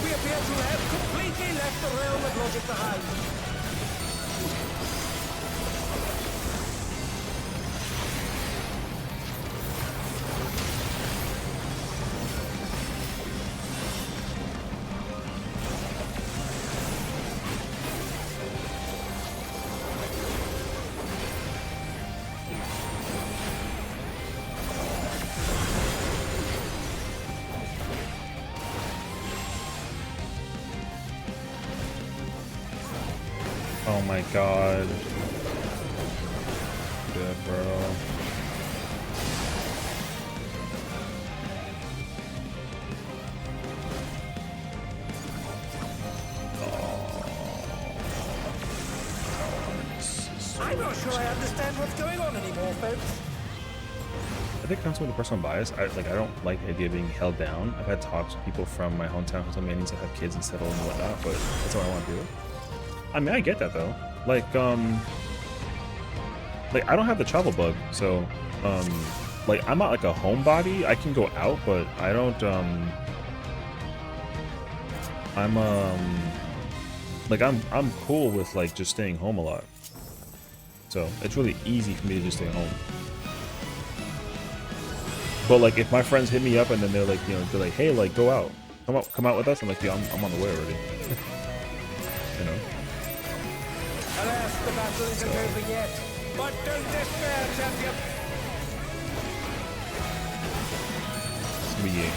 Speaker 1: We appear to have completely left the realm of logic behind.
Speaker 3: Oh my god. Dead, bro.
Speaker 1: I'm not sure I understand what's going on anymore, folks.
Speaker 3: I think it comes with a personal bias. I don't like the idea of being held down. I've had talks with people from my hometown who tell me I need to have kids and settle and whatnot, but that's what I want to do. I mean, I get that though. Like I don't have the travel bug, so like I'm not like a homebody. I can go out, but I don't I'm cool with like just staying home a lot. So it's really easy for me to just stay home. But like, if my friends hit me up and then they're like, they're like, hey, like, go out, come out with us. I'm like, yeah, I'm on the way already. You know.
Speaker 1: Alas, the battle isn't over yet. But don't despair, champion.
Speaker 3: Yeah.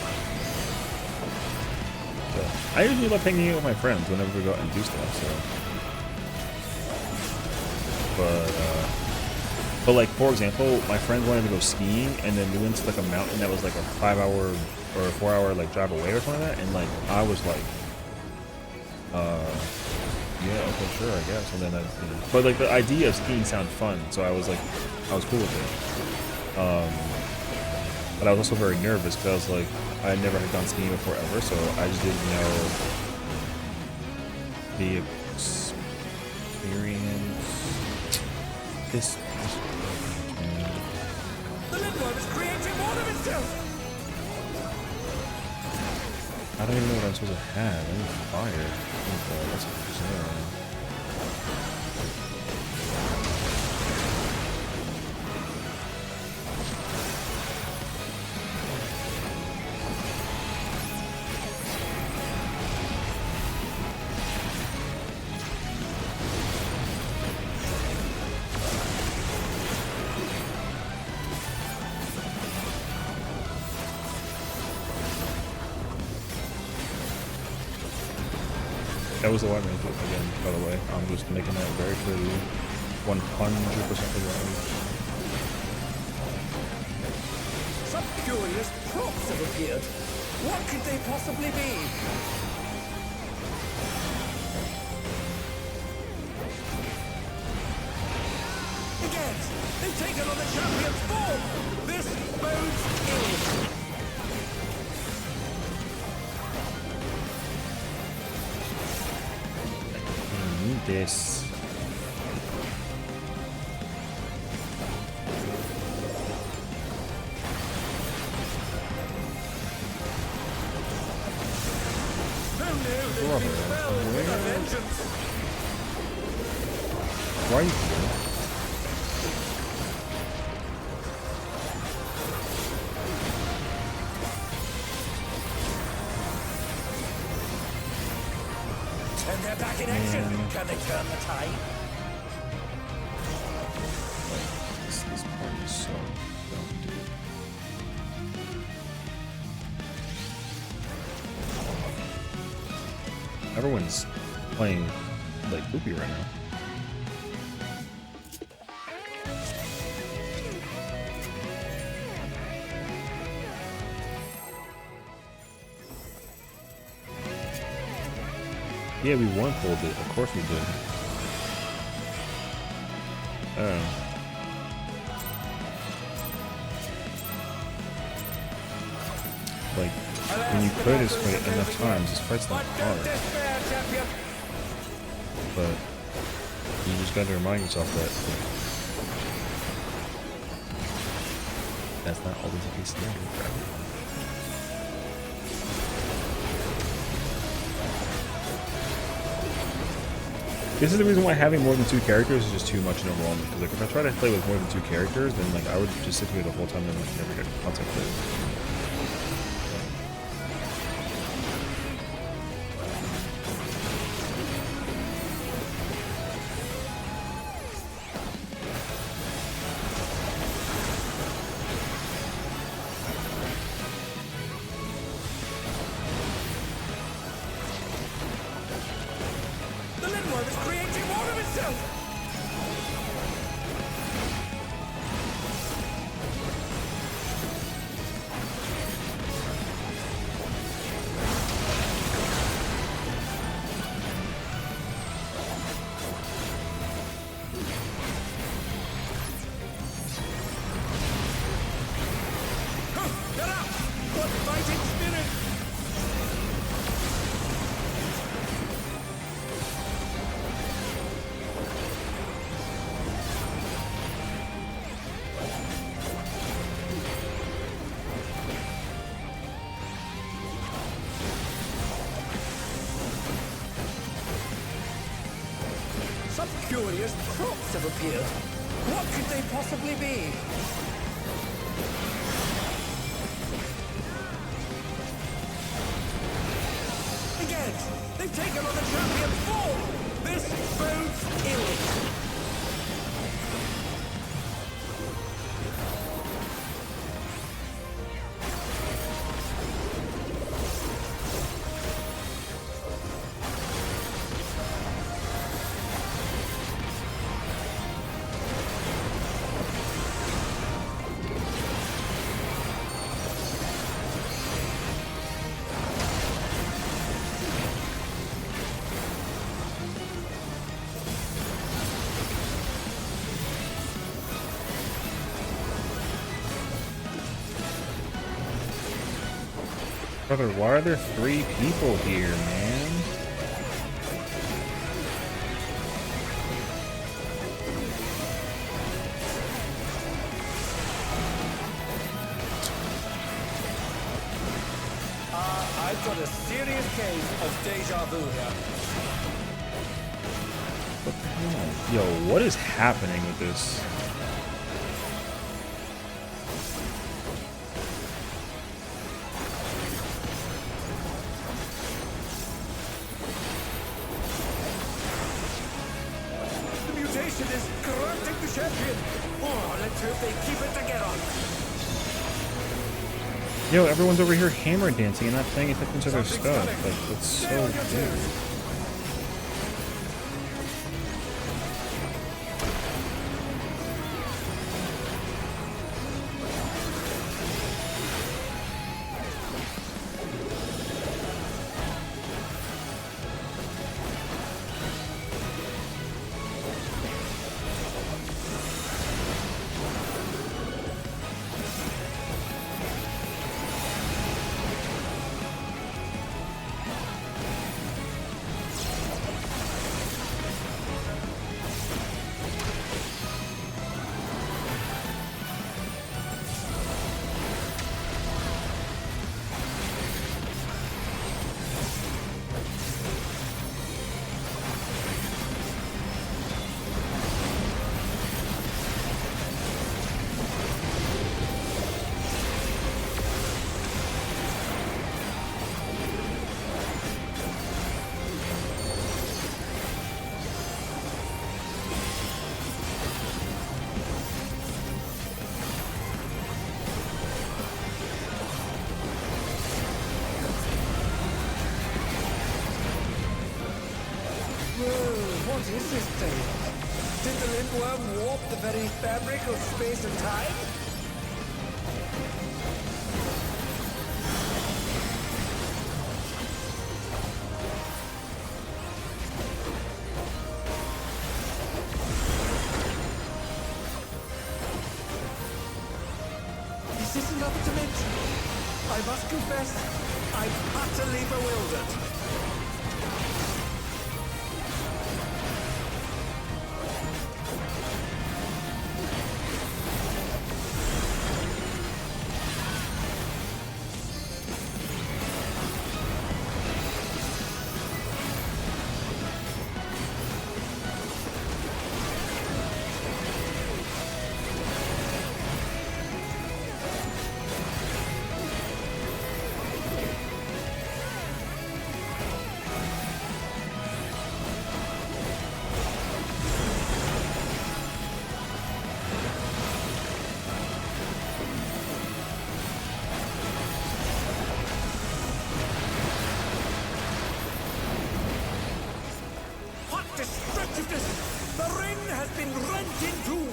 Speaker 3: So, I usually love hanging out with my friends whenever we go out and do stuff. So, but like, for example, my friends wanted to go skiing, and then we went to like a mountain that was like a 5-hour or a 4-hour like drive away or something like that, and like I was like, yeah, okay, sure, I guess. And then but like the idea of skiing sounded fun, so I was cool with it. But I was also very nervous because I was like, I never had gone skiing before ever, so I just didn't know the experience. This.
Speaker 1: The Limworm is creating more of itself.
Speaker 3: I don't even know what I'm supposed to have. I need fire. That's what that was the white man again, by the way. I'm just making that very clearly. 100% right.
Speaker 1: Some curious props have appeared. What could they possibly be? Again, they've taken on the champion's form. This bodes ill.
Speaker 3: This. Why are you here?
Speaker 1: And they're back in action. Can they turn the tide?
Speaker 3: This part is so dumb, dude. Everyone's playing like poopy right now. Yeah, we one pulled it. Of course we did. Like, when you play this fight enough times, this fight's not hard. But you just gotta remind yourself that that's not always the case for everyone. This is the reason why having more than 2 characters is just too much in a roll. Because like, if I try to play with more than 2 characters, then like I would just sit here the whole time and like never get content played.
Speaker 1: The Limworm is creating more of itself. Get up! What fighting spirit! Some curious props have appeared. What could they possibly be? again! They've taken on the champion's form! This bodes ill!
Speaker 3: Brother, why are there 3 people here, man?
Speaker 1: I've got a serious case of deja vu here.
Speaker 3: What the hell? Yo, what is happening with this?
Speaker 1: The mutation is corrupting the champion. Oh, let's hope they keep it together.
Speaker 3: Yo, everyone's over here hammer dancing and not paying attention to their stuff. Like, that's so weird.
Speaker 1: What is this thing? Did the lindworm warp the very fabric of space and time? Is this another dimension? I must confess, I'm utterly bewildered. Destructiveness! The ring has been rent in two!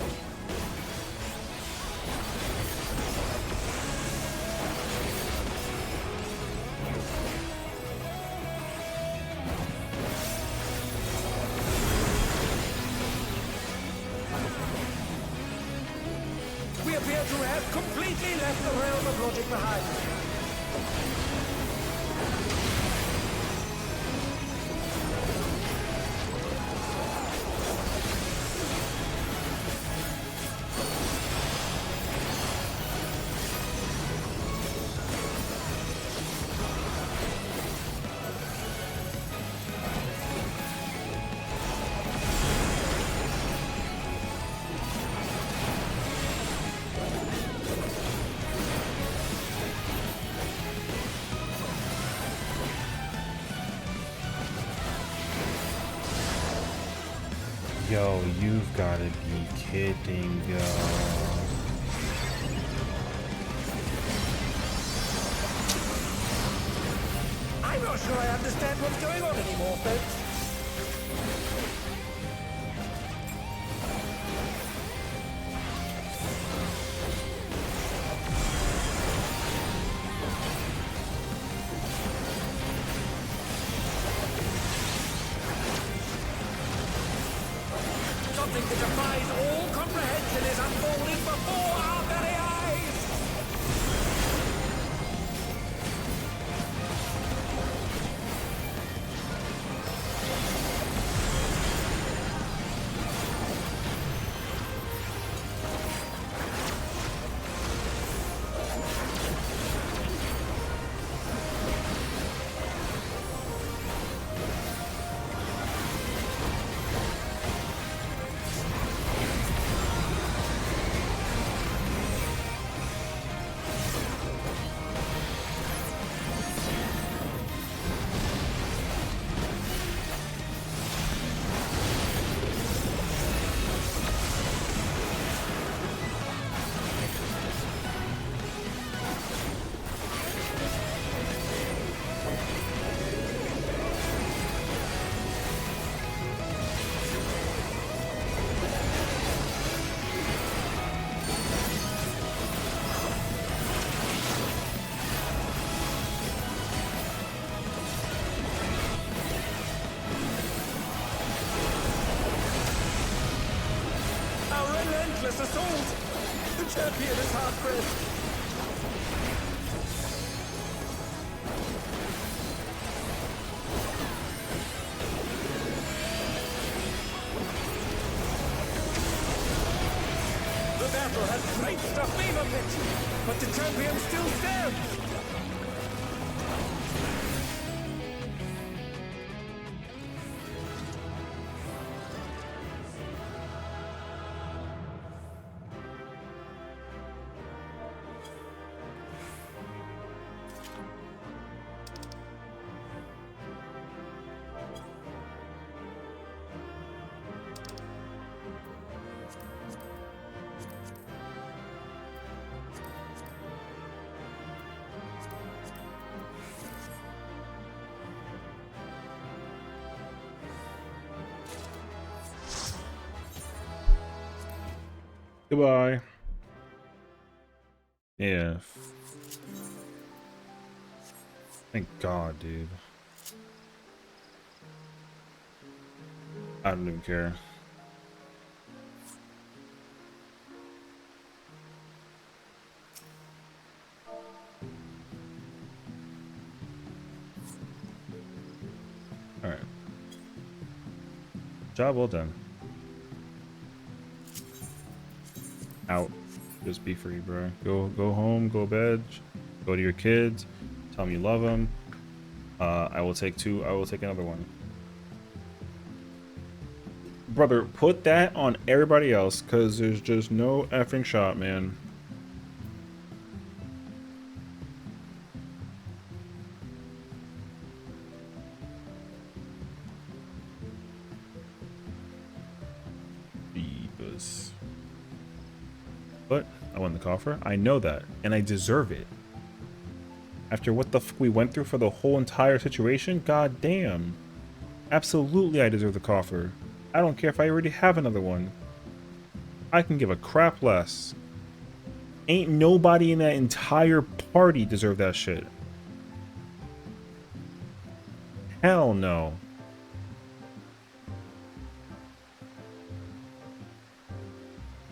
Speaker 1: We appear to have completely left the realm of logic behind.
Speaker 3: Yo, you've gotta be kidding, yo.
Speaker 1: I'm not sure I understand what's going on anymore, folks. Something that defies all comprehension is unfolding before our very eyes! Relentless assault! The champion is hard-pressed! The battle has reached a fever pitch, but the champion still stands!
Speaker 3: Goodbye. Yeah. Thank God, dude. I don't even care. All right. Job well done. Out. Just be free, bro. Go home, go to bed, go to your kids, tell them you love them. I will take another one. Brother, put that on everybody else, because there's just no effing shot, man. Beebus. But I won the coffer. I know that, and I deserve it. After what the fuck we went through for the whole entire situation, god damn. Absolutely I deserve the coffer. I don't care if I already have another one. I can give a crap less. Ain't nobody in that entire party deserve that shit. Hell no.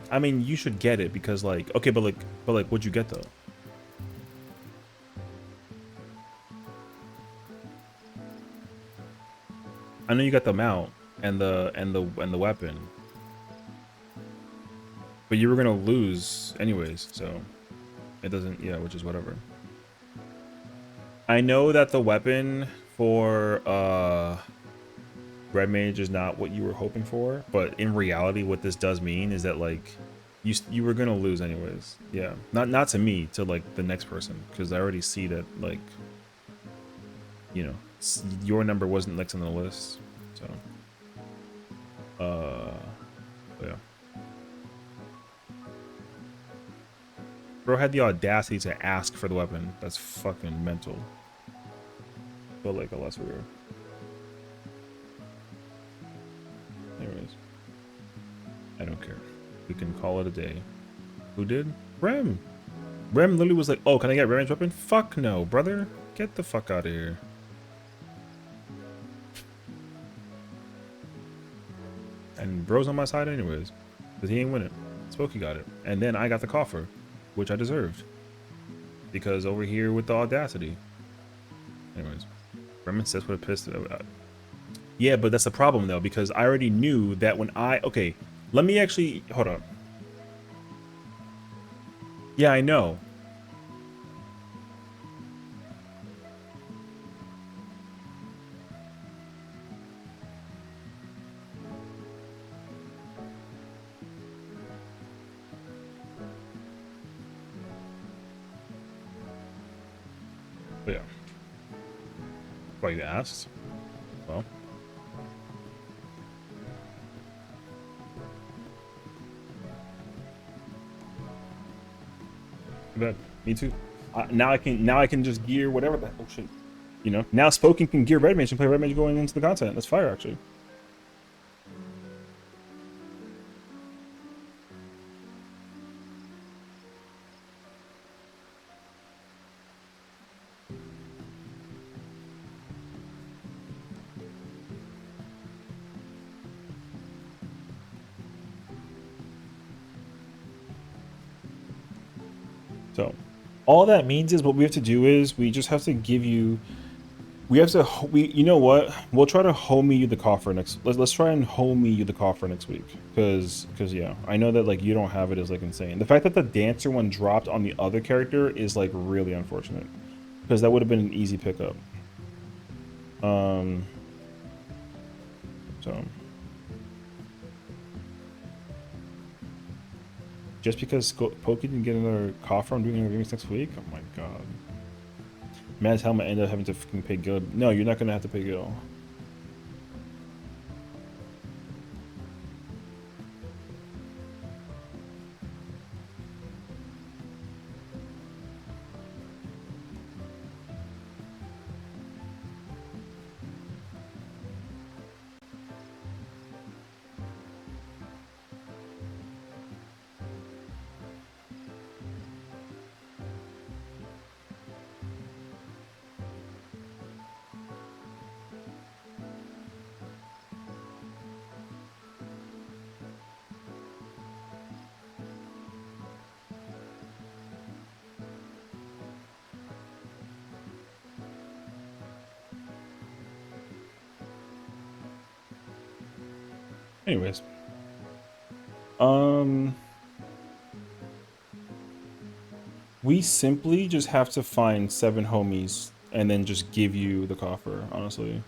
Speaker 3: I mean, you should get it because, like, okay, but what'd you get though? I know you got the mount and the weapon, but you were gonna lose anyways, so it doesn't. Yeah, which is whatever. I know that the weapon for Red Mage is not what you were hoping for, but in reality, what this does mean is that, like, you were gonna lose anyways. Yeah, not to me, to like the next person, because I already see that, like, you know, your number wasn't next on the list. So Yeah. Bro had the audacity to ask for the weapon. That's fucking mental. Feel like a lesser. Anyways. I don't care. We can call it a day. Who did? Rem! Rem literally was like, oh, can I get range weapon? Fuck no, brother. Get the fuck out of here. And bro's on my side anyways. Because he ain't winning. Spooky got it. And then I got the coffer, which I deserved. Because over here with the audacity. Anyways. Rem and Sis would have pissed it out. Yeah, but that's the problem though, because I already knew that when okay, let me actually, hold up. Yeah, I know. But yeah. Why you asked? Well. Bad. Me too. Now I can just gear whatever the oh shit. You know, now Spoken can gear Red Mage and play Red Mage going into the content. That's fire actually. So all that means is what we have to do is we just have to give you, you know what, we'll try to homie you the coffer next, let's try and homie you the coffer next week, because yeah, I know that like you don't have it is like insane. The fact that the dancer one dropped on the other character is like really unfortunate, because that would have been an easy pickup. So just because Pokey didn't get another coffer, I'm doing interviews next week? Oh my god. Man's helmet ended up having to fucking pay Gil. No, you're not gonna have to pay Gil. Anyways. We simply just have to find 7 homies and then just give you the coffer, honestly.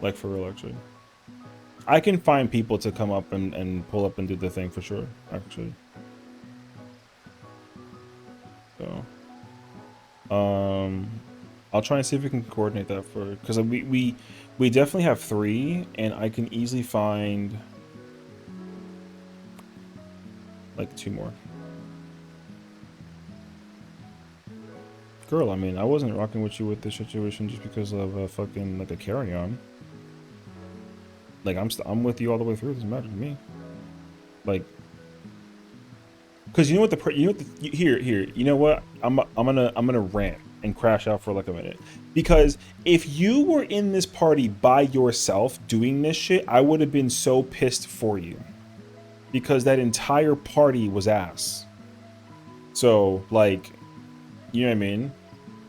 Speaker 3: Like for real, actually. I can find people to come up and pull up and do the thing for sure, actually. So, I'll try and see if we can coordinate that for, because we definitely have 3, and I can easily find like 2 more. Girl, I mean, I wasn't rocking with you with this situation just because of a fucking like a carry-on. Like I'm with you all the way through. It doesn't matter to me. Like, because you know what here you know what, I'm gonna rant and crash out for like a minute, because if you were in this party by yourself doing this shit, I would have been so pissed for you, because that entire party was ass. So like, you know what I mean?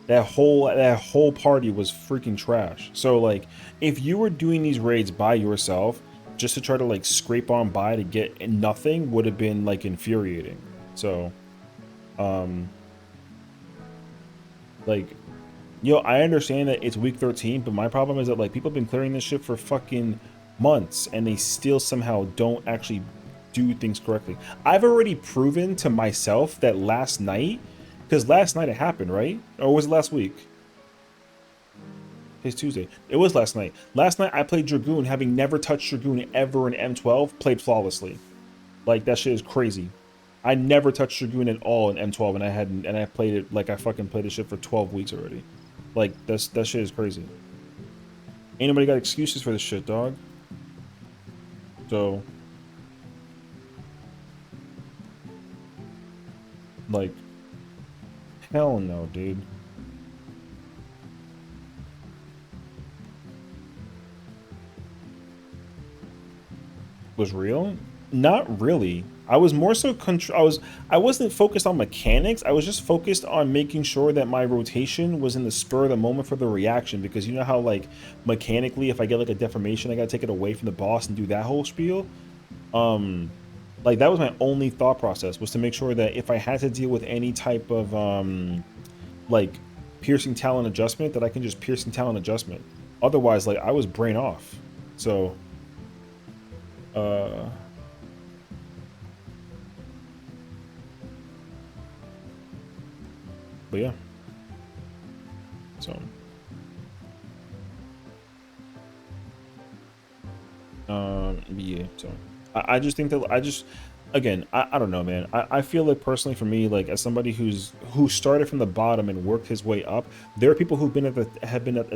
Speaker 3: That whole party was freaking trash. So like, if you were doing these raids by yourself just to try to like scrape on by to get nothing, would have been like infuriating. So like, yo, I understand that it's week 13, but my problem is that like people have been clearing this shit for fucking months and they still somehow don't actually do things correctly. I've already proven to myself that last night, because last night it happened, right? Or was it last week? Today's Tuesday. It was last night. Last night I played Dragoon, having never touched Dragoon ever in M12, played flawlessly. Like, that shit is crazy. I never touched Dragoon at all in M12, and I played it like I fucking played this shit for 12 weeks already. Like, that shit is crazy. Ain't nobody got excuses for this shit, dog. So, like, hell no, dude. Was real? Not really. I was more so I wasn't focused on mechanics. I was just focused on making sure that my rotation was in the spur of the moment for the reaction, because you know how, like, mechanically if I get like a deformation I gotta take it away from the boss and do that whole spiel. Like, that was my only thought process, was to make sure that if I had to deal with any type of like piercing talent adjustment, that I can just piercing talent adjustment. Otherwise, like, I was brain off. So but yeah. So yeah, so I just think that again, I don't know, man. I feel like personally for me, like, as somebody who started from the bottom and worked his way up, there are people who've been at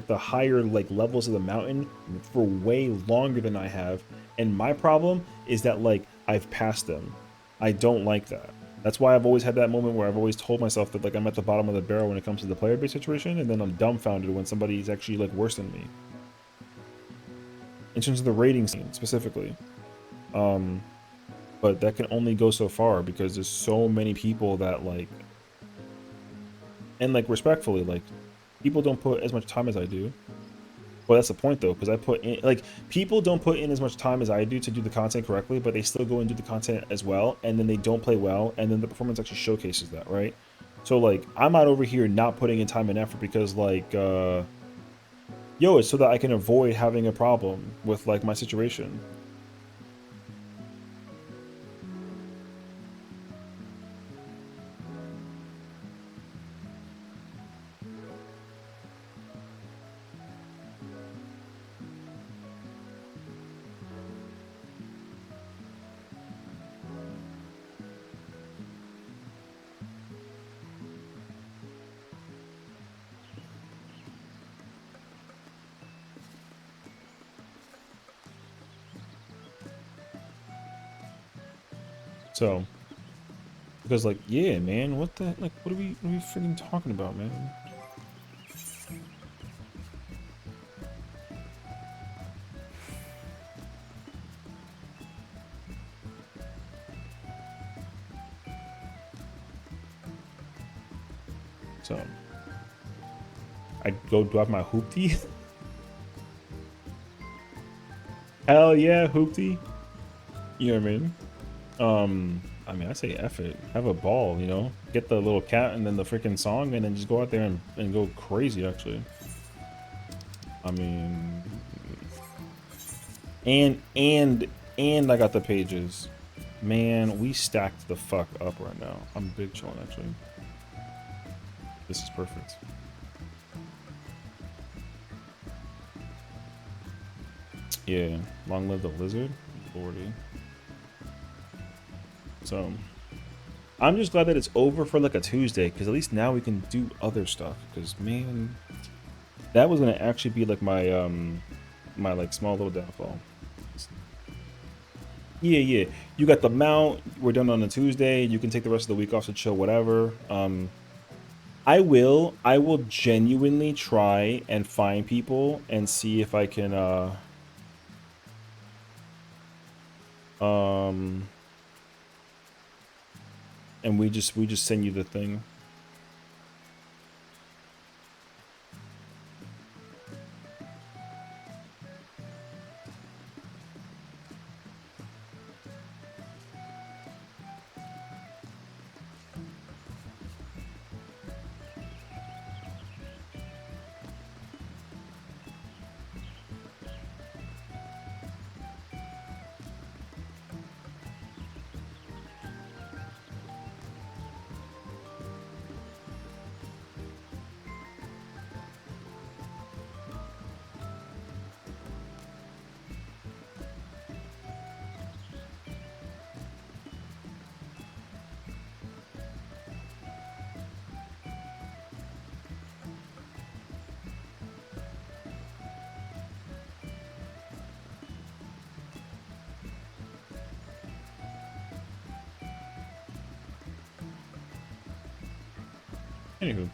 Speaker 3: the higher like levels of the mountain for way longer than I have, and my problem is that, like, I've passed them. I don't like that. That's why I've always had that moment where I've always told myself that, like, I'm at the bottom of the barrel when it comes to the player base situation, and then I'm dumbfounded when somebody's actually like worse than me. In terms of the rating scene specifically. But that can only go so far, because there's so many people that, like, and, like, respectfully, like, people don't put as much time as I do. Well, that's the point though, because I put in, like, people don't put in as much time as I do to do the content correctly, but they still go and do the content as well, and then they don't play well, and then the performance actually showcases that, right? So, like, I'm out over here not putting in time and effort because, like, yo, it's so that I can avoid having a problem with, like, my situation. So, because, like, yeah, man, what the, like, what are we freaking talking about, man? So, I go drop my hoopty. Hell yeah, hoopty. You know what I mean? I mean, I say F it. Have a ball, you know? Get the little cat and then the freaking song, and then just go out there and go crazy, actually. I mean... And I got the pages. Man, we stacked the fuck up right now. I'm big chilling, actually. This is perfect. Yeah, long live the lizard. Lordy. So, I'm just glad that it's over for like a Tuesday, because at least now we can do other stuff. Because, man, that was gonna actually be like my my like small little downfall. Yeah. You got the mount. We're done on a Tuesday. You can take the rest of the week off to chill, whatever. I will genuinely try and find people and see if I can and we just send you the thing. Anywho.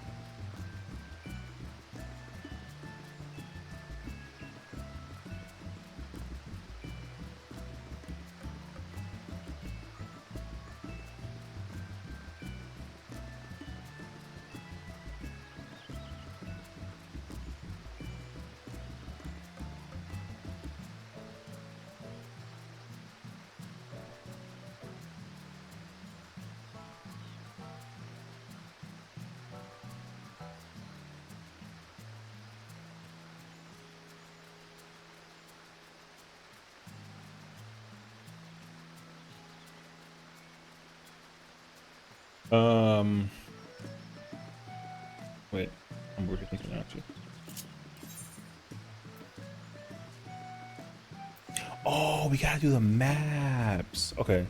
Speaker 3: Wait, I'm really thinking actually. Oh, we gotta do the maps. Okay.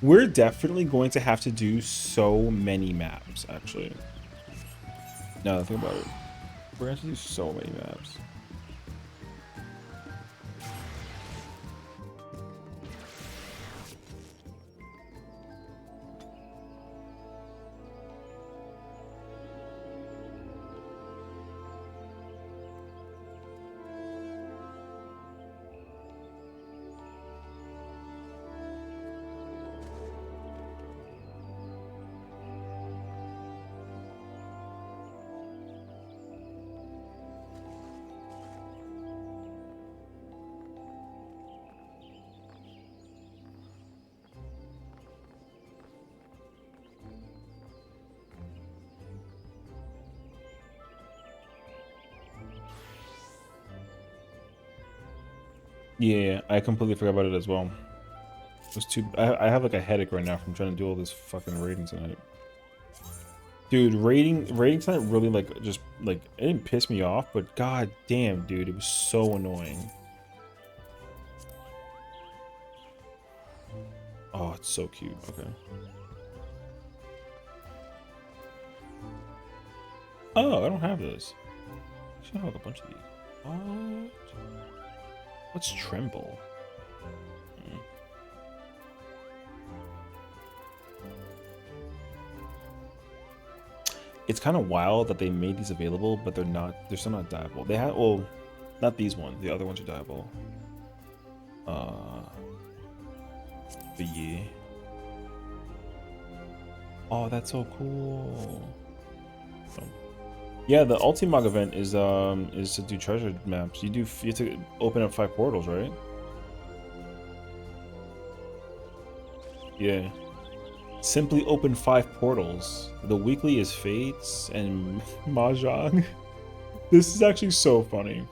Speaker 3: We're definitely going to have to do so many maps, actually. Now that I think about it. We're going to have to do so many maps. Yeah, I completely forgot about it as well. It was too. I have like a headache right now from trying to do all this fucking raiding tonight. Dude, raiding tonight really like just like it didn't piss me off, but god damn, dude, it was so annoying. Oh, it's so cute. Okay. Oh, I don't have this. I should have a bunch of these. What? What's tremble? It's kind of wild that they made these available, but they're not. They're still not dyeable. They have, well, not these ones. The other ones are dyeable. But yeah. Oh, that's so cool. Yeah, the Ultimog event is to do treasure maps. You have to open up 5 portals, right? Yeah. Simply open 5 portals. The weekly is Fates and Mahjong. This is actually so funny.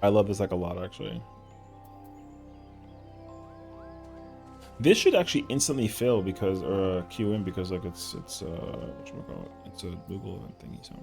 Speaker 3: I love this like a lot, actually. This should actually instantly fail because, or queue in because like it's whatchamacallit, it's a Google event thingy, so.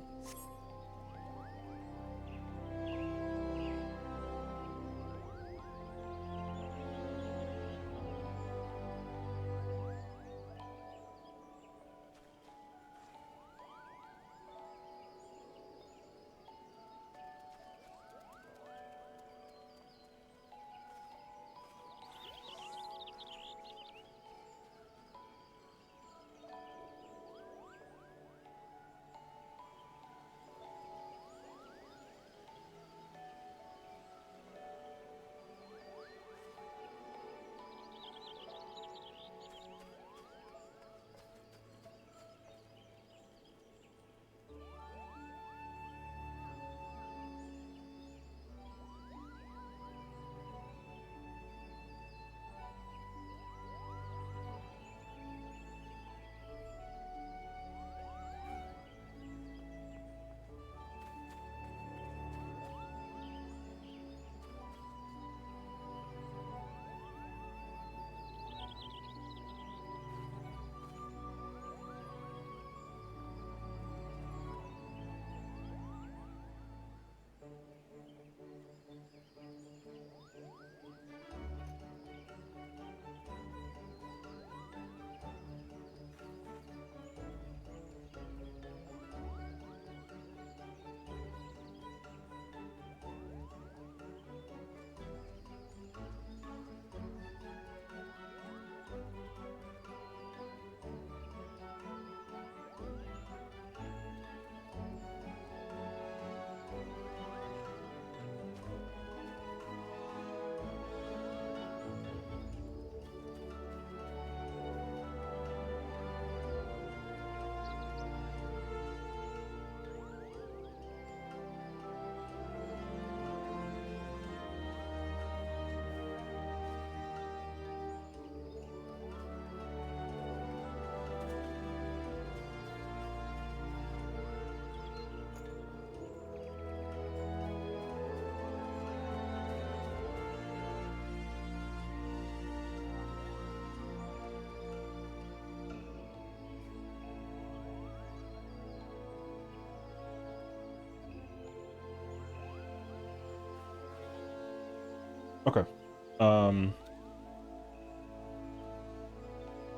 Speaker 3: Okay.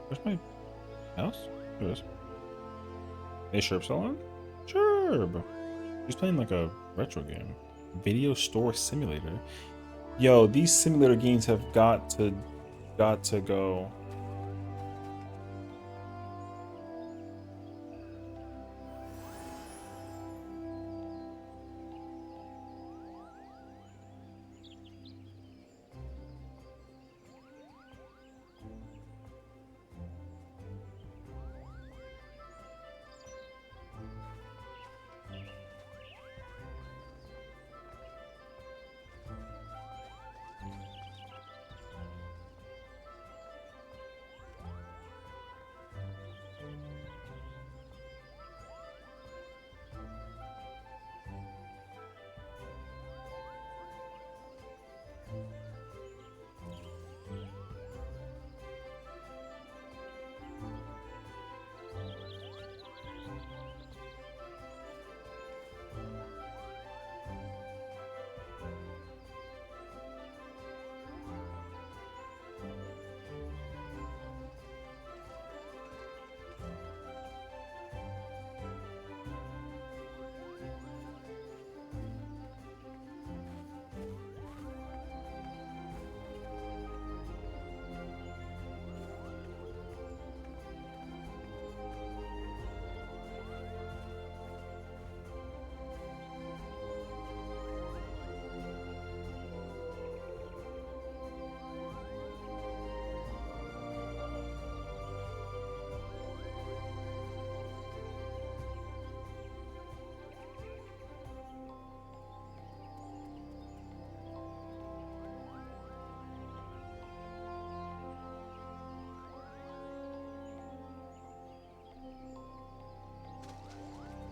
Speaker 3: Where's my mouse? There it is. Hey, Sherb still on? Sherb! He's playing like a retro game. Video store simulator. Yo, these simulator games have got to go.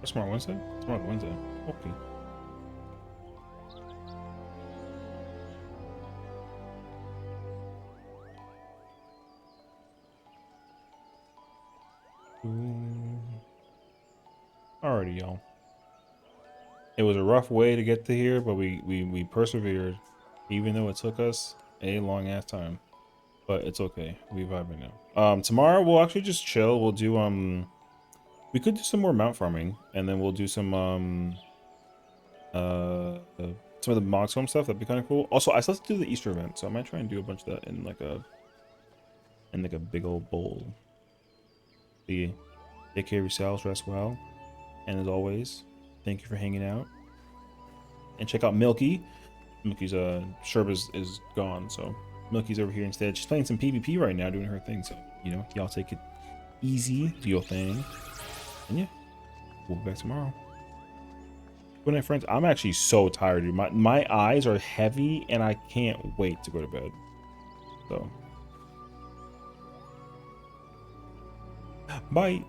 Speaker 3: Tomorrow Wednesday? Tomorrow Wednesday. Okay. Alrighty, y'all. It was a rough way to get to here, but we persevered, even though it took us a long ass time. But it's okay. We vibing now. Tomorrow we'll actually just chill. We'll do we could do some more mount farming, and then we'll do some of the Mox Home stuff. That'd be kind of cool. Also, I still have to do the Easter event, so I might try and do a bunch of that in like a big old bowl. Take care of yourselves, rest well, and as always, thank you for hanging out. And check out Milky. Milky's Sherb is gone, so Milky's over here instead. She's playing some PvP right now, doing her thing. So you know, y'all take it easy, do your thing, and yeah, we'll be back tomorrow. Good night, friends. I'm actually so tired, dude. My eyes are heavy, and I can't wait to go to bed. So, bye.